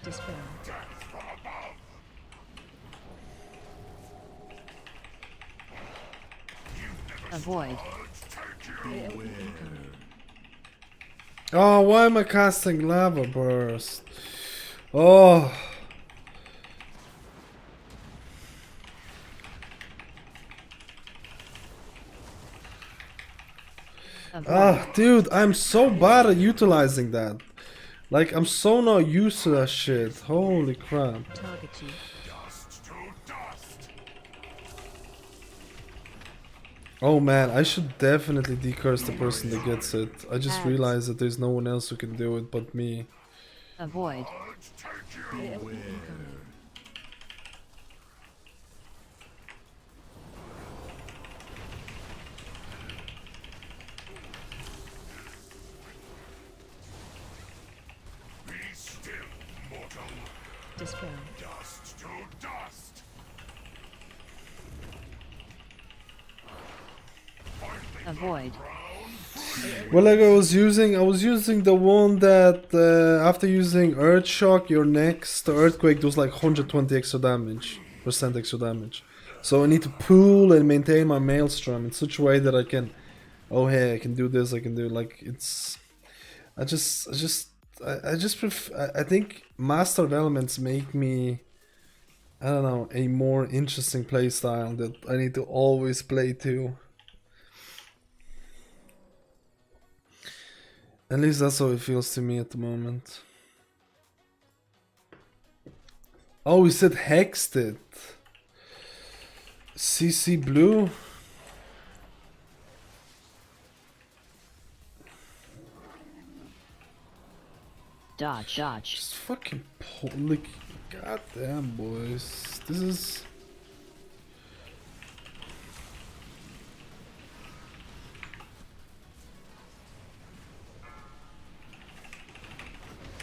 Dispel. Death from above. Avoid. Oh, why am I casting lava burst? Oh. Avoid. Ah, dude, I'm so bad at utilizing that. Like, I'm so not used to that shit. Holy crap. Target you. Dust to dust. Oh man, I should definitely decurse the person that gets it. I just realized that there's no one else who can do it but me. Avoid. Be still, mortal. Dispel. Dust to dust. Avoid. Well, like I was using the one that after using Earth Shock, your next Earthquake does like 120 extra damage, percent extra damage. So I need to pool and maintain my Maelstrom in such a way that I can, oh hey, I can do this, I can do like it's. I think Master of Elements make me, I don't know, a more interesting playstyle that I need to always play to. At least that's how it feels to me at the moment. Oh, he said hexed it. CC blue? Dodge. Dodge. Just fucking like, goddamn boys. This is...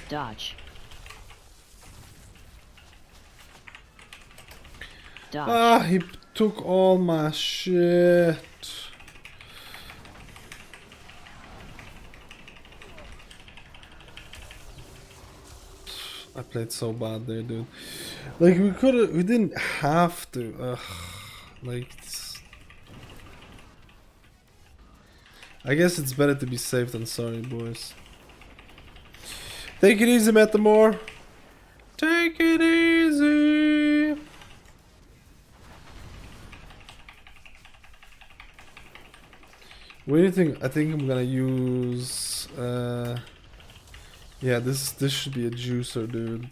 Dodge. Dodge. Ah, he took all my shit. I played so bad there, dude. Like, we didn't have to. Ugh. Like, I guess it's better to be safe than sorry, boys. Take it easy, Metamore. Take it easy. What do you think? I think I'm gonna use. Yeah, this should be a juicer, dude.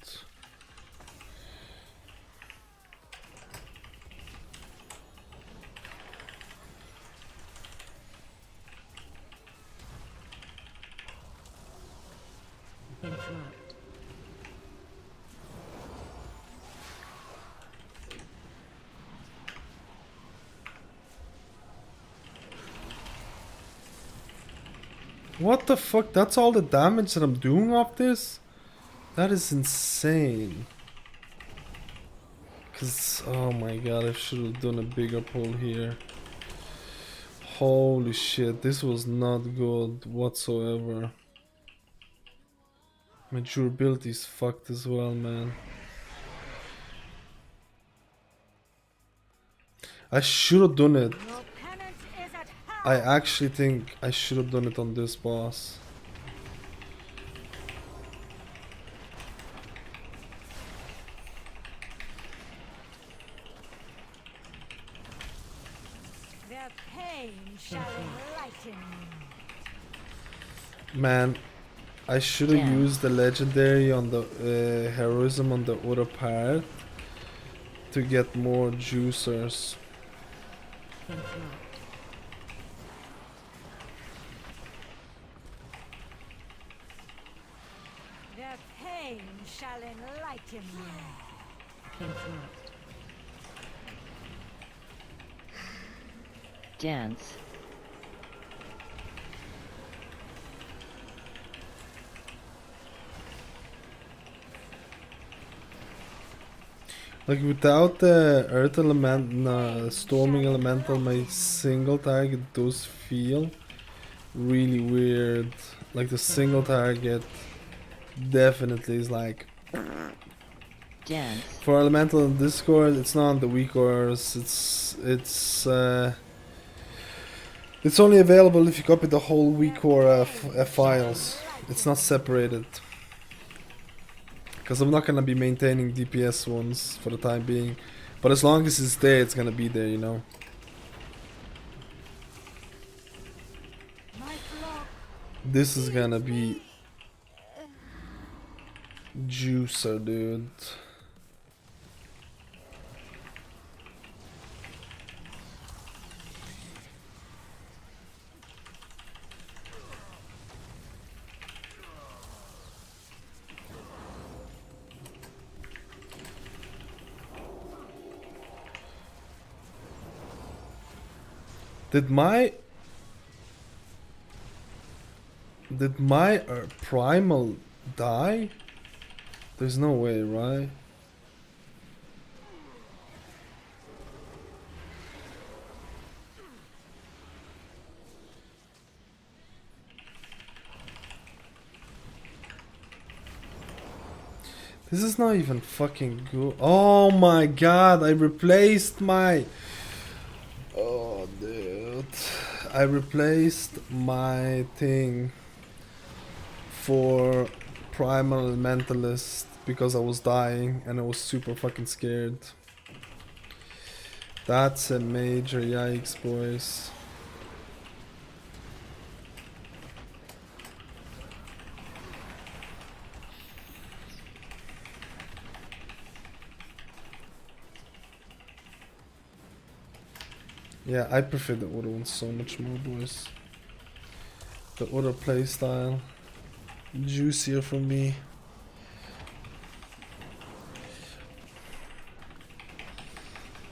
Infract. What the fuck? That's all the damage that I'm doing off this? That is insane. Cause, oh my god, I should have done a bigger pull here. Holy shit, this was not good whatsoever. My durability is fucked as well, man. I should have done it. Your penance is at hand. I actually think I should have done it on this boss. Their pain shall enlighten you. Man, I should have Yeah. used the legendary on the heroism on the other part to get more juicers. Their pain shall enlighten you. Dance. Like without the earth element, storming elemental, my single target does feel really weird. Like the single target definitely is like Dance. for elemental in Discord. It's not on the weak ores. It's only available if you copy the whole weak core files. It's not separated. Because I'm not gonna be maintaining DPS ones for the time being. But as long as it's there, it's gonna be there, you know. My flock This is gonna be juicer, dude. Did my primal die? There's no way, right? This is not even fucking good. Oh my god, I replaced my... Oh, dude. I replaced my thing for Primal Elementalist because I was dying and I was super fucking scared. That's a major yikes, boys. Yeah, I prefer the other one so much more, boys. The other playstyle. Juicier for me.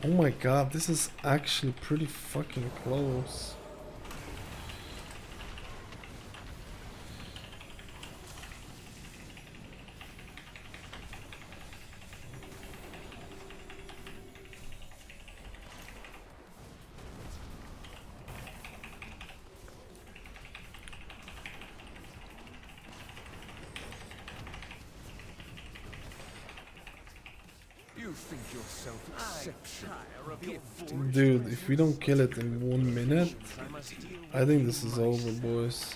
Oh my god, this is actually pretty fucking close. You think yourself exceptional. Dude, if we don't kill it in 1 minute, I think this is over, boys.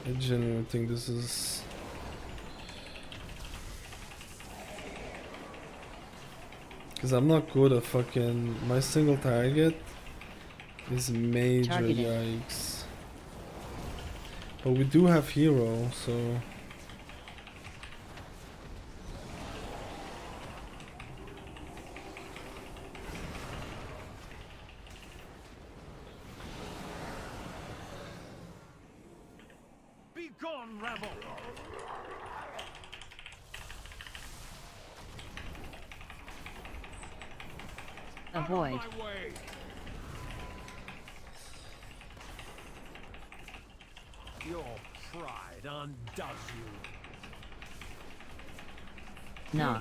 I genuinely think this is... Because I'm not good at fucking... My single target is major Targeting. yikes. But we do have hero, so... Be gone, rabble! Avoid. My way! Your pride undoes you. Nah.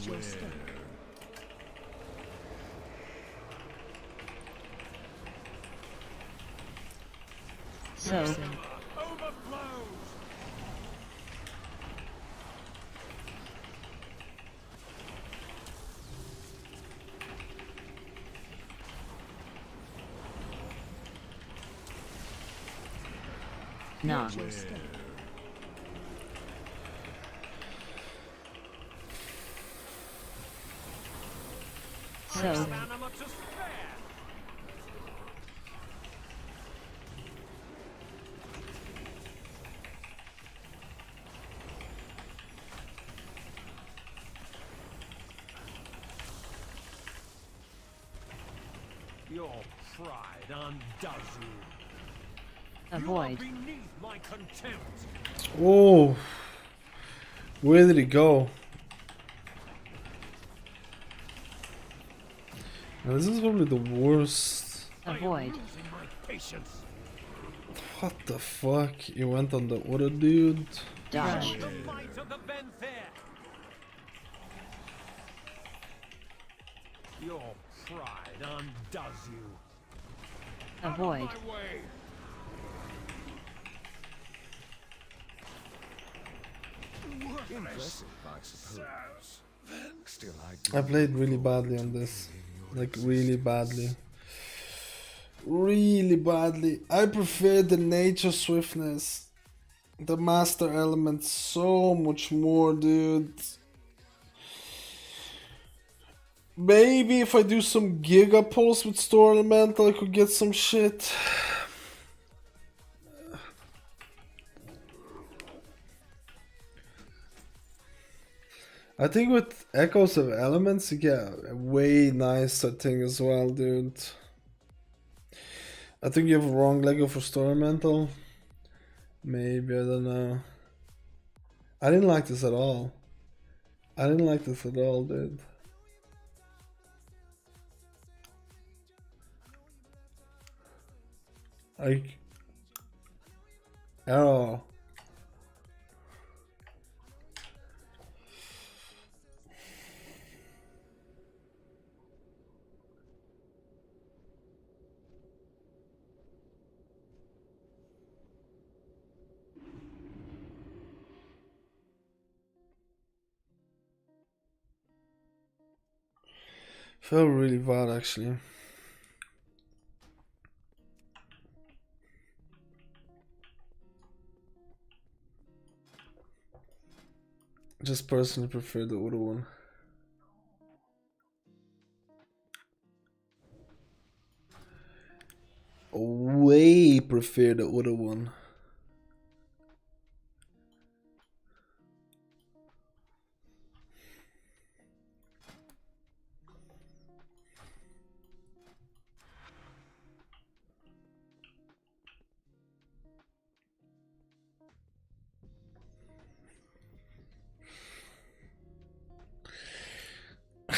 So, Overflows! nah. So, Stamina to spare! Your pride undoes you. Avoid. Beneath my contempt. Oh, where did he go? Now, this is probably the worst. Avoid. Losing my patience. What the fuck? He went on the other dude. Dodge. The might of the Venthyr. Your pride undoes you. Avoid. My way. Impressive, I suppose. Still, I I played really badly on this. Like, really badly. Really badly. I prefer the nature swiftness. The master element so much more, dude. Maybe if I do some giga pulls with store elemental, I could get some shit. I think with Echoes of Elements, you get a way nicer thing as well, dude. I think you have a wrong Lego for store elemental. Maybe, I don't know. I didn't like this at all. I didn't like this at all, dude. Like, arrow. Felt really bad actually. Just personally prefer the other one. Way prefer the other one.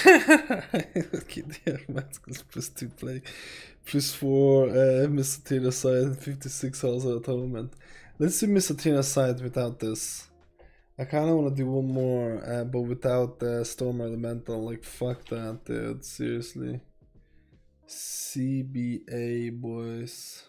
Okay, there, Maskers +2 play. +4 Mr. Tina side, 56 hours at tournament. Let's do Mr. Tina side without this. I kinda wanna do one more, but without the Storm Elemental. Like, fuck that, dude. Seriously. CBA, boys.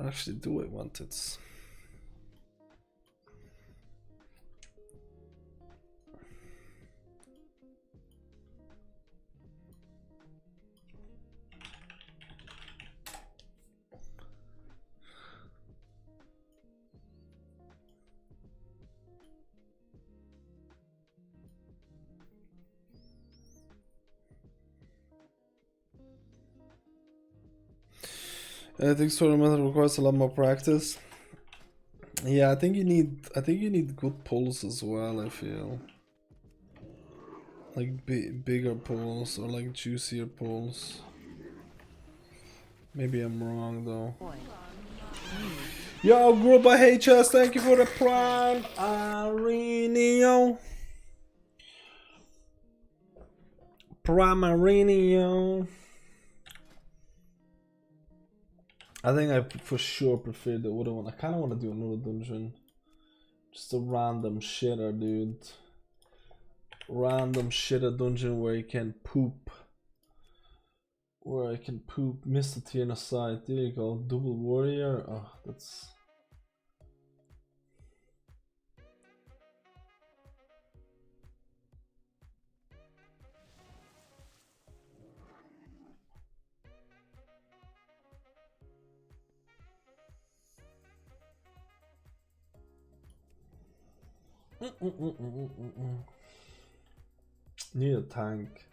Actually, do I want it? I think tournament requires a lot more practice. Yeah, I think you need good pulls as well, I feel. Like bigger pulls or like juicier pulls. Maybe I'm wrong though. Yo, group by HS, thank you for the prime. Arenio. Primarinio. I think I for sure prefer the other one. I kind of want to do another dungeon. Just a random shitter, dude. Random shitter dungeon where you can poop. Where I can poop Mr. T on the side. There you go. Double warrior. Oh, that's... Need a tank.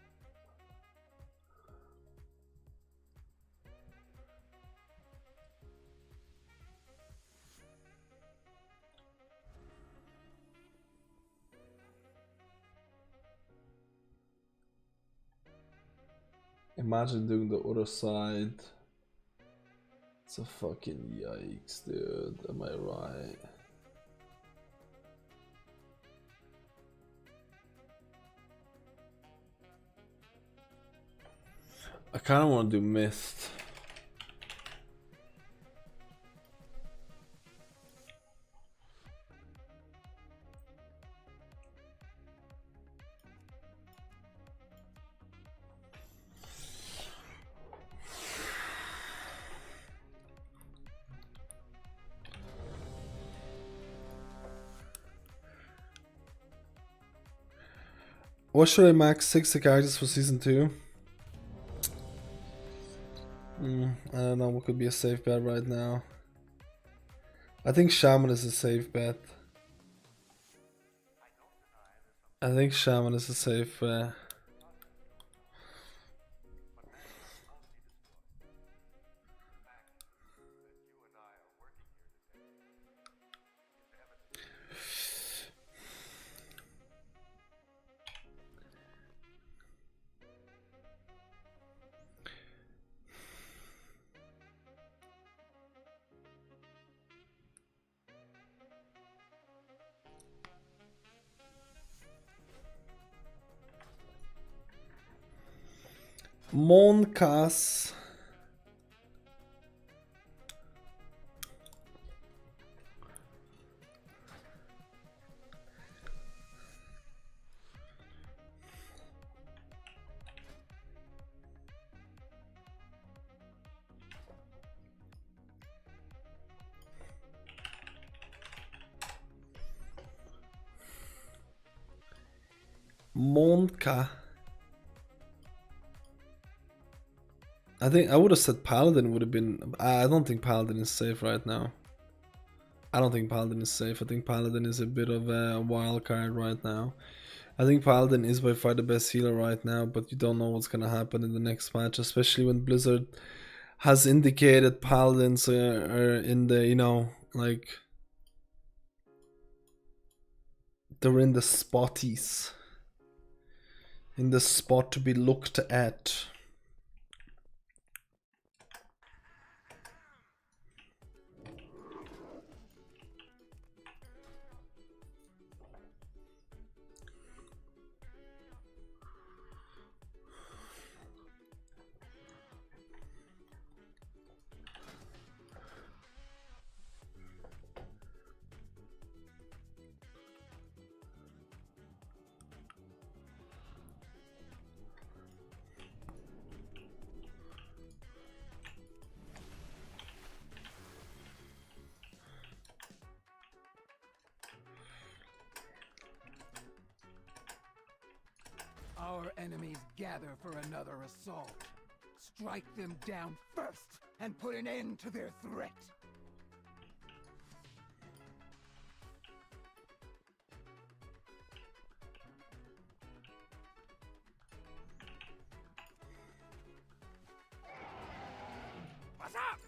Imagine doing the other side. It's a fucking yikes, dude. Am I right? I kind of want to do Mist. What should I max 60 characters for season 2? I don't know what could be a safe bet right now. I think Shaman is a safe bet. I think Shaman is a safe bet. Monkas. Monka. I think I would have said Paladin would have been. I don't think Paladin is safe right now. I don't think Paladin is safe. I think Paladin is a bit of a wild card right now. I think Paladin is by far the best healer right now, but you don't know what's gonna happen in the next match, especially when Blizzard has indicated Paladins are in the, you know, like they're in the spotties, in the spot to be looked at. Our enemies gather for another assault. Strike them down first and put an end to their threat. What's up?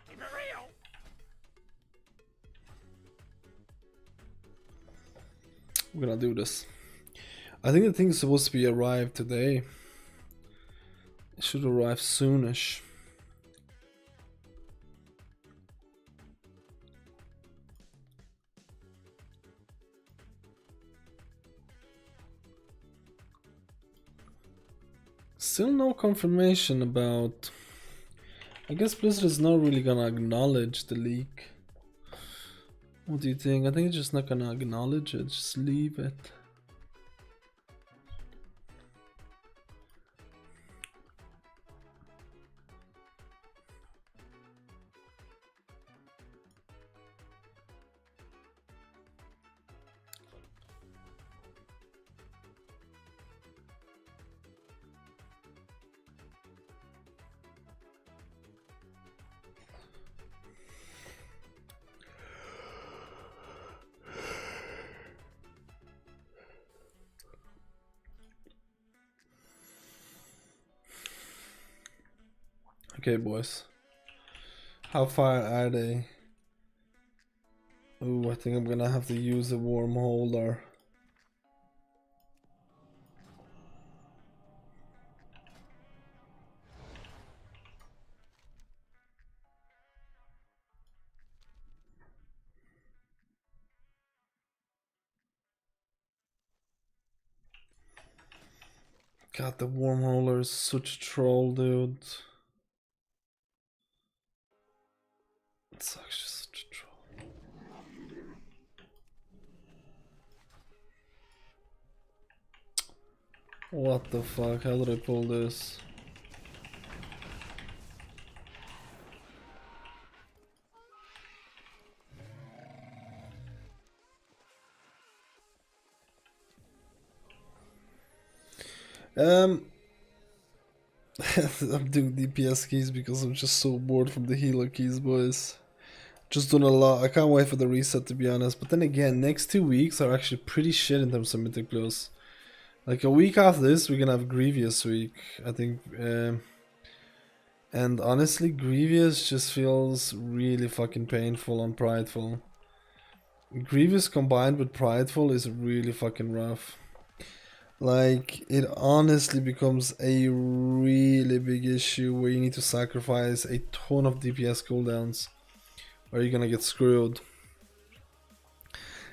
Keep it real. We're gonna do this. I think the thing is supposed to be arrived today. It should arrive soonish. Still no confirmation about. I guess Blizzard is not really gonna acknowledge the leak. What do you think? I think it's just not gonna acknowledge it, just leave it. Okay, boys. How far are they? Ooh, I think I'm gonna have to use a wormhole or... God, the wormholer is such a troll, dude. It's actually such a troll. What the fuck? How did I pull this? I'm doing DPS keys because I'm just so bored from the healer keys, boys. Just doing a lot. I can't wait for the reset, to be honest. But then again, next 2 weeks are actually pretty shit in terms of mythic plus. Like a week after this, we're gonna have Grievous week, I think. And honestly, Grievous just feels really fucking painful and prideful. Grievous combined with prideful is really fucking rough. Like, it honestly becomes a really big issue where you need to sacrifice a ton of DPS cooldowns, or you're gonna get screwed.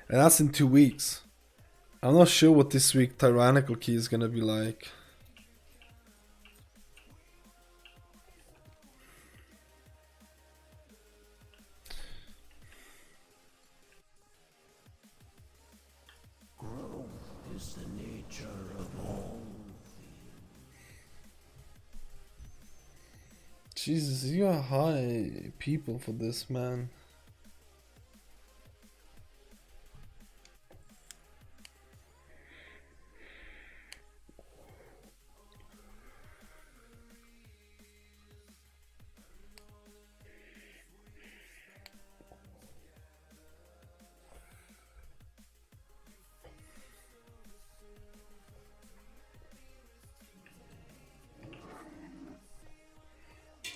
And that's in 2 weeks. I'm not sure what this week Tyrannical Key is gonna be like. Is the nature of all. Jesus, you are high people for this, man.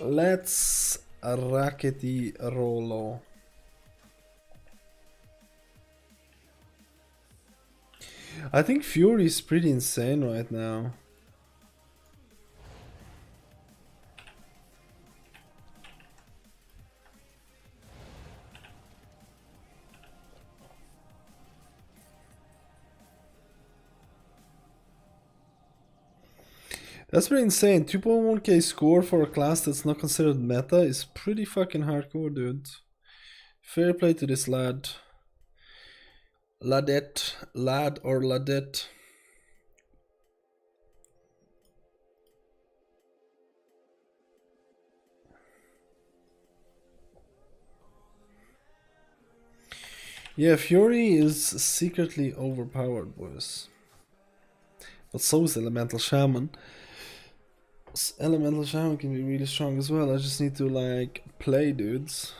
Let's rackety rollo. I think Fury is pretty insane right now. That's pretty insane. 2.1k score for a class that's not considered meta is pretty fucking hardcore, dude. Fair play to this lad. Ladette. Lad or ladette. Yeah, Fury is secretly overpowered, boys. But so is Elemental Shaman. Elemental Shaman can be really strong as well. I just need to, like, play, dudes.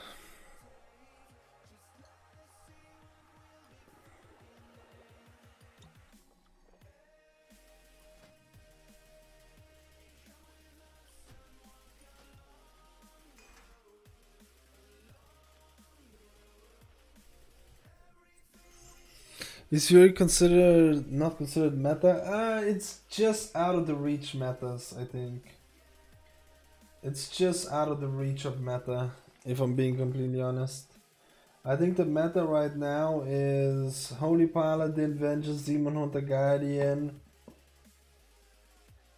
Is Fury considered not considered meta? It's just out of the reach metas, I think. It's just out of the reach of meta, if I'm being completely honest. I think the meta right now is Holy Paladin, Vengeance, Demon Hunter, Guardian.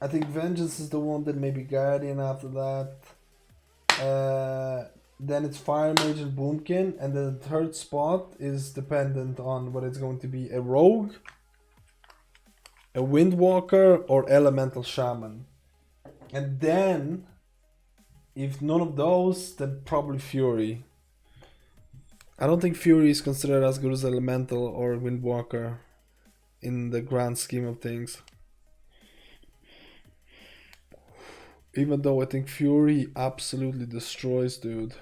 I think Vengeance is the one, that maybe Guardian after that. Then it's Fire Mage and Boomkin, and the third spot is dependent on whether it's going to be a Rogue, a Windwalker, or Elemental Shaman. And then, if none of those, then probably Fury. I don't think Fury is considered as good as Elemental or Windwalker in the grand scheme of things. Even though I think Fury absolutely destroys, dude.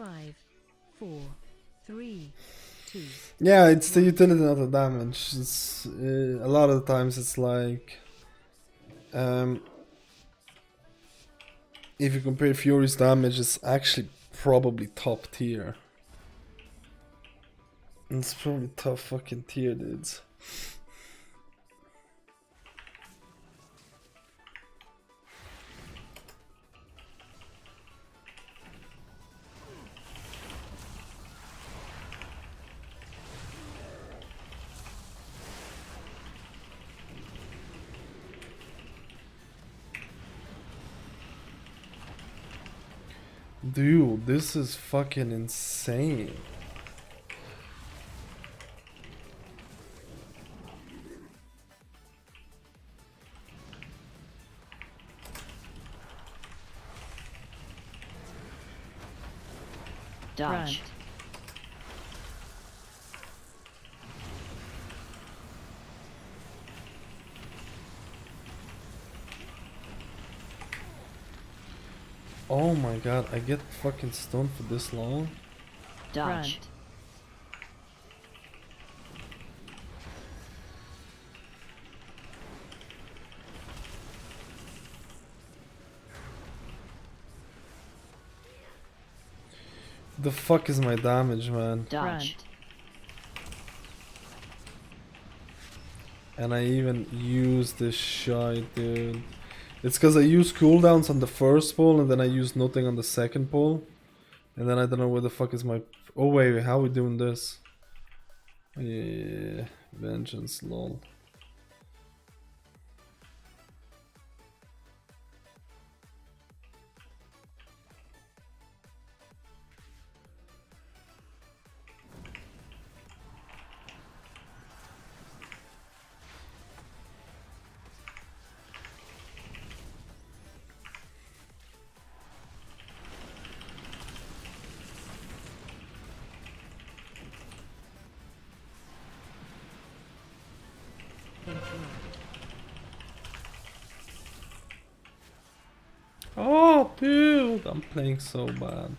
5, 4, 3, 2. Yeah, it's the utility, not the damage. It's a lot of the times it's like, if you compare Fury's damage, it's actually probably top tier. It's probably top fucking tier, dudes. Dude, this is fucking insane. Dodge. Oh my god, I get fucking stunned for this long? Dodge. The fuck is my damage, man? Dodge. And I even use this shite, dude. It's cause I use cooldowns on the first pull and then I use nothing on the second pull. And then I don't know where the fuck is my... Oh wait, how are we doing this? Yeah, vengeance, lol. Oh, dude, I'm playing so bad.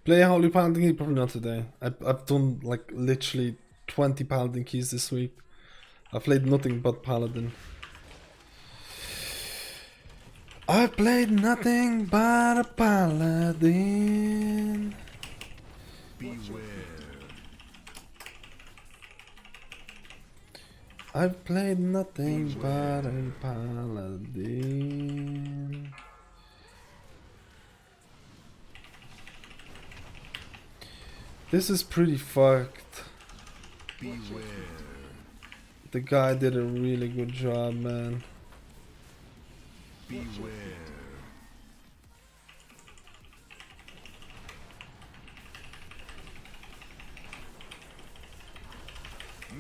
Play a Holy Paladin key? Probably not today. I've done like literally 20 Paladin keys this week. I played nothing but Paladin. I played nothing but a Paladin. Beware. I've played nothing but a Paladin. This is pretty fucked. Beware. The guy did a really good job, man. Beware.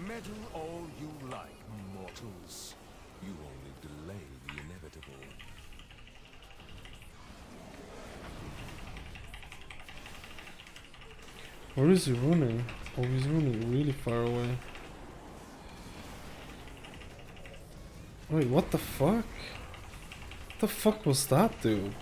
Meddle all you like, mortals. You only delay the inevitable. Where is he running? Oh, he's running really far away. Wait, what the fuck? What the fuck was that, dude?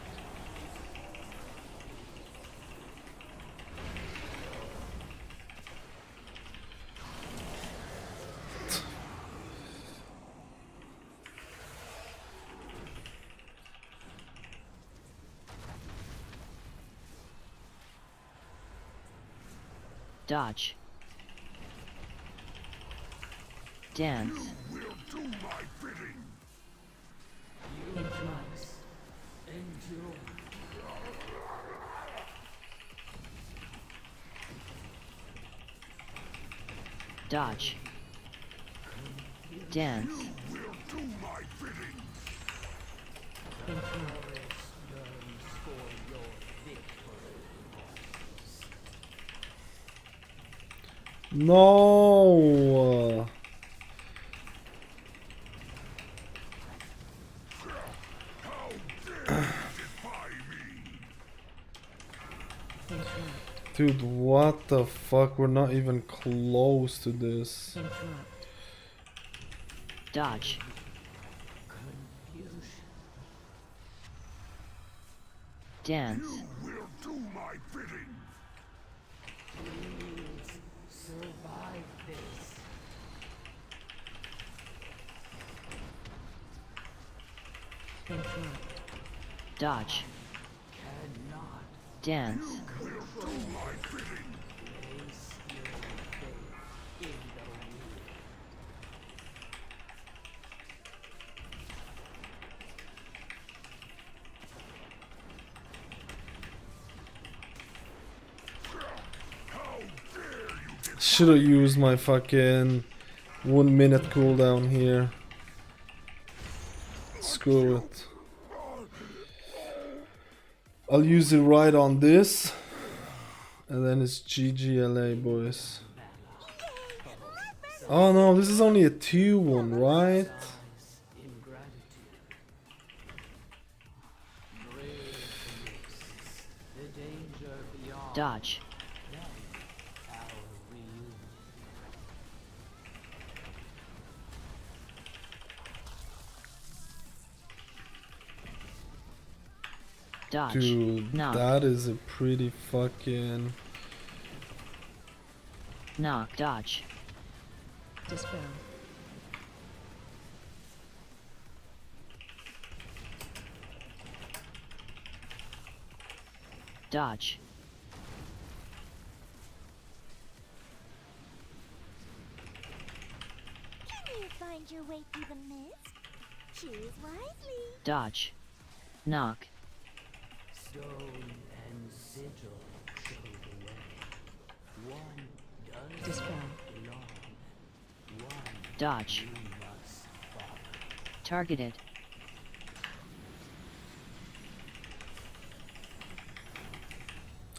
Dodge. Dance. Will do my bidding. Dodge. Dance. No. Dude, what the fuck? We're not even close to this. Dodge. Dance. Will do my bidding. Dodge. Dance. Should have used my fucking 1 minute cooldown here. Screw it. I'll use it right on this. And then it's GGLA, boys. Oh no, this is only a 2-1, right? Dodge. Dodge. Dude, Knock. that is a pretty fucking... Knock. Dodge. Dispel. Dodge. Can you find your way through the mist? Choose wisely. Dodge. Knock. Stone and sigil show the way. One does Dispel. belong. One Dodge. you must follow. Targeted.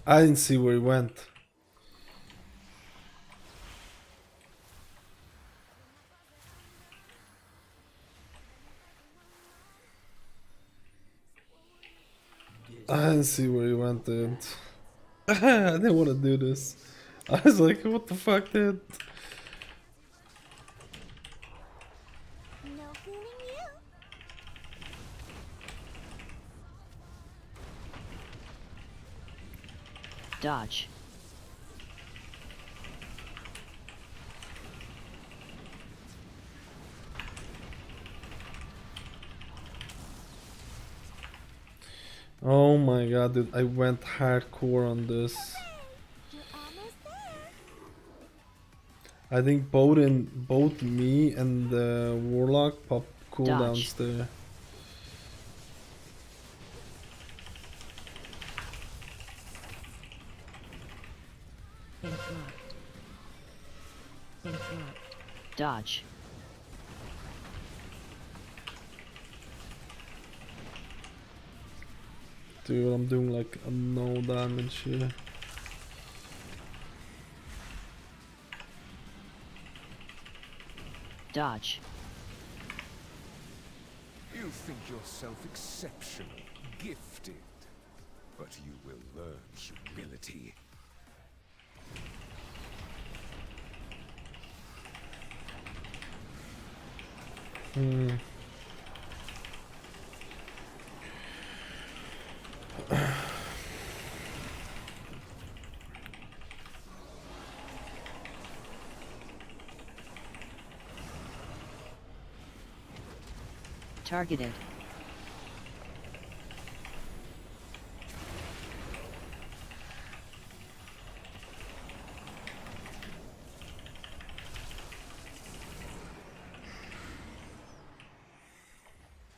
I didn't see where he went. I didn't see where he went, dude. I didn't want to do this. I was like, what the fuck, dude? No fooling you. Dodge. Oh my god, dude, I went hardcore on this. You're almost there. I think both me and the Warlock pop cooldowns Dodge. there. Interrupt. Interrupt. Dodge. Dude, I'm doing like no damage here. Dodge. You think yourself exceptional, gifted, but you will learn humility. Targeted.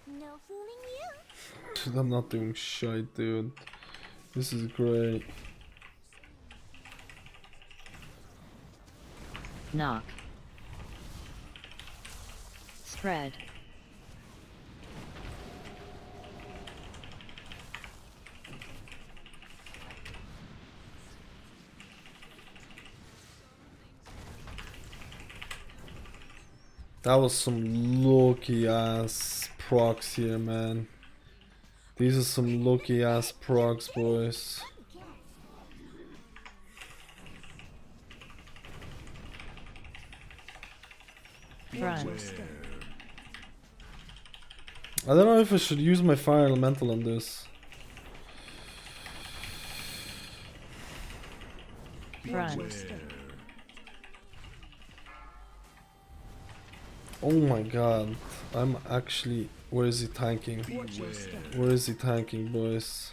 No fooling you. Dude, I'm not doing shit, dude. This is great. Knock. Spread. That was some lucky ass procs here, man. These are some lucky ass procs, boys. Front. I don't know if I should use my fire elemental on this. Front. Oh my god. I'm actually... Where is he tanking? Where is he tanking, boys?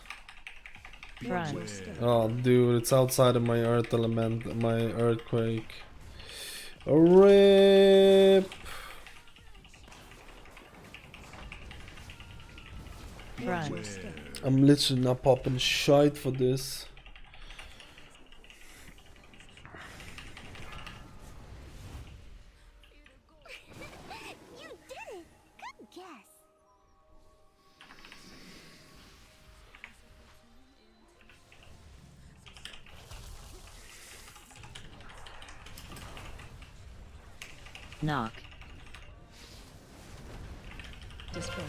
Front. Oh, dude, it's outside of my earth element, my earthquake. RIP! Front. I'm literally not popping shite for this. You did it! Good guess! Knock. Dispel.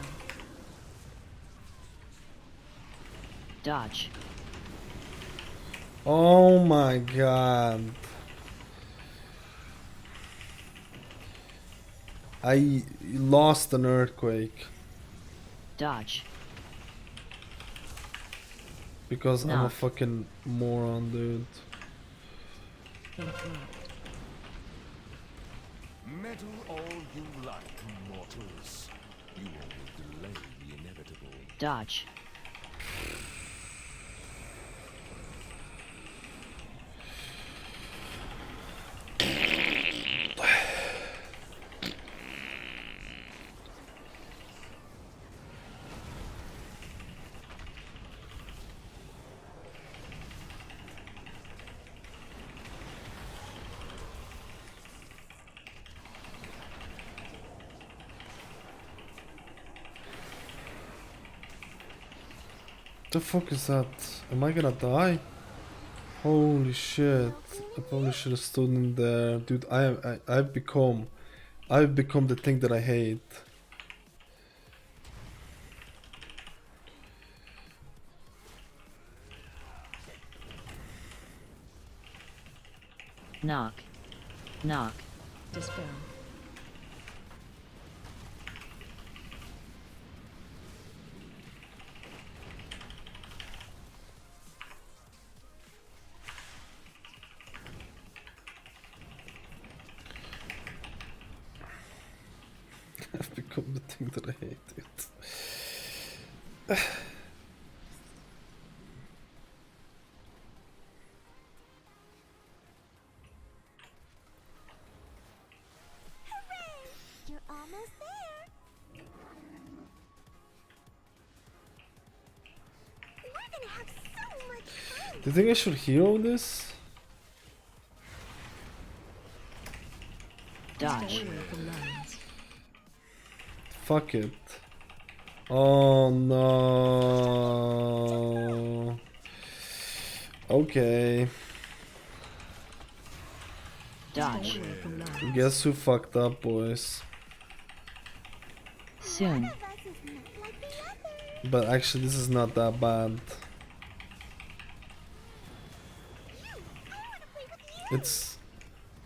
Dodge. Oh my god. I lost an earthquake Dodge. because I'm a Knock. fucking moron, dude. Meddle all you like, mortals. You only delay the inevitable. Dodge. The fuck is that? Am I gonna die? Holy shit! I probably should have stood in there, dude. I've become the thing that I hate. Knock. Knock. Dispel. I've become the thing that I hate, dude. You're almost there! We're gonna have so much fun! Do you think I should hero this? Dodge. Fuck it. Oh no. Okay. Dodge. Guess who fucked up, boys? Soon. But actually, this is not that bad. It's...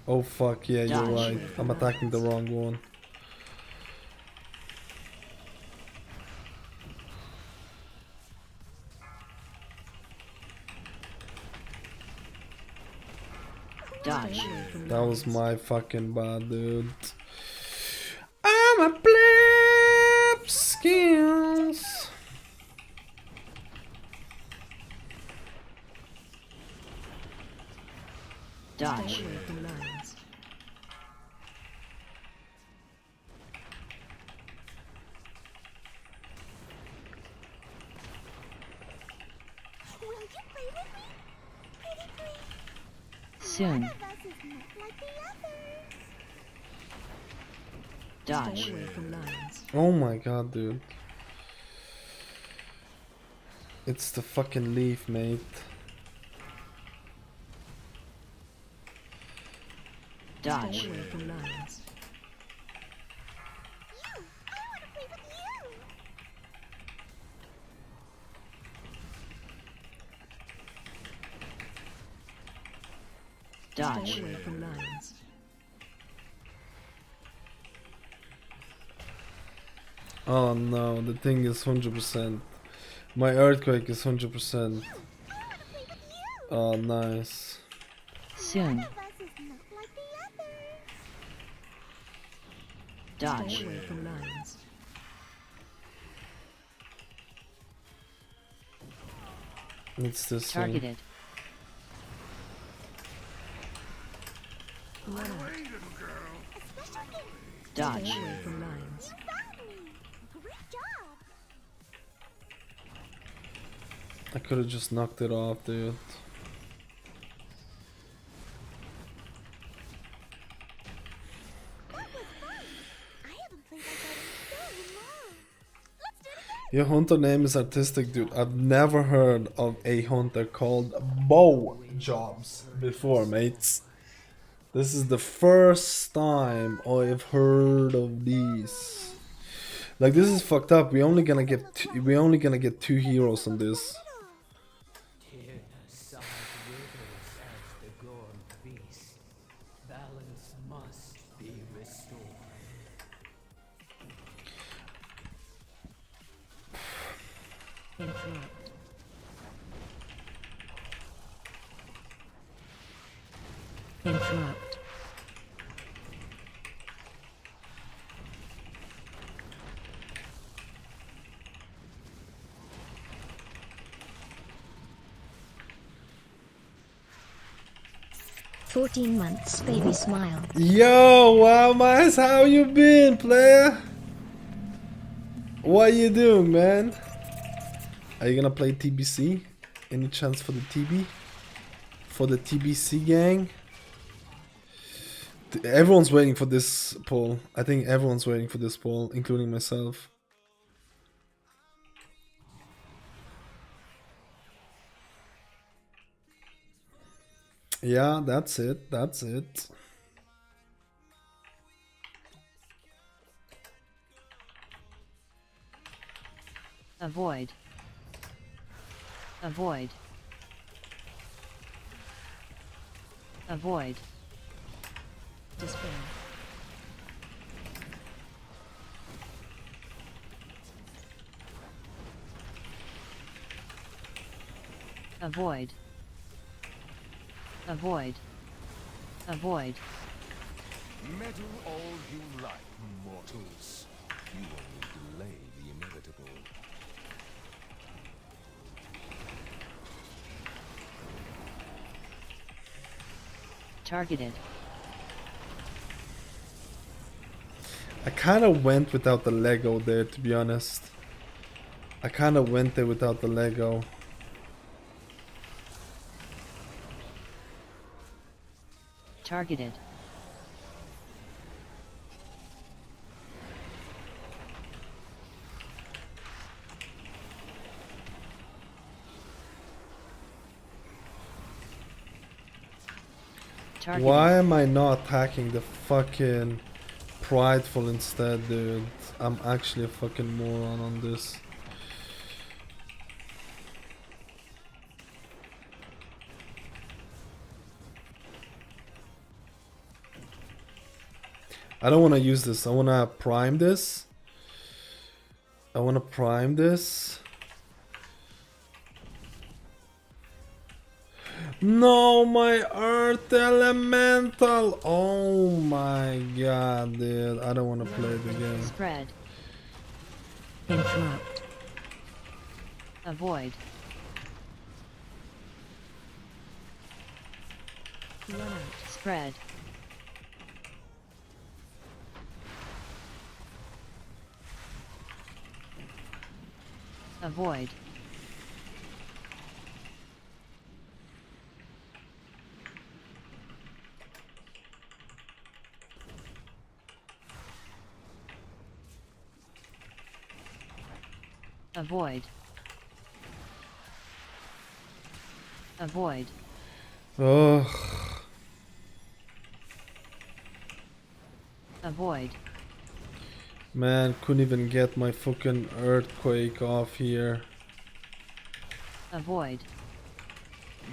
Oh fuck, yeah, you're Dodge. right. I'm attacking the wrong one. Dodge. That was my fucking bad, dude. I'm a blip skills. Dodge. Will you play with me? Pretty please. Soon. One of us is not like the others. Dodge. Oh my god, dude. It's the fucking leaf, mate. Dodge. Dodge. Stay away from lines. Oh no, the thing is 100%. My earthquake is 100%. Oh, nice. Soon. Dodge. Stay away from lines. It's this thing. Targeted. Run out. Dodge. Stay away from lines. I could have just knocked it off, dude. Your hunter name is artistic, dude. I've never heard of a hunter called Bow Jobs before, mates. This is the first time I've heard of these. Like, this is fucked up. We're only gonna get two heroes on this. Interrupt. Interrupt. "14 months, baby smile." Yo, wow, Mice, how you been, player? What you doing, man? Are you gonna play TBC? Any chance for the TB? For the TBC gang? Everyone's waiting for this poll. I think everyone's waiting for this poll, including myself. Yeah, that's it. That's it. Avoid. Avoid. Avoid. Despair. Avoid. Avoid. Avoid. Meddle all you like, mortals. You only delay the inevitable. Targeted. I kind of went without the Lego there, to be honest. I kind of went there without the Lego. Targeted. Targeted. Why am I not attacking the fucking prideful instead, dude? I'm actually a fucking moron on this. I don't want to use this. I want to prime this. I want to prime this. No, my Earth Elemental! Oh my god, dude. I don't want to play the game. Spread. Interrupt. Avoid. Run out. Spread. Avoid. Avoid. Avoid. Ugh. Avoid. Man, couldn't even get my fucking earthquake off here. Avoid.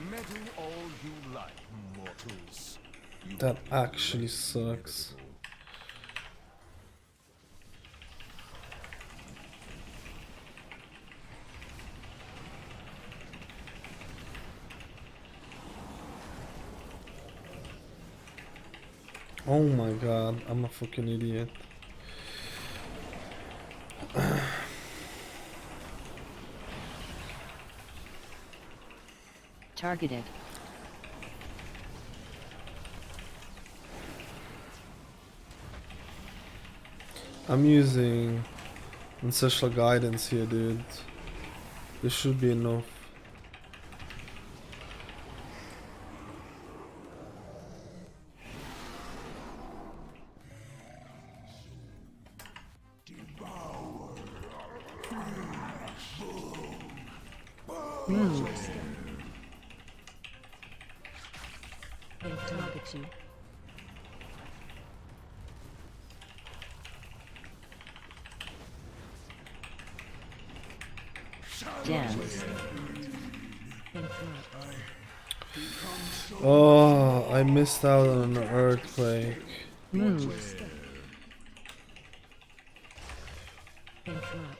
Meddle all you like, mortals. You That actually sucks. Oh my god, I'm a fucking idiot. Targeted. I'm using ancestral guidance here, dude. This should be enough. They target you. Dance. Oh, I missed out on an earthquake. Move. Interrupt.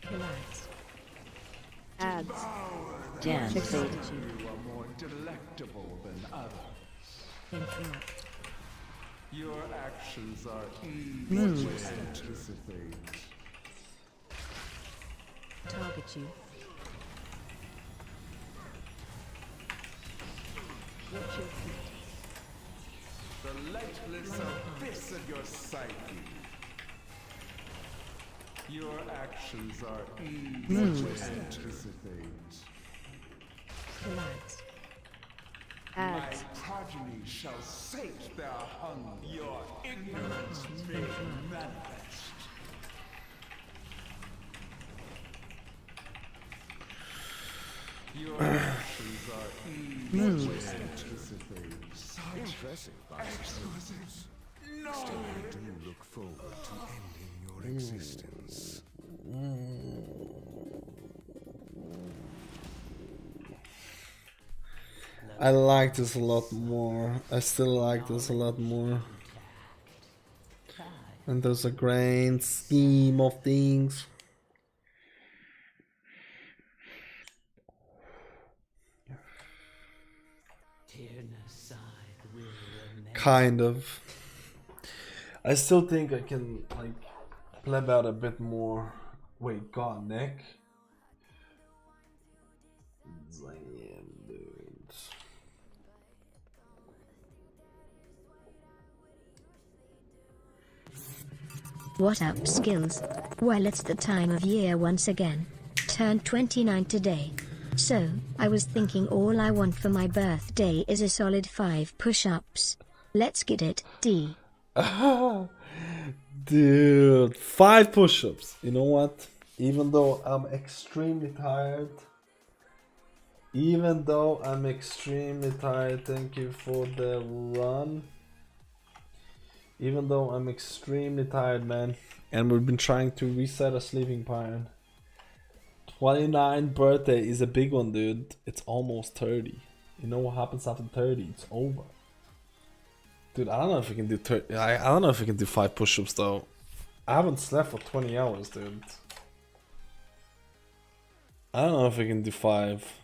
Collapse. Ads. Dance. Fixated you. You are more delectable than others. Interrupt. Your actions are easy Move. to anticipate. Target you. Watch your feet. The lightless abyss of your psyche. Your actions are easy to anticipate. Collapse. My Ads. progeny shall sate their hunger. Your ignorance made manifest. Your actions are easy to anticipate. Impressive by exquisite. No. Still, I do look forward to ending your existence. I like this a lot more. I still like this a lot more. And there's a grand scheme of things. Kind of. I still think I can like pleb out a bit more. Wait, god, Nick. Damn, dude. What up, skills? Well, it's the time of year once again. Turned 29 today. So, I was thinking all I want for my birthday is a solid 5 push-ups. Let's get it, D. Dude, 5 push-ups. You know what? Even though I'm extremely tired. Thank you for the run. Even though I'm extremely tired, man. And we've been trying to reset a sleeping pattern. 29th birthday is a big one, dude. It's almost 30. You know what happens after 30? It's over. Dude, I don't know if we can do 30. I don't know if we can do 5 push-ups though. I haven't slept for 20 hours, dude. I don't know if we can do 5.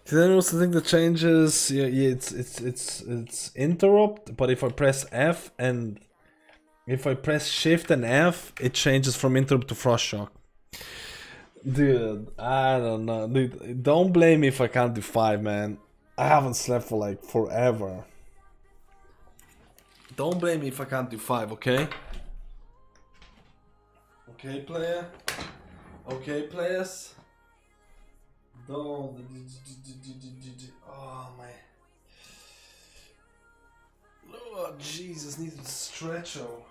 Then also think the changes, yeah, it's interrupt, but if I press F and if I press Shift and F, it changes from interrupt to frost shock. Dude, I don't know. Dude, don't blame me if I can't do 5, man. I haven't slept for like forever. Don't blame me if I can't do 5, okay? Okay, player? Okay, players? Don't. Oh my. Oh Jesus, need to stretch out.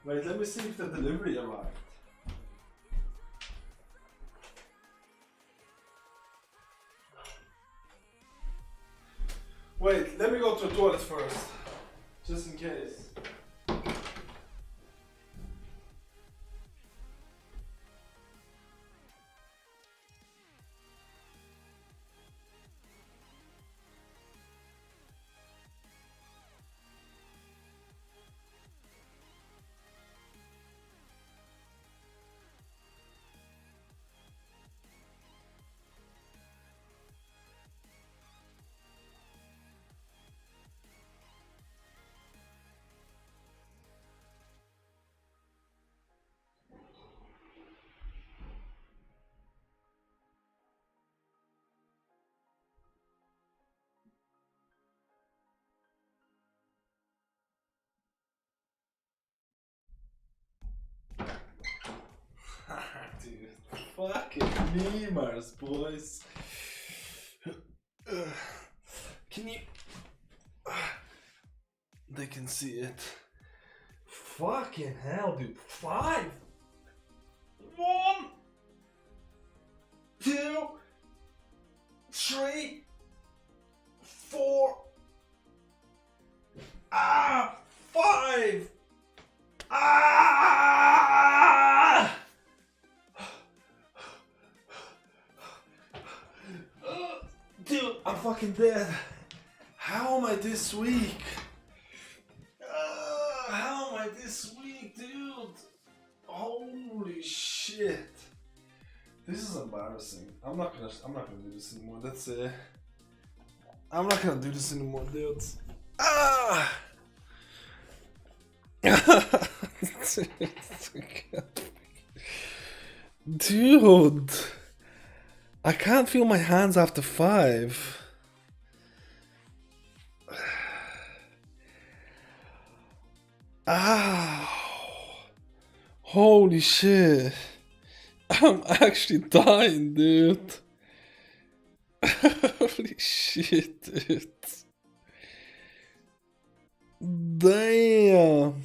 Wait, let me see if the delivery arrived. toilet first, just in case. Dude, fucking memers, boys. Can you? They can see it. Fucking hell, dude. 5, 1, 2, 3, 4. 5. Dude, I'm fucking dead. How am I this weak? How am I this weak, dude? Holy shit. This is embarrassing. I'm not gonna do this anymore. That's it. I'm not gonna do this anymore, dudes. Dude, I can't feel my hands after 5. Holy shit. I'm actually dying, dude. Holy shit, dude. Damn.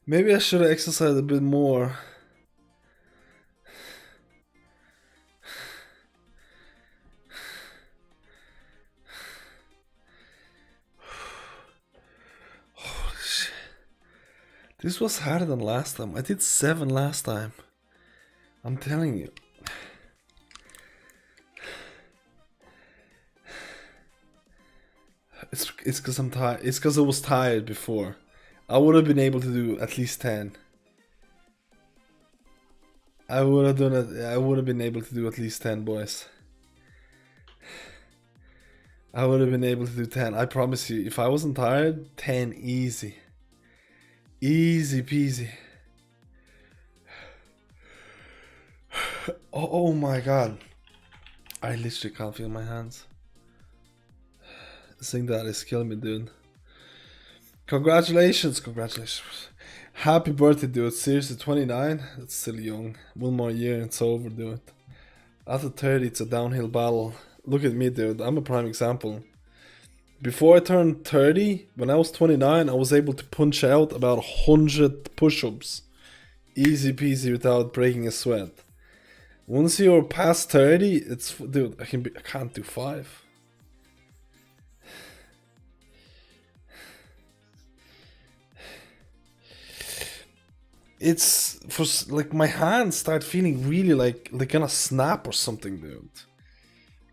Maybe I should have exercised a bit more. Holy shit. This was harder than last time. I did 7 last time. I'm telling you. It's because I'm tired. It's because I was tired before. I would have been able to do at least 10. I would have done it. I would have been able to do at least 10, boys. I would have been able to do 10. I promise you. If I wasn't tired, 10 easy. Easy peasy. Oh my god. I literally can't feel my hands. This thing that is killing me, dude. Congratulations. Happy birthday, dude. Seriously, 29? That's still young. One more year and it's over, dude. After 30, it's a downhill battle. Look at me, dude. I'm a prime example. Before I turned 30, when I was 29, I was able to punch out about 100 push-ups. Easy peasy without breaking a sweat. Once you're past 30, it's... Dude, I can't do 5. It's for like my hands start feeling really like they're gonna snap or something, dude.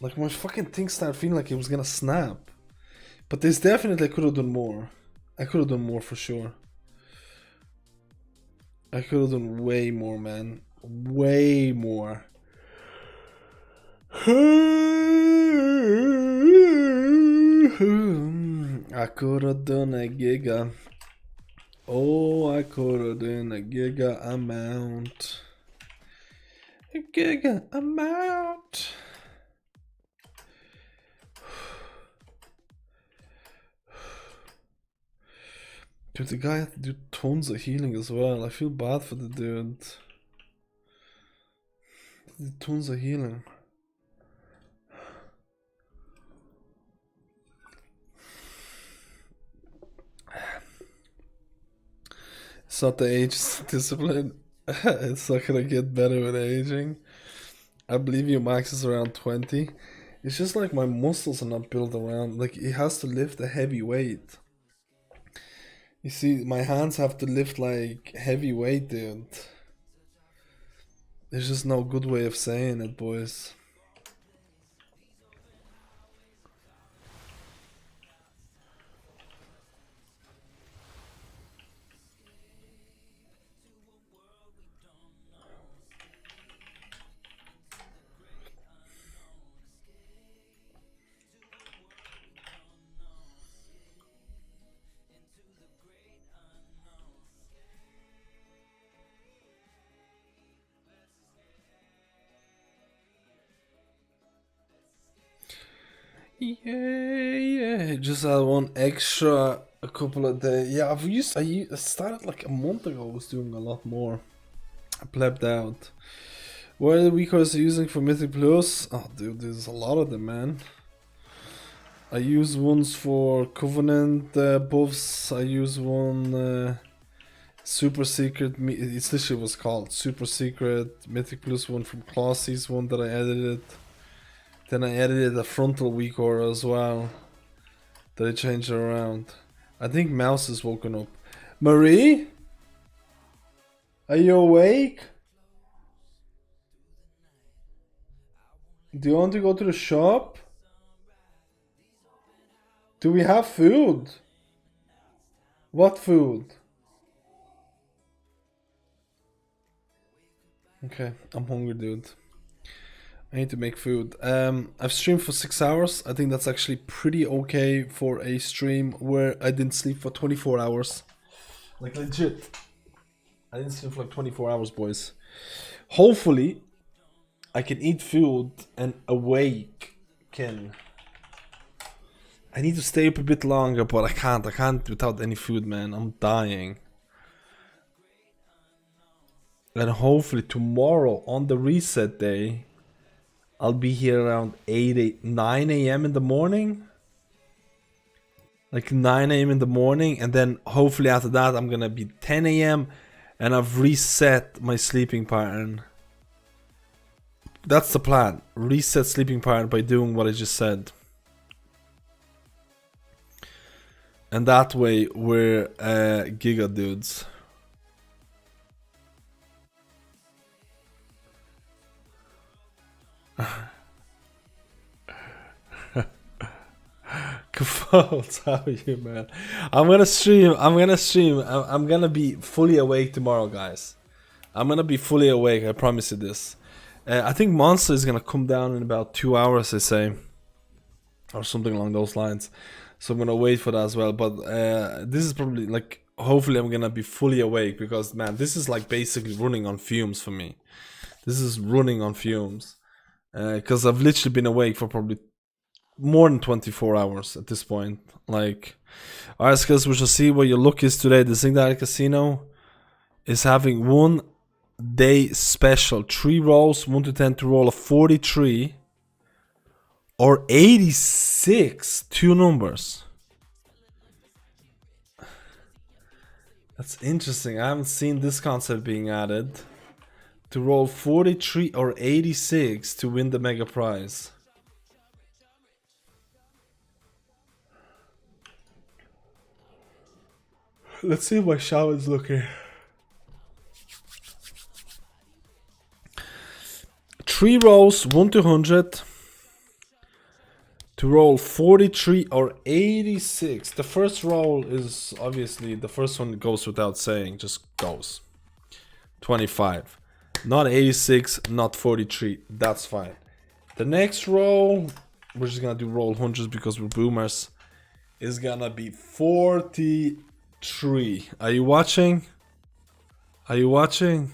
Like my fucking thing started feeling like it was gonna snap. But there's definitely I could have done more. I could have done more for sure. I could have done way more, man. Way more. I could have done a giga. Oh, I could have done a giga amount. A giga amount. Dude, the guy had to do tons of healing as well. I feel bad for the dude. He did tons of healing. It's not the age discipline. It's not gonna get better with aging. I believe your max is around 20. It's just like my muscles are not built around. Like it has to lift a heavy weight. You see, my hands have to lift like heavy weight, dude. There's just no good way of saying it, boys. Yeah. Just had one extra a couple of days. Yeah, I started like a month ago. I was doing a lot more. I blebbed out. What are the weakers using for Mythic Plus? Oh, dude, there's a lot of them, man. I use ones for Covenant buffs. I use one super secret. It's literally what's called super secret Mythic Plus one from Classy's one that I edited. Then I edited a frontal weak aura as well. That I changed around. I think Mouse is woken up. Marie? Are you awake? Do you want to go to the shop? Do we have food? What food? Okay, I'm hungry, dude. I need to make food. I've streamed for 6 hours. I think that's actually pretty okay for a stream where I didn't sleep for 24 hours. Like legit. I didn't sleep for like 24 hours, boys. Hopefully, I can eat food and awake can... I need to stay up a bit longer, but I can't. I can't without any food, man. I'm dying. And hopefully tomorrow on the reset day, I'll be here around 9 a.m. in the morning. Like 9 a.m. in the morning. And then hopefully after that I'm gonna be 10 a.m. and I've reset my sleeping pattern. That's the plan. Reset sleeping pattern by doing what I just said. And that way we're giga dudes. Kafals, how are you, man? I'm gonna stream. I'm gonna be fully awake tomorrow, guys. I'm gonna be fully awake. I promise you this. I think Monster is gonna come down in about 2 hours, they say, or something along those lines. So I'm gonna wait for that as well. But this is probably like, hopefully I'm gonna be fully awake because, man, this is like basically running on fumes for me. This is running on fumes because I've literally been awake for probably more than 24 hours at this point. Like, alright, guys, we shall see what your luck is today. The Zingdari Casino is having 1 day special. 3 rolls, 1 to 10 to roll a 43 or 86. 2 numbers. That's interesting. I haven't seen this concept being added. To roll 43 or 86 to win the mega prize. Let's see what Shaman's looking. 3 rolls, 1 to 100. To roll 43 or 86. The first roll is obviously, the first one goes without saying, just goes. 25. Not 86, not 43. That's fine. The next roll, we're just gonna do roll hundreds because we're boomers, is gonna be 43. Are you watching? Are you watching?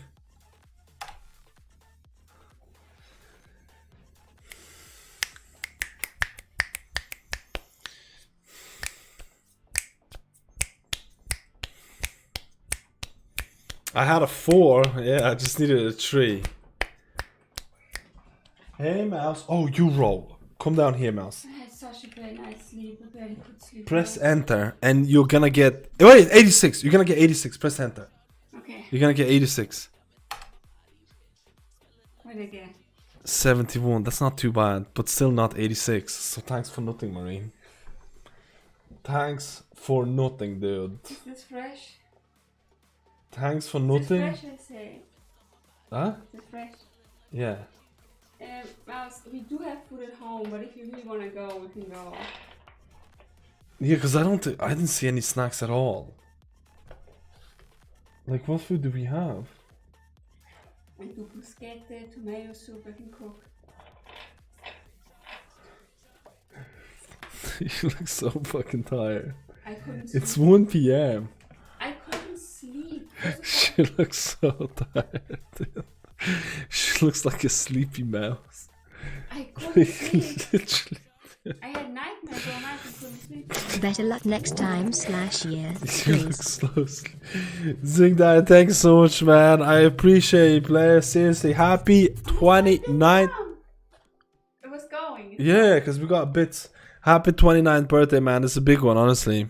I had a 4. Yeah, I just needed a 3. Hey, Mouse. Oh, you roll. Come down here, Mouse. I had such a great night's sleep. I barely could sleep. Press enter, and you're gonna get... Wait, 86. You're gonna get 86. Press enter. Okay. You're gonna get 86. What did I get? 71. That's not too bad, but still not 86. So thanks for nothing, Marine. Thanks for nothing, dude. Is this fresh? Thanks for Is nothing. this fresh, I say? Huh? Is it fresh? Yeah. Mouse, we do have food at home, but if you really want to go, we can go. Yeah, because I didn't see any snacks at all. Like, what food do we have? I do bruschetta, tomato soup, I can cook. You look so fucking tired. I couldn't sleep. It's 1 p.m. I couldn't sleep. She looks so tired. Dude. She looks like a sleepy mouse. I couldn't sleep. Literally. I had nightmares all night and couldn't sleep. Better luck next time /year. You look so Zingdai, thanks so much, man. I appreciate you, player. Seriously, happy 29th. It was going. Yeah, because we got bits. Happy 29th birthday, man. It's a big one, honestly.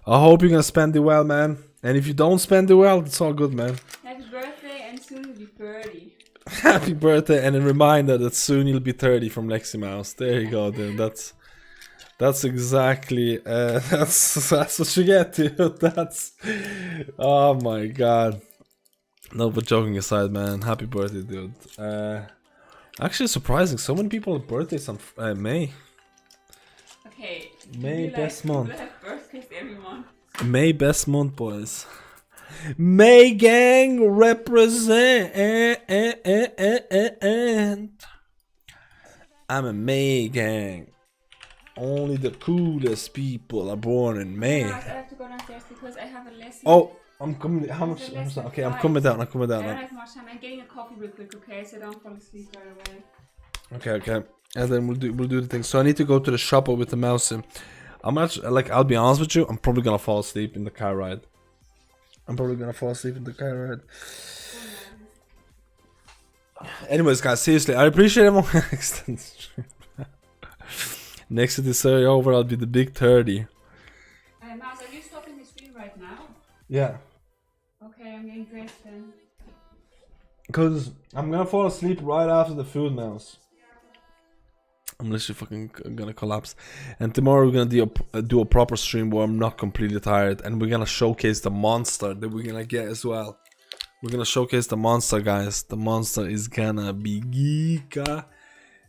I hope you're gonna spend it well, man. And if you don't spend it well, it's all good, man. Happy birthday, and soon you'll be 30. Happy birthday, and a reminder that soon you'll be 30 from Lexi Mouse. There you go, dude. That's exactly that's what you get, dude. That's oh my god. No, but joking aside, man. Happy birthday, dude. Actually, surprising. So many people have birthdays on May. Okay. May best month. People have birthdays every month. May best month, boys. May gang represent. I'm a May gang. Only the coolest people are born in May. I have to go downstairs because I have a lesson. Oh, I'm coming. How much? Okay, I'm coming down. I don't have much time. I'm getting a coffee real quick, okay? So don't fall asleep right away. Okay. And then we'll do the thing. So I need to go to the shop with the mouse. I'm actually like, I'll be honest with you. I'm probably gonna fall asleep in the car ride. Anyways, guys, seriously, I appreciate everyone. Next to this area over, I'll be the big 30. Mouse, are you stopping the stream right now? Yeah. Okay, I'm getting dressed then. Because I'm gonna fall asleep right after the food, Mouse. I'm literally fucking gonna collapse. And tomorrow we're gonna do a proper stream where I'm not completely tired. And we're gonna showcase the monster that we're gonna get as well. We're gonna showcase the monster, guys. The monster is gonna be geeka.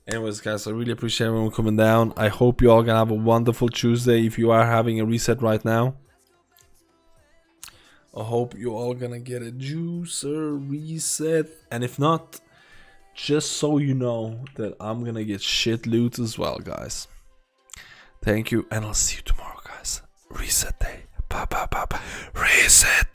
Anyways, guys, I really appreciate everyone coming down. I hope you all gonna have a wonderful Tuesday if you are having a reset right now. I hope you all gonna get a juicer reset. And if not, just so you know that I'm gonna get shit loot as well, guys. Thank you, and I'll see you tomorrow, guys. Reset day. Bye. Reset